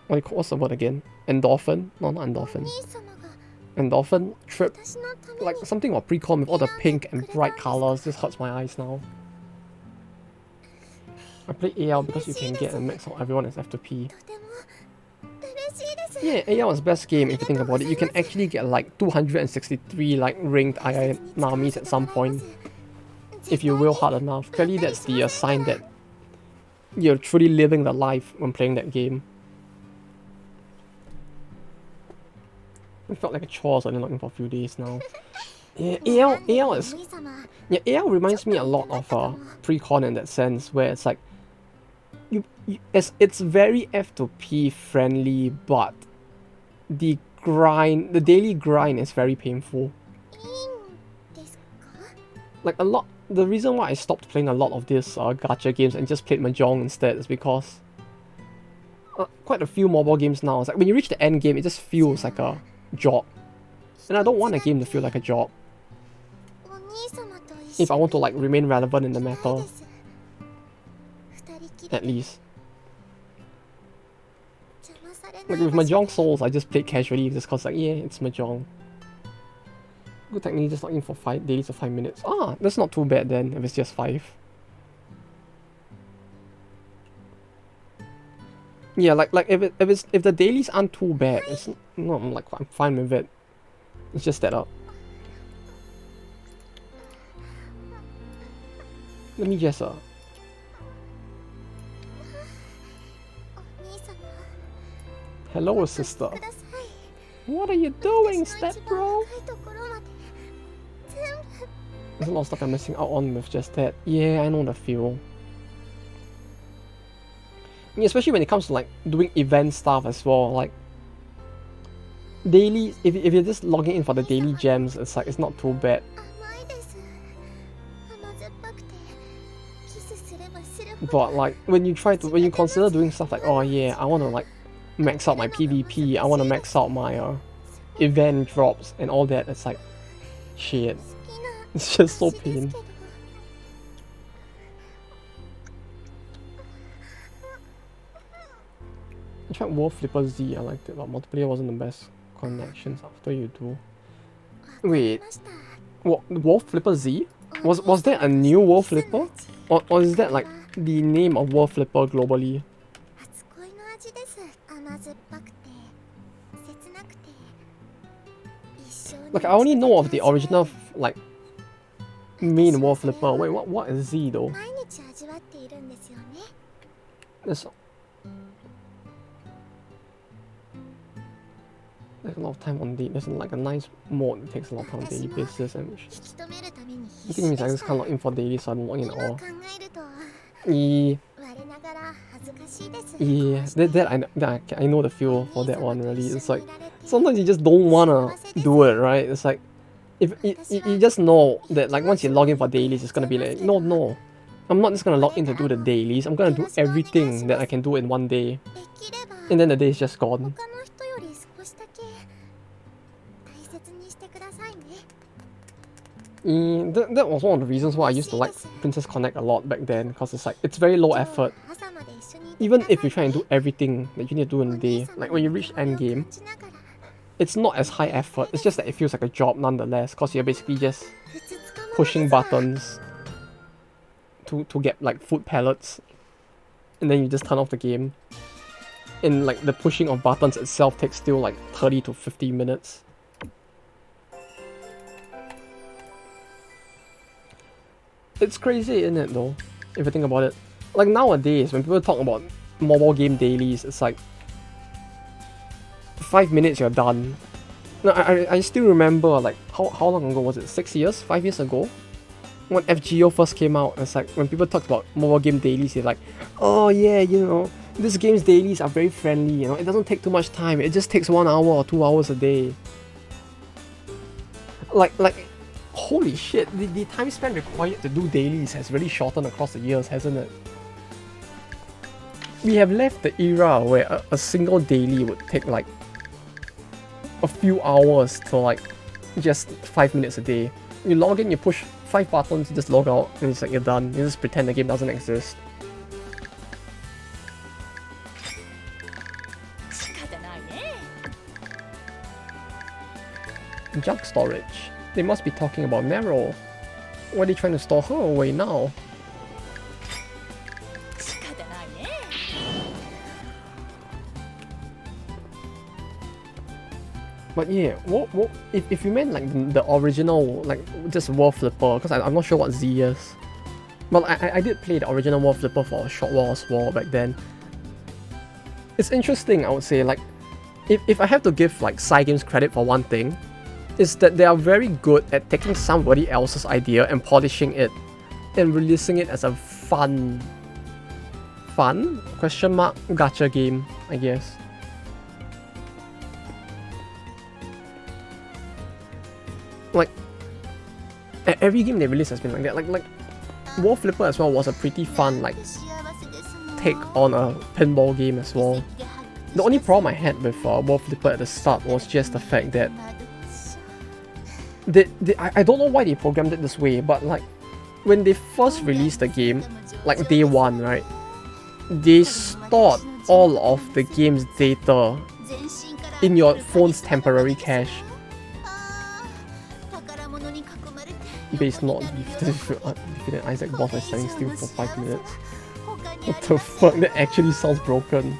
what's the word again? Endorphin? No, not endorphin. Endorphin trip. Like something about pre-con with all the pink and bright colors just hurts my eyes now. I play AL because you can get a max of everyone as F2P. Yeah, AL is best game if you think about it. You can actually get like 263 like ranked II Namis at some point. If you will hard enough. Clearly that's the sign that you're truly living the life when playing that game. It felt like a chore, so I've been looking for a few days now. Yeah, AL is... Yeah, AL reminds me a lot of pre-con in that sense, where it's like... It's very F2P friendly, but the daily grind is very painful. Like a lot... The reason why I stopped playing a lot of these gacha games and just played Mahjong instead is because quite a few mobile games now, it's like when you reach the end game, it just feels like a job. And I don't want a game to feel like a job. If I want to like remain relevant in the matter. At least. Like with Mahjong Souls, I just played casually just cause like, yeah, it's Mahjong. Good technique, just log in for 5 dailies of 5 minutes. Ah, that's not too bad then, if it's just 5. Yeah, like if the dailies aren't too bad, it's no, I'm fine with it. It's just that let me just hello sister. What are you doing, step bro? There's a lot of stuff I'm missing out on with just that. Yeah, I know the feel. Especially when it comes to like doing event stuff as well, like daily, if you're just logging in for the daily gems, it's like it's not too bad. But like when you consider doing stuff like, oh yeah, I want to like max out my PvP, I want to max out my event drops and all that, it's like shit. It's just so pain. I tried Wolf Flipper Z, I liked it, but multiplayer wasn't the best connections after you do. Wait, what, Wolf Flipper Z? Was that a new Wolf Flipper? Or is that like the name of Wolf Flipper globally? Like I only know of the original like main Wolf Flipper. Wait, what is Z though? There's a lot of time on there's like a nice mode that takes a lot of time on daily basis, and I think it means I just can't log in for daily, so I don't log in at all. Yeah, that I know the feel for that one really. It's like sometimes you just don't wanna do it, right? It's like if you just know that like once you log in for dailies, it's gonna be like no, I'm not just gonna log in to do the dailies. I'm gonna do everything that I can do in one day, and then the day is just gone. That was one of the reasons why I used to like Princess Connect a lot back then, because it's like it's very low effort. Even if you try and do everything that you need to do in a day, like when you reach end game, it's not as high effort. It's just that it feels like a job nonetheless, because you're basically just pushing buttons to get like food pellets, and then you just turn off the game. And like the pushing of buttons itself takes still like 30 to 50 minutes. It's crazy, isn't it though, if you think about it. Like nowadays, when people talk about mobile game dailies, it's like 5 minutes you're done. No, I still remember like how long ago was it? 6 years? 5 years ago? When FGO first came out, it's like when people talked about mobile game dailies, they're like, oh yeah, you know, this game's dailies are very friendly, you know, it doesn't take too much time, it just takes 1 hour or 2 hours a day. Like holy shit, the time span required to do dailies has really shortened across the years, hasn't it? We have left the era where a single daily would take like a few hours to like just 5 minutes a day. You log in, you push 5 buttons, you just log out, and it's like you're done. You just pretend the game doesn't exist. Junk storage. They must be talking about Meryl. Why are they trying to store her away now? But yeah, what if you meant like the original, like just World Flipper, because I'm not sure what Z is. Well, I did play the original World Flipper for a short while as well back then. It's interesting, I would say, like, if I have to give like Cygames credit for one thing, is that they are very good at taking somebody else's idea and polishing it, and releasing it as a fun question mark gacha game, I guess. Like, every game they release has been like that. Like World Flipper as well was a pretty fun like take on a pinball game as well. The only problem I had with World Flipper at the start was just the fact that I don't know why they programmed it this way, but like when they first released the game, like day one, right, they stored all of the game's data in your phone's temporary cache. Base not defeated Isaac boss by standing still for 5 minutes. What the fuck? That actually sounds broken.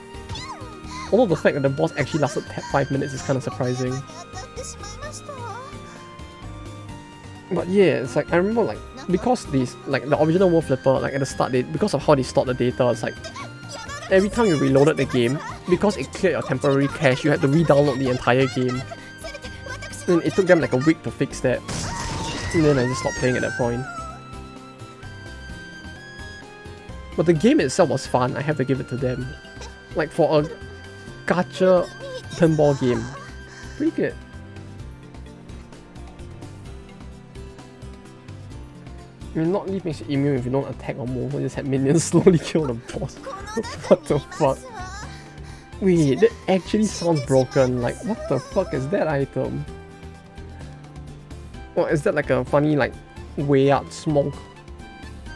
Although the fact that the boss actually lasted 5 minutes is kind of surprising. But yeah, it's like I remember like because these like the original World Flipper, like at the start because of how they stored the data, it's like every time you reloaded the game, because it cleared your temporary cache, you had to re-download the entire game. And it took them like a week to fix that. And then I just stopped playing at that point. But the game itself was fun, I have to give it to them. Like for a gacha pinball game, pretty good. I mean, not leave makes you immune if you don't attack or move, you just have minions slowly kill the boss. What the fuck? Wait, that actually sounds broken, like what the fuck is that item? Or is that like a funny like way out smoke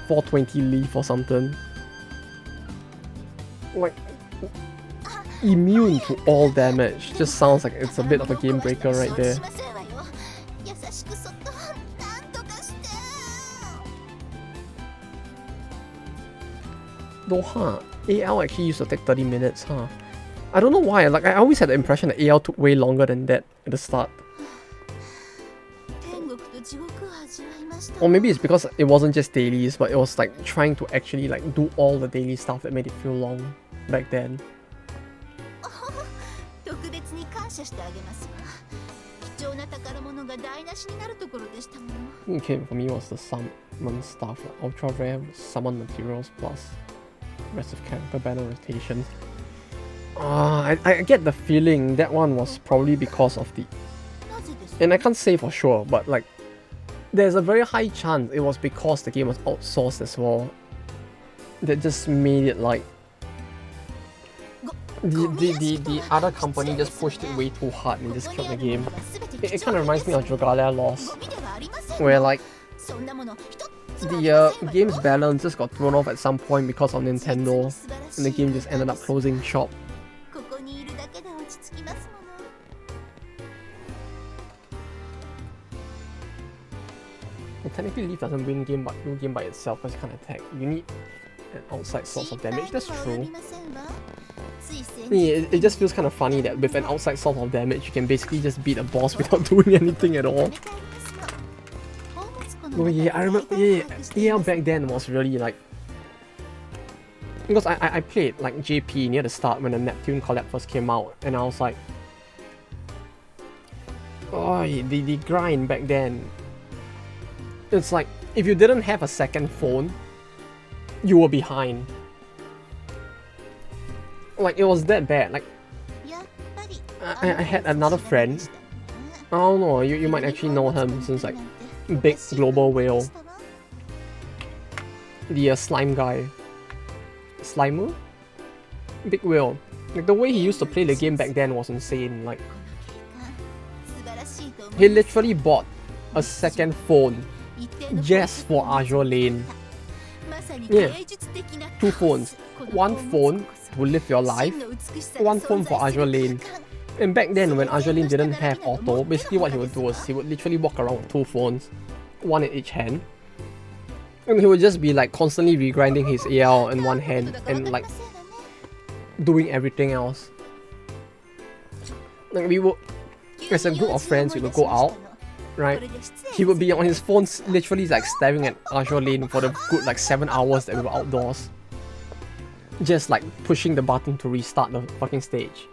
420 leaf or something? Like immune to all damage just sounds like it's a bit of a game breaker right there. Though AL actually used to take 30 minutes, I don't know why, like I always had the impression that AL took way longer than that at the start. Or maybe it's because it wasn't just dailies, but it was like trying to actually like do all the daily stuff that made it feel long back then. Okay, for me it was the summon stuff, like ultra rare summon materials plus rest of character banner rotation. I get the feeling that one was probably because of the... And I can't say for sure, but like there's a very high chance it was because the game was outsourced as well. That just made it like the other company just pushed it way too hard and just killed the game. It kind of reminds me of Dragalia Lost, where like the game's balance just got thrown off at some point because of Nintendo, and the game just ended up closing shop. Well, technically Leaf doesn't win game by itself because it can't attack. You need an outside source of damage, that's true. Yeah, it just feels kind of funny that with an outside source of damage you can basically just beat a boss without doing anything at all. Oh yeah, I remember, yeah, AL back then was really like... Because I played like JP near the start when the Neptune collab first came out, and I was like... Oh, the grind back then. It's like, if you didn't have a second phone, you were behind. Like, it was that bad. Like, I had another friend. I don't know, you might actually know him since like big global whale. The slime guy. Slimer? Big whale. Like the way he used to play the game back then was insane. Like he literally bought a second phone just for Azure Lane. Yeah, 2 phones. One phone will live your life, one phone for Azure Lane. And back then when Azure Lane didn't have auto, basically what he would do was he would literally walk around with 2 phones, one in each hand. And he would just be like constantly regrinding his AL in one hand and like doing everything else. Like we would, as a group of friends, we would go out, right? He would be on his phone literally like staring at Azure Lane for the good like 7 hours that we were outdoors. Just like pushing the button to restart the fucking stage.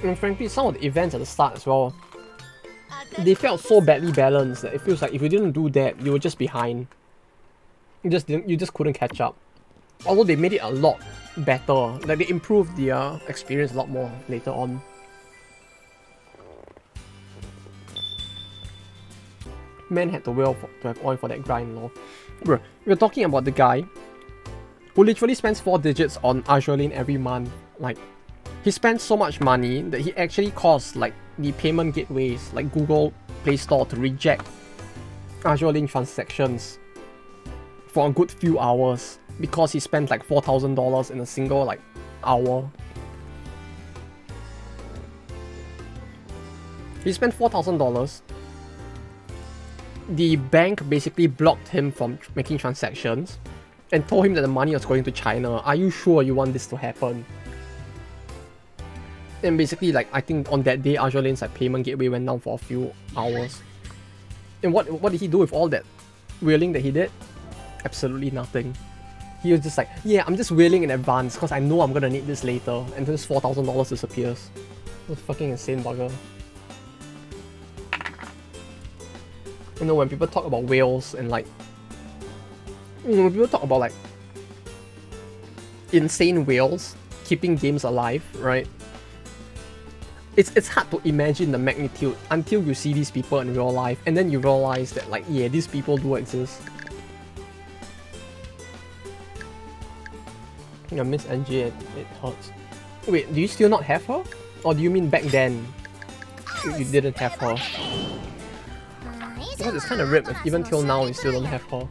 And frankly, some of the events at the start as well, they felt so badly balanced that it feels like if you didn't do that, you were just behind. You just couldn't catch up. Although they made it a lot better, like they improved the experience a lot more later on. Man had to whale to have oil for that grind, lol. Bro, we're talking about the guy who literally spends 4 digits on Azure Lane every month. Like, he spends so much money that he actually caused like the payment gateways like Google Play Store to reject Azure Lane transactions for a good few hours because he spent like $4,000 in a single like hour. He spent $4,000. The bank basically blocked him from making transactions and told him that the money was going to China. Are you sure you want this to happen? And basically, like, I think on that day, Azure Lane's like payment gateway went down for a few hours. And what did he do with all that whaling that he did? Absolutely nothing. He was just like, yeah, I'm just whaling in advance because I know I'm gonna need this later. And then this $4,000 disappears. That's fucking insane bugger. You know, when people talk about whales and like, when people talk about like insane whales keeping games alive, right? It's hard to imagine the magnitude until you see these people in real life, and then you realize that like, yeah, these people do exist. I miss NG, it hurts. Wait, do you still not have her? Or do you mean back then you didn't have her? Because it's kind of ripped if even till now you still don't have her.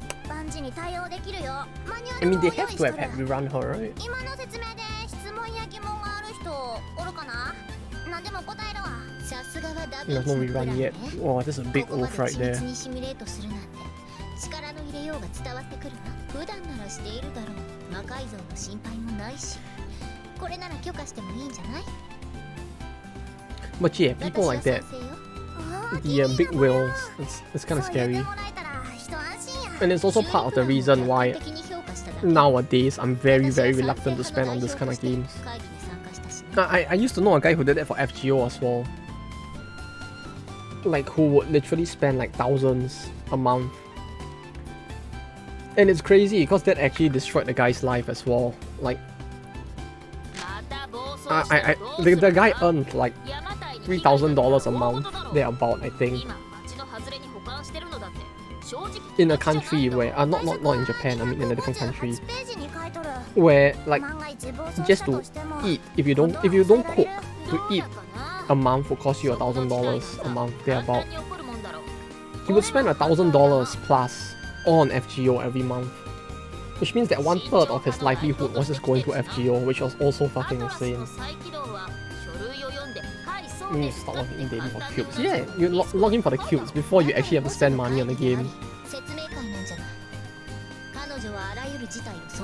I mean, they have to have had rerun her, right? There's no rerun yet. Oh, that's a big oof right there. But yeah, people like that, the big whales, it's kind of scary. And it's also part of the reason why nowadays I'm very reluctant to spend on this kind of games. I used to know a guy who did that for FGO as well. Like, who would literally spend like thousands a month. And it's crazy because that actually destroyed the guy's life as well. Like, the guy earned like $3,000 a month, thereabout, I think. In a country where, not in Japan, I mean in a different country, where like just to eat, if you don't cook, to eat a month will cost you $1,000 a month, thereabout. He would spend $1,000 plus on FGO every month, which means that 1/3 of his livelihood was just going to FGO, which was also fucking insane. You need to stop logging in daily for cubes. Yeah, you log in for the cubes before you actually have to spend money on the game.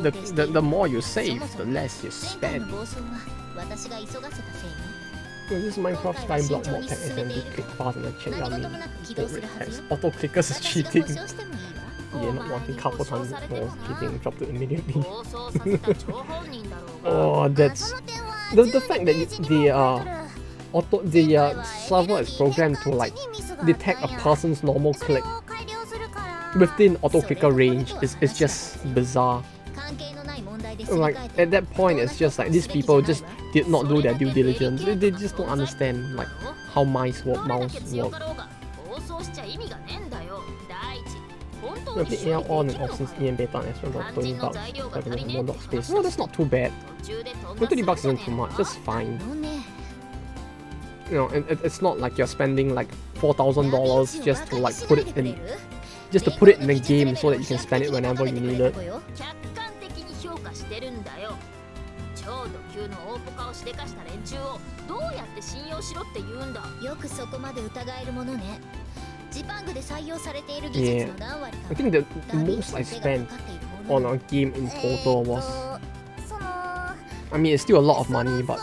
The more you save, the less you spend. This Minecraft Skyblock mod pack SMD click fast in the chat, yummy. Auto clickers is cheating. Yeah, not wanting couple times more cheating, dropped it immediately. Oh, that's the fact that the server is programmed to like detect a person's normal click within auto clicker range is just bizarre. Like, at that point, it's just like these people just did not do their due diligence. They just don't understand like how mice work, mouse work. I've been AR on and off since EM beta and for about $20 for more dock space. No, that's not too bad. $20 isn't too much, that's fine. You know, it's not like you're spending like $4,000 just to like put it in, just to put it in the game so that you can spend it whenever you need it. Yeah, I think the most I spent on a game in total was, I mean, it's still a lot of money, but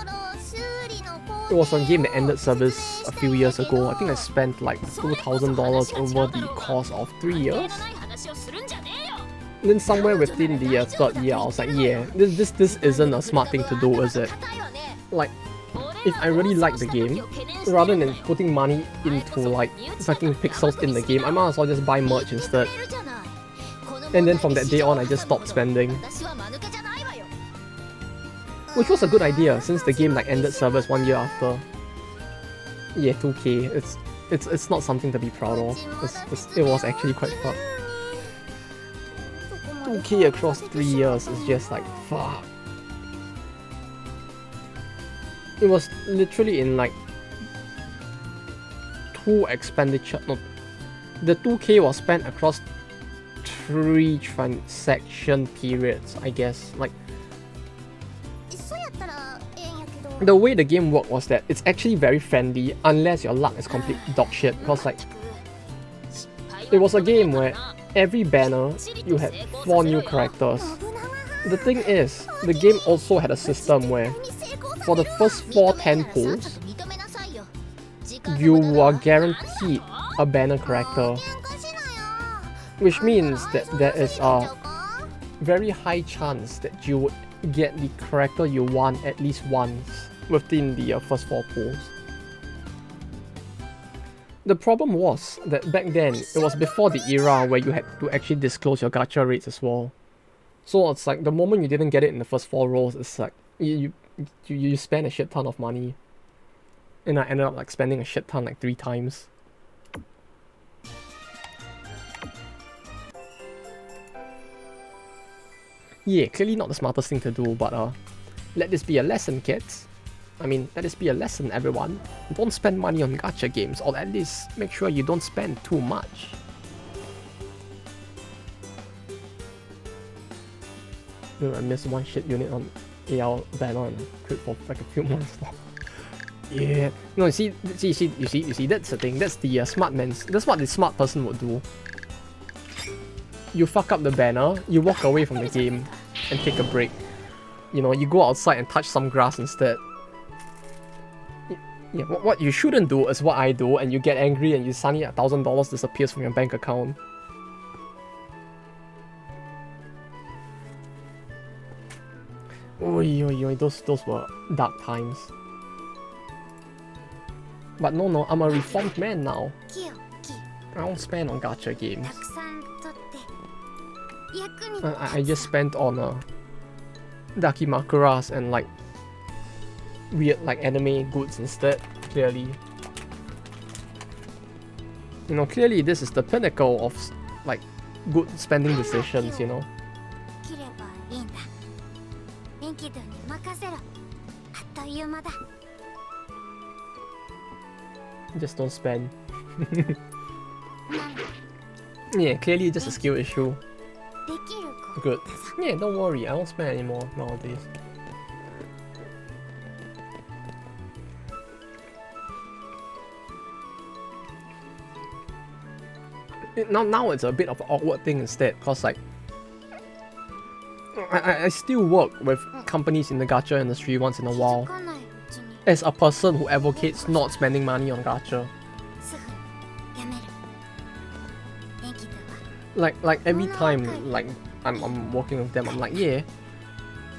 it was a game that ended service a few years ago. I think I spent like $2,000 over the course of 3 years. And then somewhere within the third year, I was like, yeah, this isn't a smart thing to do, is it? Like, if I really like the game, rather than putting money into like fucking pixels in the game, I might as well just buy merch instead. And then from that day on, I just stopped spending. Which was a good idea, since the game like ended service 1 year after. Yeah, 2K. It's not something to be proud of. It was actually quite fucked. 2K across 3 years is just like fuck. It was literally in like two expenditure. No, the 2K was spent across 3 transaction periods, I guess. Like, the way the game worked was that it's actually very friendly unless your luck is complete dog shit, because like it was a game where every banner you had 4 new characters. The thing is, the game also had a system where for the first 10 pulls, you are guaranteed a banner character, which means that there is a very high chance that you would get the character you want at least once within the first 4 pulls. The problem was that back then, it was before the era where you had to actually disclose your gacha rates as well. So it's like the moment you didn't get it in the first 4 rolls, it's like you spend a shit ton of money. And I ended up like spending a shit ton like 3 times. Yeah, clearly not the smartest thing to do, but let this be a lesson, kids. I mean, let this be a lesson, everyone. Don't spend money on gacha games, or at least make sure you don't spend too much. I missed 1 shit unit on AL banner and crit for like a few months now. Yeah. No, you see, that's the thing. That's the smart man's. That's what the smart person would do. You fuck up the banner, you walk away from the game and take a break. You know, you go outside and touch some grass instead. Yeah, what you shouldn't do is what I do, and you get angry and you suddenly $1,000 disappears from your bank account. Oi, those were dark times. But no, I'm a reformed man now. I don't spend on gacha games. I just spent on Dakimakuras and like weird like anime goods instead, clearly. You know, clearly this is the pinnacle of like good spending decisions, you know. Just don't spend. Yeah, clearly just a skill issue. Good. Yeah, don't worry, I don't spend anymore nowadays. Now it's a bit of an awkward thing instead, cause like I still work with companies in the gacha industry once in a while, as a person who advocates not spending money on gacha. Like every time like I'm working with them, I'm like, yeah,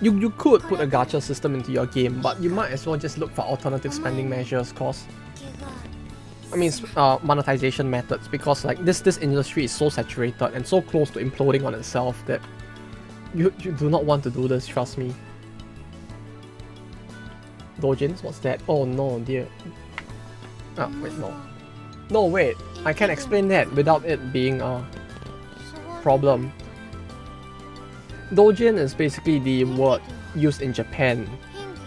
you could put a gacha system into your game, but you might as well just look for alternative spending measures, cause I mean monetization methods, because like this industry is so saturated and so close to imploding on itself that you do not want to do this, trust me. Dojins? What's that? Oh no, dear. Ah, wait, no. No, wait. I can't explain that without it being a problem. Dojin is basically the word used in Japan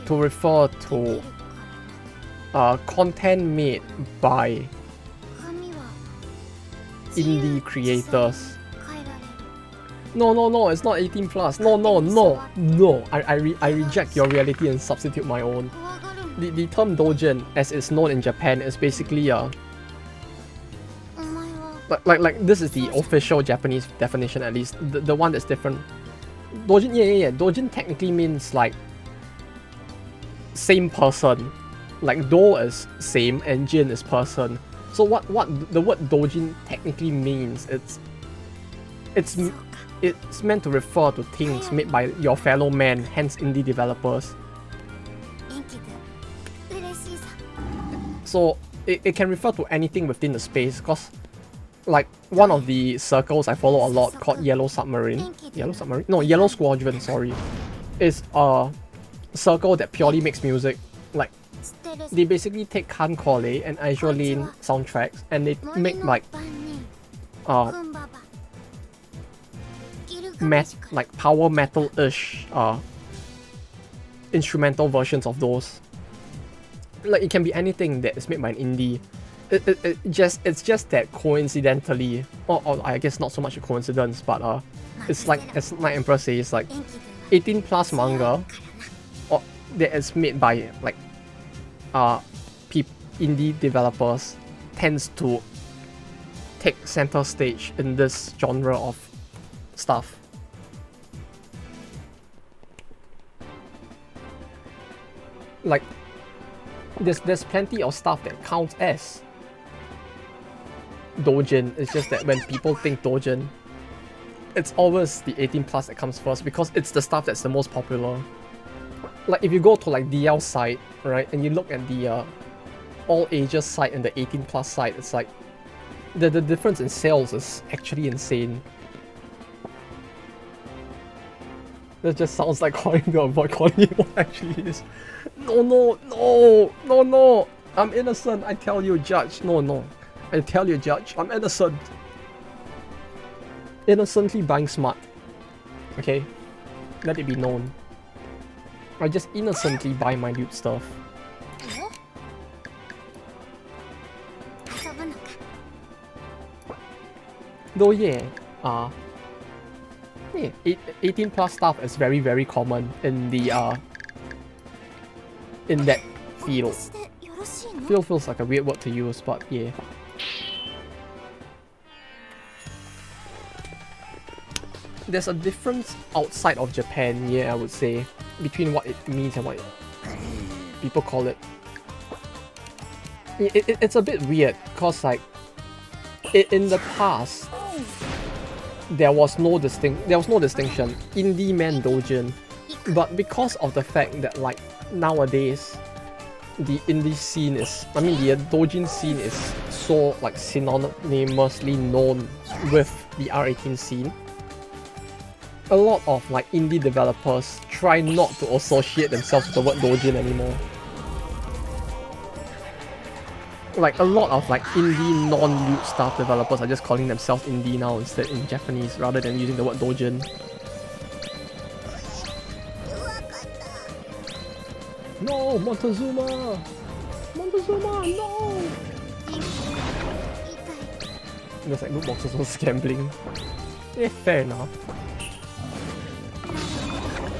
to refer to content made by indie creators. No, it's not 18 plus. No. I reject your reality and substitute my own. The term dojin, as it's known in Japan, is basically like this is the official Japanese definition, at least the one that's different. Dojin, yeah. Dojin technically means like same person. Like do is same and jin is person. So what the word dojin technically means, it's meant to refer to things made by your fellow man, hence indie developers. So it can refer to anything within the space, because like one of the circles I follow a lot called Yellow Squadron, sorry, is a circle that purely makes music. Like they basically take Kankole and Aijo Lane soundtracks and they make like like power metal-ish instrumental versions of those. Like it can be anything that is made by an indie. It's just that coincidentally, or I guess not so much a coincidence, but it's like, as my Emperor says, like 18 plus manga that is made by like indie developers tends to take center stage in this genre of stuff. Like there's plenty of stuff that counts as dojin. It's just that when people think dojin, it's always the 18 plus that comes first because it's the stuff that's the most popular. Like if you go to like DL site, right, and you look at the all ages site and the 18 plus site, it's like the difference in sales is actually insane. That just sounds like calling to avoid calling it what actually is. No. I'm innocent, I tell you, judge. No. I tell you, judge, I'm innocent. Innocently buying smart. Okay? Let it be known. I just innocently buy my loot stuff. Though yeah, 18 plus stuff is very, very common in the in that field. Field feels like a weird word to use, but yeah. There's a difference outside of Japan, yeah, I would say, between what it means and what people call it. It's a bit weird, cause like in the past there was no distinction. Indie meant dojin, but because of the fact that like nowadays the indie scene is, the dojin scene is so like synonymously known with the R18 scene, a lot of like indie developers try not to associate themselves with the word dojin anymore. Like a lot of like indie non-loot stuff developers are just calling themselves indie now instead in Japanese rather than using the word dojin. No, Montezuma, no! There's like loot boxes also gambling. Yeah, fair enough.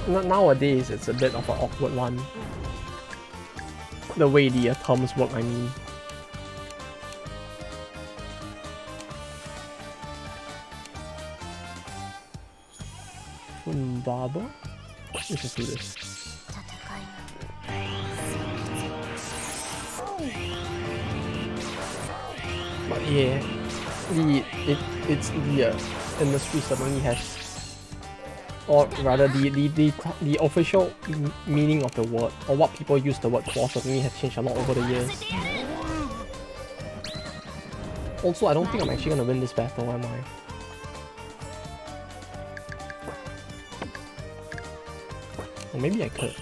Nowadays, it's a bit of an awkward one. The way the terms work, I mean. Baba? Let's just do this. But yeah, it's the industry suddenly has, or rather the official meaning of the word, or what people use the word for, suddenly has changed a lot over the years. Also, I don't think I'm actually gonna win this battle, am I? Or maybe I could.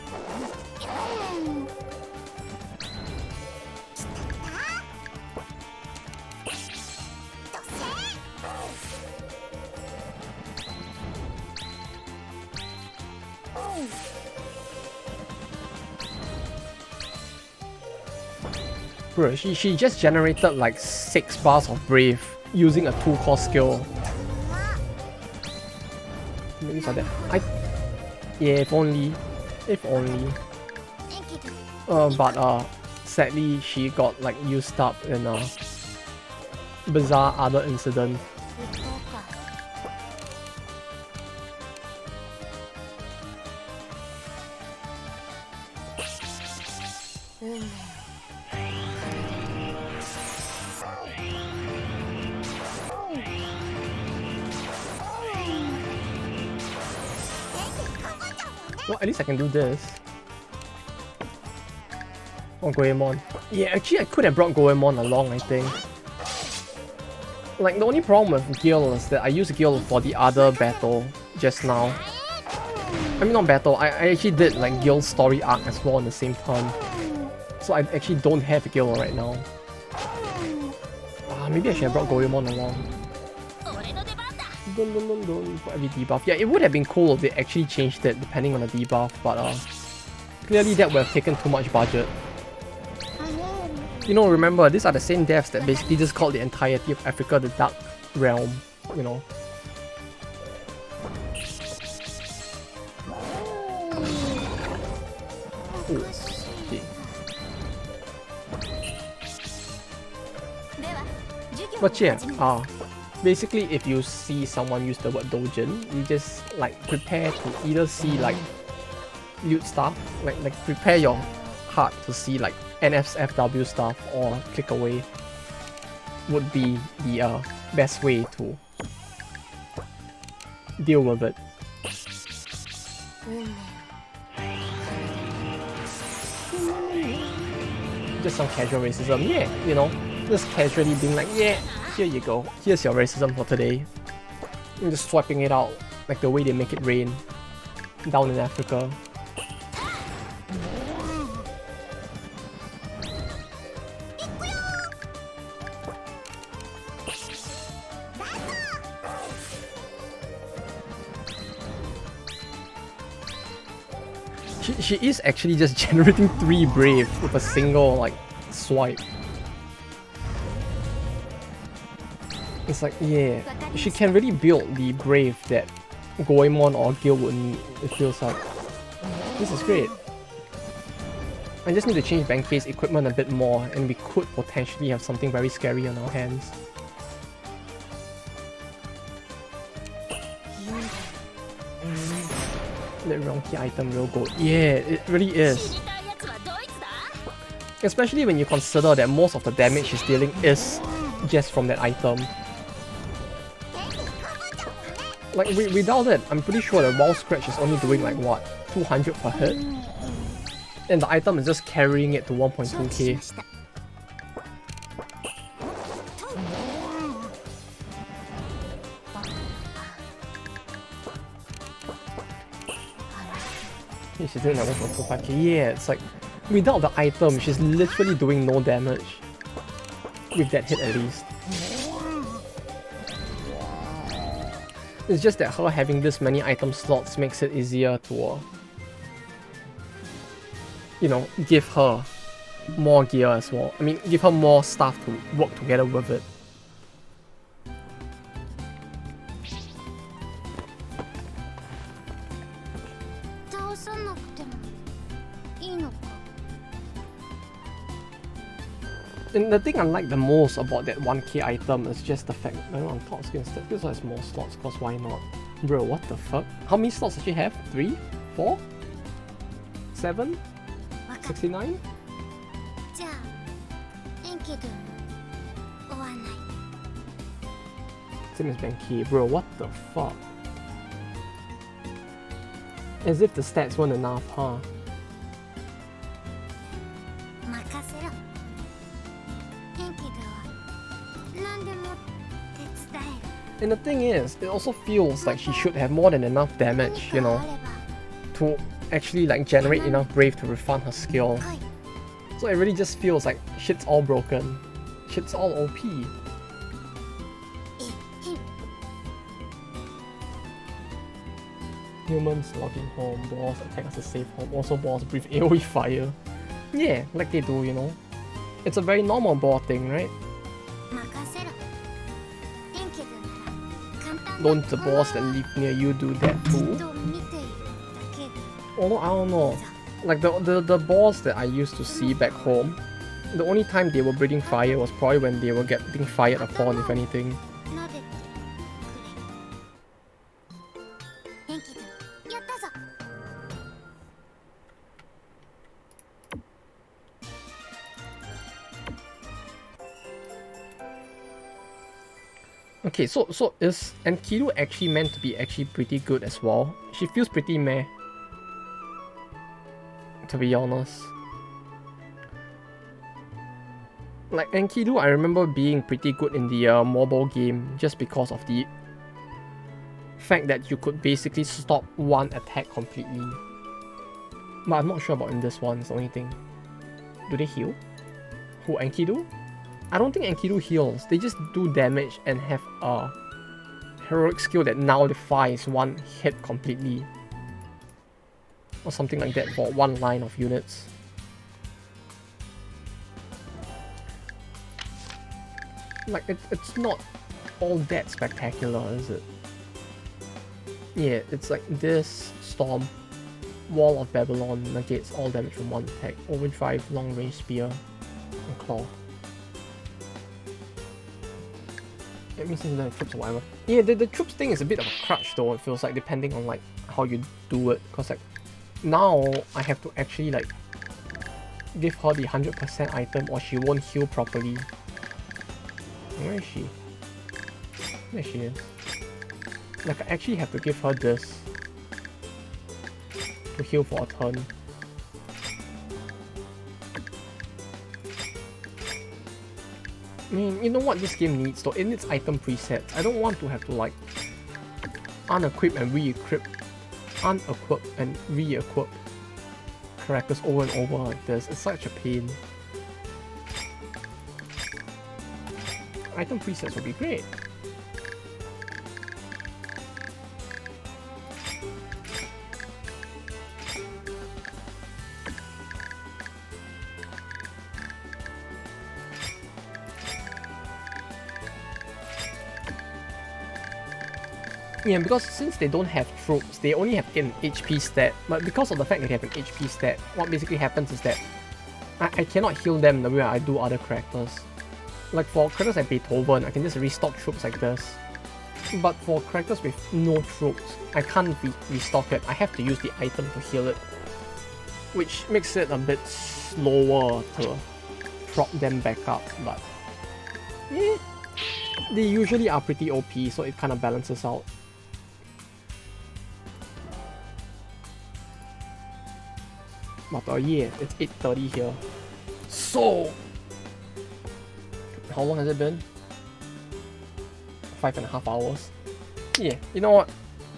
Bro, she just generated like 6 bars of Brave using a 2-core skill. Maybe it's like that. Yeah, if only. If only. But sadly she got like used up in a bizarre other incident. Well, at least I can do this. Oh, Goemon. Yeah, actually I could have brought Goemon along, I think. Like, the only problem with Gil is that I used Gil for the other battle just now. I mean, not battle, I actually did like Gil's story arc as well in the same turn. So I actually don't have Gil right now. Maybe I should have brought Goemon along. For every debuff. Yeah, it would have been cool if they actually changed it depending on the debuff, but clearly that would have taken too much budget. You know, remember, these are the same devs that basically just called the entirety of Africa the Dark Realm, you know. Ooh, okay. But yeah, basically if you see someone use the word dojin, you just like prepare to either see like loot stuff, like prepare your heart to see like NSFW stuff, or click away would be the best way to deal with it. Just some casual racism, yeah, you know, just casually being like, yeah, here you go, here's your racism for today. And just swiping it out like the way they make it rain down in Africa. She is actually just generating 3 Brave with a single like swipe. It's like, yeah, she can really build the Brave that Goemon or Gil would need, it feels like. This is great. I just need to change Benkei's equipment a bit more and we could potentially have something very scary on our hands. That Ronki item real good. Yeah, it really is. Especially when you consider that most of the damage she's dealing is just from that item. Like, without it, I'm pretty sure that Wild Scratch is only doing like what, 200 per hit? And the item is just carrying it to 1.2k. She's doing like 1.25k. Yeah, it's like, without the item, she's literally doing no damage. With that hit at least. It's just that her having this many item slots makes it easier to, you know, give her more gear as well. I mean, give her more stuff to work together with it. And the thing I like the most about that 1k item is just the fact that on top skin instead feels like more slots, cause why not? Bro, what the fuck? How many slots does she have? 3? 4? 7? 69? Same as Benkei, bro, what the fuck? As if the stats weren't enough, huh? And the thing is, it also feels like she should have more than enough damage, you know, to actually like generate enough Brave to refund her skill. So it really just feels like shit's all broken. Shit's all OP. Humans logging home, boss attack as a safe home, also boss breathe AoE fire. Yeah, like they do, you know. It's a very normal ball thing, right? 任せろ。天気君なら簡単な Don't the balls that live near you do that じっ too? と見ているだけで Although I don't know. Like the balls that I used to see back home, the only time they were breathing fire was probably when they were getting fired upon, if anything. 撫でてくれ。天気君、やったぞ。Okay, so is Enkidu actually meant to be actually pretty good as well? She feels pretty meh, to be honest. Like Enkidu, I remember being pretty good in the mobile game just because of the fact that you could basically stop one attack completely. But I'm not sure about in this one, it's the only thing. Do they heal? Who, Enkidu? I don't think Enkidu heals, they just do damage and have a heroic skill that now defies one hit completely. Or something like that for one line of units. Like, it's not all that spectacular, is it? Yeah, it's like this Storm, Wall of Babylon negates all damage from one attack, Overdrive, Long Range Spear, and Claw. It means the troops or whatever. Yeah, the troops thing is a bit of a crutch though, it feels like, depending on like how you do it. Cause like, now I have to actually like give her the 100% item or she won't heal properly. Where is she? There she is. Like I actually have to give her this to heal for a turn. I mean, you know what this game needs though? It needs item presets. I don't want to have to like unequip and re-equip, characters over and over like this. It's such a pain. Item presets would be great. Yeah, because since they don't have troops, they only have an HP stat. But because of the fact that they have an HP stat, what basically happens is that I cannot heal them the way I do other characters. Like for characters like Beethoven, I can just restock troops like this. But for characters with no troops, I can't restock it. I have to use the item to heal it. Which makes it a bit slower to prop them back up, but yeah, they usually are pretty OP, so it kind of balances out. But yeah, it's 8:30 here. So, how long has it been? 5.5 hours. Yeah, you know what?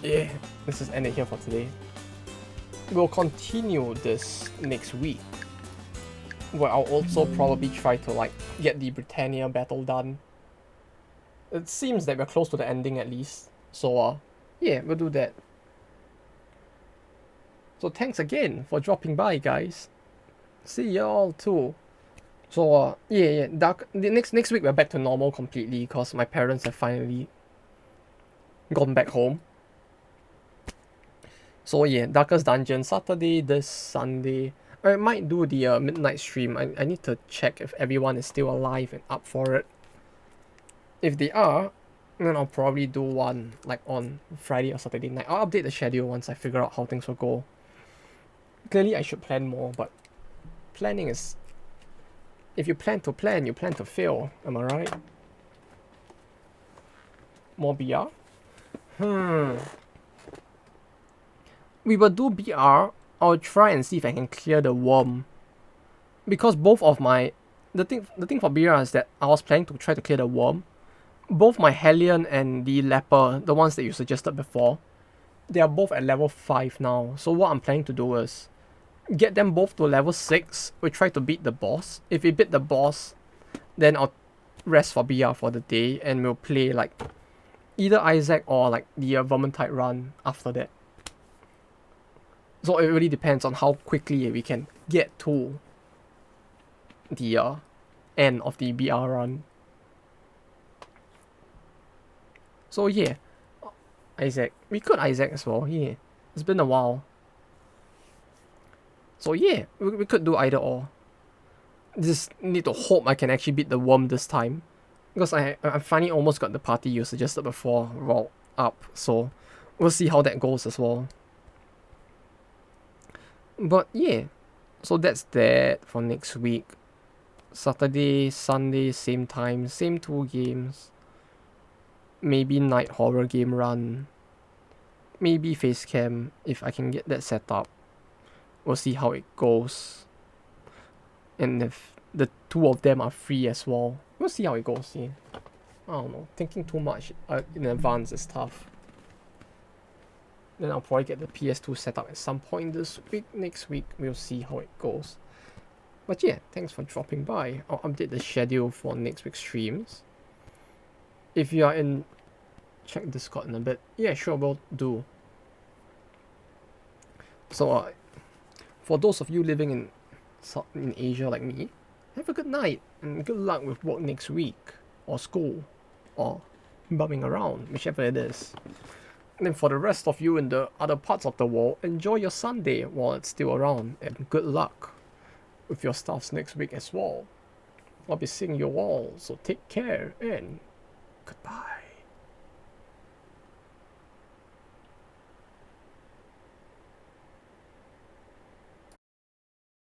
Yeah, let's just end it here for today. We'll continue this next week, where I'll also probably try to like get the Britannia battle done. It seems that we're close to the ending at least. So yeah, we'll do that. So thanks again for dropping by, guys. See y'all too. So yeah, the next week we're back to normal completely because my parents have finally gone back home. So yeah, Darkest Dungeon Saturday, this Sunday. I might do the midnight stream. I need to check if everyone is still alive and up for it. If they are, then I'll probably do one like on Friday or Saturday night. I'll update the schedule once I figure out how things will go. Clearly I should plan more, but planning is... If you plan to plan, you plan to fail. Am I right? More BR? We will do BR. I'll try and see if I can clear the worm. Because both of my... The thing for BR is that I was planning to try to clear the worm. Both my Hellion and the Leper, the ones that you suggested before, they are both at level 5 now. So what I'm planning to do is get them both to level 6. We try to beat the boss. If we beat the boss, then I'll rest for BR for the day and we'll play like either Isaac or like the Vermintide run after that. So it really depends on how quickly we can get to the end of the BR run. So yeah, Isaac. We could Isaac as well, yeah. It's been a while. So yeah, we could do either or. Just need to hope I can actually beat the worm this time. Because I finally almost got the party you suggested before rolled up. So we'll see how that goes as well. But yeah, so that's that for next week. Saturday, Sunday, same time, same 2 games. Maybe night horror game run. Maybe face cam if I can get that set up. We'll see how it goes. And if the 2 of them are free as well, we'll see how it goes. Yeah. I don't know. Thinking too much in advance is tough. Then I'll probably get the PS2 set up at some point this week. Next week, we'll see how it goes. But yeah, thanks for dropping by. I'll update the schedule for next week's streams. If you are in, check Discord in a bit. Yeah, sure, will do. So, for those of you living in Asia like me, have a good night and good luck with work next week, or school, or bumming around, whichever it is. And then for the rest of you in the other parts of the world, enjoy your Sunday while it's still around, and good luck with your stuffs next week as well. I'll be seeing you all, so take care and goodbye.